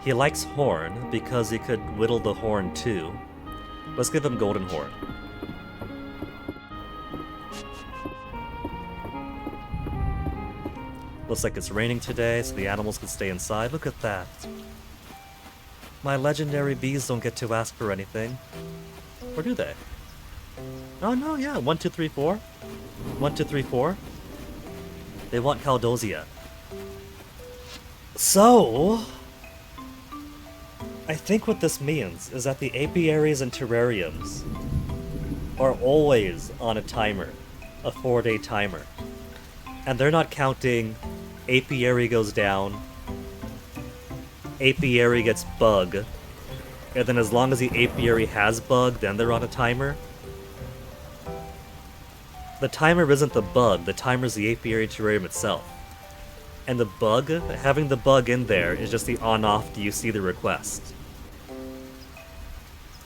He likes horn because he could whittle the horn too. Let's give him golden horn. Looks like it's raining today, so the animals can stay inside. Look at that. My legendary bees don't get to ask for anything. Or do they? Oh no, yeah. 1, 2, 3, 4. 1, 2, 3, 4. They want Caldosia. So... I think what this means is that the apiaries and terrariums are always on a timer. A 4-day timer. And they're not counting apiary goes down, apiary gets bug, and then as long as the apiary has bug, then they're on a timer. The timer isn't the bug, the timer is the apiary terrarium itself. And the bug, having the bug in there is just the on-off do you see the request.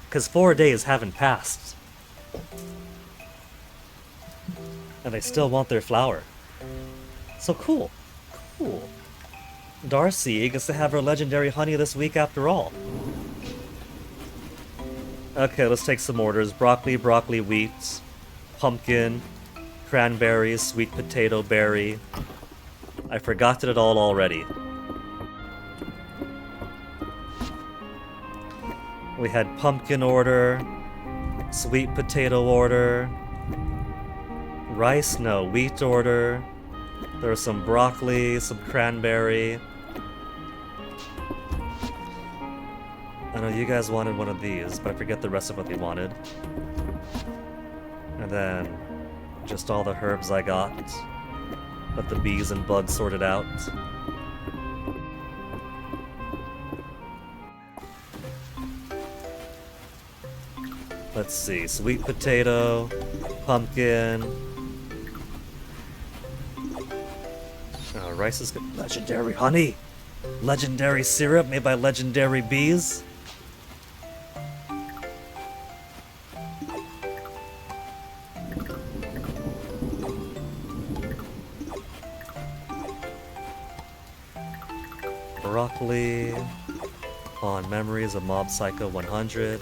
Because 4 days haven't passed. And they still want their flower. So cool. Cool. Darcy gets to have her legendary honey this week after all. Okay, let's take some orders. Broccoli, broccoli, wheat, pumpkin, cranberries, sweet potato berry. I forgotten it all already. We had pumpkin order, sweet potato order, rice, no, wheat order. There was some broccoli, some cranberry. I know you guys wanted one of these, but I forget the rest of what they wanted. And then just all the herbs I got. Let the bees and bugs sorted out. Let's see, sweet potato, pumpkin, rice is good. Legendary honey! Legendary syrup made by legendary bees? Broccoli. On Memories of Mob Psycho 100.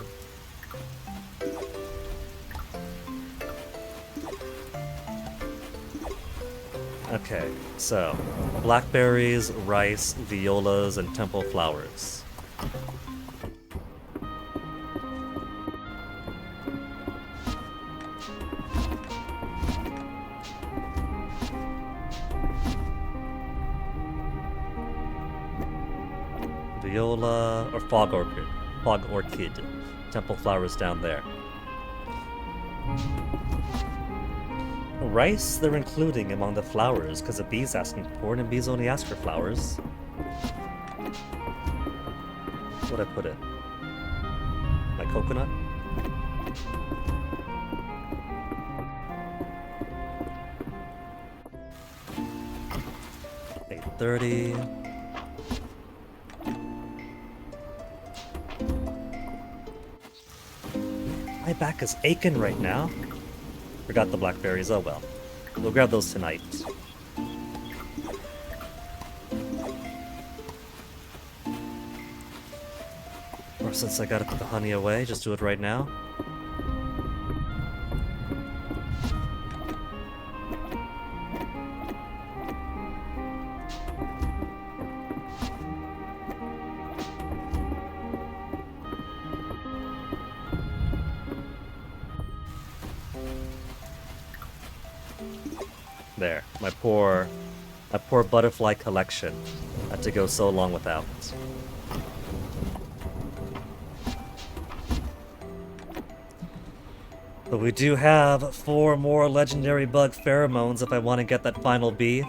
Okay, so blackberries, rice, violas, and temple flowers. Viola or fog orchid. Fog orchid. Temple flowers down there. Rice they're including among the flowers because the bees asking for it and bees only ask for flowers. What'd I put in? My coconut? $8.30. My back is aching right now. Forgot the blackberries, oh well. We'll grab those tonight. Or since I gotta put the honey away, just do it right now. There, my poor butterfly collection had to go so long without. But we do have 4 more legendary bug pheromones if I want to get that final bee.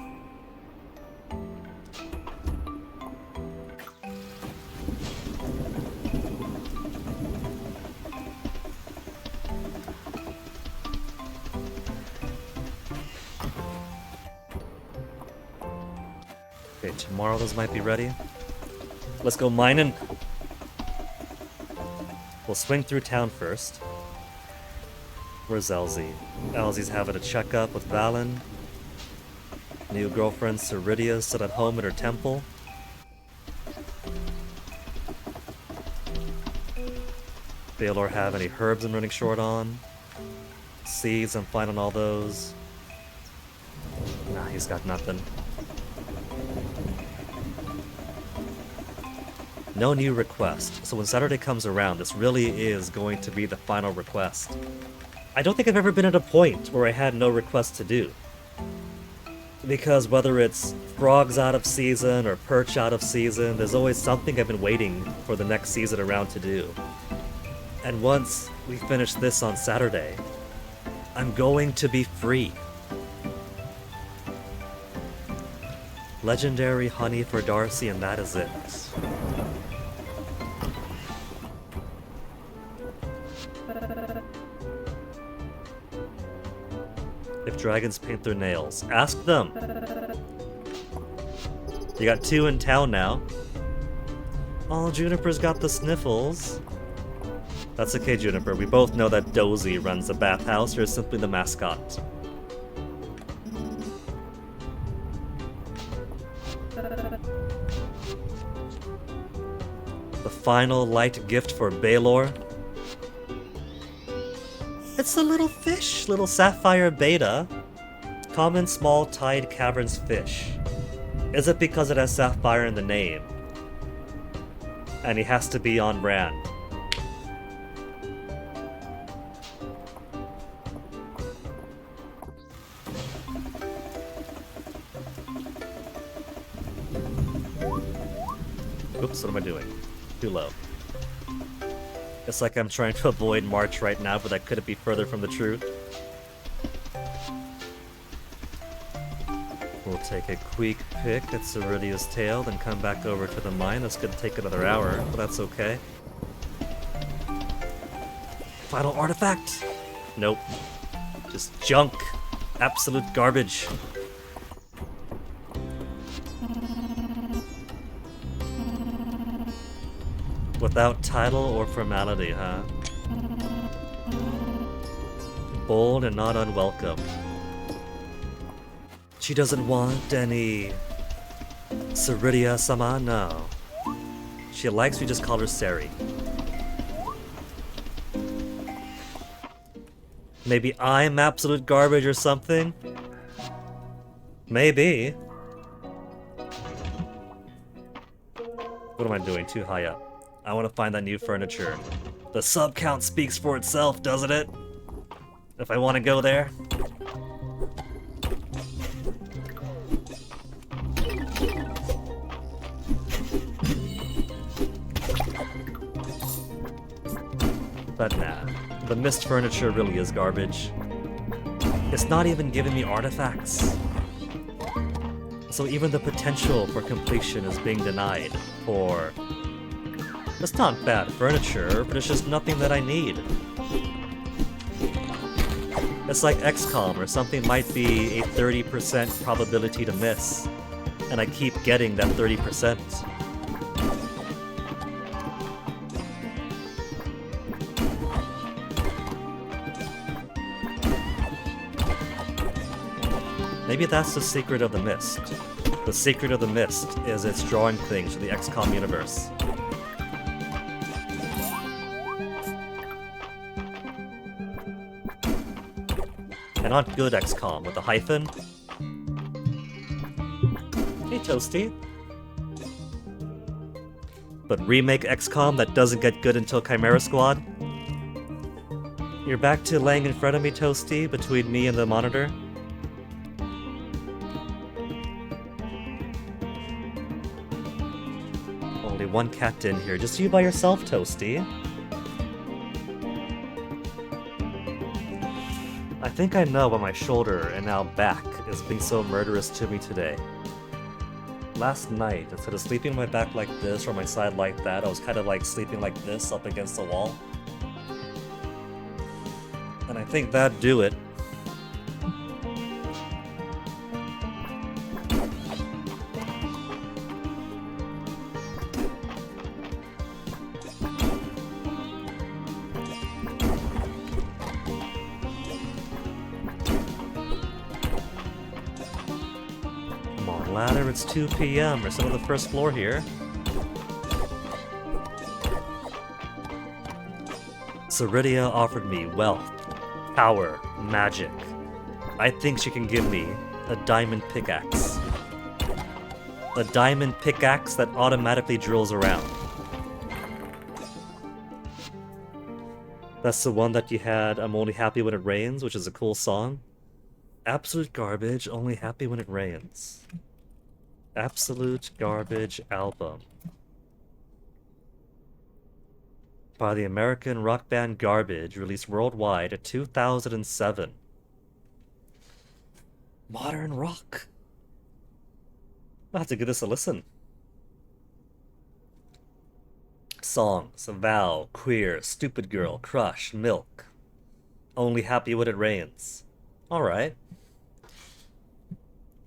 Okay, tomorrow those might be ready. Let's go mining. We'll swing through town first. Where's Elsie? Elsie's having a checkup with Valen. New girlfriend Ceridia still at home at her temple. Baylor have any herbs I'm running short on? Seeds, I'm fine on all those. Nah, he's got nothing. No new request. So when Saturday comes around, this really is going to be the final request. I don't think I've ever been at a point where I had no request to do. Because whether it's frogs out of season or perch out of season, there's always something I've been waiting for the next season around to do. And once we finish this on Saturday, I'm going to be free. Legendary honey for Darcy, and that is it. If dragons paint their nails, ask them. You got 2 in town now. Oh, Juniper's got the sniffles. That's okay, Juniper. We both know that Dozy runs the bathhouse. You're simply the mascot. The final light gift for Baylor. It's a little fish, little sapphire beta. Common small tide caverns fish. Is it because it has sapphire in the name? And he has to be on brand. Oops, what am I doing? Too low. It's like I'm trying to avoid March right now, but that couldn't be further from the truth. We'll take a quick pick at Ceridia's tail, then come back over to the mine. That's gonna take another hour, but that's okay. Final artifact! Nope. Just junk. Absolute garbage. Without title or formality, huh? Bold and not unwelcome. She doesn't want any Ceridia-sama, no. She likes we just call her Seri. Maybe I'm absolute garbage or something? Maybe. What am I doing? Too high up. I want to find that new furniture. The sub count speaks for itself, doesn't it? If I want to go there. But nah, the mist furniture really is garbage. It's not even giving me artifacts. So even the potential for completion is being denied for... It's not bad furniture, but it's just nothing that I need. It's like XCOM, or something might be a 30% probability to miss, and I keep getting that 30%. Maybe that's the secret of the mist. The secret of the mist is it's drawing things to the XCOM universe. And not good XCOM with a hyphen. Hey, Toasty. But remake XCOM that doesn't get good until Chimera Squad? You're back to laying in front of me, Toasty, between me and the monitor? Only one cat in here. Just you by yourself, Toasty. I think I know why my shoulder and now back is being so murderous to me today. Last night, instead of sleeping my back like this or my side like that, I was kind of like sleeping like this up against the wall. And I think that'd do it. Ladder, it's 2 p.m. We're still on the first floor here. Ceridia offered me wealth, power, magic. I think she can give me a diamond pickaxe. A diamond pickaxe that automatically drills around. That's the one that you had, I'm Only Happy When It Rains, which is a cool song. Absolute garbage, only happy when it rains. Absolute Garbage album by the American rock band Garbage, released worldwide in 2007. Modern rock. I'll have to give this a listen. Songs: Vow, Queer, Stupid Girl, Crush, Milk. Only Happy When It Rains. Alright.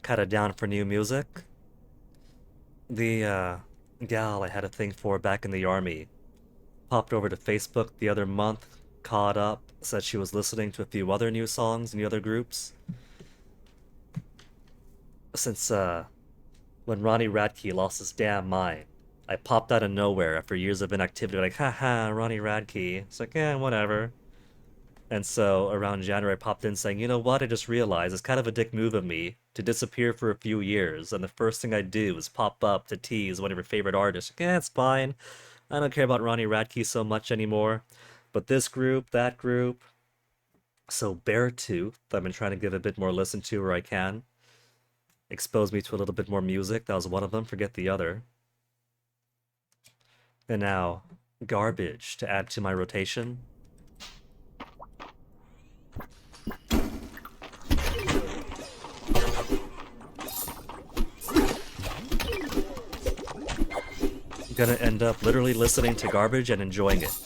Kinda down for new music. The gal I had a thing for back in the army popped over to Facebook the other month, caught up, said she was listening to a few other new songs in the other groups. Since when Ronnie Radke lost his damn mind, I popped out of nowhere after years of inactivity, like, haha, Ronnie Radke. It's like, yeah, whatever. And so around January I popped in saying, you know what, I just realized it's kind of a dick move of me to disappear for a few years, and the first thing I do is pop up to tease one of your favorite artists. Like, yeah, it's fine. I don't care about Ronnie Radke so much anymore. But this group, that group. So Beartooth, I've been trying to give a bit more listen to where I can. Expose me to a little bit more music. That was one of them, forget the other. And now, Garbage to add to my rotation. I'm gonna end up literally listening to Garbage and enjoying it.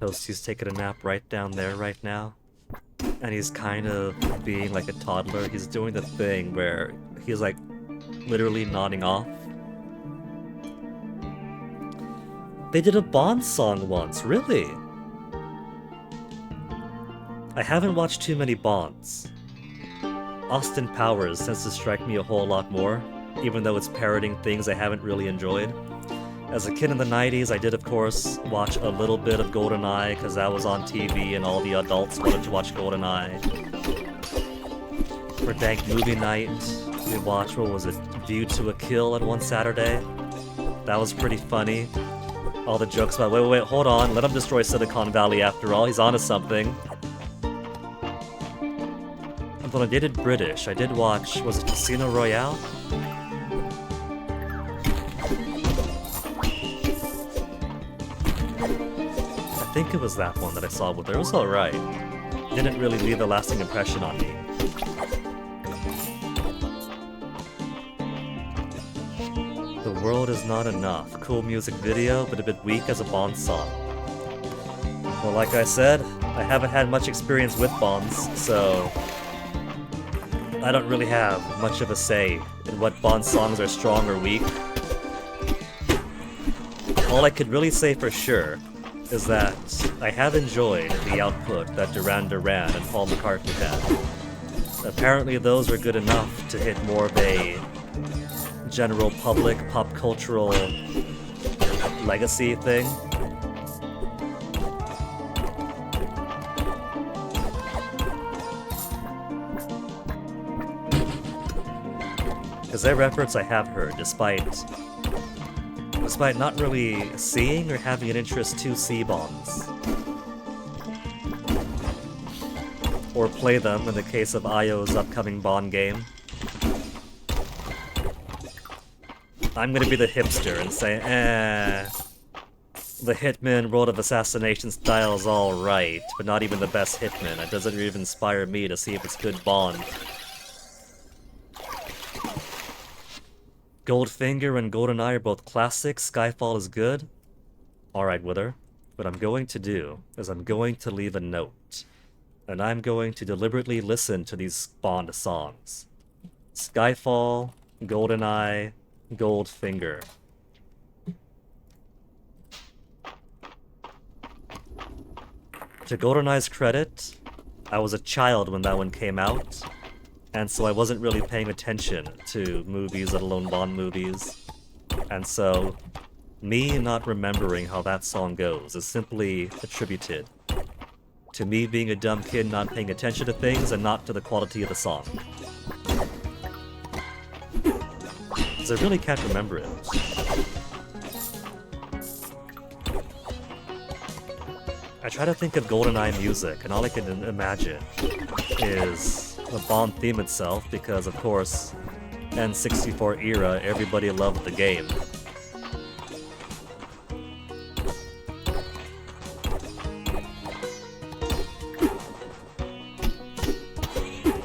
Toasty's taking a nap right down there right now. And he's kind of being like a toddler. He's doing the thing where he's like literally nodding off. They did a Bond song once, really? I haven't watched too many Bonds. Austin Powers tends to strike me a whole lot more, even though it's parroting things I haven't really enjoyed. As a kid in the 90s, I did of course watch a little bit of GoldenEye because that was on TV and all the adults wanted to watch GoldenEye. For Dank Movie Night, we watched, what was it, View to a Kill on one Saturday. That was pretty funny. All the jokes about, wait, hold on, let him destroy Silicon Valley after all, he's onto something. And when I dated British, I did watch, was it Casino Royale? I think it was that one that I saw with her. It was alright. Didn't really leave a lasting impression on me. The World Is Not Enough. Cool music video, but a bit weak as a Bond song. Well, like I said, I haven't had much experience with Bonds, so I don't really have much of a say in what Bond songs are strong or weak. All I could really say for sure is that I have enjoyed the output that Duran Duran and Paul McCartney had. Apparently those are good enough to hit more of a general public, pop cultural legacy thing. Because their efforts I have heard, despite not really seeing or having an interest to see Bonds. Or play them in the case of IO's upcoming Bond game. I'm gonna be the hipster and say, the Hitman World of Assassination style is alright, but not even the best Hitman. It doesn't even inspire me to see if it's good Bond. Goldfinger and GoldenEye are both classics. Skyfall is good. Alright, Wither. What I'm going to do is I'm going to leave a note. And I'm going to deliberately listen to these Bond songs. Skyfall, GoldenEye, Goldfinger. To GoldenEye's credit, I was a child when that one came out. And so I wasn't really paying attention to movies, let alone Bond movies. And so, me not remembering how that song goes is simply attributed to me being a dumb kid not paying attention to things and not to the quality of the song. Because I really can't remember it. I try to think of GoldenEye music, and all I can imagine is the Bond theme itself, because of course, N64 era, everybody loved the game.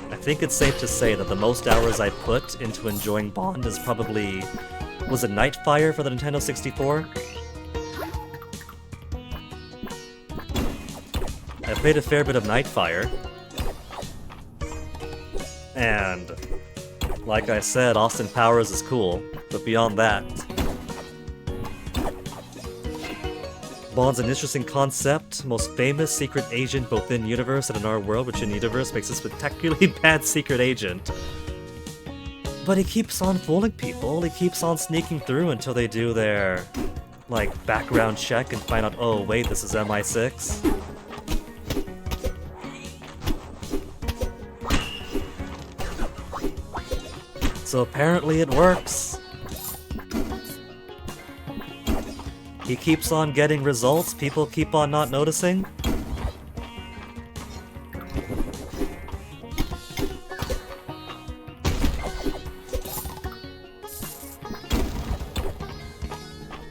I think it's safe to say that the most hours I put into enjoying Bond is probably... was it Nightfire for the Nintendo 64? I played a fair bit of Nightfire. And, like I said, Austin Powers is cool, but beyond that... Bond's an interesting concept, most famous secret agent both in universe and in our world, which in universe makes a spectacularly bad secret agent. But he keeps on fooling people, he keeps on sneaking through until they do their, like, background check and find out, oh wait, this is MI6? So apparently it works. He keeps on getting results, people keep on not noticing.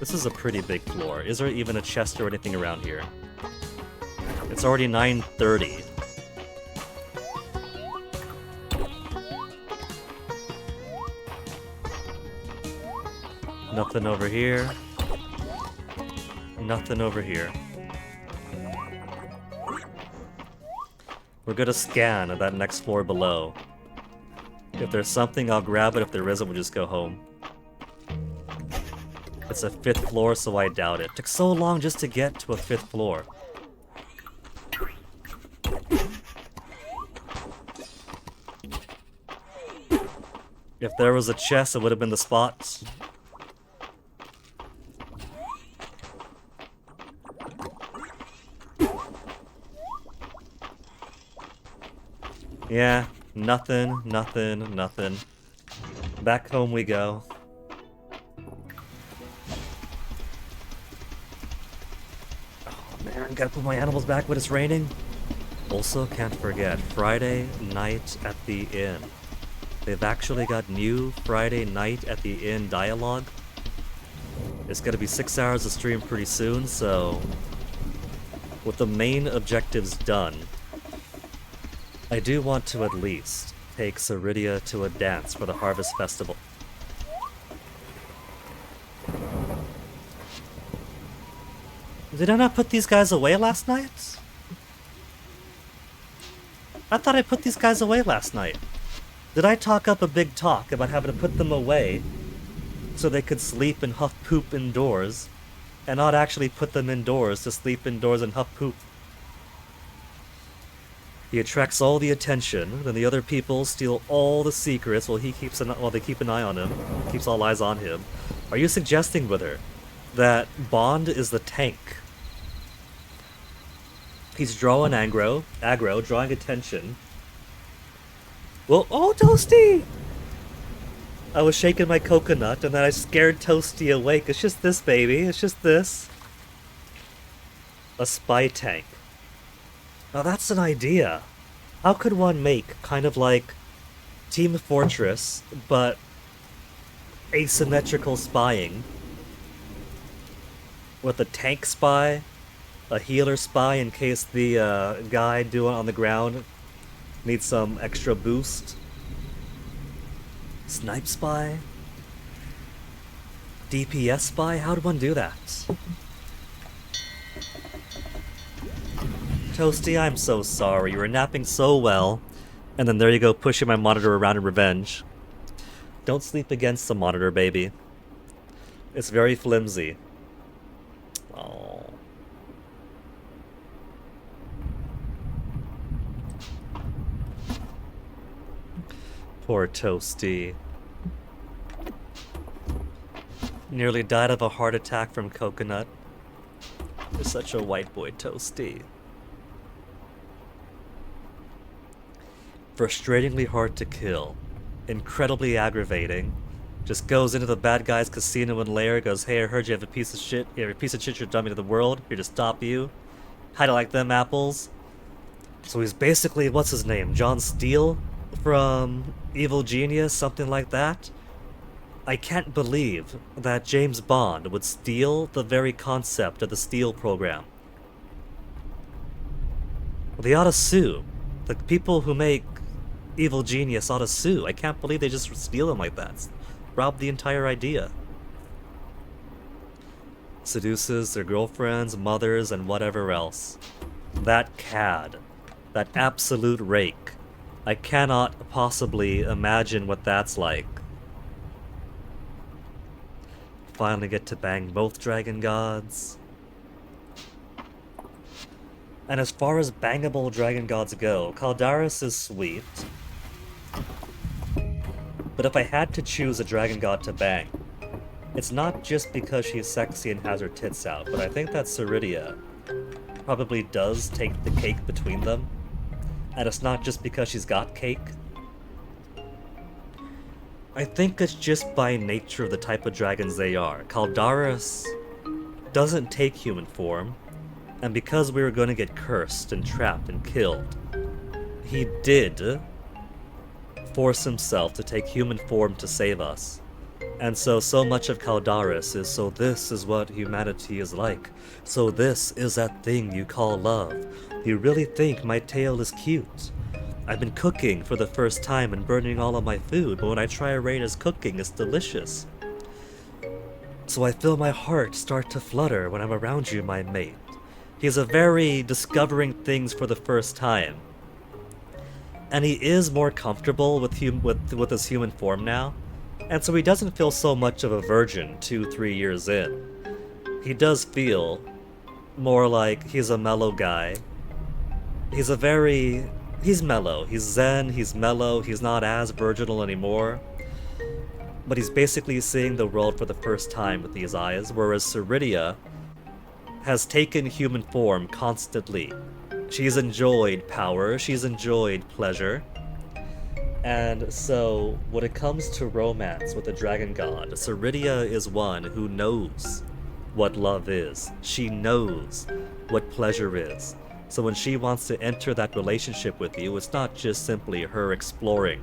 This is a pretty big floor. Is there even a chest or anything around here? It's already 9:30. Nothing over here. Nothing over here. We're gonna scan that next floor below. If there's something, I'll grab it. If there isn't, we'll just go home. It's a 5th floor, so I doubt it. Took so long just to get to a 5th floor. If there was a chest, it would have been the spot. Yeah, nothing. Back home we go. Oh man, gotta put my animals back when it's raining. Also, can't forget, Friday night at the inn. They've actually got new Friday night at the inn dialogue. It's gonna be 6 hours of stream pretty soon, so with the main objectives done, I do want to at least take Ceridia to a dance for the Harvest Festival. Did I not put these guys away last night? I thought I put these guys away last night. Did I talk up a big talk about having to put them away so they could sleep and huff poop indoors, and not actually put them indoors to sleep indoors and huff poop? He attracts all the attention, then the other people steal all the secrets while they keep an eye on him, keeps all eyes on him. Are you suggesting, Wither, that Bond is the tank? He's drawing aggro, drawing attention. Well, oh, Toasty! I was shaking my coconut and then I scared Toasty awake. It's just this, baby. It's just this. A spy tank. Now that's an idea. How could one make kind of like Team Fortress, but asymmetrical spying? With a tank spy, a healer spy in case the guy doing it on the ground needs some extra boost. Snipe spy? DPS spy? How would one do that? Toasty, I'm so sorry. You were napping so well. And then there you go, pushing my monitor around in revenge. Don't sleep against the monitor, baby. It's very flimsy. Oh. Poor Toasty. Nearly died of a heart attack from coconut. You're such a white boy, Toasty. Frustratingly hard to kill. Incredibly aggravating. Just goes into the bad guy's casino and lair, goes, hey, I heard you have a piece of shit. You have a piece of shit, you're dummy to the world. Here to stop you. How do you like them apples? So he's basically, what's his name? John Steele from Evil Genius, something like that? I can't believe that James Bond would steal the very concept of the Steele program. They ought to sue. The people who make Evil Genius ought to sue. I can't believe they just steal them like that. Rob the entire idea. Seduces their girlfriends, mothers, and whatever else. That cad. That absolute rake. I cannot possibly imagine what that's like. Finally get to bang both dragon gods. And as far as bangable dragon gods go, Caldaris is sweet. But if I had to choose a dragon god to bang, it's not just because she's sexy and has her tits out, but I think that Ceridia probably does take the cake between them. And it's not just because she's got cake. I think it's just by nature of the type of dragons they are. Caldaris doesn't take human form, and because we were going to get cursed and trapped and killed, he did force himself to take human form to save us. And so much of Caldaris is, so this is what humanity is like. So this is that thing you call love. You really think my tail is cute? I've been cooking for the first time and burning all of my food, but when I try Arena's cooking, it's delicious. So I feel my heart start to flutter when I'm around you, my mate. He's a very discovering things for the first time. and he is more comfortable with with his human form now, and so he doesn't feel so much of a virgin 2-3 years in. He does feel more like he's a mellow guy. He's mellow. He's zen, he's mellow, he's not as virginal anymore. But he's basically seeing the world for the first time with these eyes, whereas Ceridia has taken human form constantly. She's enjoyed power, she's enjoyed pleasure. And so, when it comes to romance with the dragon god, Ceridia is one who knows what love is. She knows what pleasure is. So when she wants to enter that relationship with you, it's not just simply her exploring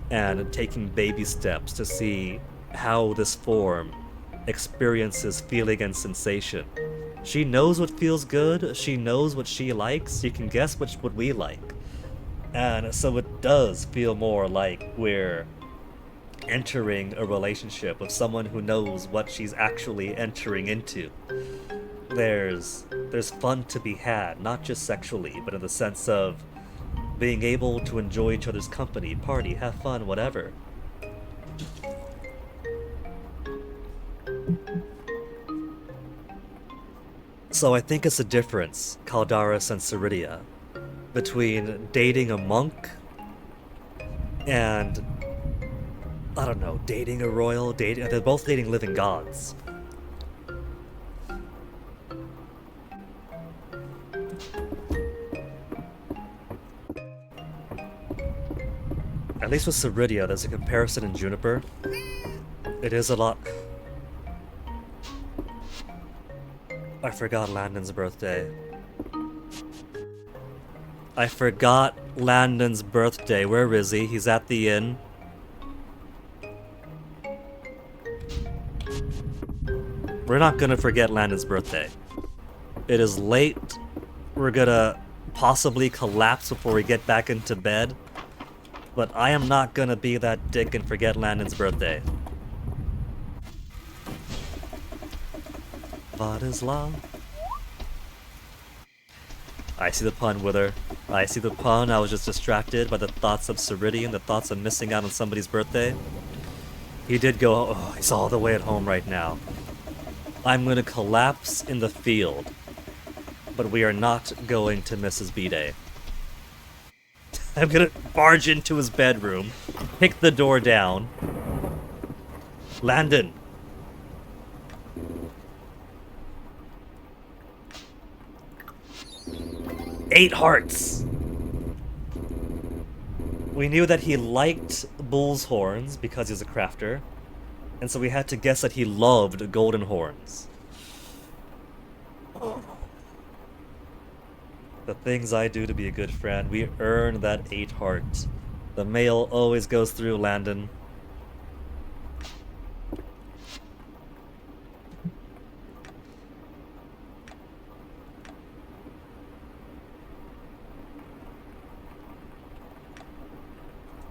and taking baby steps to see how this form experiences feeling and sensation. She knows what feels good, she knows what she likes, you can guess what we like. And so it does feel more like we're entering a relationship with someone who knows what she's actually entering into. There's fun to be had, not just sexually, but in the sense of being able to enjoy each other's company, party, have fun, whatever. So I think it's a difference, Caldaris and Ceridia, between dating a monk and, I don't know, dating a royal, they're both dating living gods. At least with Ceridia, there's a comparison in Juniper. It is a lot... I forgot Landon's birthday. I forgot Landon's birthday. Where is he? He's at the inn. We're not gonna forget Landon's birthday. It is late. We're gonna possibly collapse before we get back into bed. But I am not gonna be that dick and forget Landon's birthday. What is love? I see the pun, Wither. I see the pun. I was just distracted by the thoughts of Ceridian, the thoughts of missing out on somebody's birthday. He did go, oh, he's all the way at home right now. I'm gonna collapse in the field. But we are not going to Mrs. B-Day. I'm gonna barge into his bedroom, kick the door down. Landon! Eight hearts! We knew that he liked bull's horns because he's a crafter, and so we had to guess that he loved golden horns. The things I do to be a good friend, we earn that 8 heart. The mail always goes through, Landon.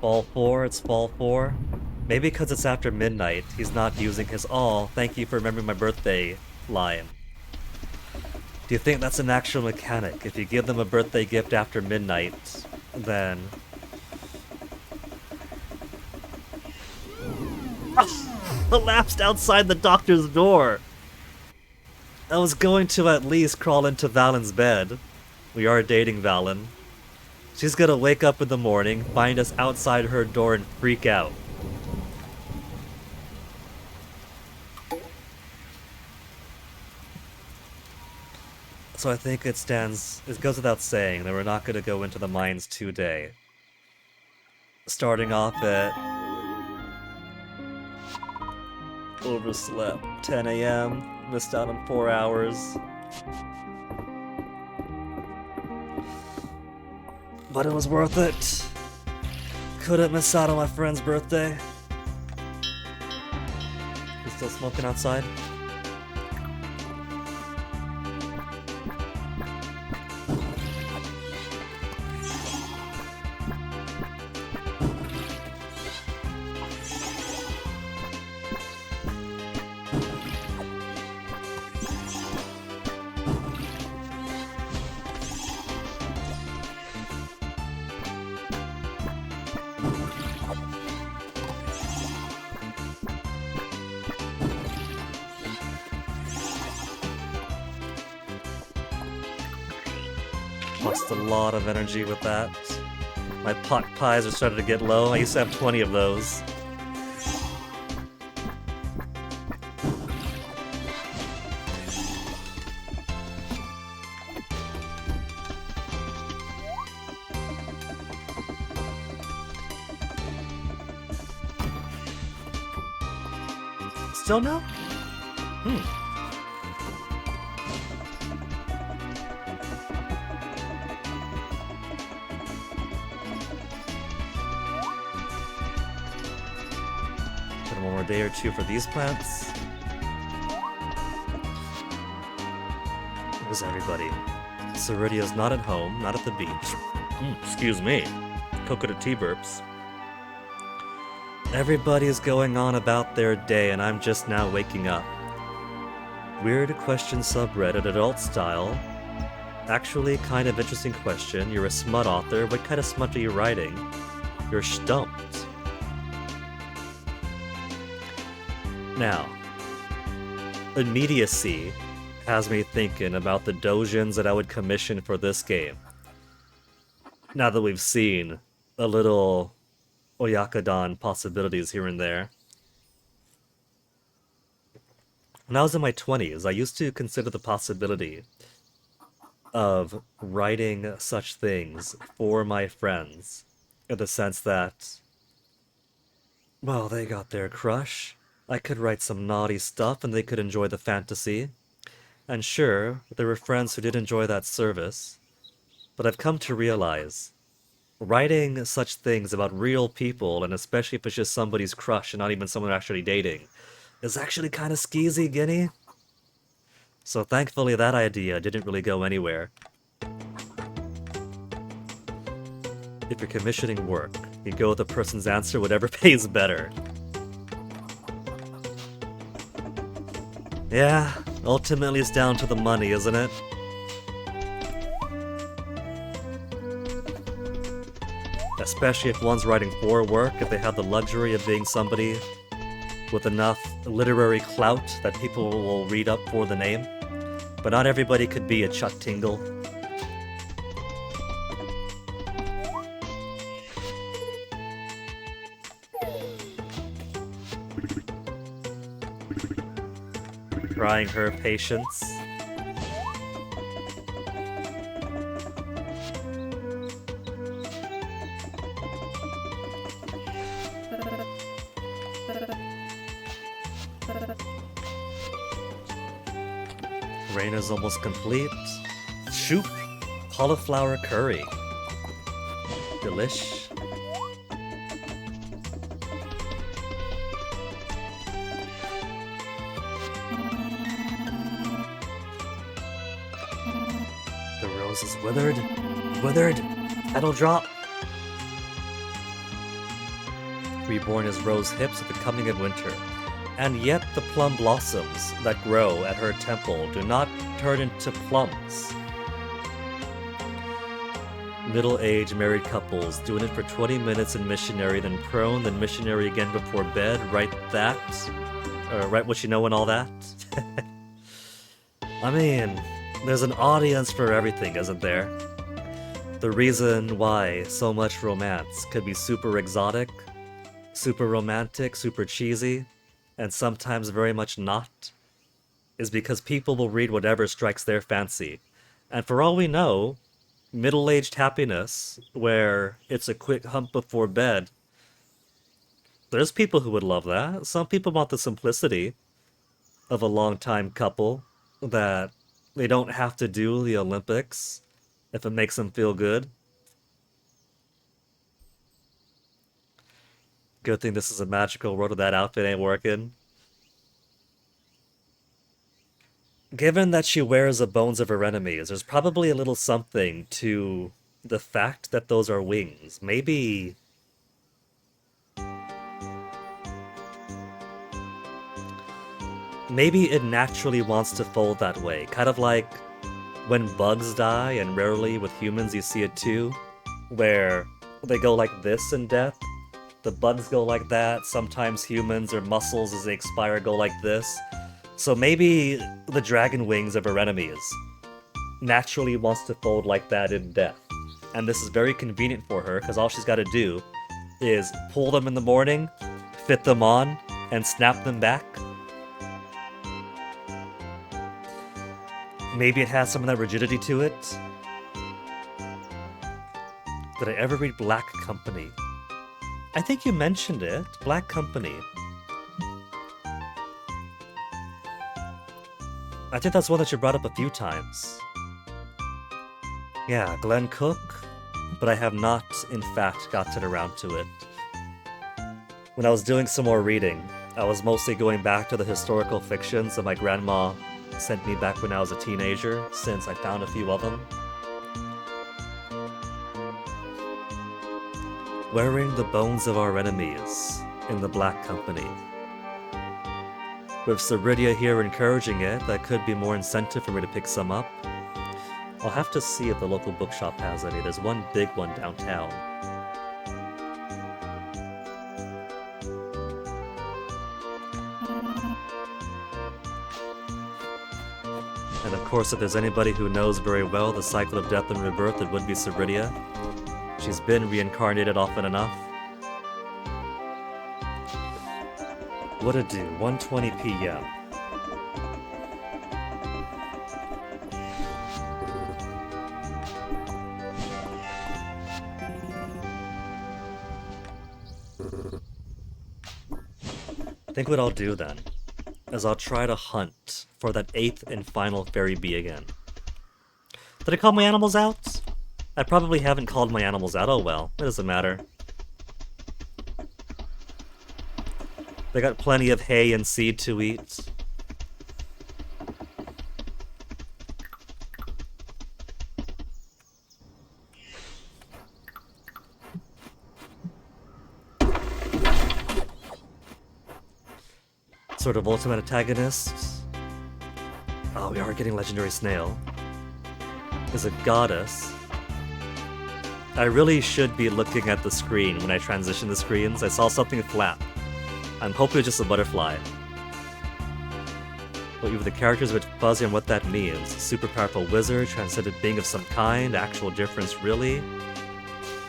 Fall 4, it's fall 4. Maybe because it's after midnight, he's not using his "oh, thank you for remembering my birthday" line. Do you think that's an actual mechanic? If you give them a birthday gift after midnight, then... collapsed outside the doctor's door! I was going to at least crawl into Valen's bed. We are dating Valen. She's gonna wake up in the morning, find us outside her door, and freak out. So I think it goes without saying that we're not gonna go into the mines today. Starting off at... overslept. 10 a.m. Missed out on 4 hours. But it was worth it. Couldn't miss out on my friend's birthday. He's still smoking outside? Lost a lot of energy with that. My pot pies are starting to get low. I used to have 20 of those. Still no? One more day or two for these plants. Where's everybody? Ceridia's not at home, not at the beach. Excuse me. Coconut tea burps. Everybody's going on about their day, and I'm just now waking up. Weird question subreddit, adult style. Actually, kind of interesting question. You're a smut author. What kind of smut are you writing? You're stumped. Now, immediacy has me thinking about the dojins that I would commission for this game. Now that we've seen a little Oyakadon possibilities here and there. When I was in my 20s, I used to consider the possibility of writing such things for my friends, in the sense that, well, they got their crush. I could write some naughty stuff and they could enjoy the fantasy. And sure, there were friends who did enjoy that service, but I've come to realize writing such things about real people, and especially if it's just somebody's crush and not even someone actually dating, is actually kind of skeezy, Guinea. So thankfully that idea didn't really go anywhere. If you're commissioning work, you go with the person's answer, whatever pays better. Yeah, ultimately it's down to the money, isn't it? Especially if one's writing for work, if they have the luxury of being somebody with enough literary clout that people will read up for the name. But not everybody could be a Chuck Tingle. Trying her patience. Reina's almost complete. Shoop, cauliflower curry. Delish. The rose is withered. Withered. Petal drop. Reborn as rose hips at the coming of winter. And yet the plum blossoms that grow at her temple do not turn into plums. Middle-aged married couples doing it for 20 minutes in missionary, then prone, then missionary again before bed. Write that. Write what you know and all that. I mean, there's an audience for everything, isn't there? The reason why so much romance could be super exotic, super romantic, super cheesy, and sometimes very much not, is because people will read whatever strikes their fancy. And for all we know, middle-aged happiness, where it's a quick hump before bed, there's people who would love that. Some people want the simplicity of a long-time couple, that they don't have to do the Olympics if it makes them feel good. Good thing this is a magical world, that outfit ain't working. Given that she wears the bones of her enemies, there's probably a little something to the fact that those are wings. Maybe it naturally wants to fold that way. Kind of like when bugs die, and rarely with humans you see it too, where they go like this in death. The bugs go like that. Sometimes humans or mussels as they expire go like this. So maybe the dragon wings of her enemies naturally wants to fold like that in death. And this is very convenient for her, because all she's got to do is pull them in the morning, fit them on, and snap them back. Maybe it has some of that rigidity to it. Did I ever read Black Company? I think you mentioned it. Black Company. I think that's one that you brought up a few times. Yeah, Glenn Cook, but I have not, in fact, gotten around to it. When I was doing some more reading, I was mostly going back to the historical fictions that my grandma sent me back when I was a teenager, since I found a few of them. Wearing the bones of our enemies in the Black Company. With Ceridia here encouraging it, that could be more incentive for me to pick some up. I'll have to see if the local bookshop has any. There's one big one downtown. And of course, if there's anybody who knows very well the cycle of death and rebirth, it would be Ceridia. She's been reincarnated often enough. What it do? 1:20 p.m. I think what I'll do then is I'll try to hunt for that 8th and final Fairy Bee again. Did I call my animals out? I probably haven't called my animals out. Oh well, it doesn't matter. They got plenty of hay and seed to eat. Sort of ultimate antagonist. Oh, we are getting Legendary Snail. Is a goddess. I really should be looking at the screen when I transition the screens. I saw something flap. I'm hoping it's just a butterfly. But even the character's a bit fuzzy on what that means. Super powerful wizard, transcendent being of some kind, actual difference really?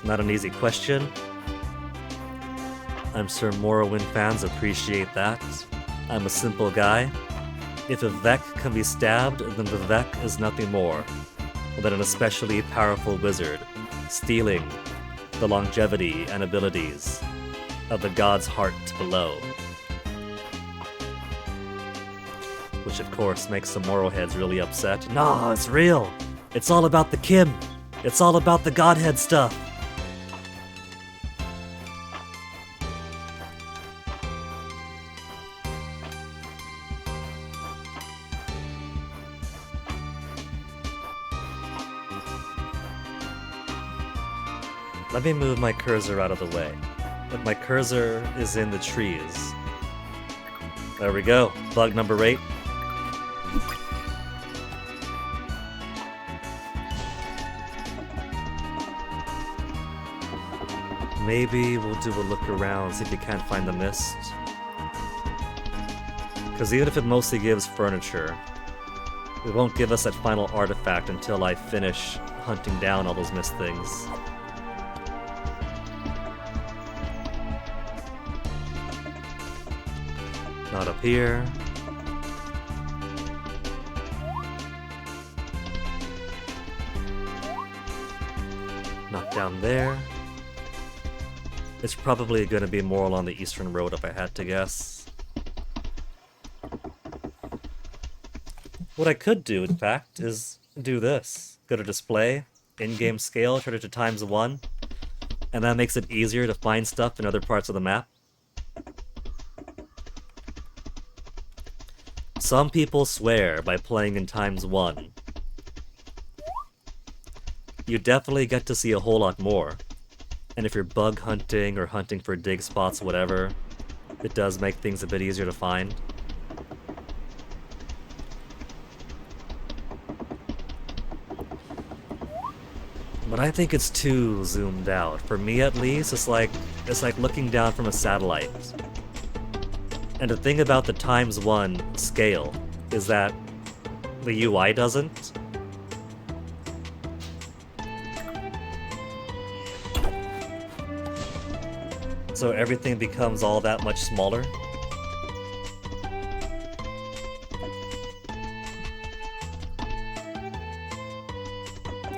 Not an easy question. I'm sure Morrowind fans appreciate that. I'm a simple guy. If a Vec can be stabbed, then the Vec is nothing more than an especially powerful wizard, stealing the longevity and abilities of the god's heart below. Which of course makes the Morrowheads really upset. Nah, it's real! It's all about the Kim! It's all about the Godhead stuff! Let me move my cursor out of the way. But my cursor is in the trees. There we go. Bug number 8. Maybe we'll do a look around, see if we can't find the mist. Because even if it mostly gives furniture, it won't give us that final artifact until I finish hunting down all those mist things. Not up here. Not down there. It's probably going to be more along the eastern road if I had to guess. What I could do, in fact, is do this. Go to display, in-game scale, turn it to ×1, and that makes it easier to find stuff in other parts of the map. Some people swear by playing in ×1. You definitely get to see a whole lot more. And if you're bug hunting or hunting for dig spots, whatever, it does make things a bit easier to find. But I think it's too zoomed out. For me at least, it's like looking down from a satellite. And the thing about the ×1 scale is that the UI doesn't. So everything becomes all that much smaller.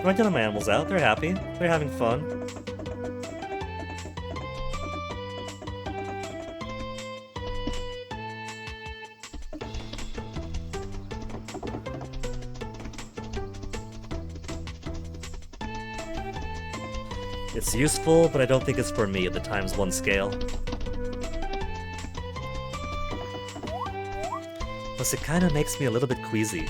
I get my animals out, they're happy, they're having fun. It's useful, but I don't think it's for me at the ×1 scale. Plus, it kind of makes me a little bit queasy.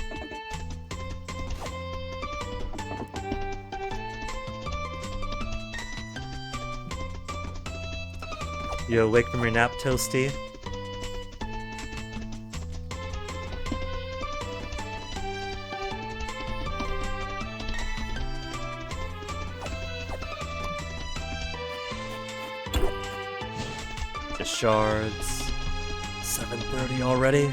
You awake from your nap, Toasty? The shards. 7:30 already?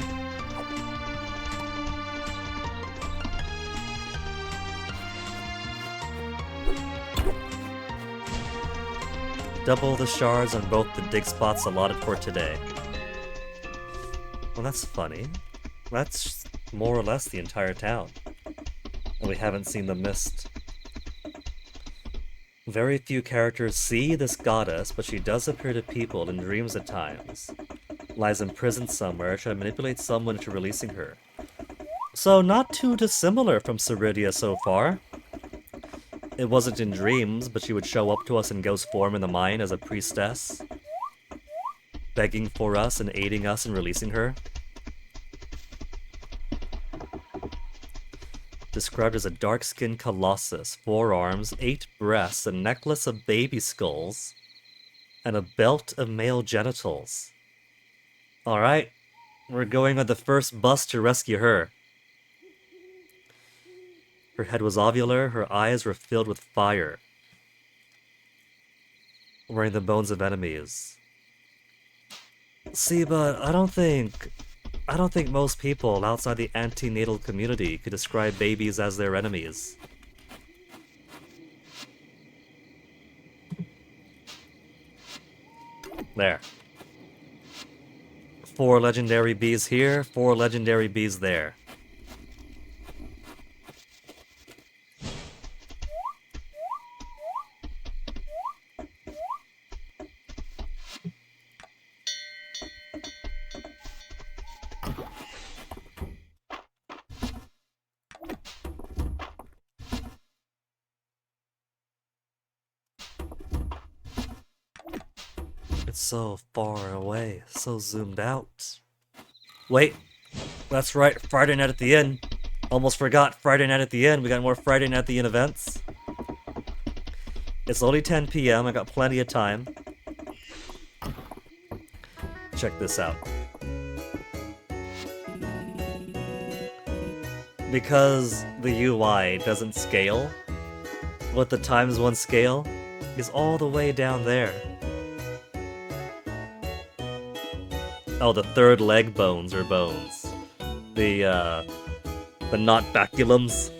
Double the shards on both the dig spots allotted for today. Well, that's funny. That's more or less the entire town. And we haven't seen the mist. Very few characters see this goddess, but she does appear to people in dreams at times. Lies imprisoned somewhere, trying to manipulate someone into releasing her. So not too dissimilar from Ceridia so far. It wasn't in dreams, but she would show up to us in ghost form in the mine as a priestess, begging for us and aiding us in releasing her. Described as a dark-skinned colossus, 4 arms, 8 breasts, a necklace of baby skulls, and a belt of male genitals. Alright, we're going on the first bus to rescue her. Her head was ovular, her eyes were filled with fire. Wearing the bones of enemies. See, but I don't think most people outside the antenatal community could describe babies as their enemies. There. 4 legendary bees here, 4 legendary bees there. It's so far away, so zoomed out. Wait, that's right, Friday Night at the Inn. Almost forgot Friday Night at the Inn. We got more Friday Night at the Inn events. It's only 10 PM, I got plenty of time. Check this out. Because the UI doesn't scale with the ×1 scale, is all the way down there. Oh, the third leg bones are bones. The not baculums.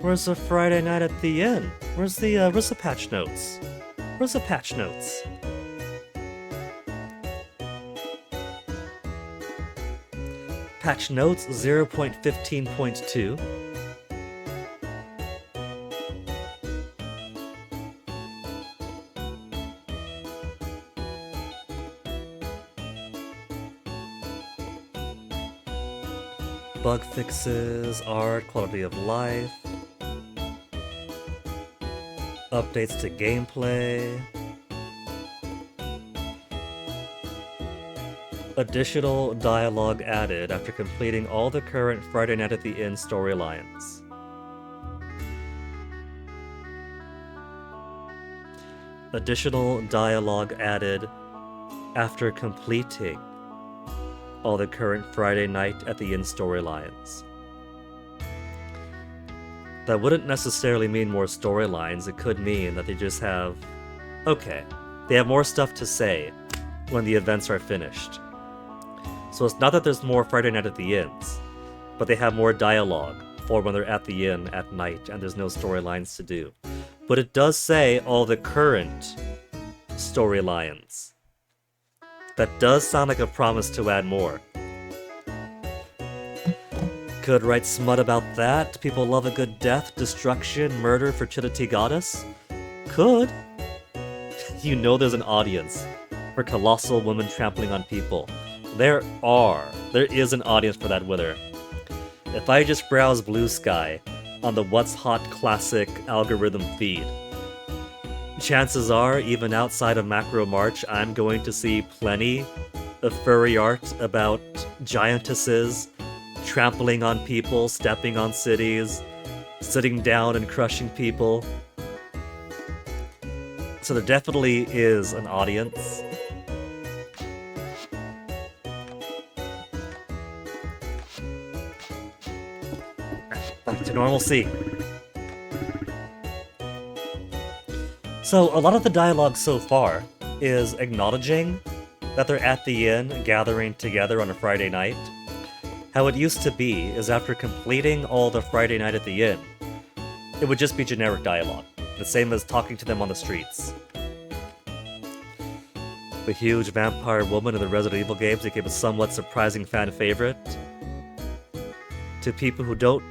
Where's the Friday Night at the Inn? Where's the patch notes? Where's the patch notes? Patch notes 0.15.2. Bug fixes, art, quality of life. Updates to gameplay. Additional dialogue added after completing all the current Friday Night at the Inn storylines. Additional dialogue added after completing all the current Friday Night at the Inn storylines. That wouldn't necessarily mean more storylines, it could mean that they just have Okay, they have more stuff to say when the events are finished. So it's not that there's more Friday Night at the Inns, but they have more dialogue for when they're at the inn at night and there's no storylines to do. But it does say all the current storylines. That does sound like a promise to add more. Could write smut about that. People love a good death, destruction, murder, fertility goddess. Could. You know there's an audience for colossal women trampling on people. There is an audience for that Wither. If I just browse Blue Sky on the What's Hot Classic algorithm feed, chances are, even outside of Macro March, I'm going to see plenty of furry art about giantesses trampling on people, stepping on cities, sitting down and crushing people. So there definitely is an audience. Back to normalcy. So a lot of the dialogue so far is acknowledging that they're at the inn gathering together on a Friday night. How it used to be is after completing all the Friday Night at the Inn, it would just be generic dialogue, the same as talking to them on the streets. The huge vampire woman in the Resident Evil games became a somewhat surprising fan favorite. To people who don't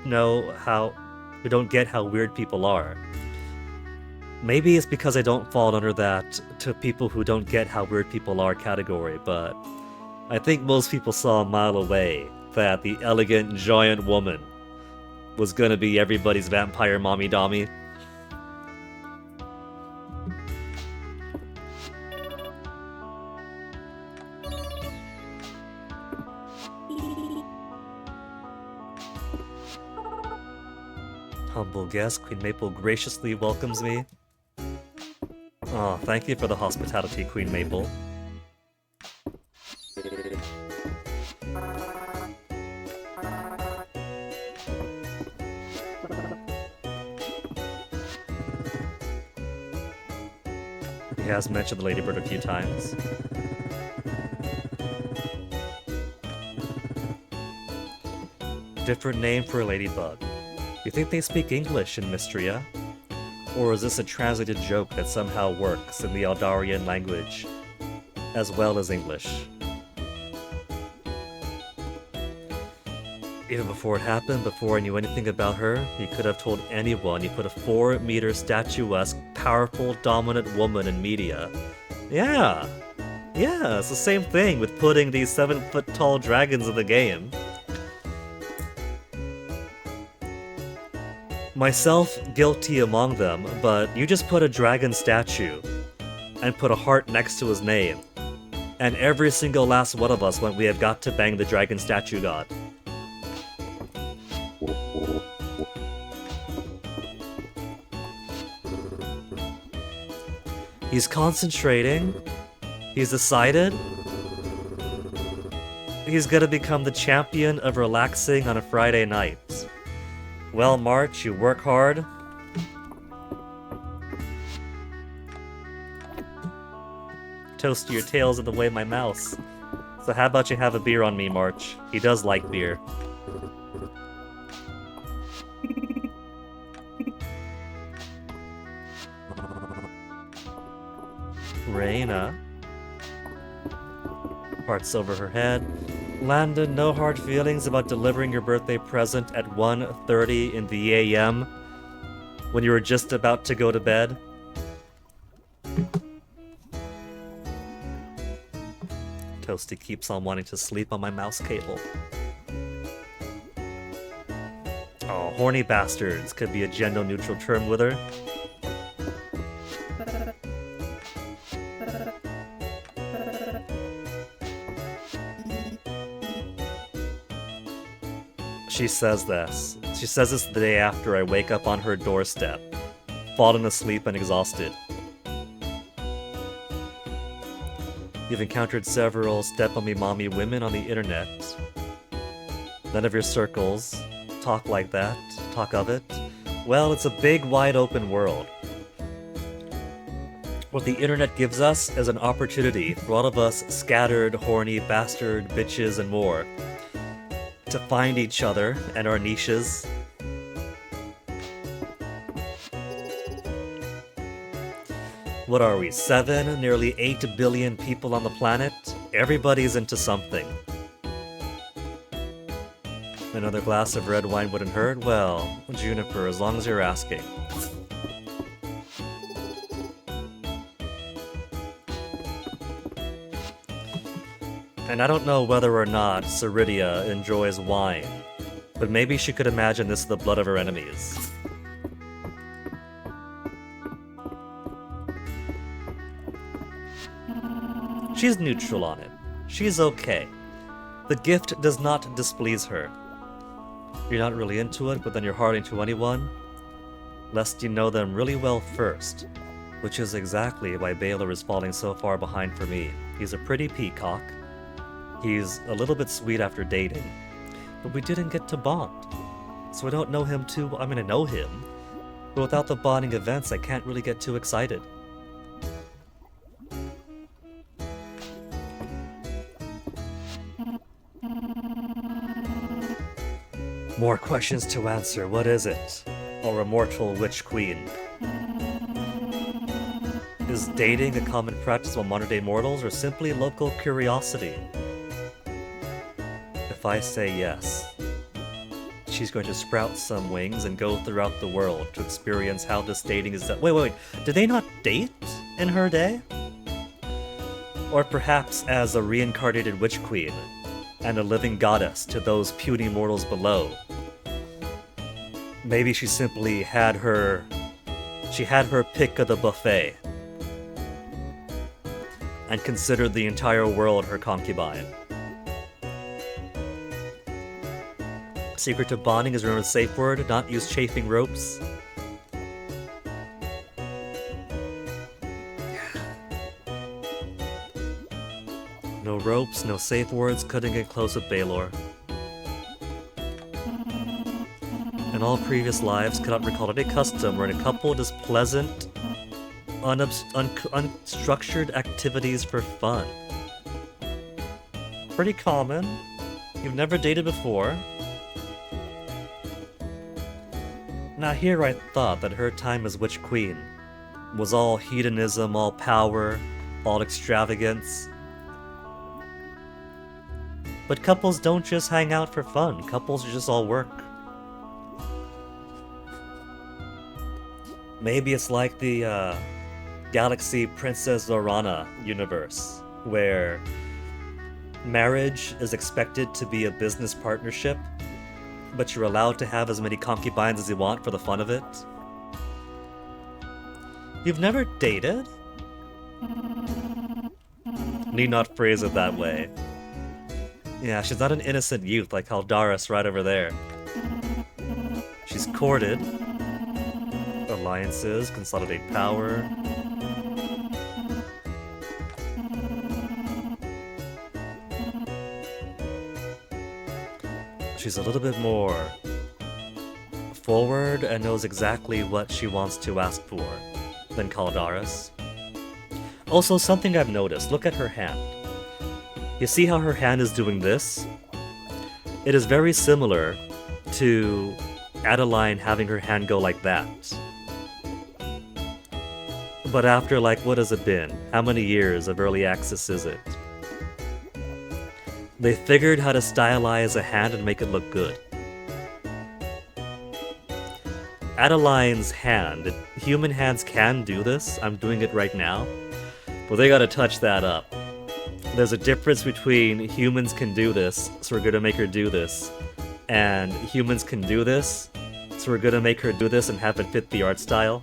get how weird people are. Maybe it's because I don't fall under that to people who don't get how weird people are category, but I think most people saw a mile away that the elegant giant woman was gonna be everybody's vampire mommy dommy. Humble guest, Queen Maple graciously welcomes me. Oh, thank you for the hospitality, Queen Maple. He has mentioned the Ladybird a few times. Different name for a ladybug. You think they speak English in Mystria? Or is this a translated joke that somehow works in the Eldarian language, as well as English? Even before it happened, before I knew anything about her, you could have told anyone you put a 4-meter statuesque, powerful, dominant woman in media. Yeah, it's the same thing with putting these 7-foot-tall dragons in the game. Myself guilty among them, but you just put a dragon statue and put a heart next to his name, and every single last one of us went, we have got to bang the dragon statue god. He's concentrating. He's decided. He's gonna become the champion of relaxing on a Friday night. Well, March, you work hard. Toast your tails in the way of my mouse. So how about you have a beer on me, March? He does like beer. Reina. Hearts over her head. Landon, no hard feelings about delivering your birthday present at 1:30 in the AM when you were just about to go to bed? Toasty keeps on wanting to sleep on my mouse cable. Oh, horny bastards could be a gender-neutral term with her. She says this. She says this the day after I wake up on her doorstep, fallen asleep and exhausted. You've encountered several step-on-me mommy women on the internet. None of your circles talk like that, talk of it. Well, it's a big, wide open world. What the internet gives us is an opportunity for all of us scattered, horny, bastard, bitches, and more to find each other and our niches. What are we, 7, nearly 8 billion people on the planet? Everybody's into something. Another glass of red wine wouldn't hurt? Well, Juniper, as long as you're asking. And I don't know whether or not Ceridia enjoys wine, but maybe she could imagine this is the blood of her enemies. She's neutral on it. She's okay. The gift does not displease her. You're not really into it, but then you're hard into anyone, lest you know them really well first, which is exactly why Baylor is falling so far behind for me. He's a pretty peacock. He's a little bit sweet after dating, but we didn't get to bond. So I don't know him too. I mean, I know him, but without the bonding events, I can't really get too excited. More questions to answer. What is it? Our immortal witch queen. Is dating a common practice among modern-day mortals, or simply local curiosity? If I say yes, she's going to sprout some wings and go throughout the world to experience how this dating is done. Wait. Did they not date in her day? Or perhaps as a reincarnated witch queen and a living goddess to those puny mortals below. Maybe she simply had her pick of the buffet and considered the entire world her concubine. Secret to bonding is remember the safe word, not use chafing ropes. No ropes, no safe words, couldn't get close with Baylor. In all previous lives, could not recall any custom wherein a couple does pleasant, unstructured activities for fun. Pretty common. You've never dated before. Now here I thought that her time as Witch Queen was all hedonism, all power, all extravagance. But couples don't just hang out for fun, couples just all work. Maybe it's like the Galaxy Princess Zorana universe, where marriage is expected to be a business partnership, but you're allowed to have as many concubines as you want for the fun of it. You've never dated? Need not phrase it that way. Yeah, she's not an innocent youth like Haldaris right over there. She's courted. Alliances, consolidate power. She's a little bit more forward and knows exactly what she wants to ask for than Caldaris. Also, something I've noticed, look at her hand. You see how her hand is doing this? It is very similar to Adeline having her hand go like that. But after, like, what has it been? How many years of early access is it? They figured how to stylize a hand and make it look good. Adeline's hand, human hands can do this, I'm doing it right now, but they gotta touch that up. There's a difference between humans can do this, so we're gonna make her do this, and humans can do this, so we're gonna make her do this and have it fit the art style.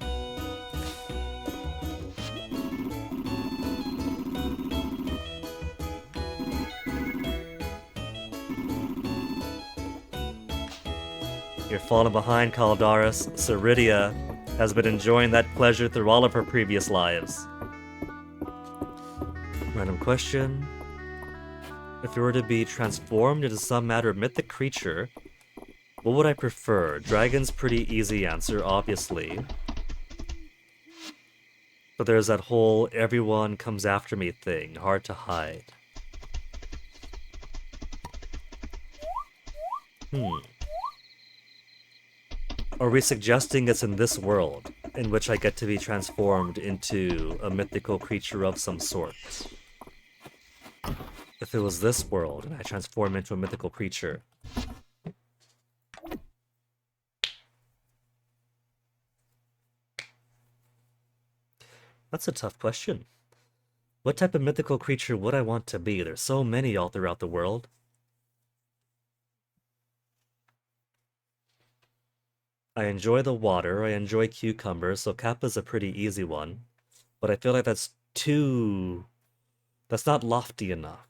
You're falling behind, Caldaris. Ceridia has been enjoying that pleasure through all of her previous lives. Random question. If you were to be transformed into some matter of mythic creature, what would I prefer? Dragon's pretty easy answer, obviously. But there's that whole everyone comes after me thing, hard to hide. Are we suggesting it's in this world, in which I get to be transformed into a mythical creature of some sort? If it was this world, and I transform into a mythical creature, that's a tough question. What type of mythical creature would I want to be? There's so many all throughout the world. I enjoy the water, I enjoy cucumbers, so Kappa's a pretty easy one. But I feel like that's not lofty enough.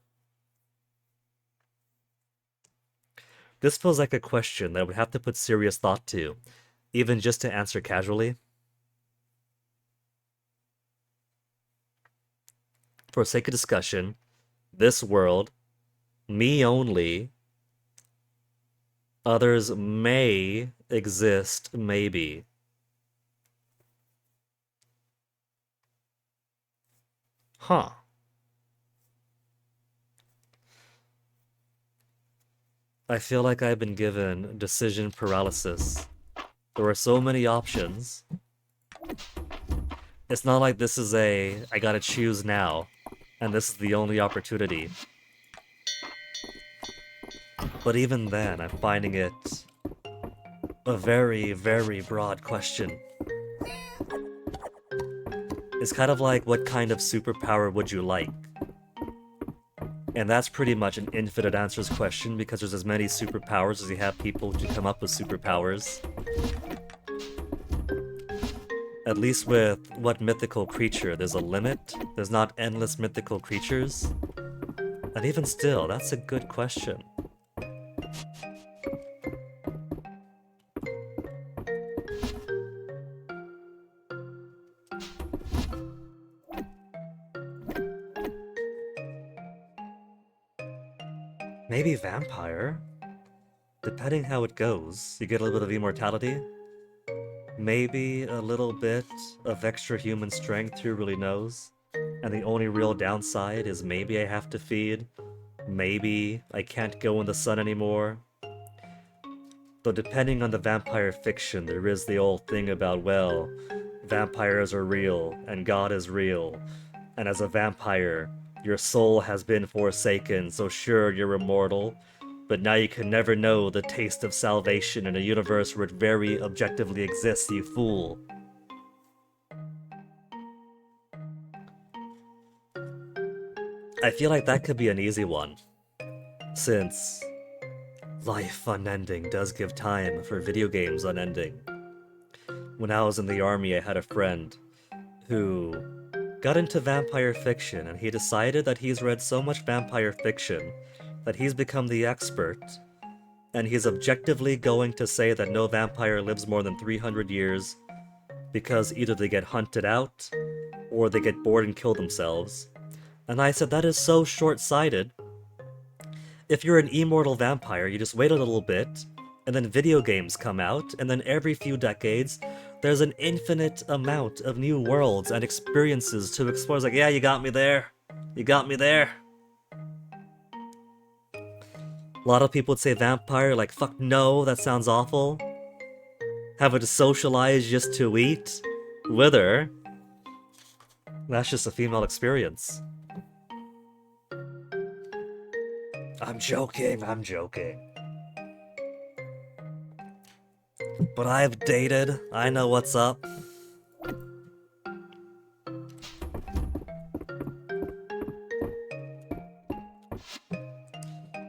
This feels like a question that I would have to put serious thought to, even just to answer casually. For sake of discussion, this world, me only, others may exist, maybe. Huh. I feel like I've been given decision paralysis. There are so many options. It's not like this is I gotta choose now, and this is the only opportunity. But even then, I'm finding it a very, very broad question. It's kind of like, what kind of superpower would you like? And that's pretty much an infinite answers question, because there's as many superpowers as you have people to come up with superpowers. At least with what mythical creature, there's a limit. There's not endless mythical creatures. And even still, that's a good question. Maybe vampire? Depending how it goes, you get a little bit of immortality. Maybe a little bit of extra human strength, who really knows? And the only real downside is maybe I have to feed. Maybe I can't go in the sun anymore. Though depending on the vampire fiction, there is the old thing about, well, vampires are real, and God is real. And as a vampire, your soul has been forsaken, so sure, you're immortal, but now you can never know the taste of salvation in a universe where it very objectively exists, you fool. I feel like that could be an easy one, since life unending does give time for video games unending. When I was in the army, I had a friend who got into vampire fiction, and he decided that he's read so much vampire fiction that he's become the expert, and he's objectively going to say that no vampire lives more than 300 years because either they get hunted out or they get bored and kill themselves. And I said, that is so short-sighted. If you're an immortal vampire, you just wait a little bit, and then video games come out, and then every few decades, there's an infinite amount of new worlds and experiences to explore. It's like, yeah, you got me there. You got me there. A lot of people would say vampire, like, fuck no, that sounds awful. Having to socialize just to eat with her. That's just a female experience. I'm joking. But I've dated, I know what's up.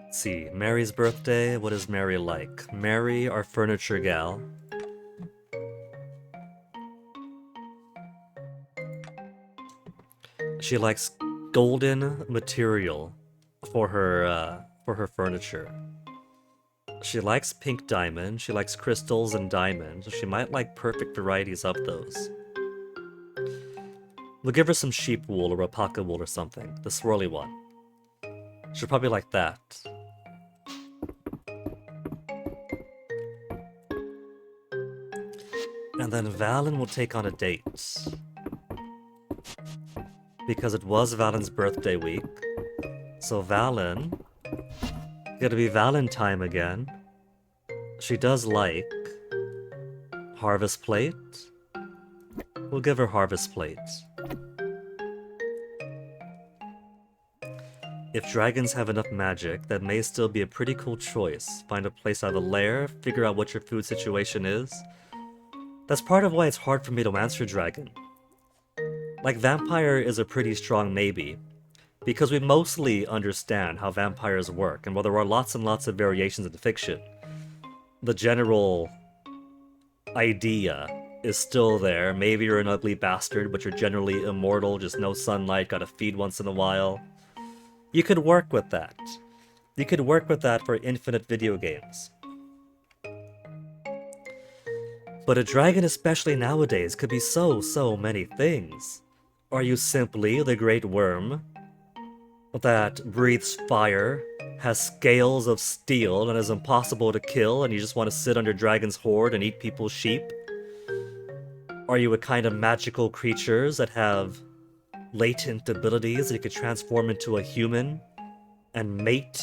Let's see, Mary's birthday, what is Mary like? Mary, our furniture gal. She likes golden material for her furniture. She likes pink diamond, she likes crystals and diamonds, so she might like perfect varieties of those. We'll give her some sheep wool or alpaca wool or something, the swirly one. She'll probably like that. And then Valen will take on a date. because it was Valen's birthday week. So Valen, gonna be Valentine again. She does like Harvest Plate. We'll give her Harvest Plate. If dragons have enough magic, that may still be a pretty cool choice. Find a place out of a lair, figure out what your food situation is. That's part of why it's hard for me to answer dragon. Like, vampire is a pretty strong maybe, because we mostly understand how vampires work, and while there are lots and lots of variations in fiction, the general idea is still there. Maybe you're an ugly bastard, but you're generally immortal, just no sunlight, gotta feed once in a while. You could work with that. You could work with that for infinite video games. But a dragon, especially nowadays, could be so many things. Are you simply the great worm that breathes fire, has scales of steel, and is impossible to kill, and you just want to sit under dragon's hoard and eat people's sheep? Are you a kind of magical creatures that have latent abilities that you could transform into a human and mate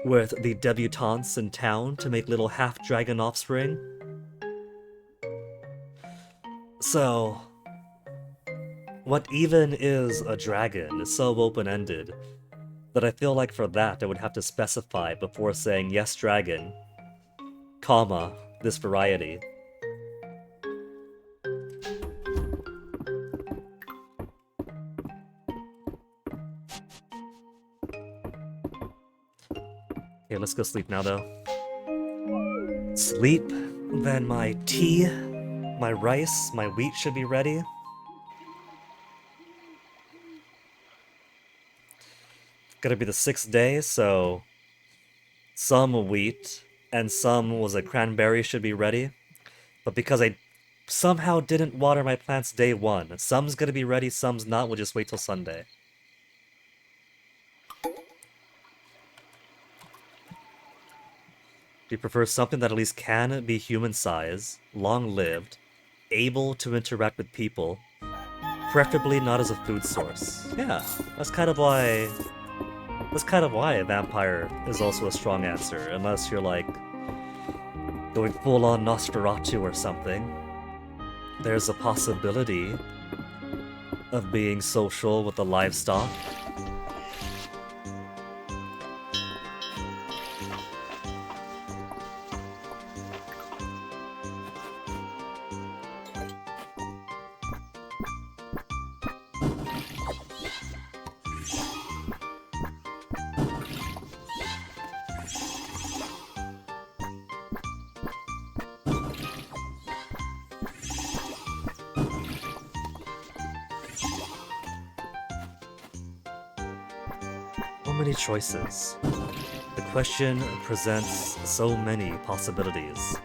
with the debutantes in town to make little half-dragon offspring? So, what even is a dragon is so open-ended that I feel like for that I would have to specify before saying yes dragon, comma, this variety. Okay, let's go sleep now though. Sleep, then my tea, my rice, my wheat should be ready. Gonna be the 6th day, so some wheat and some was a cranberry should be ready. But because I somehow didn't water my plants day 1, some's gonna be ready, some's not, we'll just wait till Sunday. Do you prefer something that at least can be human size, long-lived, able to interact with people, preferably not as a food source? Yeah, that's kind of why a vampire is also a strong answer, unless you're like going full-on Nosferatu or something. There's a possibility of being social with the livestock. Many choices. The question presents so many possibilities.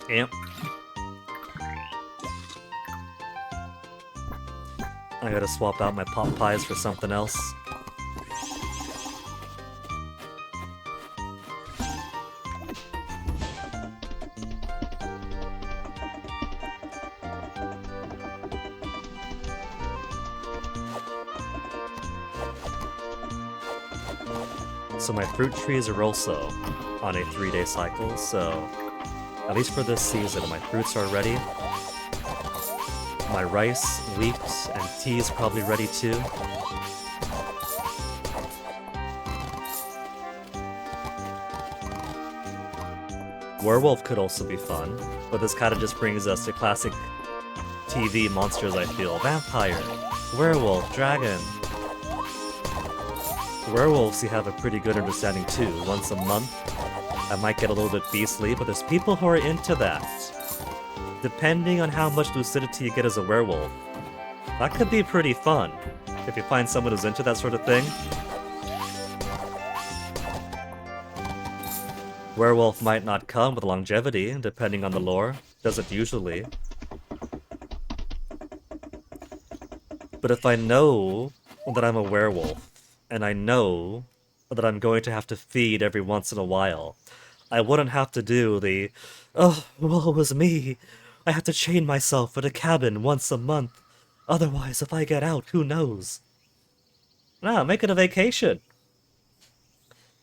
Yep. I gotta swap out my pot pies for something else. So my fruit trees are also on a 3-day cycle, so at least for this season, my fruits are ready. My rice, wheat, and tea is probably ready too. Werewolf could also be fun, but this kind of just brings us to classic TV monsters, I feel. Vampire, werewolf, dragon. Werewolves you have a pretty good understanding too. Once a month, I might get a little bit beastly, but there's people who are into that. Depending on how much lucidity you get as a werewolf, that could be pretty fun, if you find someone who's into that sort of thing. Werewolf might not come with longevity, depending on the lore. Doesn't usually. But if I know that I'm a werewolf, and I know that I'm going to have to feed every once in a while, I wouldn't have to do the, oh, woe is me. I have to chain myself at a cabin once a month. Otherwise, if I get out, who knows? Nah, make it a vacation.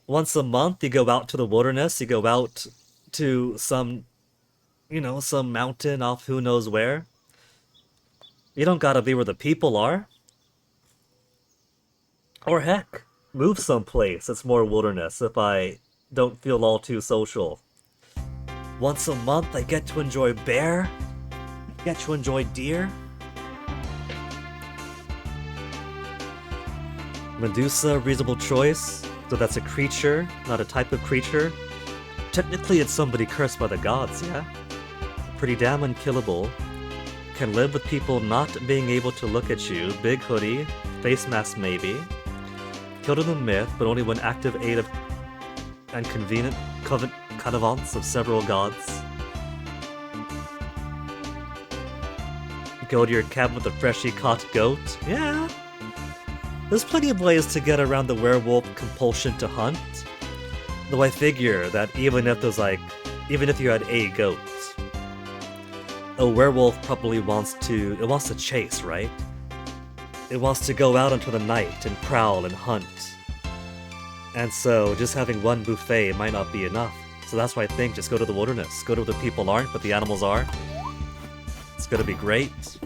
Once a month, you go out to the wilderness, you go out to some, some mountain off who knows where. You don't gotta be where the people are. Or heck, move someplace that's more wilderness if I don't feel all too social. Once a month, I get to enjoy bear, get to enjoy deer. Medusa, reasonable choice. So that's a creature, not a type of creature. Technically, it's somebody cursed by the gods, yeah? Pretty damn unkillable. Can live with people not being able to look at you. Big hoodie, face mask maybe. Killed in the myth, but only when active aid of and convenient connivance of several gods. Go to your cabin with a freshly caught goat. Yeah. There's plenty of ways to get around the werewolf compulsion to hunt. Though I figure that even if you had a goat, a werewolf probably wants to chase, right? It wants to go out into the night and prowl and hunt. And so just having one buffet might not be enough. So that's why I think just go to the wilderness. Go to where the people aren't, but the animals are. It's gonna be great.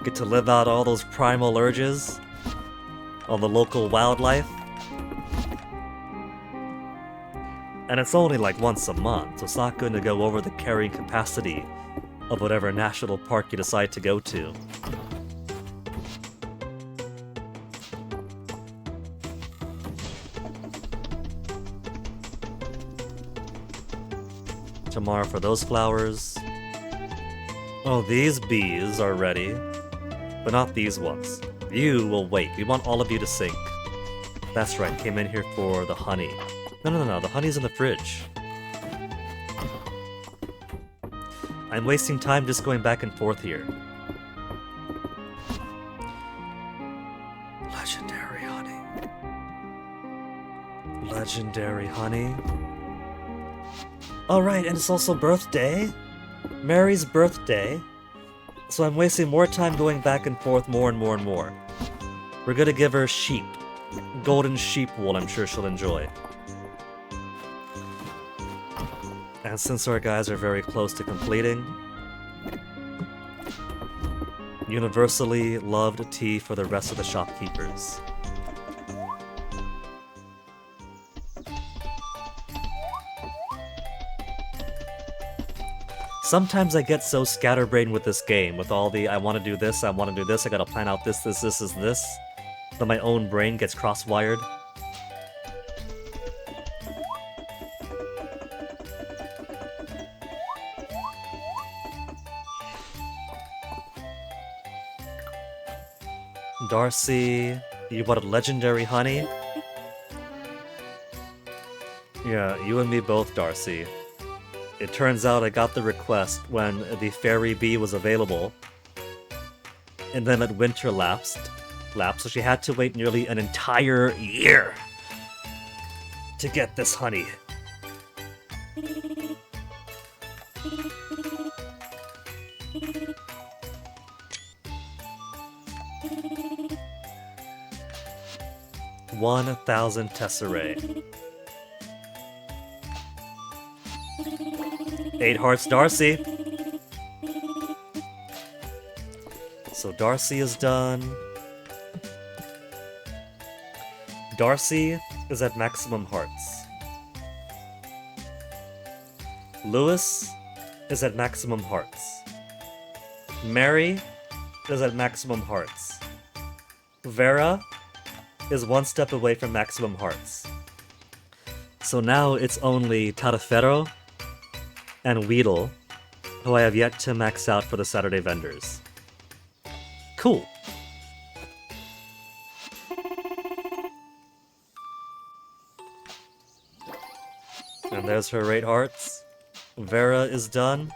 Get to live out all those primal urges on the local wildlife. And it's only like once a month, so it's not going to go over the carrying capacity of whatever national park you decide to go to. Tomorrow for those flowers. Oh, these bees are ready. But not these ones. You will wait. We want all of you to sync. That's right, came in here for the honey. No, the honey's in the fridge. I'm wasting time just going back and forth here. Legendary honey. Legendary honey. Alright, and it's also birthday. Mary's birthday. So I'm wasting more time going back and forth more and more and more. We're gonna give her sheep. Golden sheep wool, I'm sure she'll enjoy. And since our guys are very close to completing, universally loved tea for the rest of the shopkeepers. Sometimes I get so scatterbrained with this game, with all the I want to do this, I gotta plan out this, that my own brain gets cross-wired. Darcy, you wanted legendary honey? Yeah, you and me both, Darcy. It turns out I got the request when the fairy bee was available, and then winter lapsed, so she had to wait nearly an entire year to get this honey. $1,000 tesserae. 8 hearts, Darcy. So Darcy is done. Darcy is at maximum hearts. Lewis is at maximum hearts. Mary is at maximum hearts. Vera is one step away from maximum hearts. So now it's only Taraferro and Weedle, who I have yet to max out for the Saturday vendors. Cool. And there's her 8 hearts. Vera is done.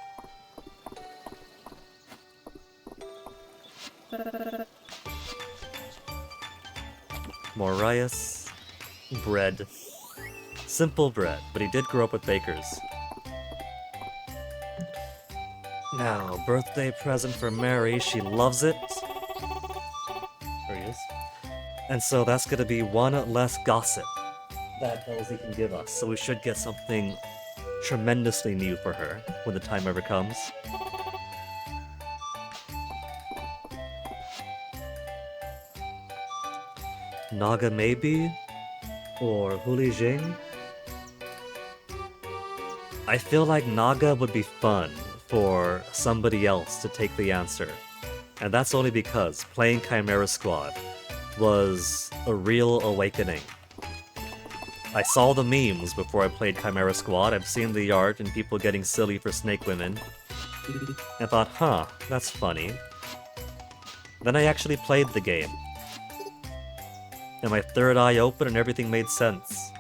Morias. Bread. Simple bread, but he did grow up with bakers. Now, birthday present for Mary. She loves it. There he is. And so that's gonna be one less gossip that Elsie can give us. So we should get something tremendously new for her when the time ever comes. Naga maybe? Or Huli Jing? I feel like Naga would be fun for somebody else to take the answer. And that's only because playing Chimera Squad was a real awakening. I saw the memes before I played Chimera Squad. I've seen the art and people getting silly for snake women. And thought, huh, that's funny. Then I actually played the game. And my third eye opened and everything made sense.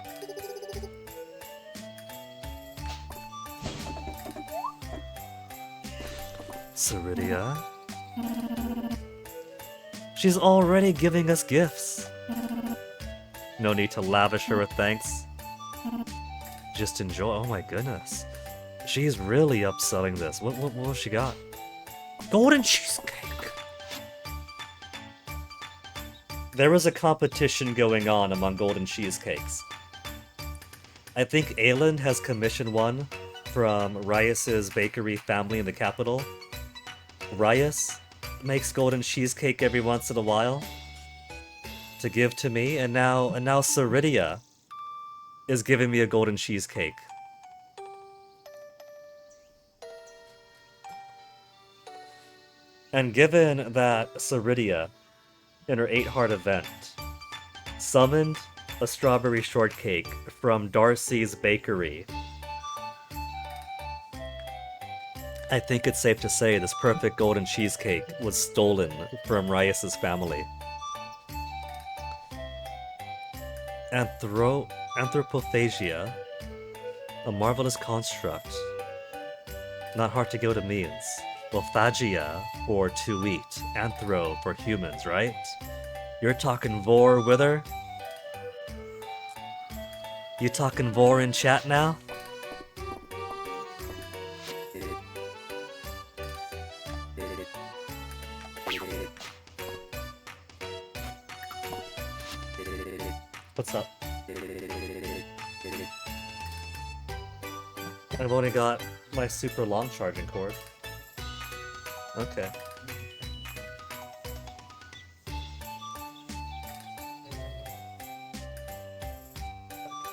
Ceridia? She's already giving us gifts. No need to lavish her with thanks. Just enjoy. Oh my goodness. She's really upselling this. What she got? Golden cheesecake! There was a competition going on among golden cheesecakes. I think Aelin has commissioned one from Ryas's bakery family in the capital. Ryas makes golden cheesecake every once in a while to give to me, and now Ceridia is giving me a golden cheesecake. And given that Ceridia, in her 8-heart event, summoned a strawberry shortcake from Darcy's bakery, I think it's safe to say this perfect golden cheesecake was stolen from Ryas's family. Anthropophagia, a marvelous construct. Not hard to go to means. Well, phagia, or to eat. Anthro for humans, right? You're talking vor, Wither? You talking vor in chat now? What's up? I've only got my super long charging cord. Okay.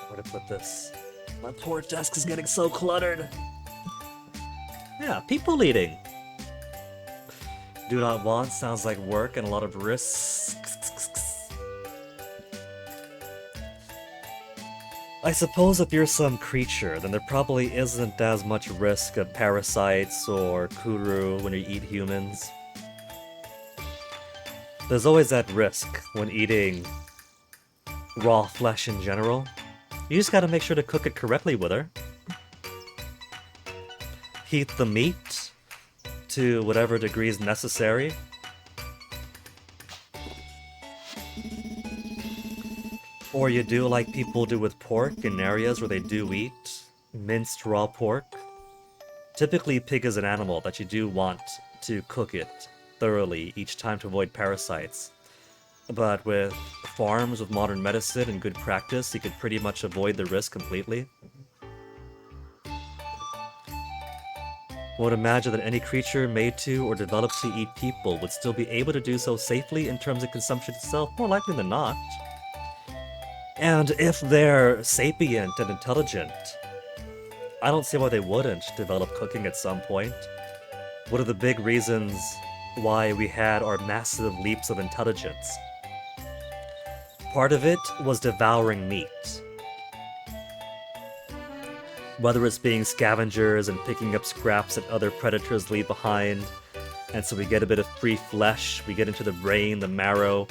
Where to put this? My poor desk is getting so cluttered. Yeah, people eating. Do not want sounds like work and a lot of risks. I suppose if you're some creature, then there probably isn't as much risk of parasites or kuru when you eat humans. There's always that risk when eating raw flesh in general. You just gotta make sure to cook it correctly with her. Heat the meat to whatever degree is necessary. Or you do like people do with pork in areas where they do eat minced raw pork. Typically, pig is an animal that you do want to cook it thoroughly each time to avoid parasites. But with farms with modern medicine and good practice, you could pretty much avoid the risk completely. I would imagine that any creature made to or developed to eat people would still be able to do so safely in terms of consumption itself, more likely than not. And if they're sapient and intelligent, I don't see why they wouldn't develop cooking at some point. One of the big reasons why we had our massive leaps of intelligence. Part of it was devouring meat. Whether it's being scavengers and picking up scraps that other predators leave behind, and so we get a bit of free flesh, we get into the brain, the marrow,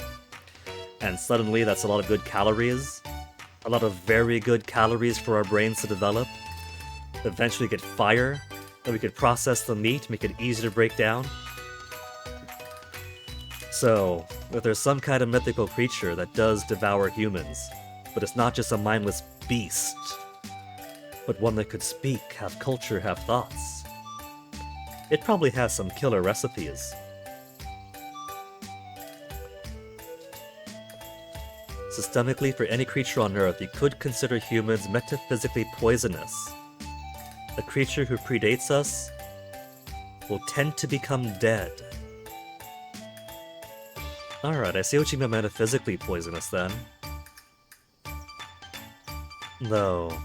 and suddenly that's a lot of good calories. A lot of very good calories for our brains to develop. Eventually get fire, and we could process the meat, make it easy to break down. So, if there's some kind of mythical creature that does devour humans, but it's not just a mindless beast, but one that could speak, have culture, have thoughts. It probably has some killer recipes. Systemically, for any creature on Earth, you could consider humans metaphysically poisonous. A creature who predates us will tend to become dead. Alright, I see what you mean metaphysically poisonous then. Though,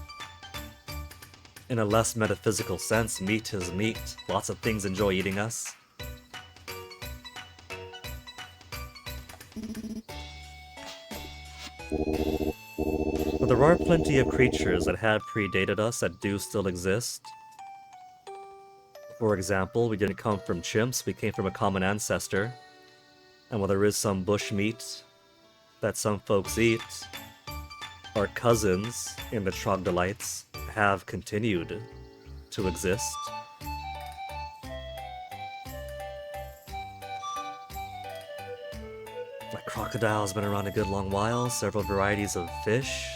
in a less metaphysical sense, meat is meat. Lots of things enjoy eating us. But there are plenty of creatures that have predated us that do still exist. For example, we didn't come from chimps, we came from a common ancestor. And while there is some bush meat that some folks eat, our cousins in the troglodytes have continued to exist. Like crocodile's been around a good long while, several varieties of fish.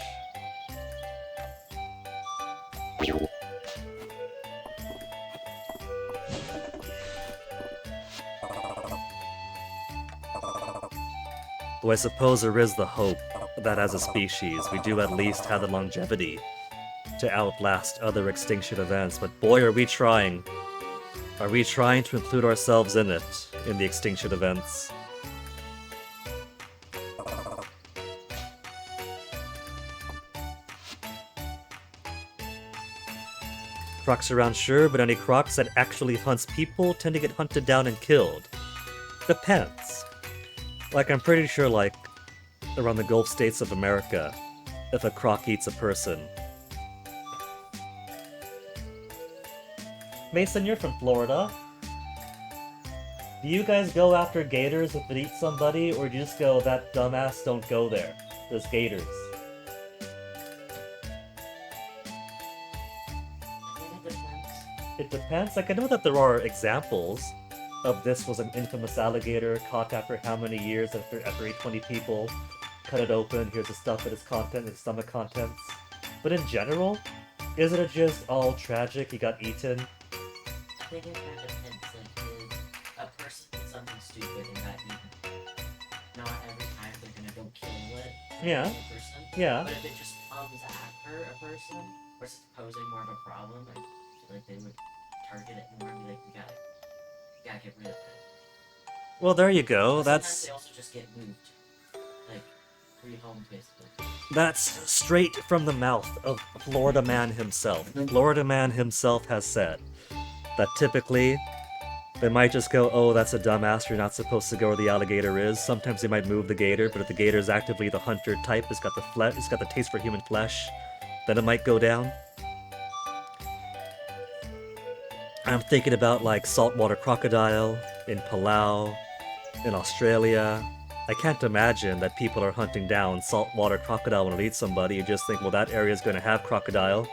Though I suppose there is the hope that as a species, we do at least have the longevity to outlast other extinction events, but boy are we trying. Are we trying to include ourselves in it, in the extinction events? Crocs around, sure, but any crocs that actually hunts people tend to get hunted down and killed. Depends. Like, I'm pretty sure, like, around the Gulf states of America, if a croc eats a person. Mason, you're from Florida. Do you guys go after gators if it eats somebody, or do you just go, that dumbass, don't go there? There's gators. It depends. Like, I know that there are examples of this was an infamous alligator caught after how many years, after 20 people cut it open, here's the stuff with its content, its stomach contents. But in general, isn't it just all tragic, he got eaten? I think it kind of depends, like, if a person did something stupid and got eaten, not every time they're gonna go kill it. Yeah. The person. Yeah. But if it just comes after a person, versus posing more of a problem, I feel like they would target it more and be like, we gotta get rid of it. Well, there you go. But That's sometimes they also just get moved. Like, rehomed, basically. that's straight from the mouth of Florida Man himself. Florida Man himself has said that typically they might just go, oh, that's a dumbass, you're not supposed to go where the alligator is. Sometimes they might move the gator, but if the gator is actively the hunter type, it's got the taste for human flesh, then it might go down. I'm thinking about, like, saltwater crocodile in Palau, in Australia. I can't imagine that people are hunting down saltwater crocodile when it eats somebody. You just think, well, that area is going to have crocodile.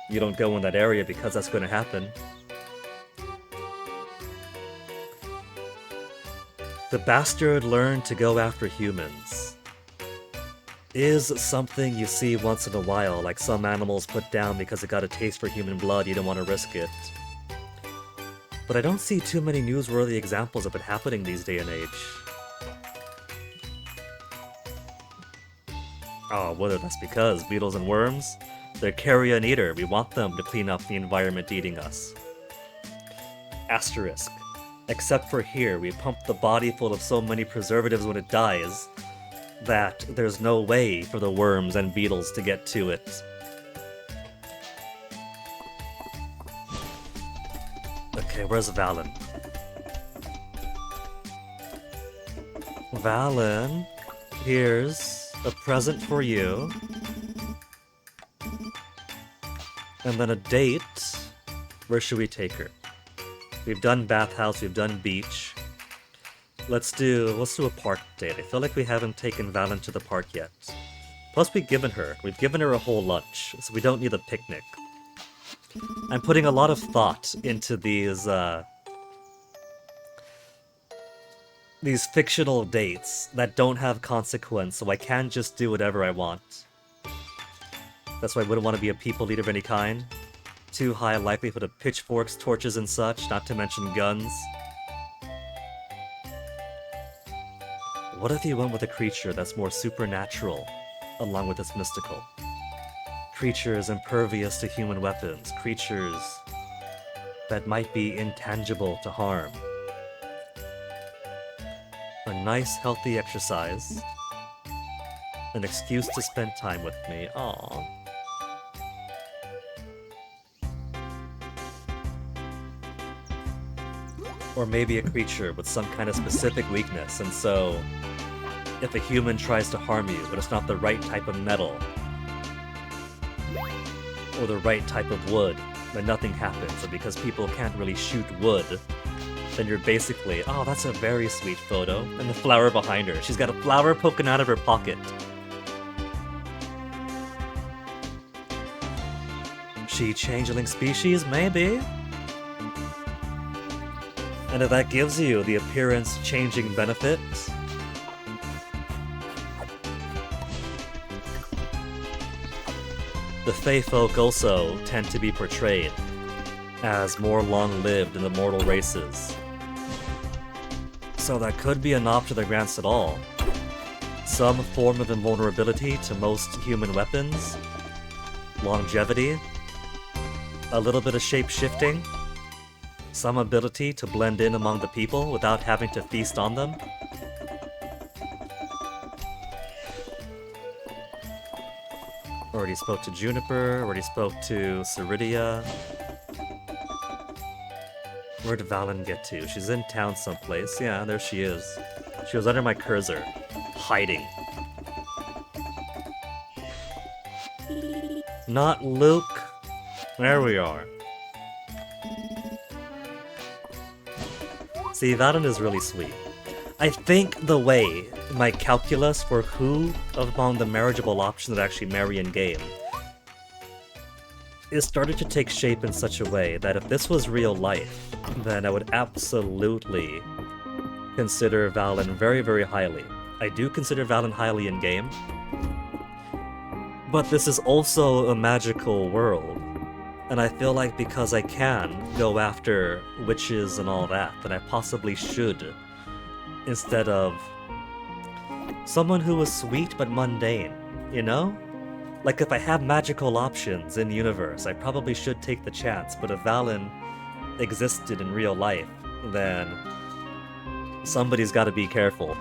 You don't go in that area because that's going to happen. The bastard learned to go after humans is something you see once in a while, like some animals put down because it got a taste for human blood, you don't want to risk it. But I don't see too many newsworthy examples of it happening these day and age. Oh, whether that's because beetles and worms, they're carrion eater, we want them to clean up the environment eating us. Asterisk. Except for here, we pump the body full of so many preservatives when it dies that there's no way for the worms and beetles to get to it. Okay, where's Valen? Valen, here's a present for you. And then a date. Where should we take her? We've done bathhouse, we've done beach. Let's do a park date. I feel like we haven't taken Valen to the park yet. Plus we've given her a whole lunch, so we don't need a picnic. I'm putting a lot of thought into these fictional dates that don't have consequence, so I can just do whatever I want. That's why I wouldn't want to be a people leader of any kind. Too high likelihood of pitchforks, torches, and such, not to mention guns. What if you went with a creature that's more supernatural, along with its mystical? Creatures impervious to human weapons, creatures that might be intangible to harm. A nice, healthy exercise. An excuse to spend time with me. Aww. Or maybe a creature with some kind of specific weakness, and so if a human tries to harm you, but it's not the right type of metal, or the right type of wood, then nothing happens. And because people can't really shoot wood, then you're basically, oh, that's a very sweet photo. And the flower behind her. She's got a flower poking out of her pocket. She changeling species? Maybe. And if that gives you the appearance changing benefits, the Fey folk also tend to be portrayed as more long-lived in the mortal races. So that could be an option that grants it all. Some form of invulnerability to most human weapons, longevity, a little bit of shape-shifting, some ability to blend in among the people without having to feast on them. Already spoke to Juniper, already spoke to Ceridia. Where did Valen get to? She's in town someplace. Yeah, there she is. She was under my cursor, hiding. Not Luke. There we are. See, Valen is really sweet. I think the way my calculus for who among the marriageable options that actually marry in game is started to take shape in such a way that if this was real life, then I would absolutely consider Valen very, very highly. I do consider Valen highly in game, but this is also a magical world, and I feel like because I can go after witches and all that, then I possibly should, instead of someone who was sweet but mundane, you know? Like, if I have magical options in the universe, I probably should take the chance, but if Valen existed in real life, then somebody's gotta be careful.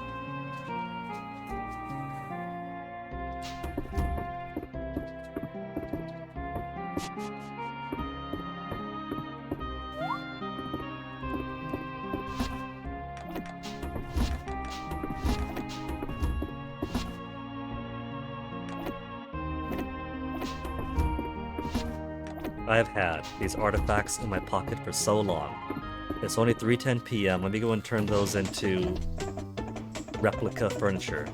I've had these artifacts in my pocket for so long. It's only 3:10 p.m. Let me go and turn those into replica furniture.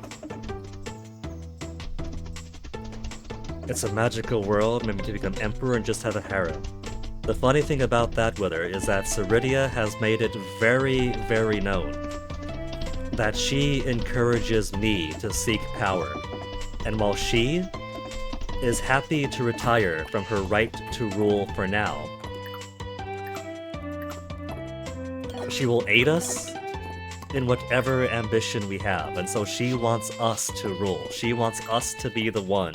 It's a magical world, maybe to become emperor and just have a harem. The funny thing about that with her is that Ceridia has made it very, very known that she encourages me to seek power. And while she is happy to retire from her right to rule for now, she will aid us in whatever ambition we have, and so she wants us to rule. She wants us to be the one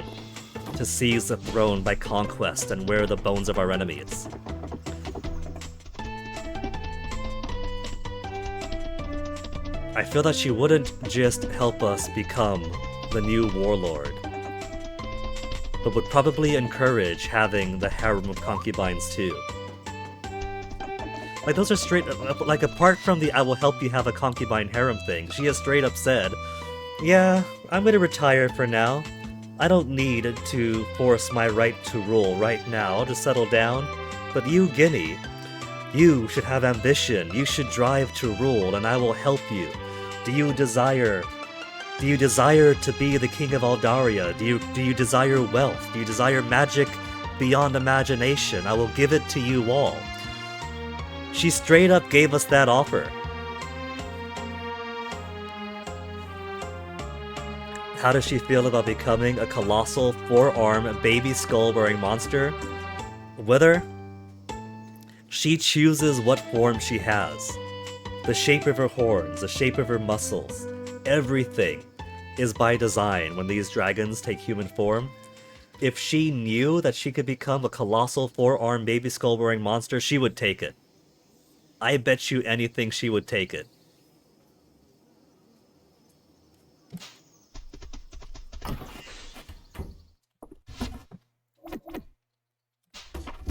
to seize the throne by conquest and wear the bones of our enemies. I feel that she wouldn't just help us become the new warlord, but would probably encourage having the harem of concubines too. Like, those are straight, like, apart from the I will help you have a concubine harem thing, she has straight up said, yeah, I'm gonna retire for now. I don't need to force my right to rule right now to settle down, but you, Guinea, you should have ambition, you should drive to rule, and I will help you. Do you desire to be the king of Aldaria? Do you desire wealth? Do you desire magic beyond imagination? I will give it to you all. She straight up gave us that offer. How does she feel about becoming a colossal, four-armed, baby skull-wearing monster? Whether she chooses what form she has, the shape of her horns, the shape of her muscles, everything is by design when these dragons take human form. If she knew that she could become a colossal, four-armed, baby skull-wearing monster, she would take it. I bet you anything she would take it.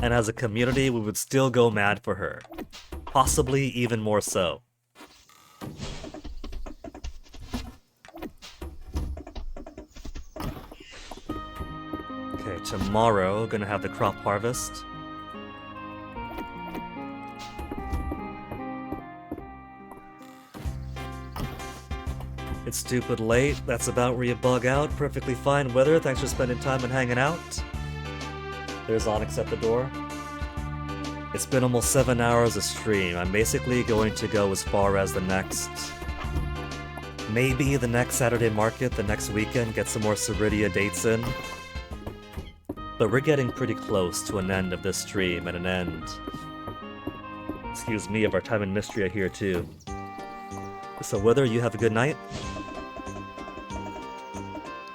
And as a community, we would still go mad for her. Possibly even more so. Okay, tomorrow, gonna have the crop harvest. It's stupid late, that's about where you bug out. Perfectly fine weather, thanks for spending time and hanging out. There's Onyx at the door. It's been almost 7 hours of stream. I'm basically going to go as far as the next... maybe the next Saturday market, the next weekend, get some more Ceridia dates in. But we're getting pretty close to an end of this stream and an end... excuse me, of our time in Mystria here too. So Wither, you have a good night.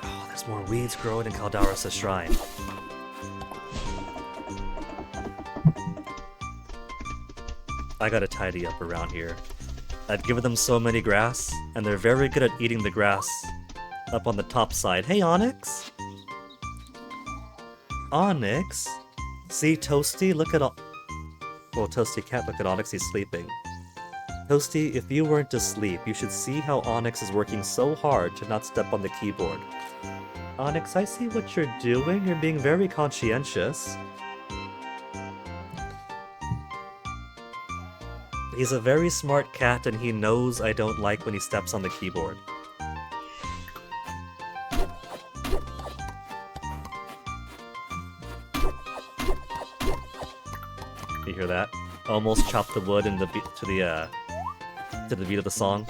Oh, there's more weeds growing in Caldaris' shrine. I gotta tidy up around here. I've given them so many grass, and they're very good at eating the grass up on the top side. Hey, Onyx! Onyx? See, Toasty, look at... Well, Toasty can't look at Onyx, he's sleeping. Toasty, if you weren't asleep, you should see how Onyx is working so hard to not step on the keyboard. Onyx, I see what you're doing. You're being very conscientious. He's a very smart cat, and he knows I don't like when he steps on the keyboard. You hear that? Almost chopped the wood in the to the beat of the song.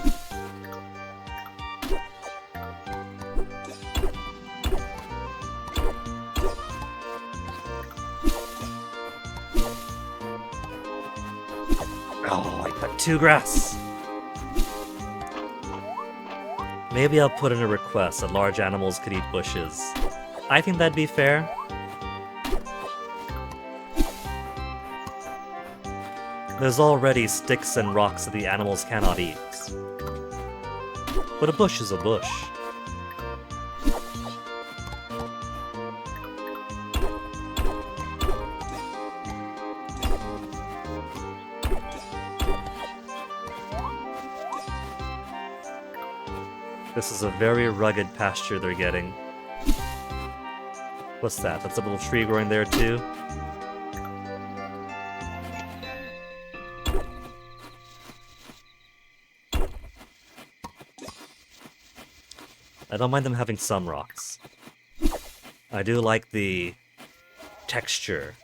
Oh, I cut 2 grass. Maybe I'll put in a request that large animals could eat bushes. I think that'd be fair. There's already sticks and rocks that the animals cannot eat. But a bush is a bush. This is a very rugged pasture they're getting. What's that? That's a little tree growing there too? I don't mind them having some rocks. I do like the texture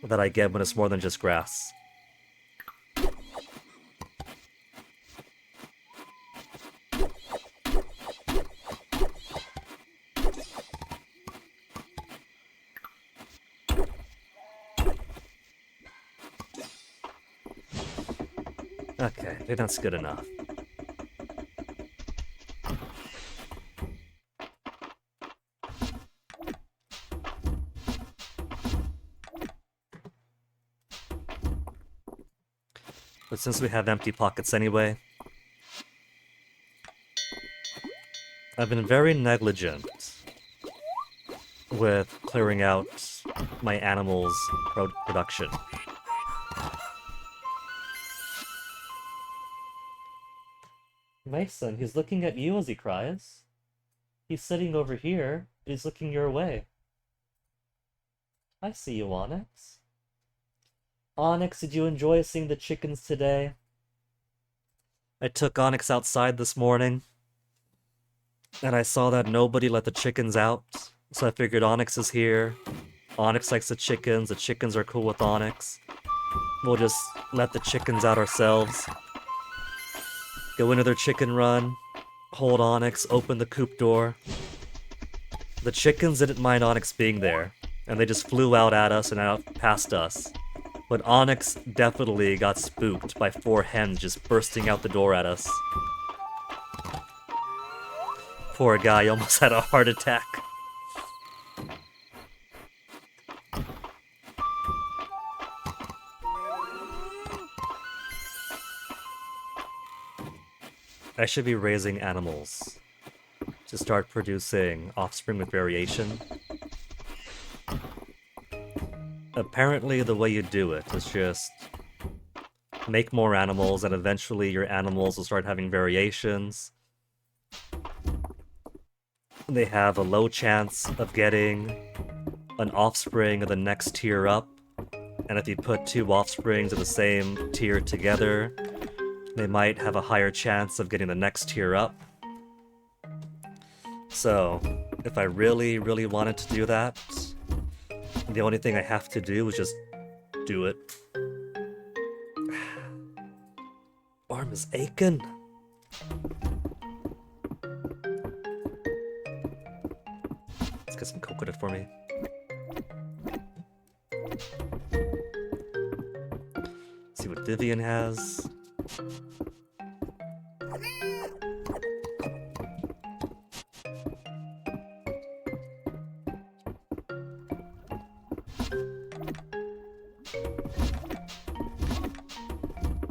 that I get when it's more than just grass. Okay, I think that's good enough. But since we have empty pockets anyway, I've been very negligent with clearing out my animals' production. Mason, he's looking at you as he cries. He's sitting over here, he's looking your way. I see you, Onyx. Onyx, did you enjoy seeing the chickens today? I took Onyx outside this morning, and I saw that nobody let the chickens out, so I figured Onyx is here. Onyx likes the chickens are cool with Onyx. We'll just let the chickens out ourselves. Go into their chicken run, hold Onyx, open the coop door. The chickens didn't mind Onyx being there, and they just flew out at us and out past us. But Onyx definitely got spooked by 4 hens just bursting out the door at us. Poor guy almost had a heart attack. I should be raising animals to start producing offspring with variation. Apparently the way you do it is just make more animals and eventually your animals will start having variations. They have a low chance of getting an offspring of the next tier up, and if you put 2 offsprings of the same tier together, they might have a higher chance of getting the next tier up. So, if I really, really wanted to do that, the only thing I have to do is just do it. Arm is aching. Let's get some coconut for me. See what Vivian has.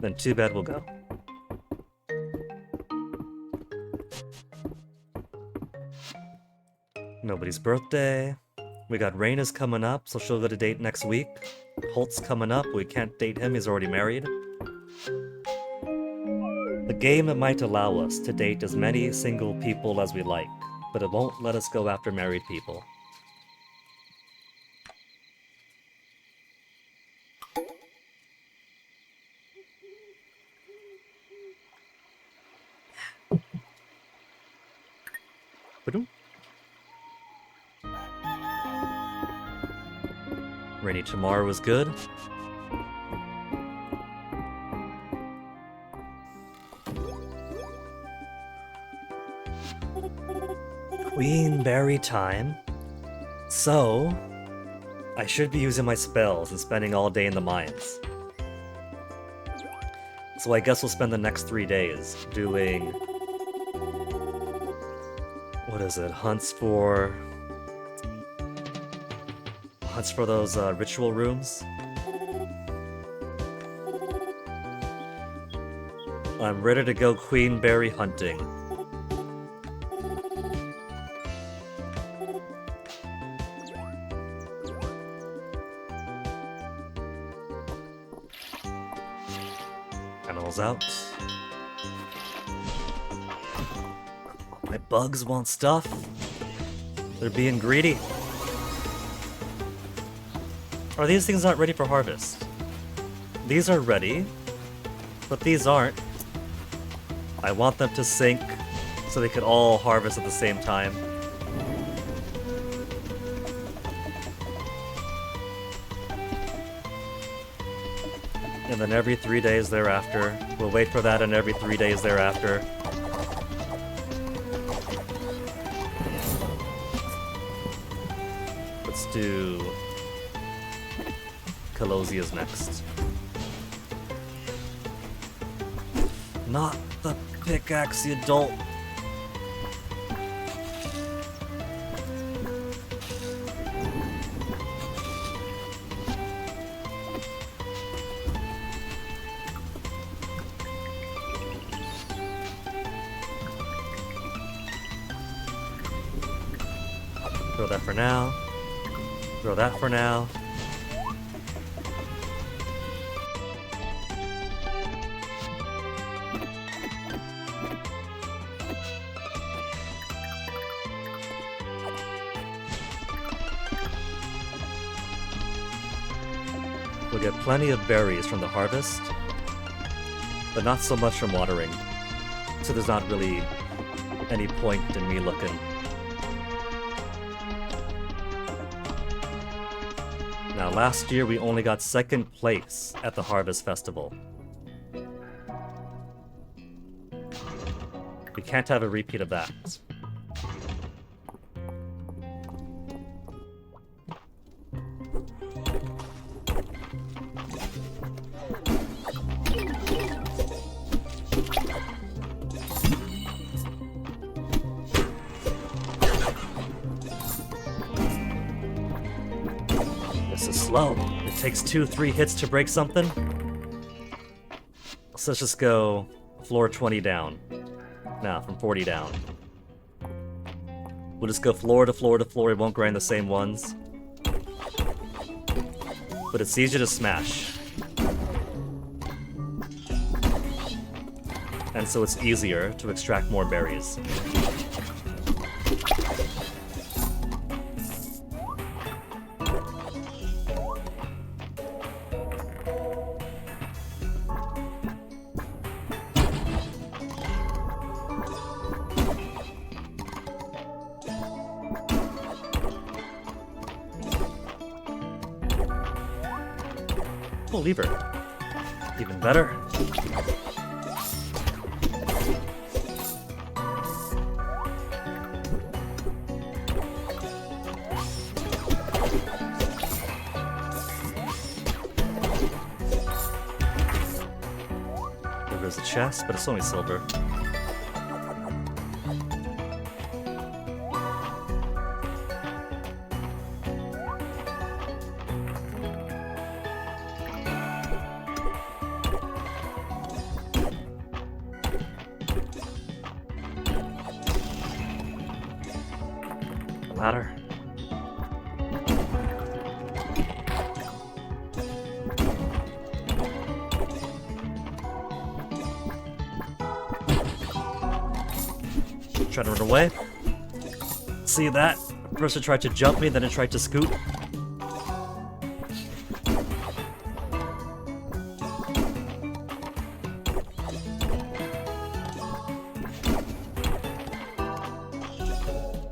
Then to bed we'll go. Nobody's birthday. We got Raina's coming up, so she'll get a date next week. Holt's coming up, we can't date him, he's already married. The game might allow us to date as many single people as we like, but it won't let us go after married people. Rainy tomorrow was good. Queenberry time. So, I should be using my spells and spending all day in the mines. So I guess we'll spend the next 3 days doing... what is it? Hunts for those ritual rooms. I'm ready to go queenberry hunting. Animals out. My bugs want stuff. They're being greedy. Are these things not ready for harvest? These are ready, but these aren't. I want them to sync so they could all harvest at the same time. And then every 3 days thereafter, we'll wait for that, and every 3 days thereafter. Let's do Colosia's next. Not the pickaxe, you dolt. Throw that for now. Throw that for now. We'll get plenty of berries from the harvest, but not so much from watering, so there's not really any point in me looking. Now, last year we only got 2nd place at the Harvest Festival. We can't have a repeat of that. This is slow. It takes 2-3 hits to break something. So let's just go floor 20 down. Nah, from 40 down. We'll just go floor to floor to floor. We won't grind the same ones. But it's easier to smash. And so it's easier to extract more berries. Oh, lever. Even better. There's a chest, but it's only silver. Ladder. Try to run away. See that? First it tried to jump me, then it tried to scoot.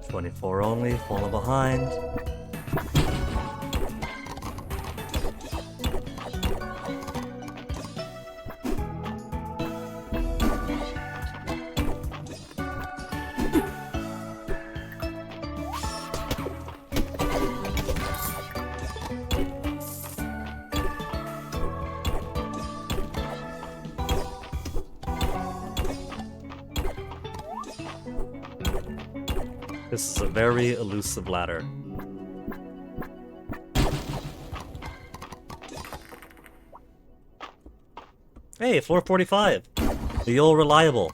.24 only, falling behind. This is a very elusive ladder. Hey, floor 45! The old reliable.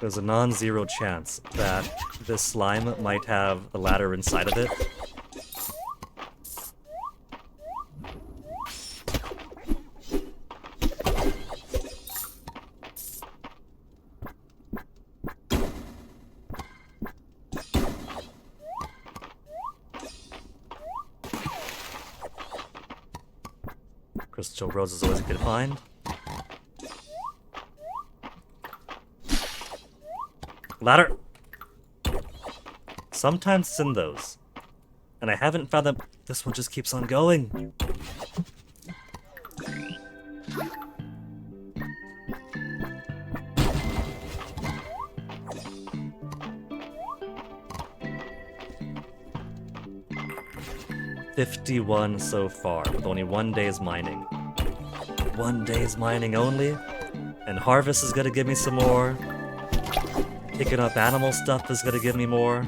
There's a non-zero chance that this slime might have a ladder inside of it. Crystal Rose is always a good find. Ladder! Sometimes it's in those. And I haven't found them. This one just keeps on going. $51 so far, with only 1 day's mining. 1 day's mining only? And harvest is gonna give me some more. Picking up animal stuff is gonna give me more.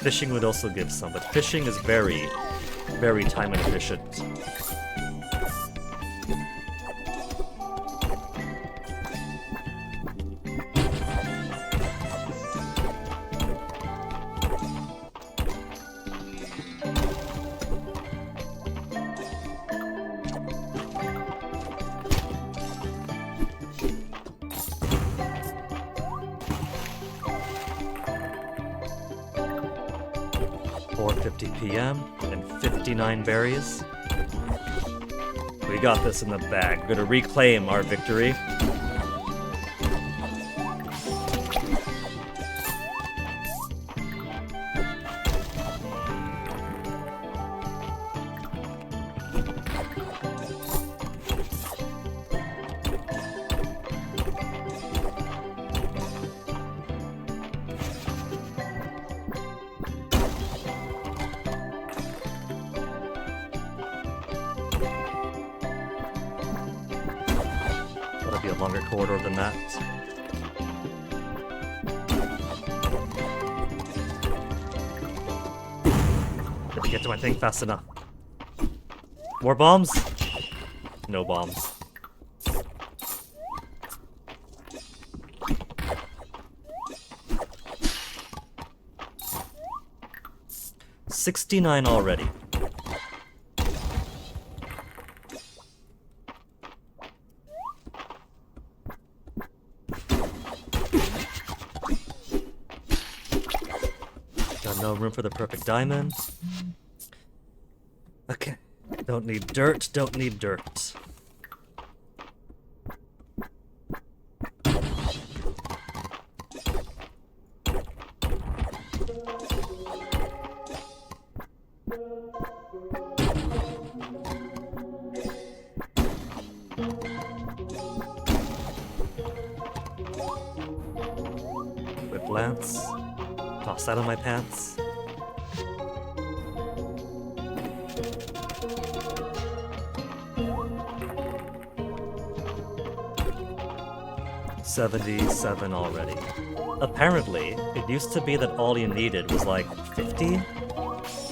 Fishing would also give some, but fishing is very, very time inefficient. 4:50 p.m. and 59 berries. We got this in the bag. We're gonna reclaim our victory. That'll be a longer corridor than that. Didn't get to my thing fast enough. More bombs? No bombs. $69 already. Got no room for the perfect diamond. Okay. Don't need dirt, don't need dirt. Whip lance. Toss that on my pants. $77 already. Apparently, it used to be that all you needed was like 50?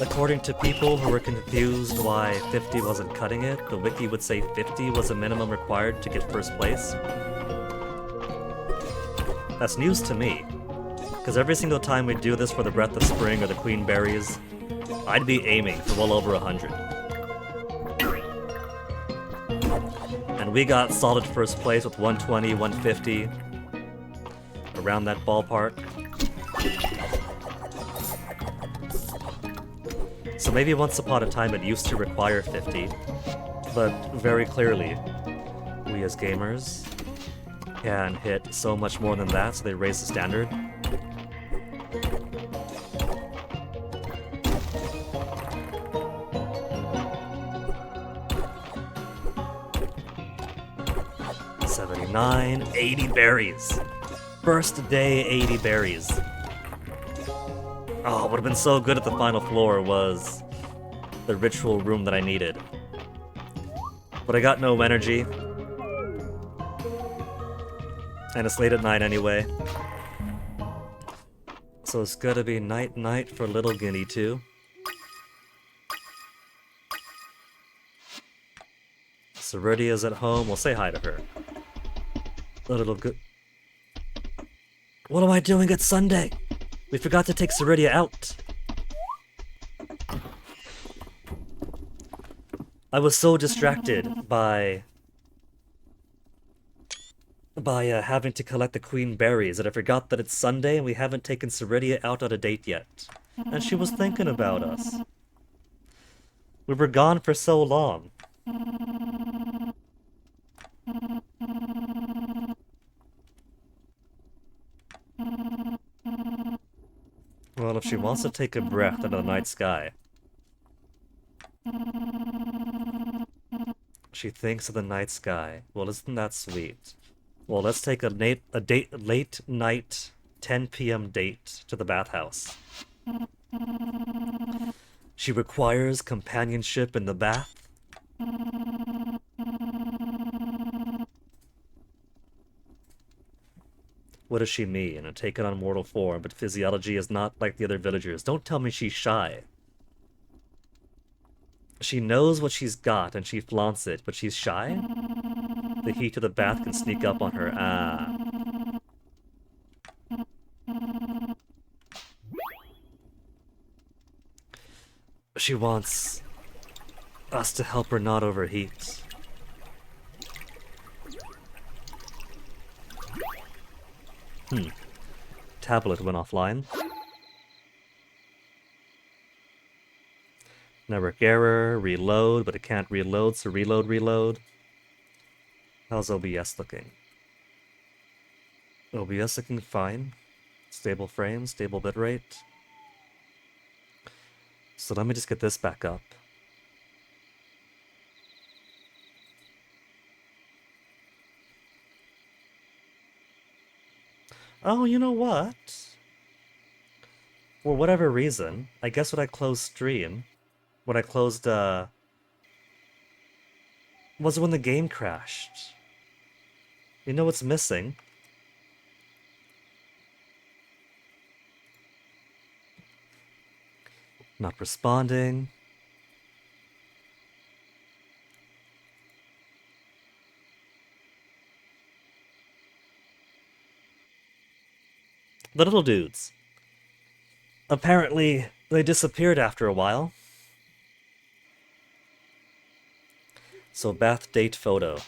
According to people who were confused why 50 wasn't cutting it, the wiki would say 50 was a minimum required to get first place. That's news to me, because every single time we do this for the Breath of Spring or the Queen Berries, I'd be aiming for well over 100. And we got solid first place with 120, 150, around that ballpark. So maybe once upon a time it used to require 50, but very clearly, we as gamers can hit so much more than that, so they raise the standard. $79, 80 berries. First day 80 berries. Oh, what would have been so good at the final floor was the ritual room that I needed. But I got no energy. And it's late at night anyway. So it's gotta be night-night for Little Guinea too. Ceridia's at home. We'll say hi to her. A little good. What am I doing? It's Sunday! We forgot to take Ceridia out. I was so distracted by having to collect the queen berries that I forgot that it's Sunday and we haven't taken Ceridia out on a date yet. And she was thinking about us. We were gone for so long. Well, if she wants to take a breath under the night sky, she thinks of the night sky. Well, isn't that sweet? Well, let's take a late night 10 p.m. date to the bathhouse. She requires companionship in the bath. What does she mean? And taken on mortal form, but physiology is not like the other villagers. Don't tell me she's shy. She knows what she's got and she flaunts it, but she's shy? The heat of the bath can sneak up on her. Ah. She wants us to help her not overheat. Tablet went offline. Network error, reload, but it can't reload, so reload. How's OBS looking? OBS looking fine. Stable frame, stable bitrate. So let me just get this back up. Oh, you know what? For whatever reason, I guess when I closed stream, when I closed, was it when the game crashed? You know what's missing? Not responding. The little dudes. Apparently, they disappeared after a while. So, bath date photo.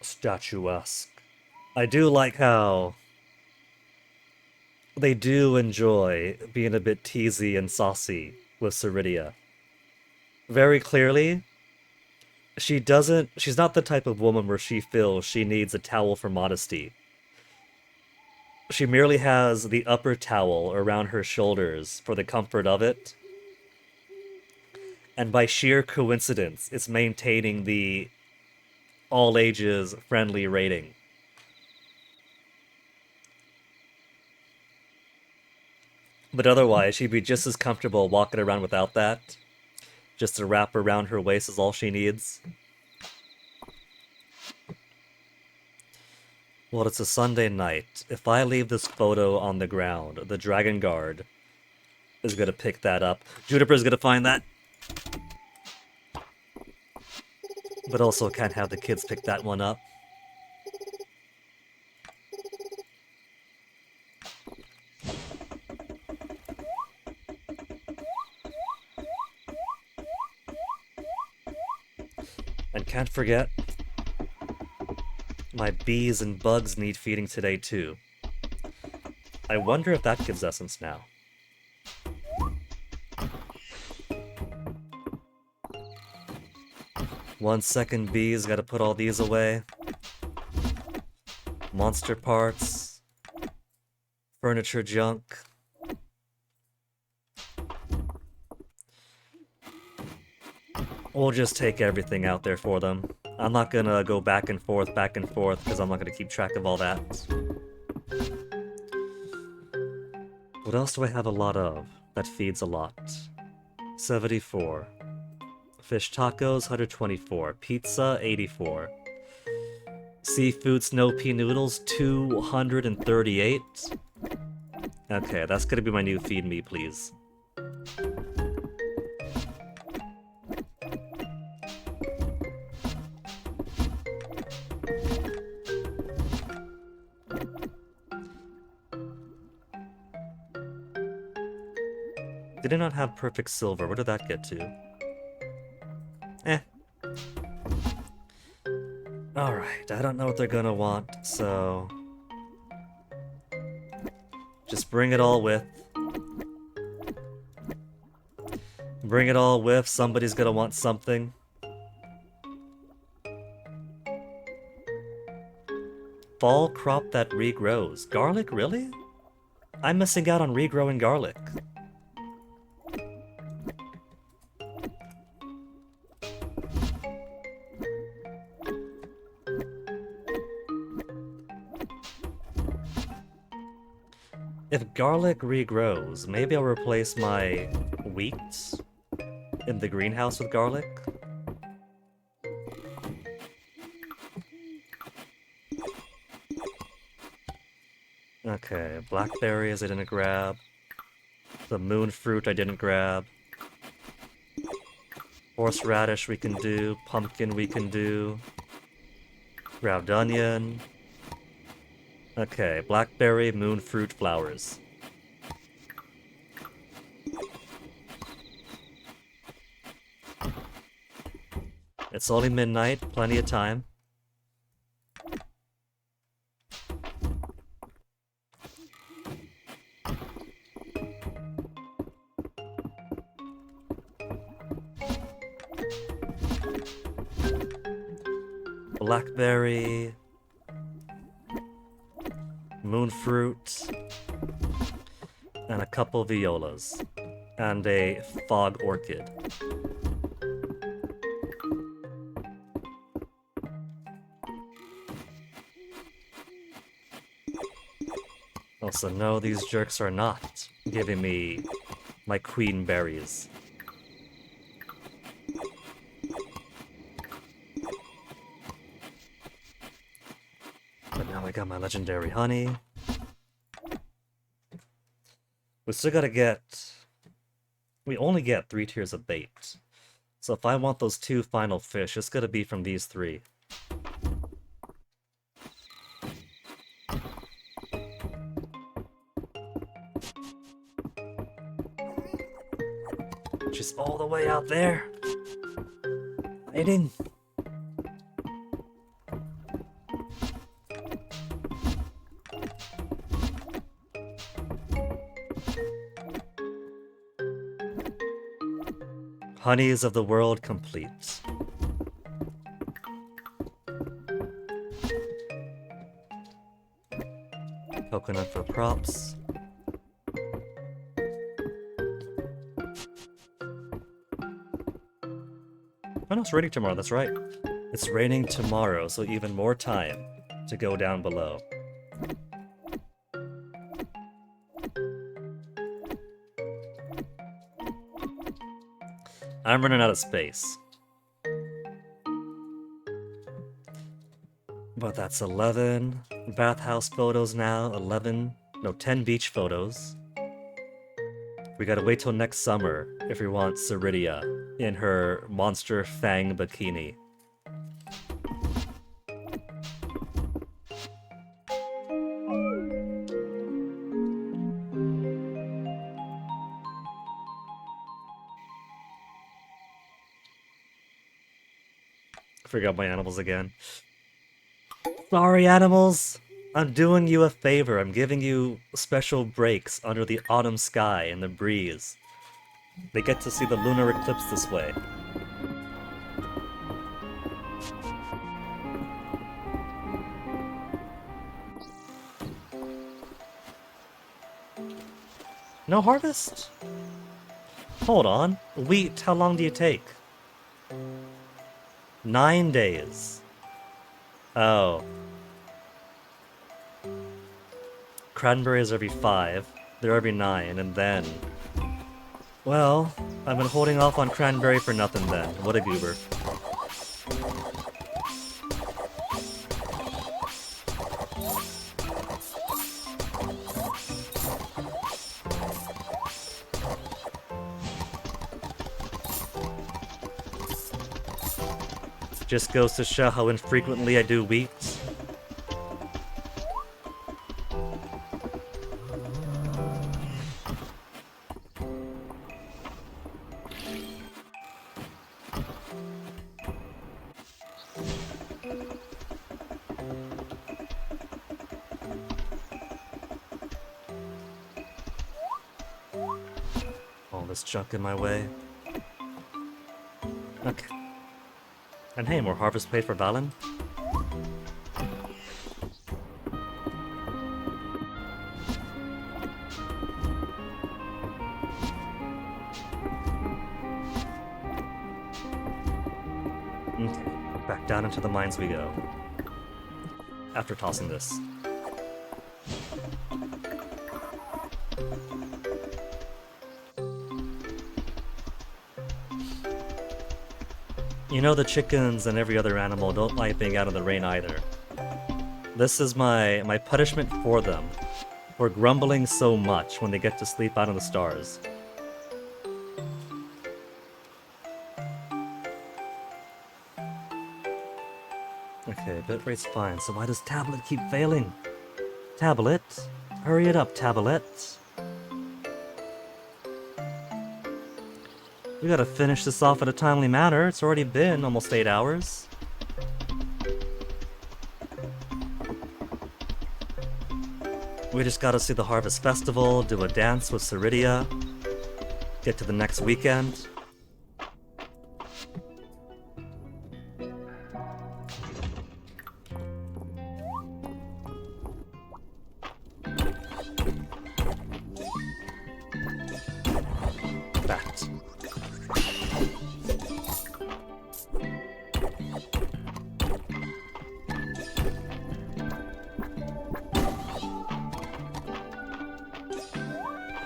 Statuesque. I do like how they do enjoy being a bit teasy and saucy with Ceridia. Very clearly, she's not the type of woman where she feels she needs a towel for modesty. She merely has the upper towel around her shoulders for the comfort of it. And by sheer coincidence, it's maintaining the all ages friendly rating. But otherwise, she'd be just as comfortable walking around without that. Just a wrap around her waist is all she needs. Well, it's a Sunday night. If I leave this photo on the ground, the Dragon Guard is gonna pick that up. Juniper's gonna find that. But also can't have the kids pick that one up. And can't forget, my bees and bugs need feeding today too. I wonder if that gives essence now. One second, bees, gotta put all these away. Monster parts. Furniture junk. We'll just take everything out there for them. I'm not gonna go back and forth, because I'm not gonna keep track of all that. What else do I have a lot of that feeds a lot? 74. Fish tacos, 124. Pizza, 84. Seafood snow pea noodles, 238. Okay, that's gonna be my new feed me, please. Did it not have perfect silver? Where did that get to? Alright, I don't know what they're gonna want, so... just bring it all with. Bring it all with, somebody's gonna want something. Fall crop that regrows. Garlic, really? I'm missing out on regrowing garlic. If garlic regrows, maybe I'll replace my wheat in the greenhouse with garlic. Okay, blackberries I didn't grab. The moon fruit I didn't grab. Horseradish we can do. Pumpkin we can do. Grabbed onion. Okay, blackberry, moon fruit, flowers. It's only midnight, plenty of time. blackberry, moonfruit, and a couple violas, and a fog orchid. Also, no, these jerks are not giving me my queen berries. But now I got my legendary honey. We still gotta get... We only get 3 tiers of bait. So if I want those 2 final fish, it's gonna be from these 3. She's all the way out there. Hiding. Honeys of the world complete. Coconut for props. Oh no, it's raining tomorrow, that's right. It's raining tomorrow, so even more time to go down below. I'm running out of space. But that's 11 bathhouse photos now, 10 beach photos. We gotta wait till next summer if we want Ceridia in her monster fang bikini. Forgot my animals again. Sorry, animals! I'm doing you a favor. I'm giving you special breaks under the autumn sky and the breeze. They get to see the lunar eclipse this way. No harvest? Hold on. Wheat, how long do you take? 9 days. Oh. Cranberries every 5. They're every 9, and then... Well, I've been holding off on cranberry for nothing then. What a goober. Just goes to show how infrequently I do wheat. All this junk in my way. Okay. And hey, more harvest paid for Valen? Okay, back down into the mines we go. After tossing this. You know the chickens and every other animal don't like being out in the rain either. This is my punishment for them, for grumbling so much when they get to sleep out in the stars. Okay, bitrate's fine, so why does Tablet keep failing? Tablet? Hurry it up, Tablet. We gotta finish this off in a timely manner. It's already been almost 8 hours. We just gotta see the Harvest Festival, do a dance with Ceridia, get to the next weekend.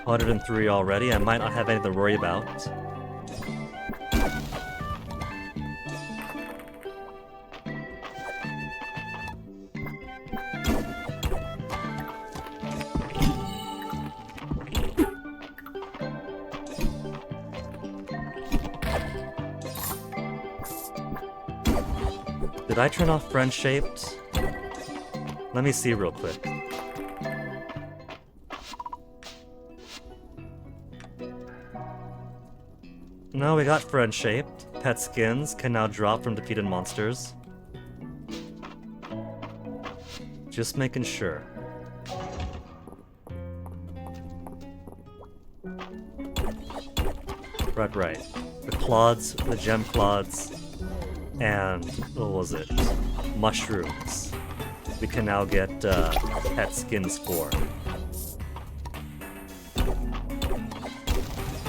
103 already. I might not have anything to worry about. Did I turn off friend shaped? Let me see real quick. No, we got friend shaped. Pet skins can now drop from defeated monsters. Just making sure. Right. The clods, the gem clods, and what was it? Mushrooms. We can now get pet skins for.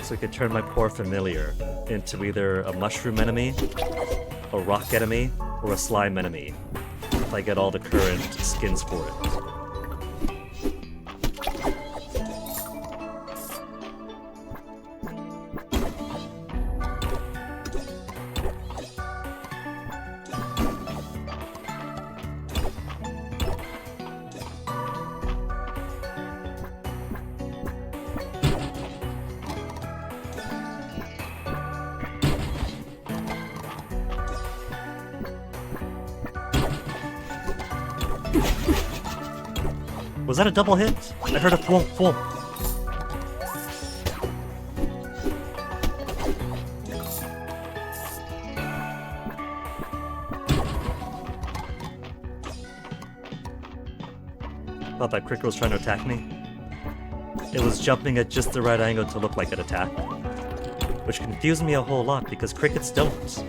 So we could turn my poor familiar into either a mushroom enemy, a rock enemy, or a slime enemy, if I get all the current skins for it. Was that a double hit? I heard a thwomp thwomp. Thought that cricket was trying to attack me. It was jumping at just the right angle to look like an attack, which confused me a whole lot because crickets don't.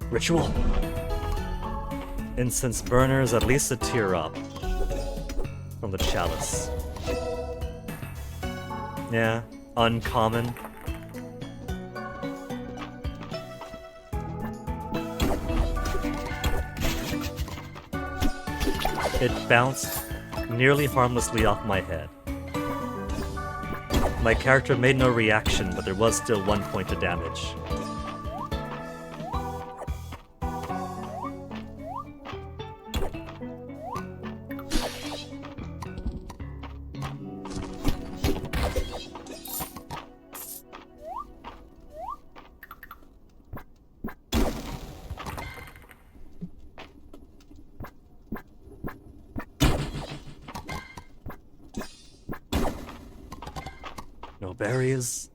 Ritual. Incense burners, at least a tear up from the chalice. Yeah, uncommon. It bounced nearly harmlessly off my head. My character made no reaction, but there was still 1 point of damage. No berries.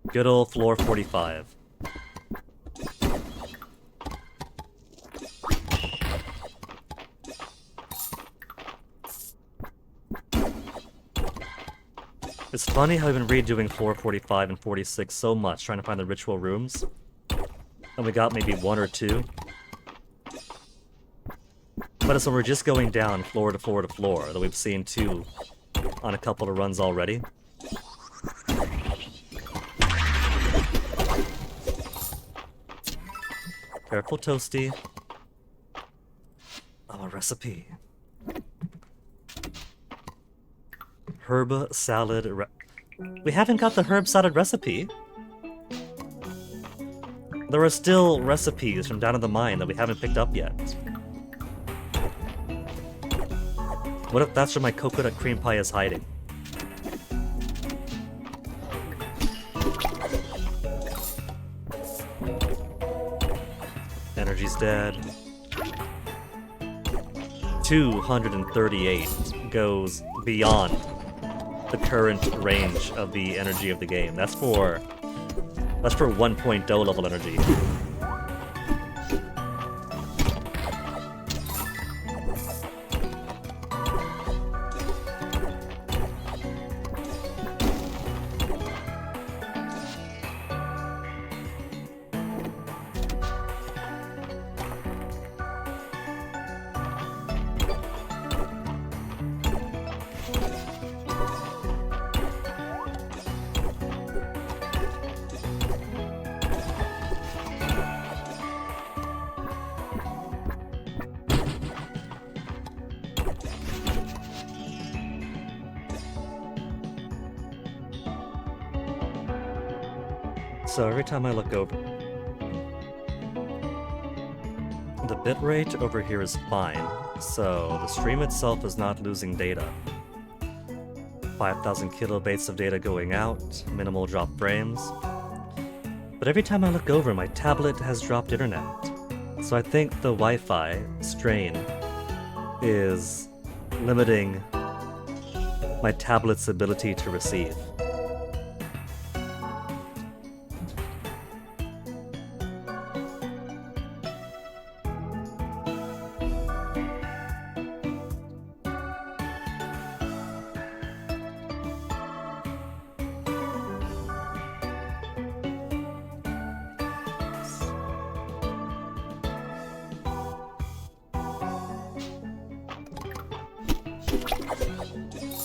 Good old floor 45. It's funny how we've been redoing floor 45 and 46 so much, trying to find the ritual rooms. And we got maybe 1 or 2. But so we're just going down floor to floor to floor, though we've seen 2 on a couple of runs already. Careful, Toasty. Oh, a recipe. Herb salad we haven't got the herb salad recipe. There are still recipes from down in the mine that we haven't picked up yet. What if that's where my coconut cream pie is hiding? Energy's dead. 238 goes beyond the current range of the energy of the game. That's for 1.0 level energy. So every time I look over, the bitrate over here is fine, so the stream itself is not losing data. 5,000 kilobytes of data going out, minimal drop frames. But every time I look over, my tablet has dropped internet. So I think the Wi-Fi strain is limiting my tablet's ability to receive.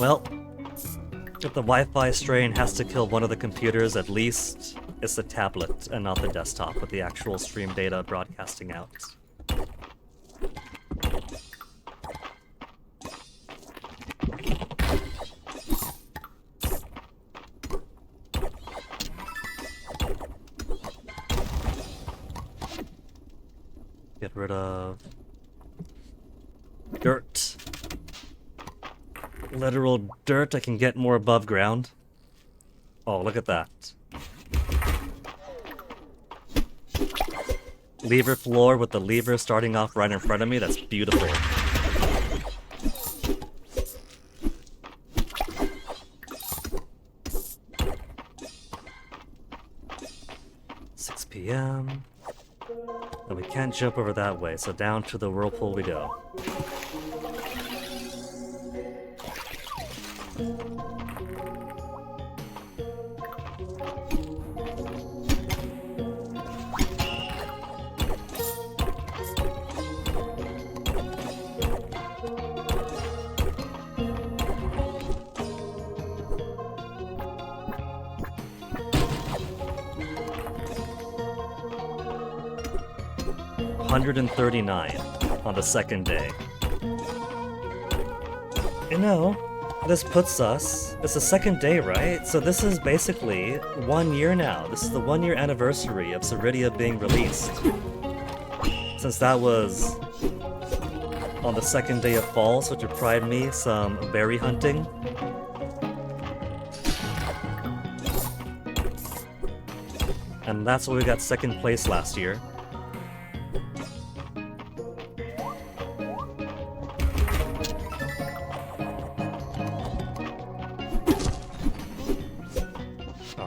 Well, if the Wi-Fi strain has to kill one of the computers, at least it's the tablet and not the desktop with the actual stream data broadcasting out. Get rid of dirt. Literal dirt. I can get more above ground. Oh, look at that. Lever floor with the lever starting off right in front of me. That's beautiful. PM. But we can't jump over that way, so down to the whirlpool we go. $139 on the second day. You know, this puts us, it's the second day, right? So this is basically 1 year now. This is the 1 year anniversary of Ceridia being released. Since that was on the second day of fall, so to pride me some berry hunting. And that's why we got second place last year.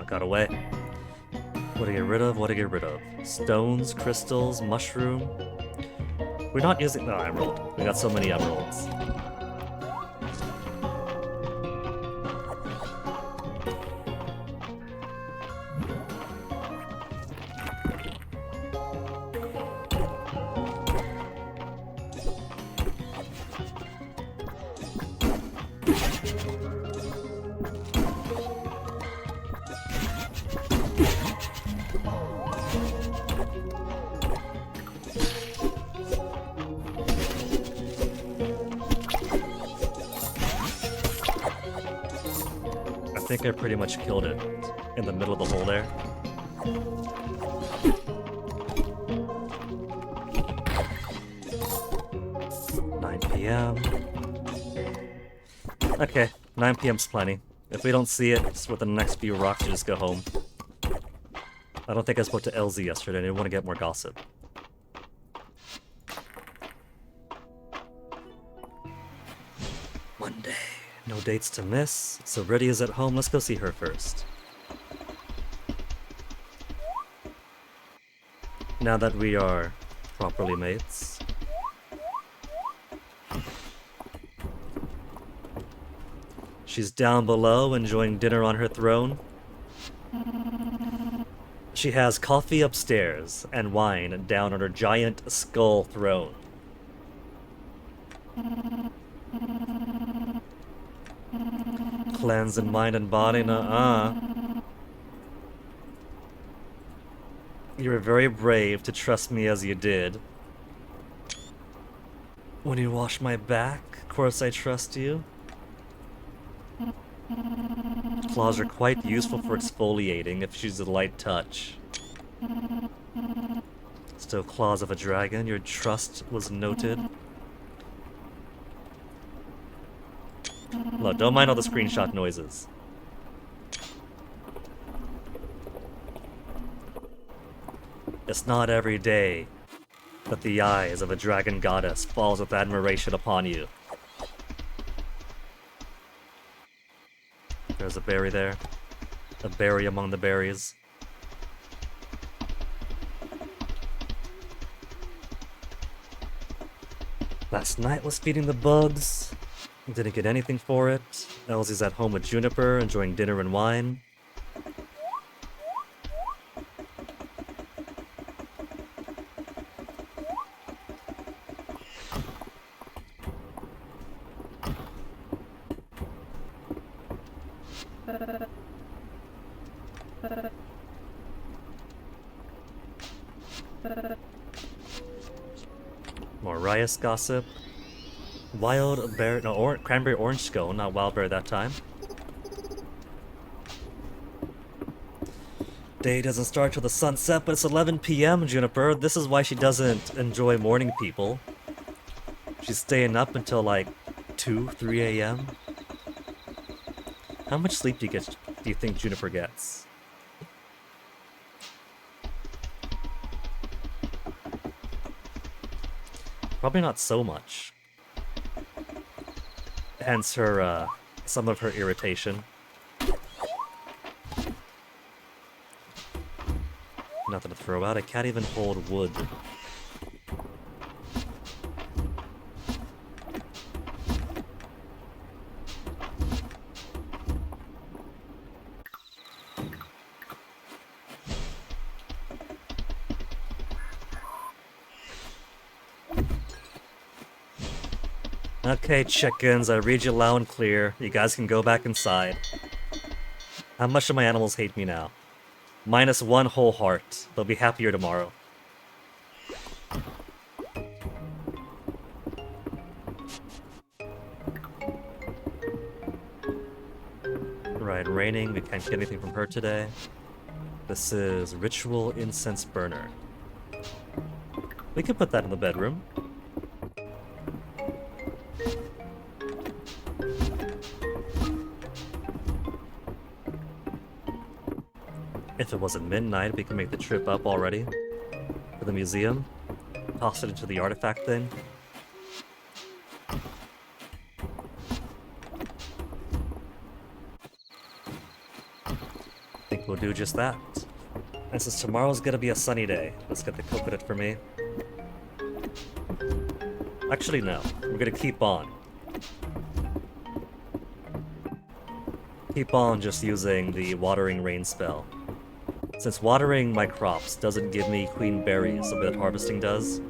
Got away. What to get rid of? What to get rid of? Stones, crystals, mushroom. We're not using... No, emerald. We got so many emeralds. I think I pretty much killed it in the middle of the hole there. PM. Okay, 9 PM's plenty. If we don't see it within the next few rocks, you just go home. I don't think I spoke to LZ yesterday. I didn't want to get more gossip. Monday. No dates to miss. So Ceridia's at home. Let's go see her first. Now that we are properly mates. She's down below enjoying dinner on her throne. She has coffee upstairs and wine down on her giant skull throne. Cleanse in mind and body, nuh-uh. You were very brave to trust me as you did. When you wash my back, of course I trust you. claws are quite useful for exfoliating if she's a light touch. Still claws of a dragon, your trust was noted. Look, don't mind all the screenshot noises. It's not every day that the eyes of a dragon goddess falls with admiration upon you. There's a berry there. A berry among the berries. Last night was feeding the bugs. Didn't get anything for it. Elsie's at home with Juniper, enjoying dinner and wine. More Rias gossip. Wild berry, no, cranberry orange scone, not wild berry that time. Day doesn't start till the sunset, but it's 11 p.m. Juniper. This is why she doesn't enjoy morning people. She's staying up until like 2, 3 a.m. How much sleep do you think Juniper gets? Probably not so much. Hence her, some of her irritation. Nothing to throw out, I can't even hold wood. Okay, chickens, I read you loud and clear. You guys can go back inside. How much do my animals hate me now? -1 whole heart. They'll be happier tomorrow. Right, raining. We can't get anything from her today. This is Ritual Incense Burner. We can put that in the bedroom. If it wasn't midnight, we can make the trip up already. For the museum. Toss it into the artifact thing. I think we'll do just that. And since tomorrow's gonna be a sunny day, let's get the coconut for me. Actually, no. We're gonna keep on. Keep on just using the Watering Rain spell. Since watering my crops doesn't give me queen berries the way that harvesting does.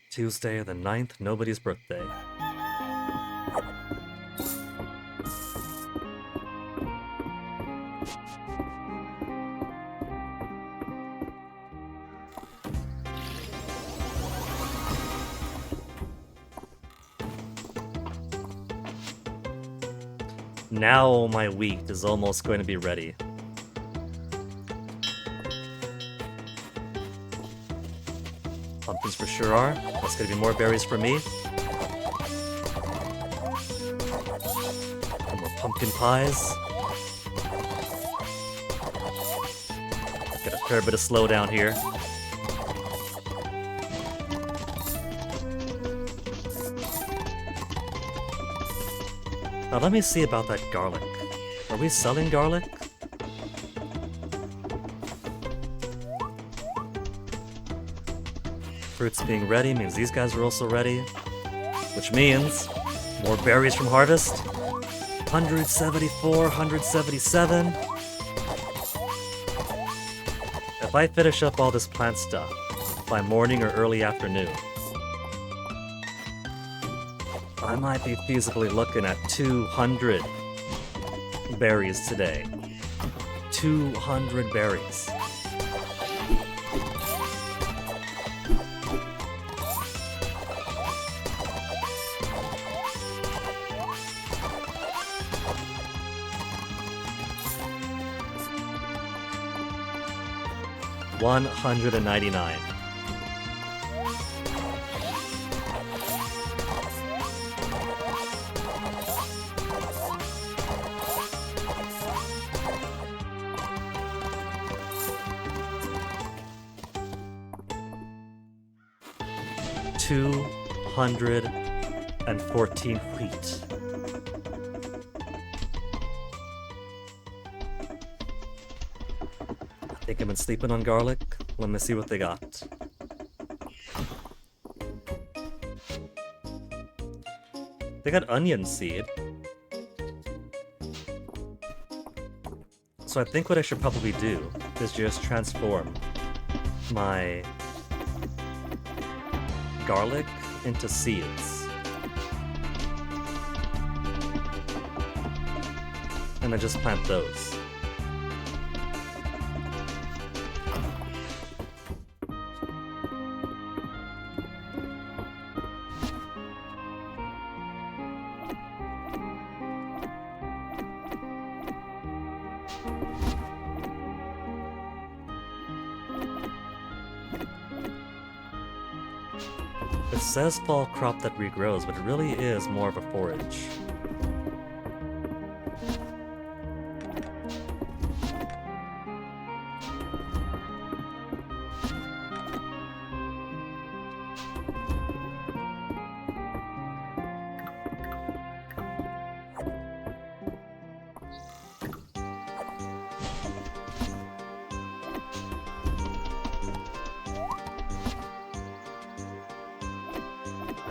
Tuesday the 9th, nobody's birthday. Now my wheat is almost going to be ready. Pumpkins for sure are. That's going to be more berries for me. And more pumpkin pies. Get a fair bit of slowdown here. Now let me see about that garlic. Are we selling garlic? Fruits being ready means these guys are also ready. Which means more berries from harvest. 174, 177. If I finish up all this plant stuff by morning or early afternoon, I might be feasibly looking at 200 berries today. 200 berries. $199. $214 wheat. I think I've been sleeping on garlic. Let me see what they got. They got onion seed. So I think what I should probably do is just transform my garlic into seeds. And I just plant those. It says fall crop that regrows, but it really is more of a forage.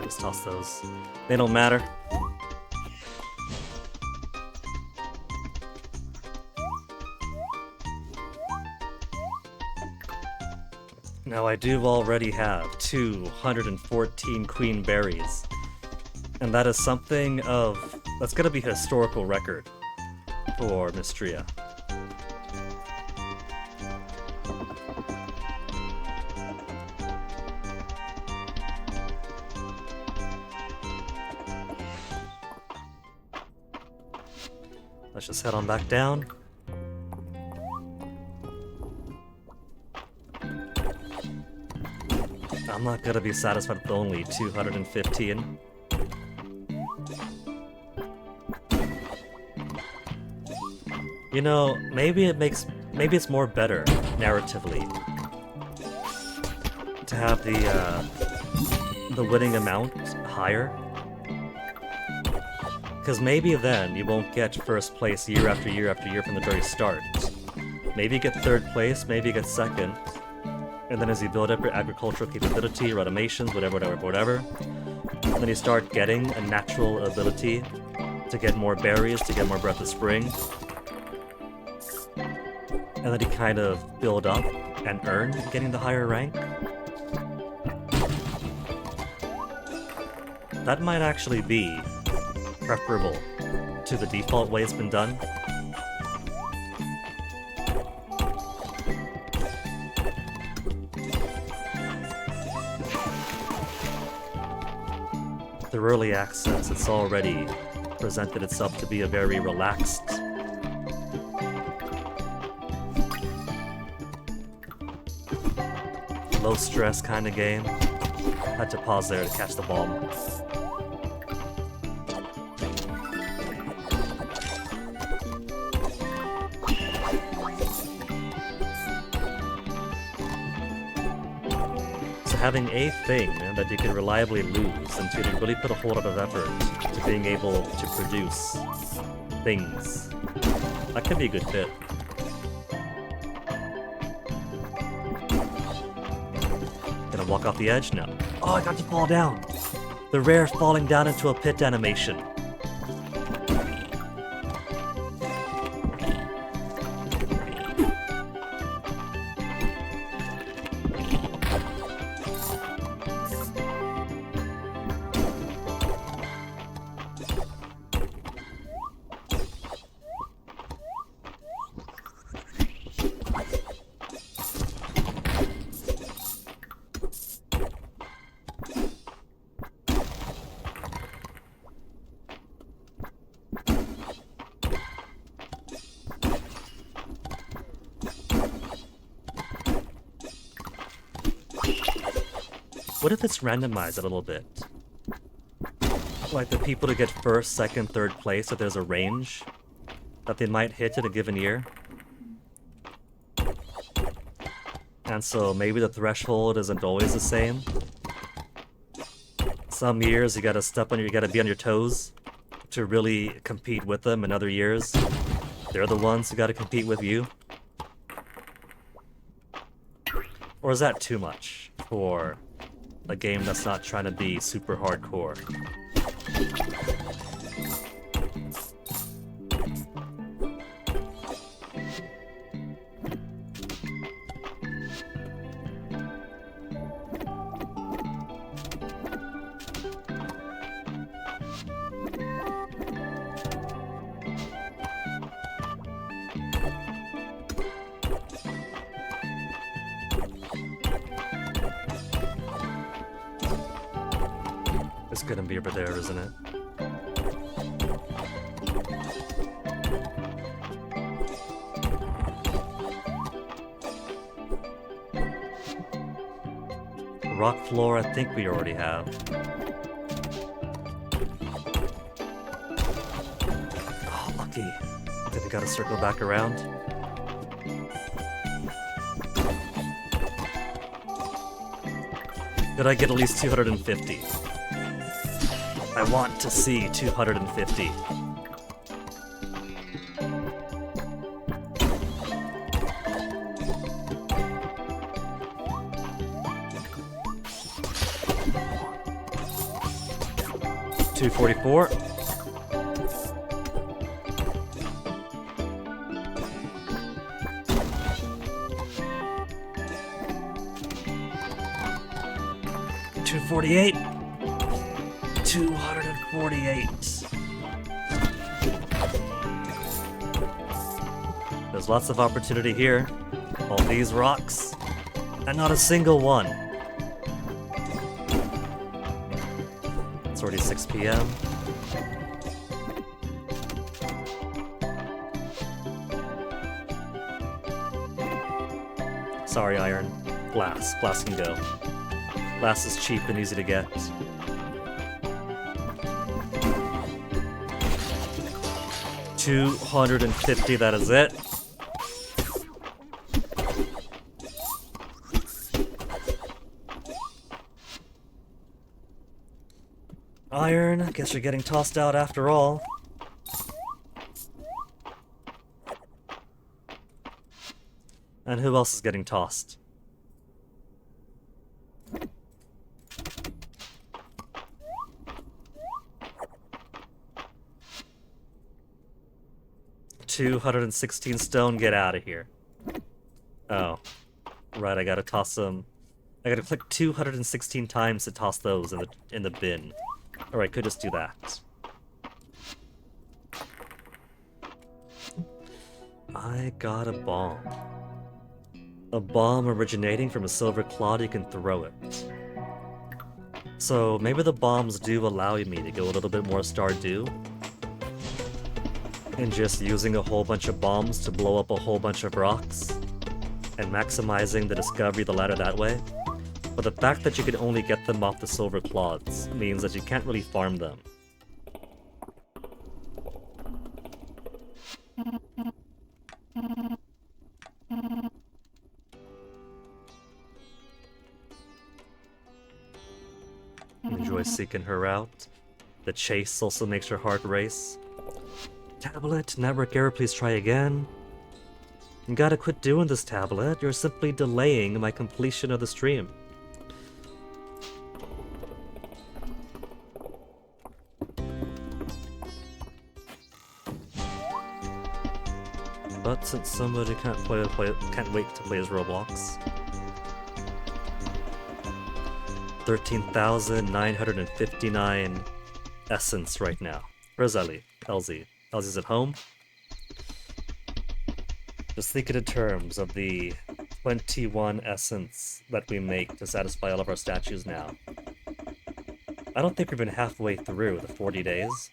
Just toss those. They don't matter. Now I do already have 214 queen berries. And that is something of... that's gonna be a historical record for Mystria. Let's just head on back down. I'm not gonna be satisfied with only 215. You know, maybe it's more better, narratively, to have the winning amount higher. Because maybe then you won't get first place year after year after year from the very start. Maybe you get third place, maybe you get second, and then as you build up your agricultural capability, your automations, whatever, and then you start getting a natural ability to get more berries, to get more Breath of Spring, and then you kind of build up and earn getting the higher rank. That might actually be preferable to the default way it's been done. The early access, it's already presented itself to be a very relaxed, low stress kind of game. Had to pause there to catch the bomb. Having a thing that you can reliably lose until you really put a whole lot of effort to being able to produce things. That could be a good fit. Gonna walk off the edge now. Oh, I got to fall down! The rare falling down into a pit animation. What if it's randomized a little bit? Like the people to get first, second, third place, if there's a range that they might hit in a given year. And so maybe the threshold isn't always the same. Some years you gotta be on your toes to really compete with them, and other years they're the ones who gotta compete with you. Or is that too much for a game that's not trying to be super hardcore? It's gonna be over there, isn't it? Rock floor, I think we already have. Oh, lucky. Then we gotta circle back around. Did I get at least 250? I want to see 250. $244. $248. 248. There's lots of opportunity here. All these rocks, and not a single one. It's already 6 p.m. Sorry, iron. Glass. Glass can go. Glass is cheap and easy to get. $250, that is it. Iron, I guess you're getting tossed out after all. And who else is getting tossed? $216 stone, get out of here. Oh. Right, I gotta toss them. I gotta click 216 times to toss those in the bin. Or I could just do that. I got a bomb. A bomb originating from a silver clod, you can throw it. So maybe the bombs do allow me to go a little bit more Stardew. And just using a whole bunch of bombs to blow up a whole bunch of rocks. And maximizing the discovery of the ladder that way. But the fact that you can only get them off the silver clods means that you can't really farm them. Enjoy seeking her out. The chase also makes your heart race. Tablet, network error, please try again. You gotta quit doing this, tablet. You're simply delaying my completion of the stream. But since somebody can't wait to play his Roblox. 13,959 essence right now. Where's Ellie? LZ. LZ's at home. Just thinking in terms of the 21 essence that we make to satisfy all of our statues now. I don't think we've been halfway through the 40 days.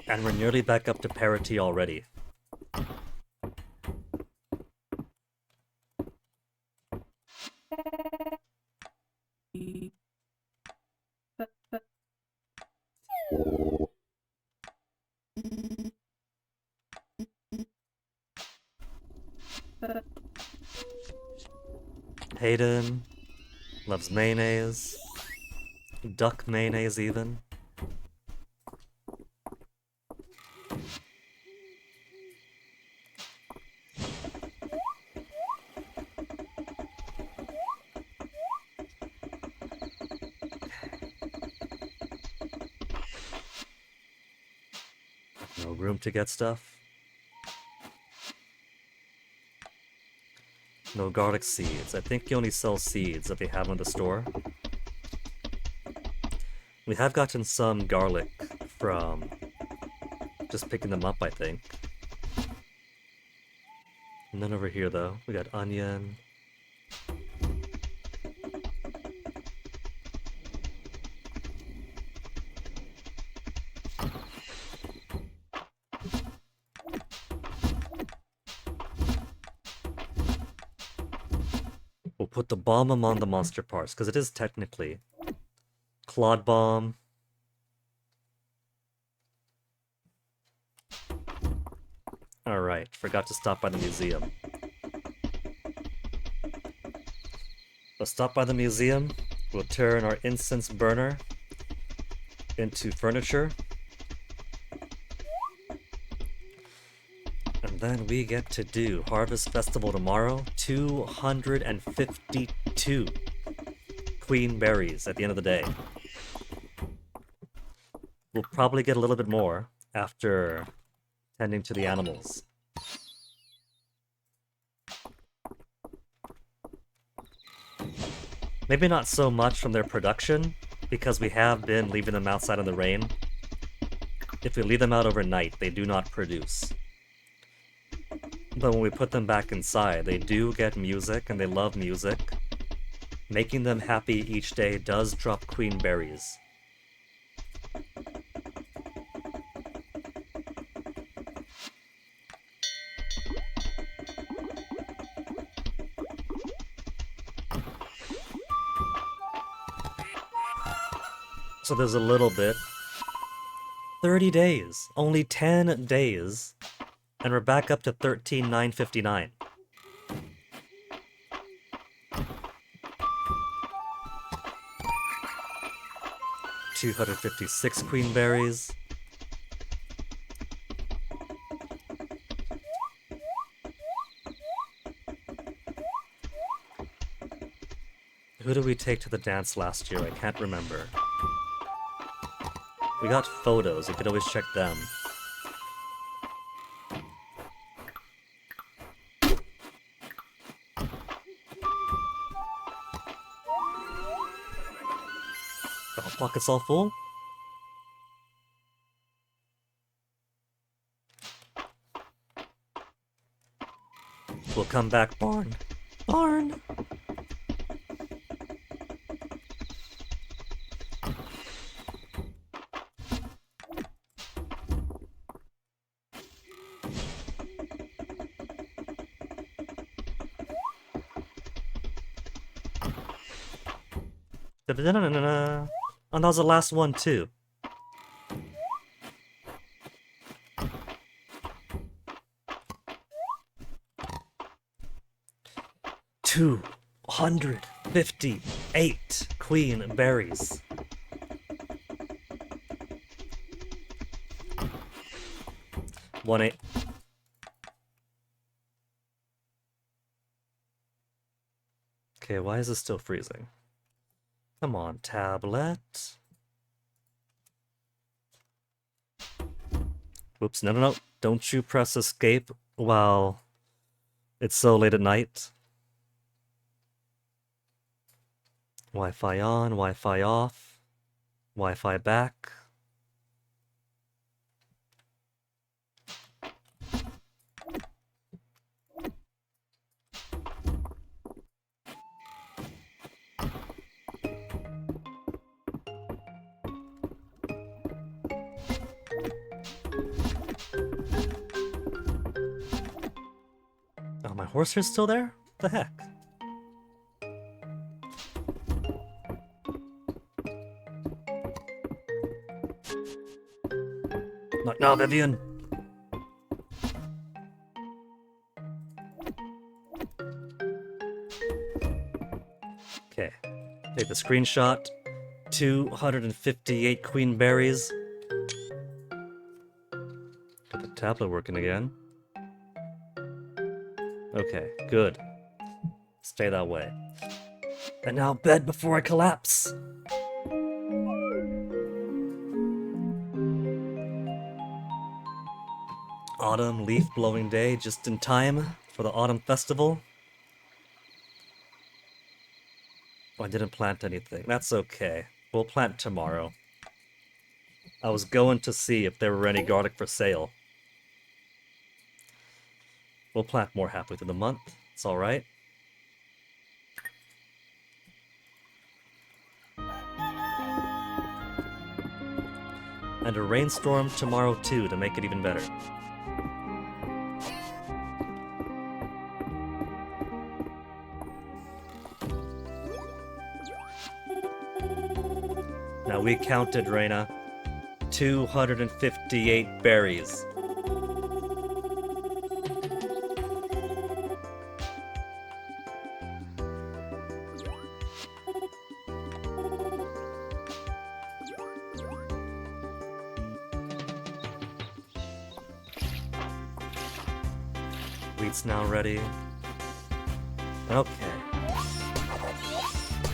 And we're nearly back up to parity already. Hayden loves mayonnaise. Duck mayonnaise, even. No room to get stuff. No garlic seeds. I think you only sell seeds that they have in the store. We have gotten some garlic from just picking them up, I think. And then over here, though, we got onion. We'll put the bomb among the monster parts, because it is technically Claude Bomb. Alright, forgot to stop by the museum. Let's stop by the museum. We'll turn our incense burner into furniture. And then we get to do Harvest Festival tomorrow. 252 queen berries at the end of the day. We'll probably get a little bit more after tending to the animals. Maybe not so much from their production, because we have been leaving them outside in the rain. If we leave them out overnight, they do not produce. But when we put them back inside, they do get music, and they love music. Making them happy each day does drop queen berries. So there's a little bit. 30 days. Only 10 days. And we're back up to 13,959. $256 queen berries. Who did we take to the dance last year? I can't remember. We got photos, you could always check them. Oh, pockets all full? We'll come back, Barn. Barn! Da-da-da-da-da-da. And that was the last one, too. $258 queen berries. One eight. Okay, why is this still freezing? Come on, tablet. Whoops, no. Don't you press escape while it's so late at night. Wi-Fi on, Wi-Fi off, Wi-Fi back. Oh, my horse is still there? What the heck? Not now, Vivian. Take the screenshot. 258 queen berries. Get the tablet working again. Okay, good. Stay that way. And now bed before I collapse. Autumn leaf blowing day just in time for the autumn festival. Oh, I didn't plant anything. That's okay. We'll plant tomorrow. I was going to see if there were any garlic for sale. We'll plant more halfway through the month. It's alright. And a rainstorm tomorrow too to make it even better. Now we counted, Reina. 258 berries. Wheat's now ready. Okay.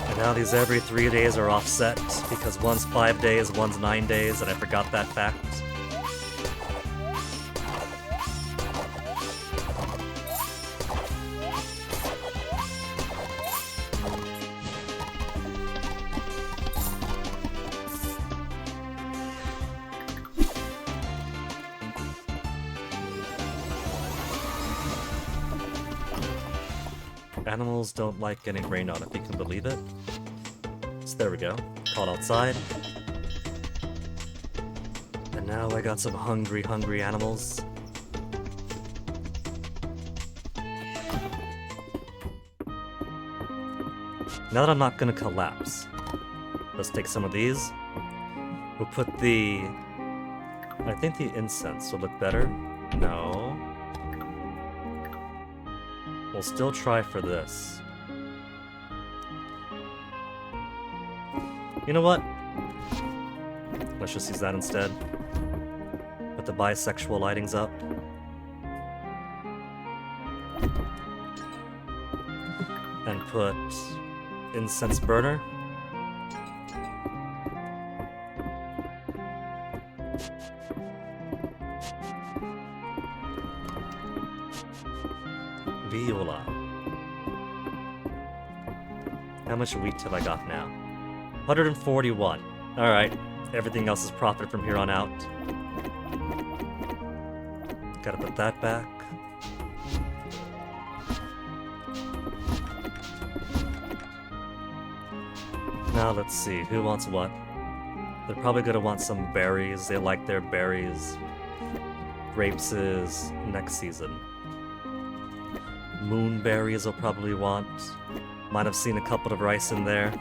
And now these every 3 days are offset, because one's 5 days, one's 9 days, and I forgot that fact. Animals don't like getting rained on, if you can believe it. So there we go. Caught outside. And now I got some hungry animals. Now that I'm not gonna collapse, let's take some of these. We'll put the... I think the incense will look better. No. We'll still try for this. You know what? Let's just use that instead. Put the bisexual lightings up. And put incense burner. Viola. How much wheat have I got now? 141. Alright, everything else is profit from here on out. Gotta put that back. Now let's see, who wants what? They're probably gonna want some berries. They like their berries. Grapes is next season. Moonberries will probably want. Might have seen a couple of rice in there.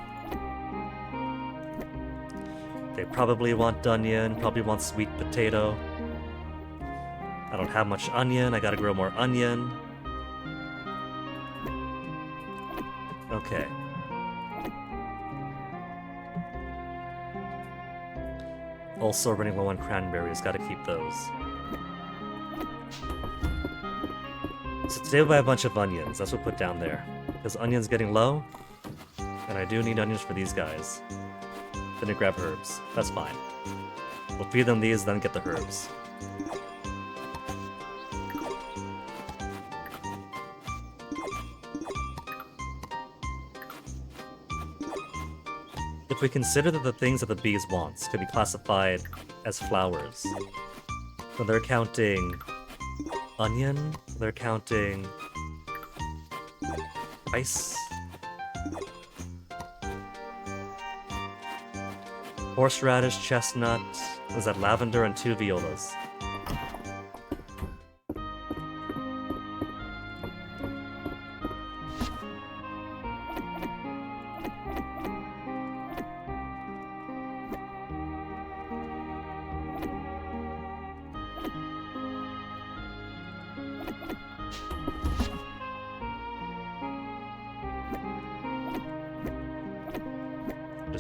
They probably want onion, probably want sweet potato. I don't have much onion, I gotta grow more onion. Okay. Also running low on cranberries, gotta keep those. So today we'll buy a bunch of onions, that's what we'll put down there. Because onion's getting low, and I do need onions for these guys. Then I grab herbs, that's fine. We'll feed them these, then get the herbs. If we consider that the things that the bees want could be classified as flowers, then they're counting onion, they're counting rice, horseradish, chestnut, is that lavender, and 2 violas.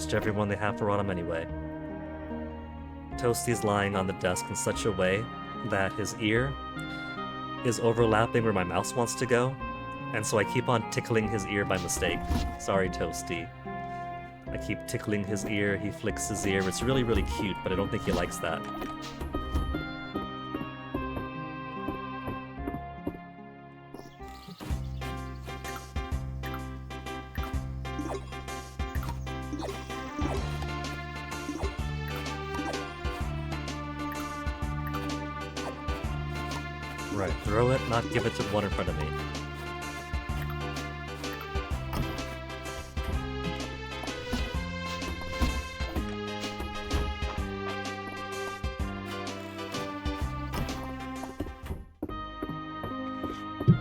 almost everyone they have for autumn anyway. Toasty's lying on the desk in such a way that his ear is overlapping where my mouse wants to go, and so I keep on tickling his ear by mistake. Sorry, Toasty. I keep tickling his ear, he flicks his ear. It's really, really cute, but I don't think he likes that. Right, throw it, not give it to the one in front of me.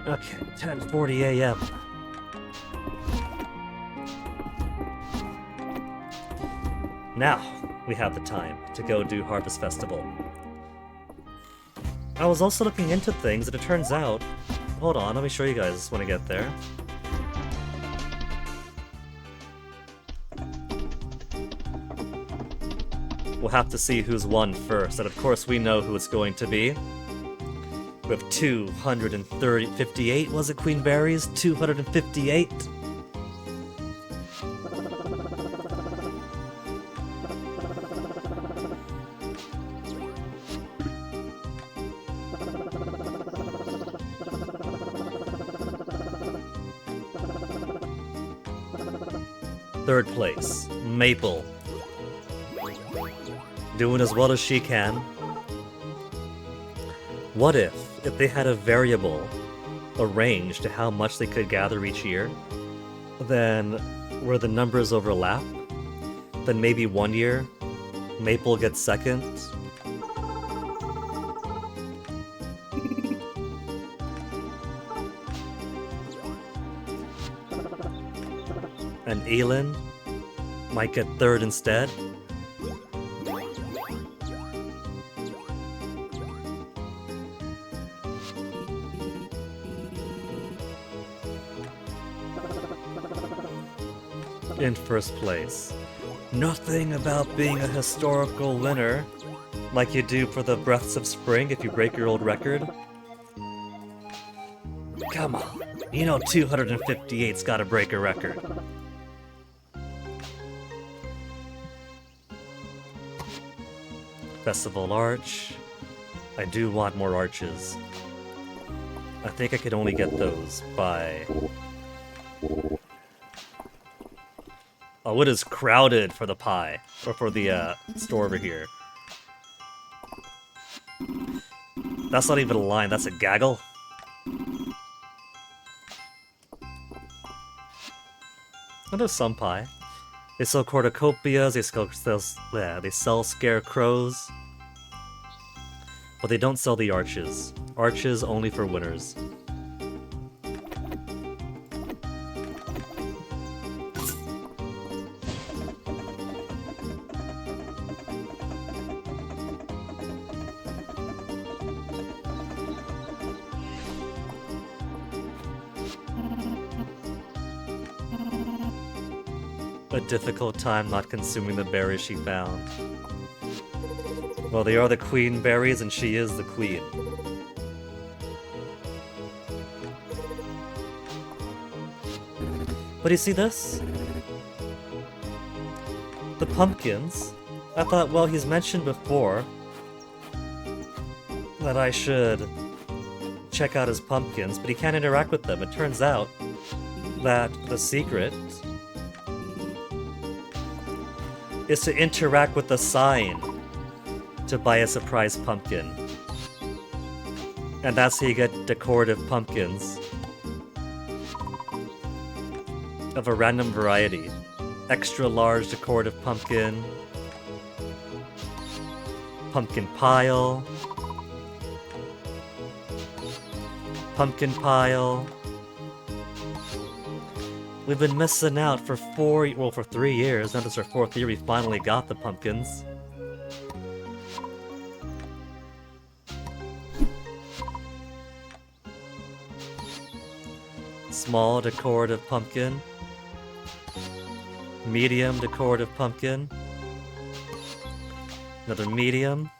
Okay, 10:40 a.m. Now, we have the time to go do Harvest Festival. I was also looking into things, and it turns out... Hold on, let me show you guys when I get there. We'll have to see who's won first, and of course we know who it's going to be. We have 258, was it Queen Berries? 258? Third place, Maple. Doing as well as she can. What if they had a variable, a range to how much they could gather each year, then where the numbers overlap, then maybe one year, Maple gets second, and Aelin might get third instead. In first place. Nothing about being a historical winner, like you do for the Breaths of Spring if you break your old record. Come on, you know 258's gotta break a record. Festival Arch. I do want more arches. I think I could only get those by... Oh, it is crowded for the pie. Or for the store over here. That's not even a line, that's a gaggle. And there's some pie. They sell cornucopias, they sell scarecrows. But they don't sell the arches. Arches only for winners. A difficult time not consuming the berries she found. Well, they are the queen berries, and she is the queen. But you see this? The pumpkins. I thought, well, he's mentioned before that I should check out his pumpkins, but he can't interact with them. It turns out that the secret is to interact with the sign to buy a surprise pumpkin. And that's how you get decorative pumpkins of a random variety. Extra large decorative pumpkin, pumpkin pile, pumpkin pile. We've been missing out for 3 years. Now this is our 4th year, we finally got the pumpkins. Small decorative pumpkin. Medium decorative pumpkin. Another medium.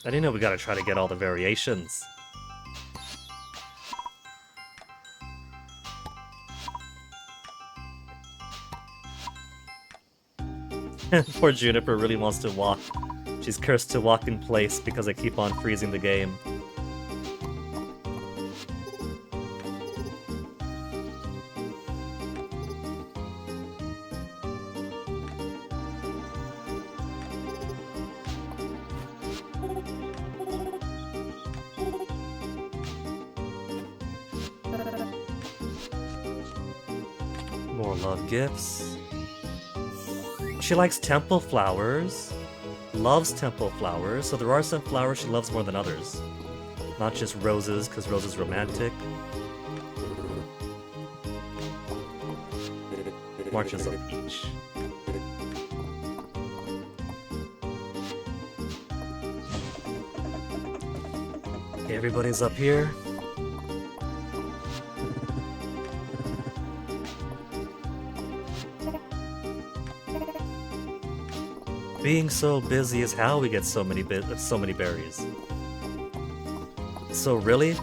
I didn't know we gotta try to get all the variations. Poor Juniper really wants to walk. She's cursed to walk in place because I keep on freezing the game. More love gifts. She likes temple flowers. Loves temple flowers, so there are some flowers she loves more than others. Not just roses, because rose is romantic. Marches of peach. Okay, everybody's up here. Being so busy is how we get so many berries. So really?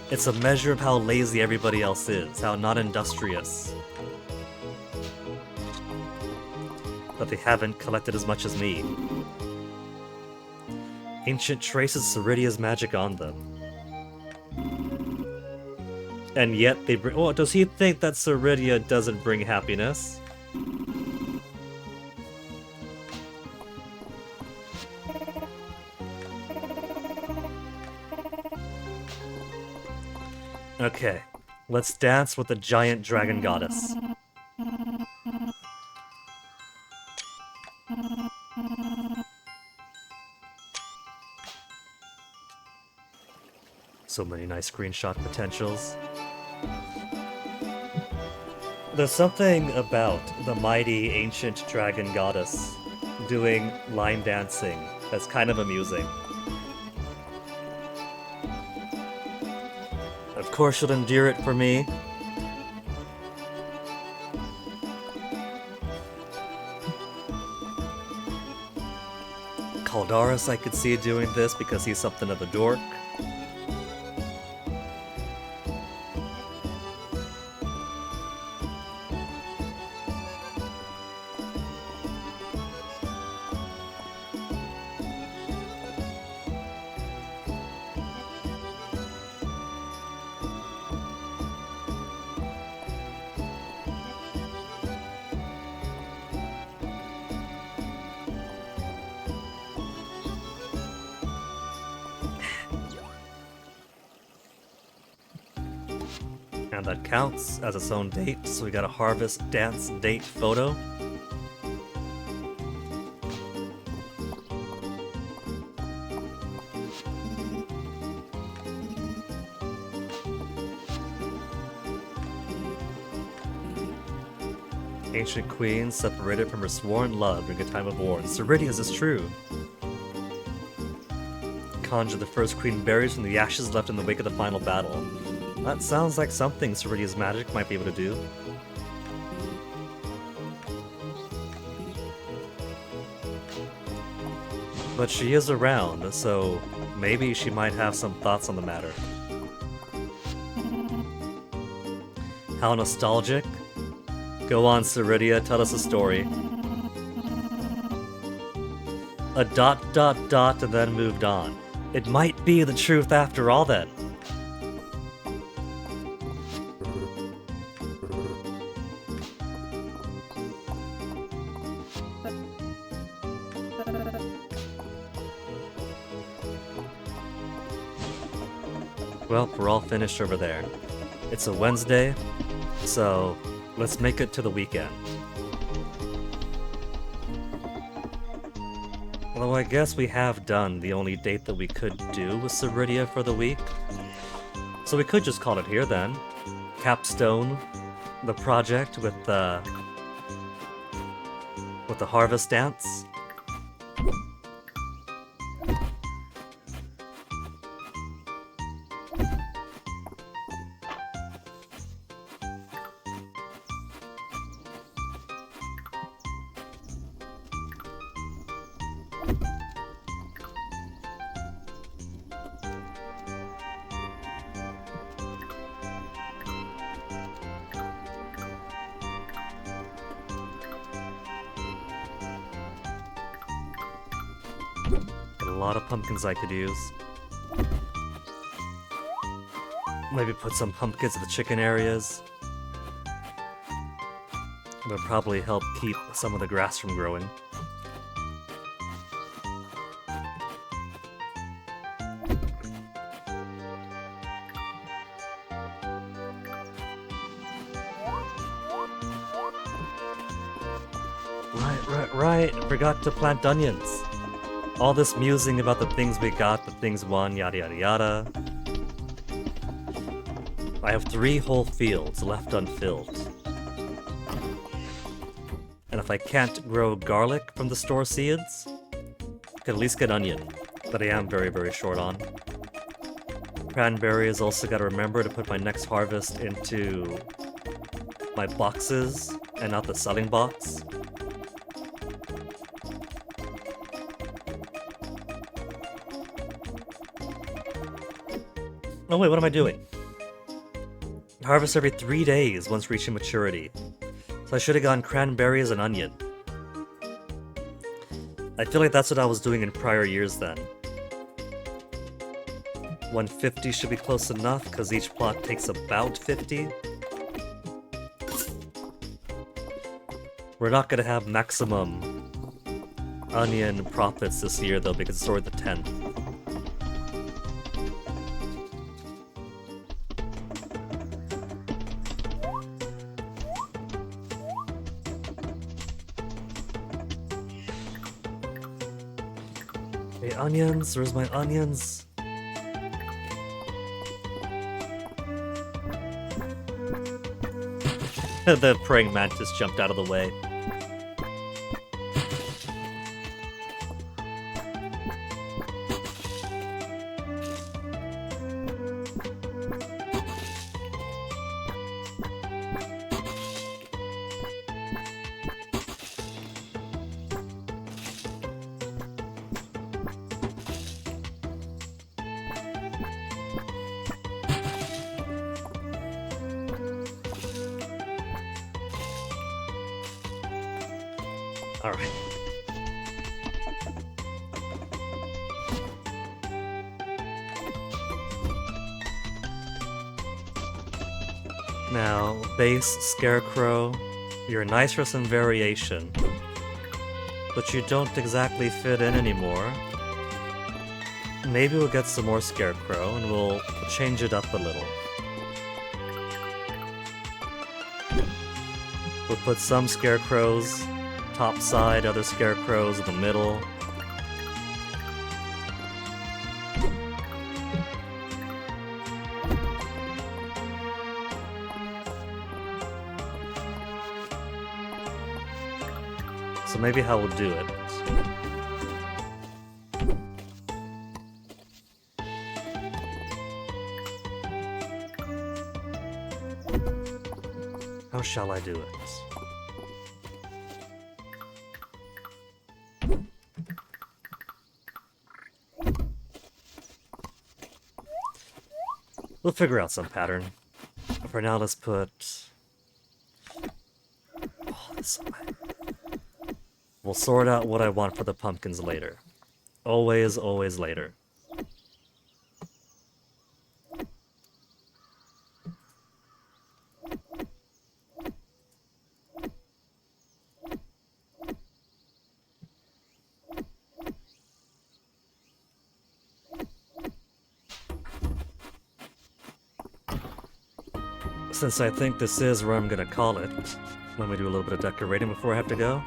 It's a measure of how lazy everybody else is, how not industrious. That they haven't collected as much as me. Ancient traces Ceridia's magic on them. And yet they bring— oh, does he think that Ceridia doesn't bring happiness? Okay, let's dance with the giant dragon goddess. So many nice screenshot potentials. There's something about the mighty ancient dragon goddess doing line dancing that's kind of amusing. Of course she'll endure it for me. Caldaris I could see doing this because he's something of a dork. And that counts as its own date, so we got a harvest dance date photo. Ancient queen separated from her sworn love during a time of war. And Ceridia's is true. Conjure the first queen berries from the ashes left in the wake of the final battle. That sounds like something Ceridia's magic might be able to do. But she is around, so maybe she might have some thoughts on the matter. How nostalgic? Go on, Ceridia, tell us a story. A ... and then moved on. It might be the truth after all then. Well, we're all finished over there. It's a Wednesday, so let's make it to the weekend. Although I guess we have done the only date that we could do with Ceridia for the week. So we could just call it here then. Capstone the project with with the harvest dance. A lot of pumpkins I could use. Maybe put some pumpkins in the chicken areas. It would probably help keep some of the grass from growing. Right. I forgot to plant onions. All this musing about the things we got, the things won, yada yada yada. I have 3 whole fields left unfilled. And if I can't grow garlic from the store seeds, I can at least get onion, that I am very, very short on. Cranberries, also gotta remember to put my next harvest into my boxes and not the selling box. Oh wait, what am I doing? Harvest every 3 days once reaching maturity. So I should have gone cranberries and onion. I feel like that's what I was doing in prior years then. 150 should be close enough, because each plot takes about 50. We're not gonna have maximum onion profits this year though, because it's already the 10th. Hey, onions, where's my onions? The praying mantis jumped out of the way. Alright. Now, base Scarecrow, you're nice for some variation, but you don't exactly fit in anymore. Maybe we'll get some more Scarecrow and we'll change it up a little. We'll put some Scarecrows top side, other Scarecrows in the middle. So maybe how we'll do it. How shall I do it? We'll figure out some pattern. For now, let's put all this away. We'll sort out what I want for the pumpkins later. Always, always later. Since I think this is where I'm gonna call it, let me do a little bit of decorating before I have to go.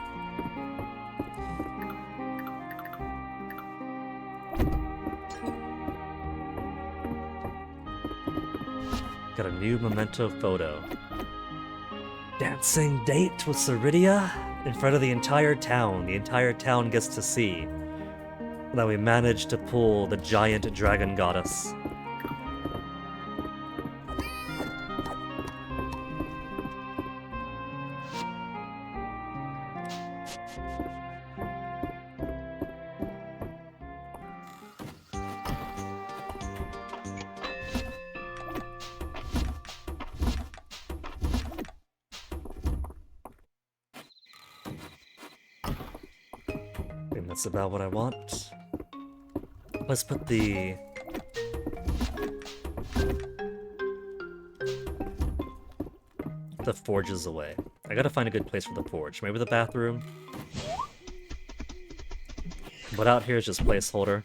Got a new memento photo. Dancing date with Ceridia? in front of the entire town gets to see that we managed to pull the giant dragon goddess. And that's about what I want. Let's put the forges away. I gotta find a good place for the forge. Maybe the bathroom. But out here is just placeholder.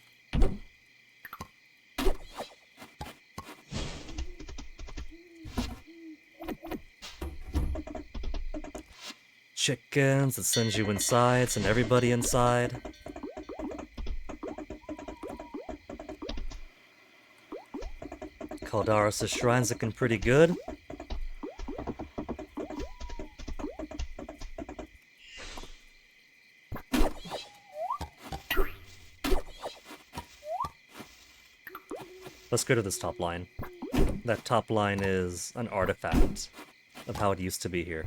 Chickens, it sends you inside, send everybody inside. Caldaris' shrine's looking pretty good. Let's go to this top line. That top line is an artifact of how it used to be here.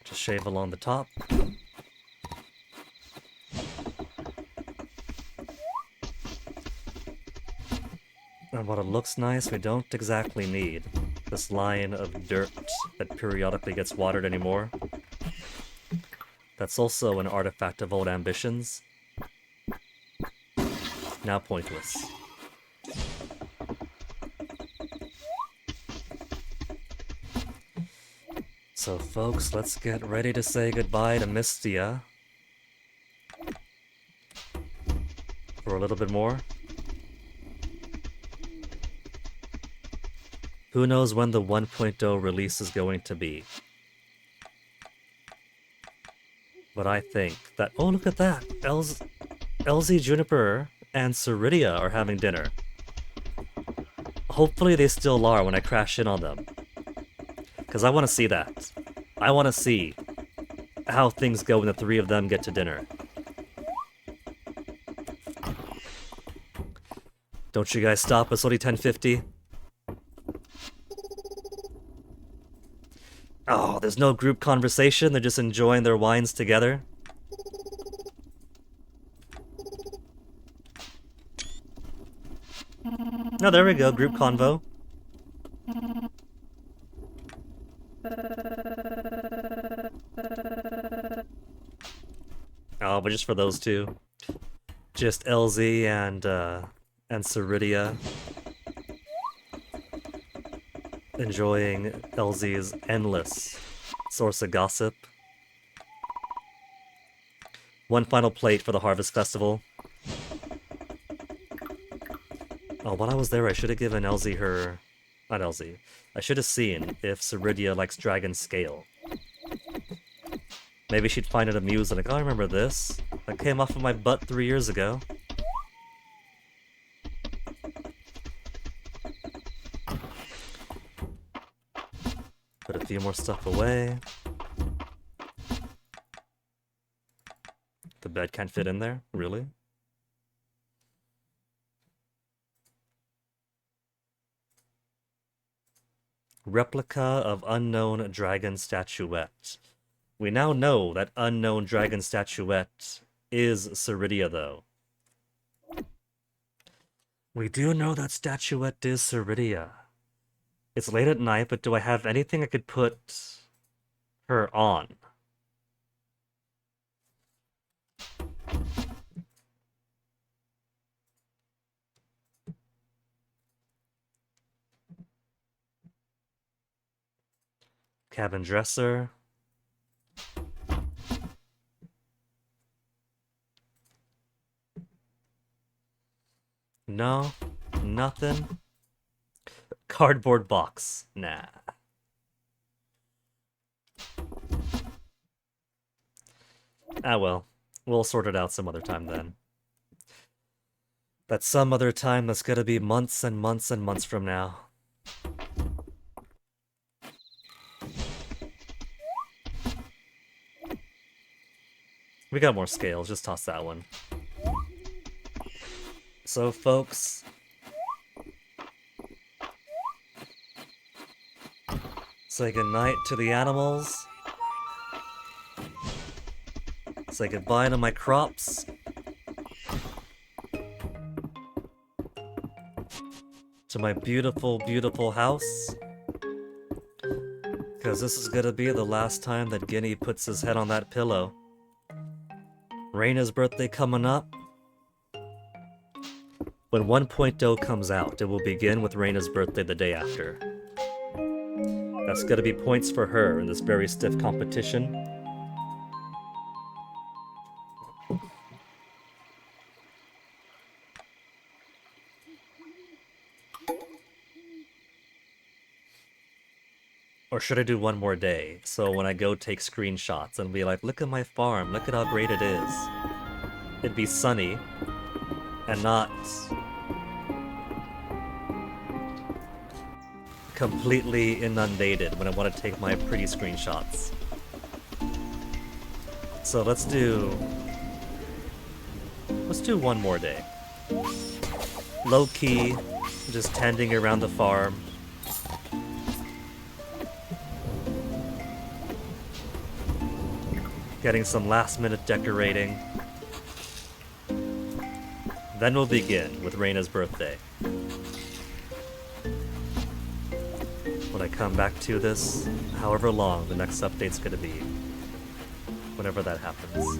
Just shave along the top. And while it looks nice, we don't exactly need this line of dirt that periodically gets watered anymore. That's also an artifact of old ambitions. Now pointless. So folks, let's get ready to say goodbye to Mystia. For a little bit more. Who knows when the 1.0 release is going to be. But I think that... Oh, look at that! LZ Juniper and Ceridia are having dinner. Hopefully they still are when I crash in on them. Because I want to see that. I want to see how things go when the three of them get to dinner. Don't you guys stop, it's only 10:50. Oh, there's no group conversation, they're just enjoying their wines together. Oh, there we go, group convo. Oh, but just for those two. Just LZ and Ceridia. Enjoying LZ's endless source of gossip. One final plate for the Harvest Festival. Oh, while I was there, I should have given LZ her... Not LZ. I should have seen if Ceridia likes dragon scale. Maybe she'd find it amusing, like, oh, I remember this. That came off of my butt 3 years ago. Put a few more stuff away. The bed can't fit in there? Really? Replica of unknown dragon statuette. We now know that unknown dragon statuette is Ceridia, though. We do know that statuette is Ceridia. It's late at night, but do I have anything I could put her on? Cabin dresser. No, nothing. Cardboard box. Nah. Ah well, we'll sort it out some other time then. That some other time that's gonna be months and months and months from now. We got more scales, just toss that one. So, folks, say goodnight to the animals. Say goodbye to my crops. To my beautiful, beautiful house. Because this is gonna be the last time that Guinea puts his head on that pillow. Reina's birthday coming up. When 1.0 comes out, it will begin with Reina's birthday the day after. That's gonna be points for her in this very stiff competition. Or should I do one more day? So when I go take screenshots and be like, look at my farm, look at how great it is. It'd be sunny and not completely inundated when I want to take my pretty screenshots. So let's do one more day. Low key, just tending around the farm. Getting some last minute decorating. Then we'll begin with Reina's birthday. When I come back to this, however long the next update's gonna be. Whenever that happens.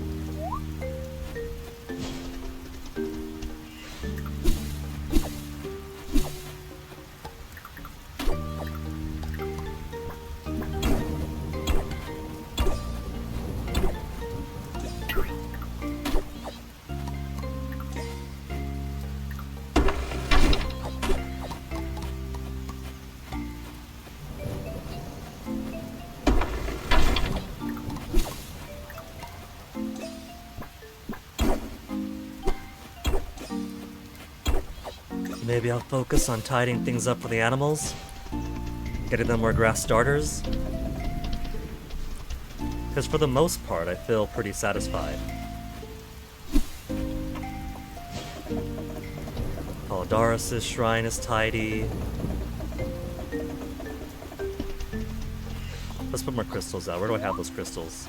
Maybe I'll focus on tidying things up for the animals, getting them more grass starters. Because for the most part, I feel pretty satisfied. Paldaris' shrine is tidy. Let's put more crystals out. Where do I have those crystals?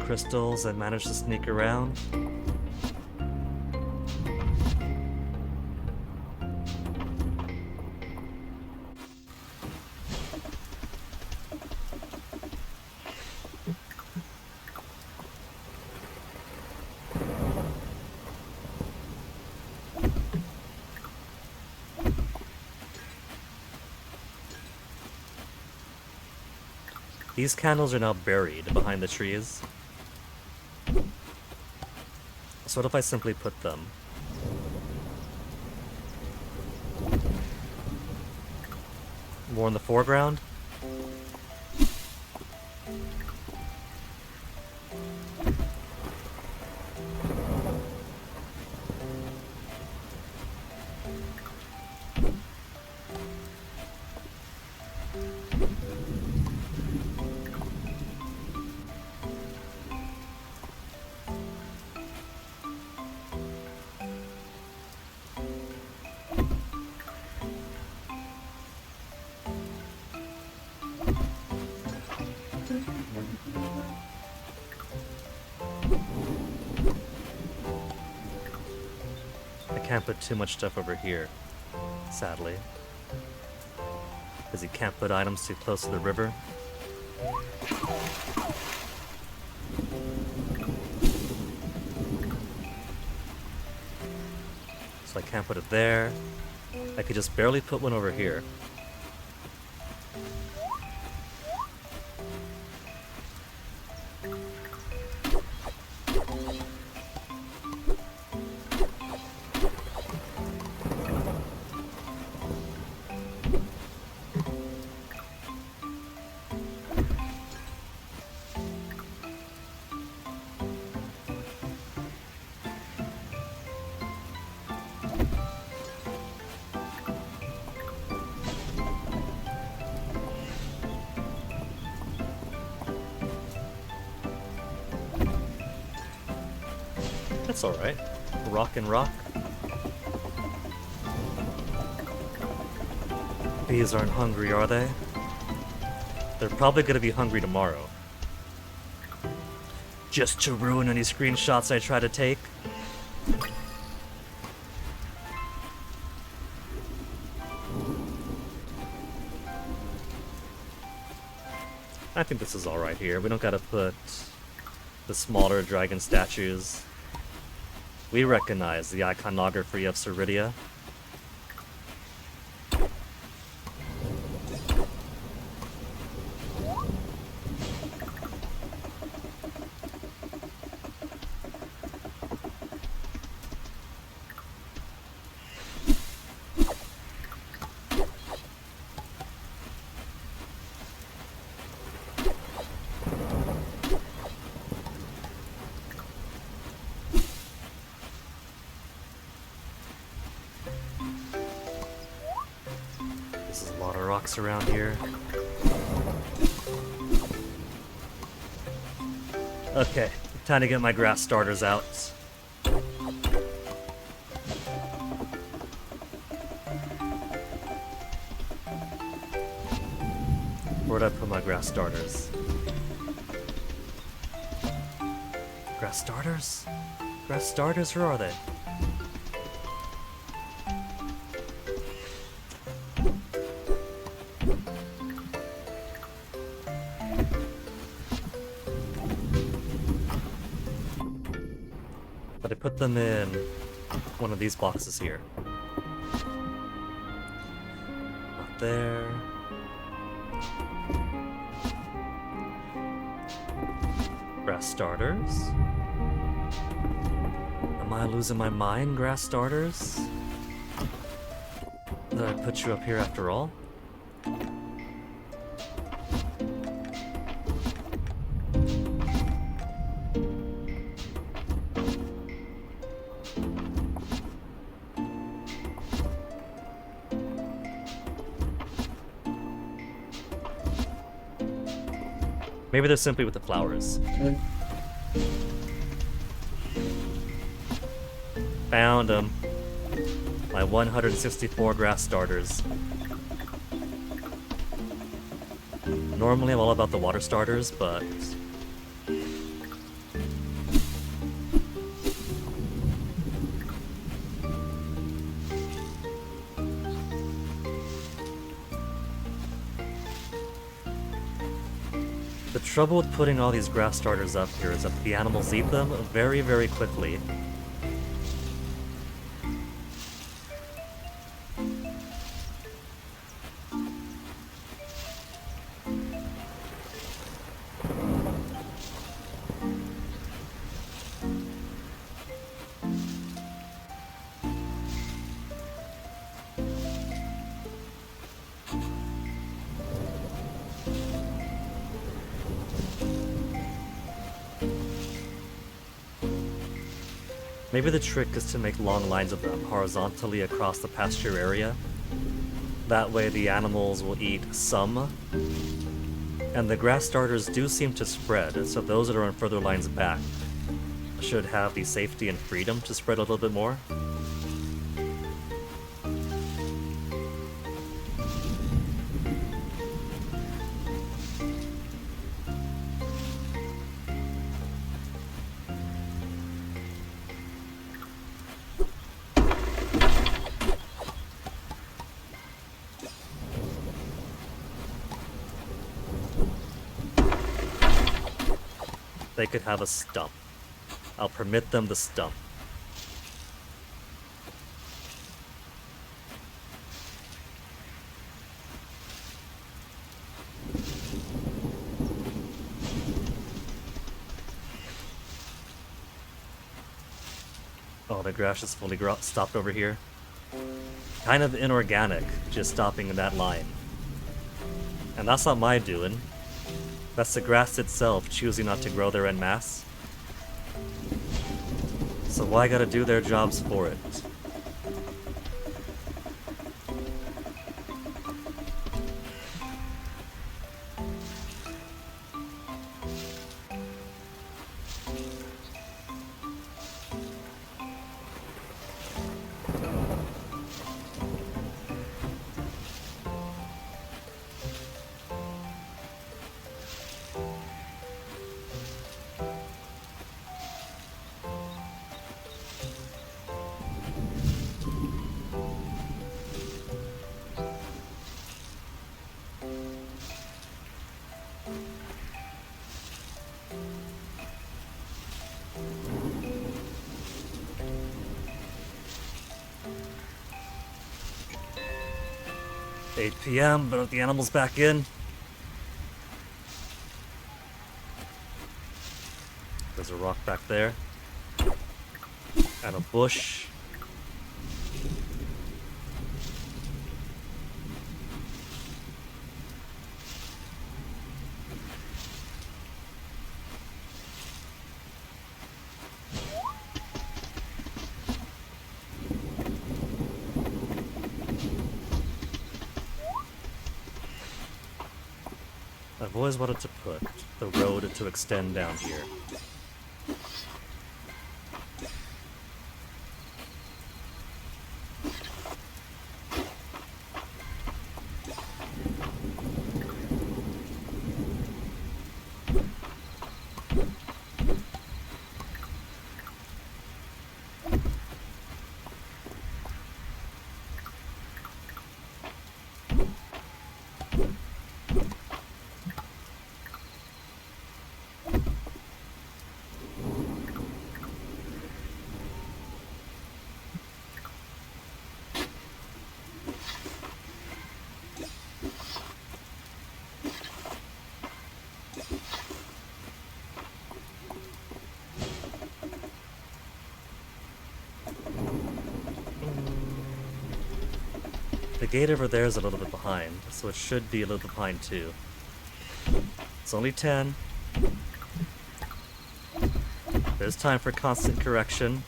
Crystals and managed to sneak around. These candles are now buried behind the trees. So what if I simply put them more in the foreground? Can't put too much stuff over here, sadly. Because you can't put items too close to the river. So I can't put it there. I could just barely put one over here. That's alright. Rock and rock. Bees aren't hungry, are they? They're probably gonna be hungry tomorrow. Just to ruin any screenshots I try to take. I think this is alright here. We don't gotta put the smaller dragon statues. We recognize the iconography of Ceridia. There's a lot of rocks around here. Okay, time to get my grass starters out. Where'd I put my grass starters? Grass starters? Grass starters? Where are they? But I put them in one of these boxes here. Up there. Grass starters? Am I losing my mind, grass starters? Did I put you up here after all? Maybe they're simply with the flowers. Found them. My 164 grass starters. Normally I'm all about the water starters, but... the trouble with putting all these grass starters up here is that the animals eat them very, very quickly. Maybe the trick is to make long lines of them horizontally across the pasture area. That way the animals will eat some. And the grass starters do seem to spread, so those that are on further lines back should have the safety and freedom to spread a little bit more. They could have a stump. I'll permit them the stump. Oh, the grass is fully stopped over here. Kind of inorganic, just stopping in that line. And that's not my doing. That's the grass itself choosing not to grow there en masse. So why gotta do their jobs for it? 8 p.m., but the animal's back in. There's a rock back there. And a bush. I've always wanted to put the road to extend down here. The gate over there is a little bit behind, so it should be a little bit behind too. It's only 10. There's time for constant correction.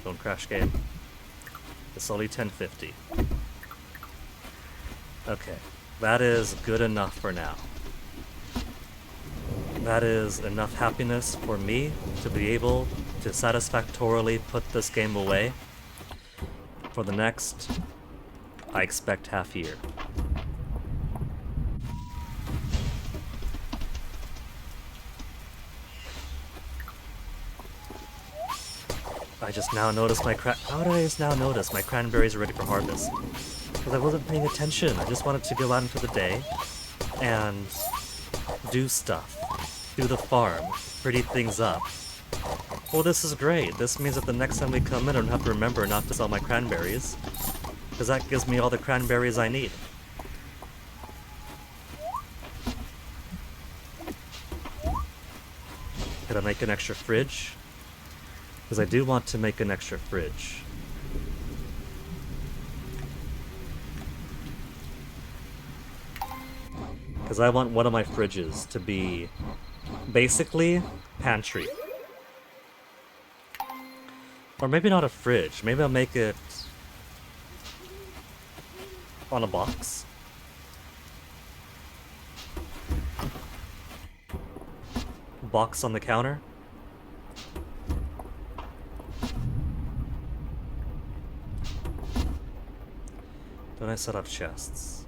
Don't crash, game. It's only 10:50. Okay, that is good enough for now. That is enough happiness for me to be able to satisfactorily put this game away for the next, I expect, half year. I just now noticed how did I just now notice my cranberries are ready for harvest? Because I wasn't paying attention. I just wanted to go out into the day and do stuff. Do the farm. Pretty things up. Well, this is great. This means that the next time we come in, I don't have to remember not to sell my cranberries. Because that gives me all the cranberries I need. Could I make an extra fridge? Because I do want to make an extra fridge. Because I want one of my fridges to be basically pantry. Or maybe not a fridge. Maybe I'll make it on a box. Box on the counter. Then I set up chests.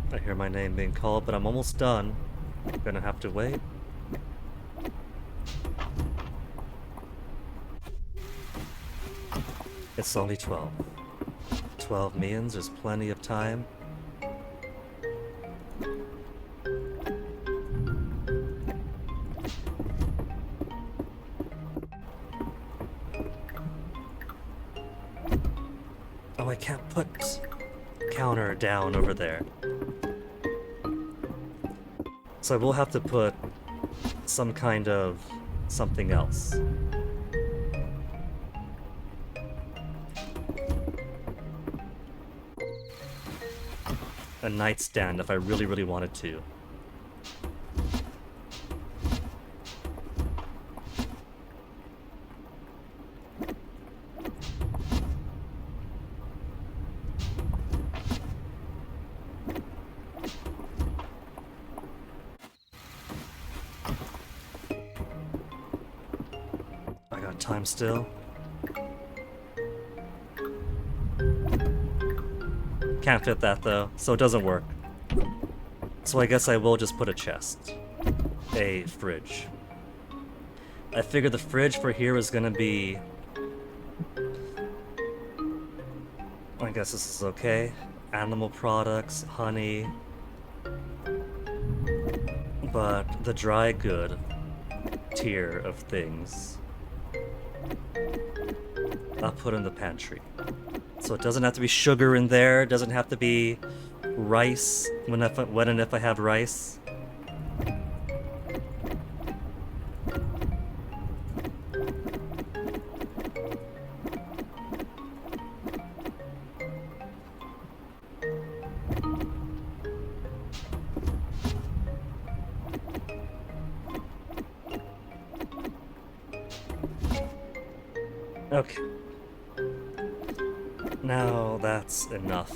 I hear my name being called, but I'm almost done. I'm gonna have to wait. It's only 12. 12 means there's plenty of time. Oh, I can't put counter down over there. So I will have to put some kind of something else. A nightstand if I really, really wanted to. I got time still. Can't fit that though, so it doesn't work. So I guess I will just put a chest. a fridge. I figured the fridge for here is gonna be... I guess this is okay. Animal products, honey. But the dry good tier of things, I'll put in the pantry. So it doesn't have to be sugar in there, it doesn't have to be rice when and if I have rice. Okay. Now that's enough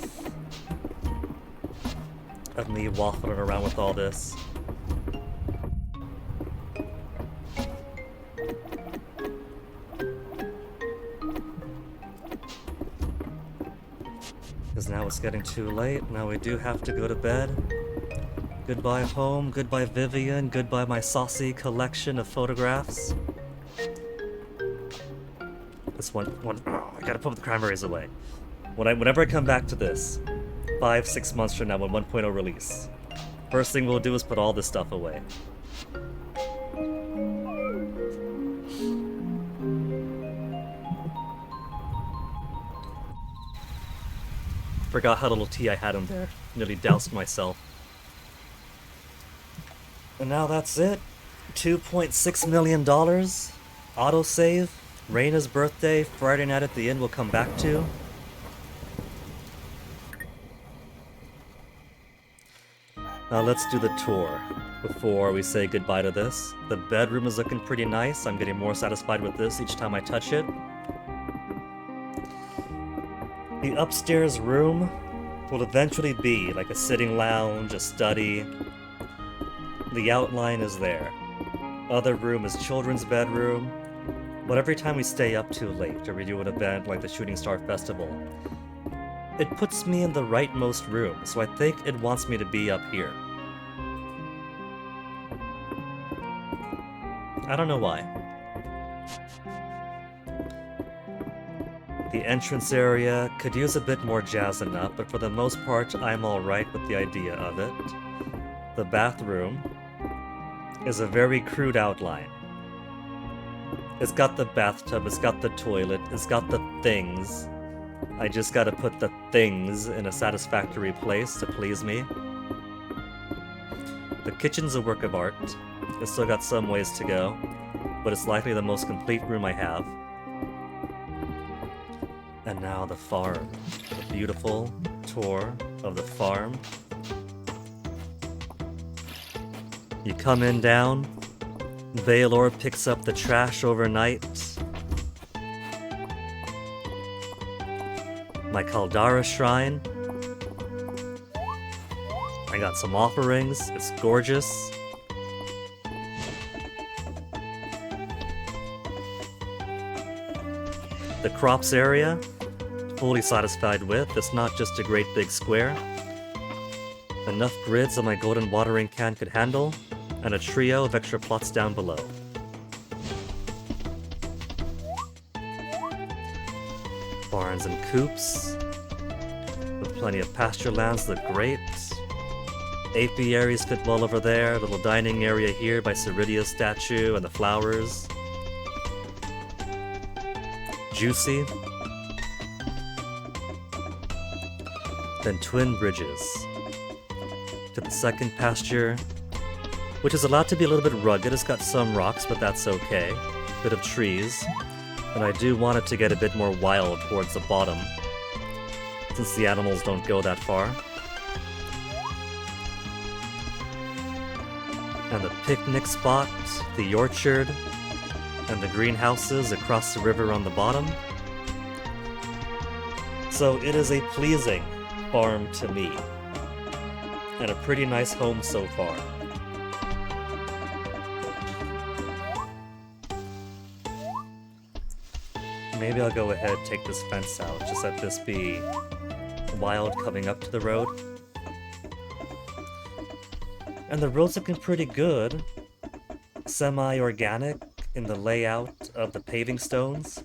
of me waffling around with all this. Because now it's getting too late. Now we do have to go to bed. Goodbye home, goodbye Vivian, goodbye my saucy collection of photographs. This one, oh, I gotta put the cranberries away. Whenever I come back to this, 5-6 months from now when 1.0 release, first thing we'll do is put all this stuff away. Forgot how little tea I had in there. Nearly doused myself. And now that's it. $2.6 million. Autosave. Reina's birthday. Friday night at the inn we'll come back to. Now let's do the tour before we say goodbye to this. The bedroom is looking pretty nice. I'm getting more satisfied with this each time I touch it. The upstairs room will eventually be like a sitting lounge, a study. The outline is there. Other room is children's bedroom. But every time we stay up too late or we do an event like the Shooting Star Festival, it puts me in the rightmost room, so I think it wants me to be up here. I don't know why. The entrance area could use a bit more jazzing up, but for the most part, I'm alright with the idea of it. The bathroom is a very crude outline. It's got the bathtub, it's got the toilet, it's got the things. I just gotta put the things in a satisfactory place to please me. The kitchen's a work of art. It's still got some ways to go, but it's likely the most complete room I have. And now the farm. A beautiful tour of the farm. You come in down. Valor picks up the trash overnight. My Caldara shrine. I got some offerings. It's gorgeous. The crops area, fully satisfied with. It's not just a great big square. Enough grids that my golden watering can could handle, and a trio of extra plots down below. Barns and coops, with plenty of pasture lands look great. Apiaries fit well over there, little dining area here by Ceridia's statue and the flowers. Juicy. Then twin bridges to the second pasture, which is allowed to be a little bit rugged. It's got some rocks, but that's okay. Bit of trees. And I do want it to get a bit more wild towards the bottom, since the animals don't go that far. And the picnic spot, the orchard, and the greenhouses across the river on the bottom. So it is a pleasing farm to me, and a pretty nice home so far. Maybe I'll go ahead and take this fence out, just let this be wild coming up to the road. And the road's looking pretty good. semi-organic in the layout of the paving stones.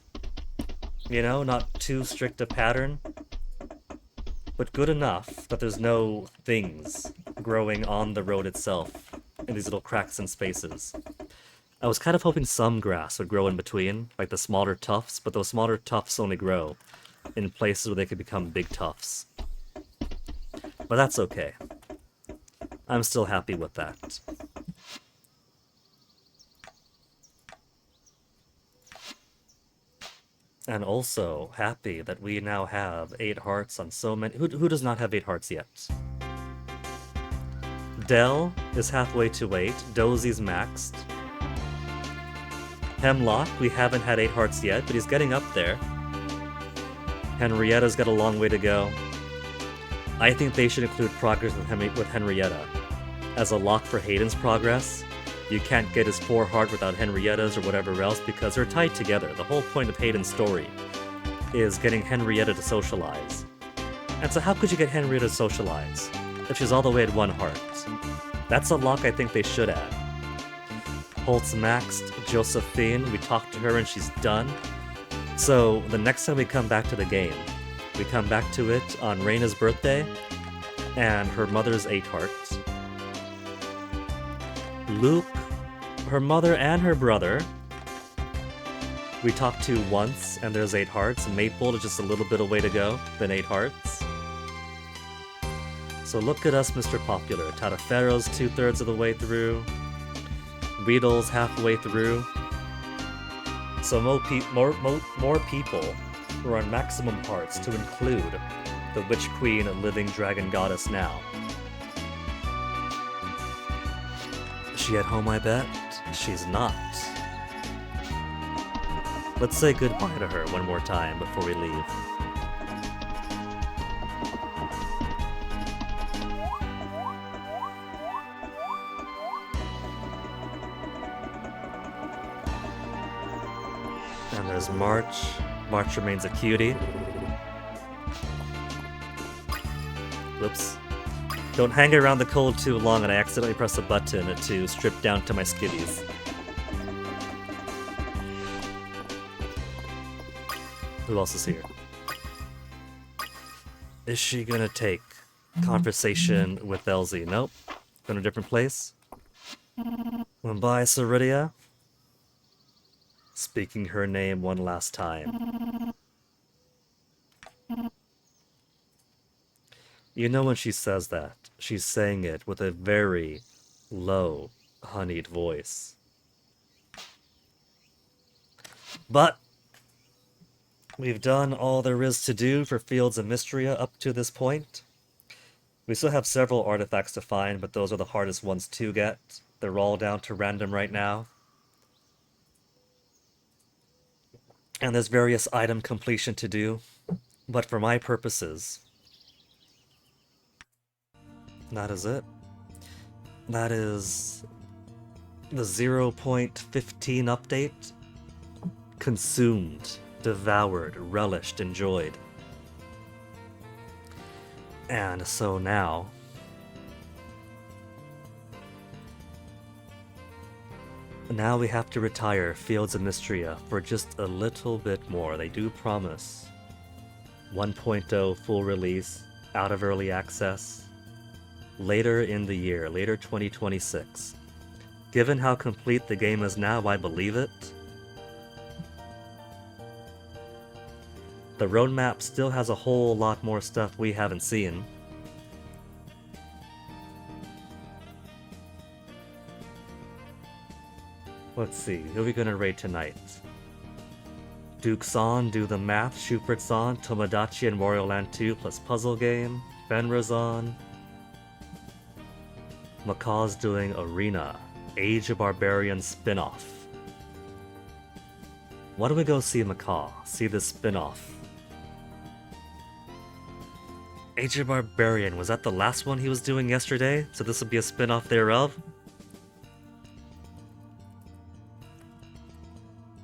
You know, not too strict a pattern, but good enough that there's no things growing on the road itself in these little cracks and spaces. I was kind of hoping some grass would grow in between, like the smaller tufts, but those smaller tufts only grow in places where they could become big tufts. But that's okay. I'm still happy with that. And also happy that we now have 8 hearts on so many... Who does not have 8 hearts yet? Dell is halfway to 8. Dozie's maxed. Hemlock, we haven't had 8 hearts yet, but he's getting up there. Henrietta's got a long way to go. I think they should include progress with Henrietta. As a lock for Hayden's progress, you can't get his 4 heart without Henrietta's or whatever else because they're tied together. The whole point of Hayden's story is getting Henrietta to socialize. And so how could you get Henrietta to socialize if she's all the way at 1 heart? That's a lock I think they should add. Holt's maxed. Josephine, we talked to her and she's done. So the next time we come back to the game, we come back to it on Reina's birthday and her mother's 8 hearts. Luke, her mother and her brother, we talked to once and there's 8 hearts. Maple is just a little bit away to go, then 8 hearts. So look at us, Mr. Popular. Tataferro's 2/3 of the way through. Weedle's halfway through. So more people who are on maximum hearts to include the Witch Queen and Living Dragon Goddess now. Is she at home, I bet? She's not. Let's say goodbye to her one more time before we leave. And there's March. March remains a cutie. Whoops. Don't hang around the cold too long and I accidentally press a button to strip down to my skivvies. Who else is here? Is she gonna take conversation with Elsie? Nope. Going to a different place. Bye, Ceridia. Speaking her name one last time. You know when she says that, she's saying it with a very low, honeyed voice. But we've done all there is to do for Fields of Mystria up to this point. We still have several artifacts to find, but those are the hardest ones to get. They're all down to random right now. And there's various item completion to do, but for my purposes, that is it. That is the 0.15 update. Consumed, devoured, relished, enjoyed. And so now, we have to retire Fields of Mystria for just a little bit more. They do promise 1.0 full release, out of early access, later in the year, later 2026. Given how complete the game is now, I believe it. The roadmap still has a whole lot more stuff we haven't seen. Let's see, who are we gonna raid tonight? Duke's-on, Do the Math, Schubert's-on, Tomodachi and Wario Land 2 plus Puzzle Game, Fenrir's-on. Macaw's doing Arena, Age of Barbarian spin-off. Why don't we go see Macaw, see this spin-off? Age of Barbarian, was that the last one he was doing yesterday? So this will be a spin-off thereof?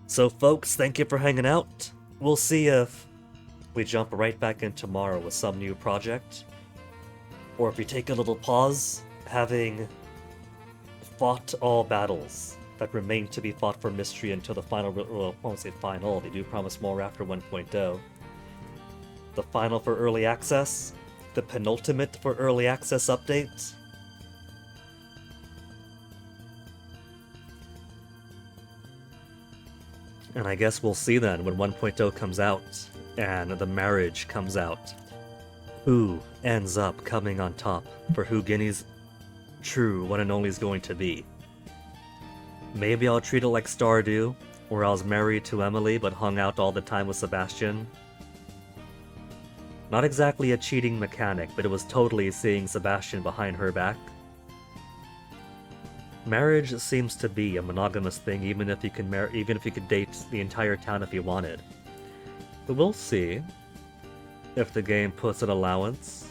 So folks, thank you for hanging out. We'll see if we jump right back in tomorrow with some new project. Or if we take a little pause, having fought all battles that remain to be fought for Mystery until the final, well, I won't say final, they do promise more after 1.0. The final for Early Access, the penultimate for Early Access update. And I guess we'll see then when 1.0 comes out and the marriage comes out. Who ends up coming on top for who Guinea's true one and only is going to be. Maybe I'll treat it like Stardew, where I was married to Emily but hung out all the time with Sebastian. Not exactly a cheating mechanic, but it was totally seeing Sebastian behind her back. Marriage seems to be a monogamous thing, even if you could date the entire town if you wanted. But we'll see if the game puts an allowance.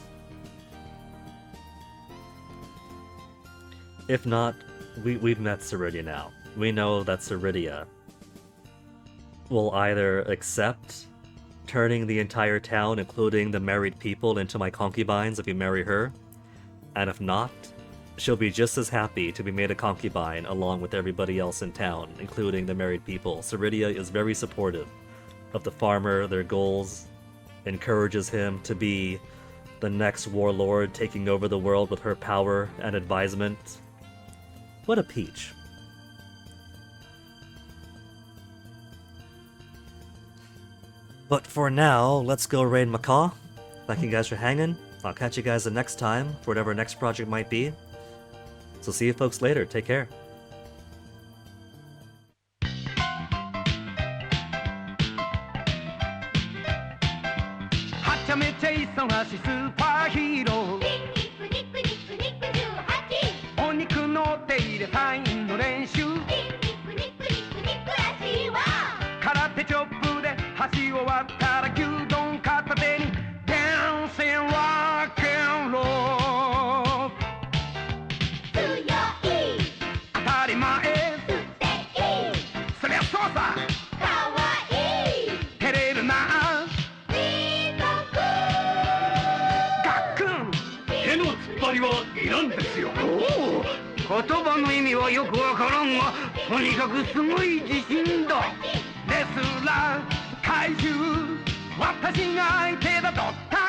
If not, we've met Ceridia now. We know that Ceridia will either accept turning the entire town, including the married people, into my concubines if you marry her, and if not, she'll be just as happy to be made a concubine along with everybody else in town, including the married people. Ceridia is very supportive of the farmer, their goals, encourages him to be the next warlord taking over the world with her power and advisement. What a peach. But for now, let's go raid Macaw. Thank you guys for hanging. I'll catch you guys the next time for whatever next project might be. So see you folks later. Take care. はちゃめちゃ忙しいスーパーヒーローお肉の手入れサインの練習空手チョップで橋終わったら牛丼片手にダンシングロックンロール強い当たり前そりゃそうさかわいい照れるなガックン手の突っ張りはいらんですよ言葉の意味はよくわからんがとにかくすごい自信だレスラー怪獣私が相手だドッタ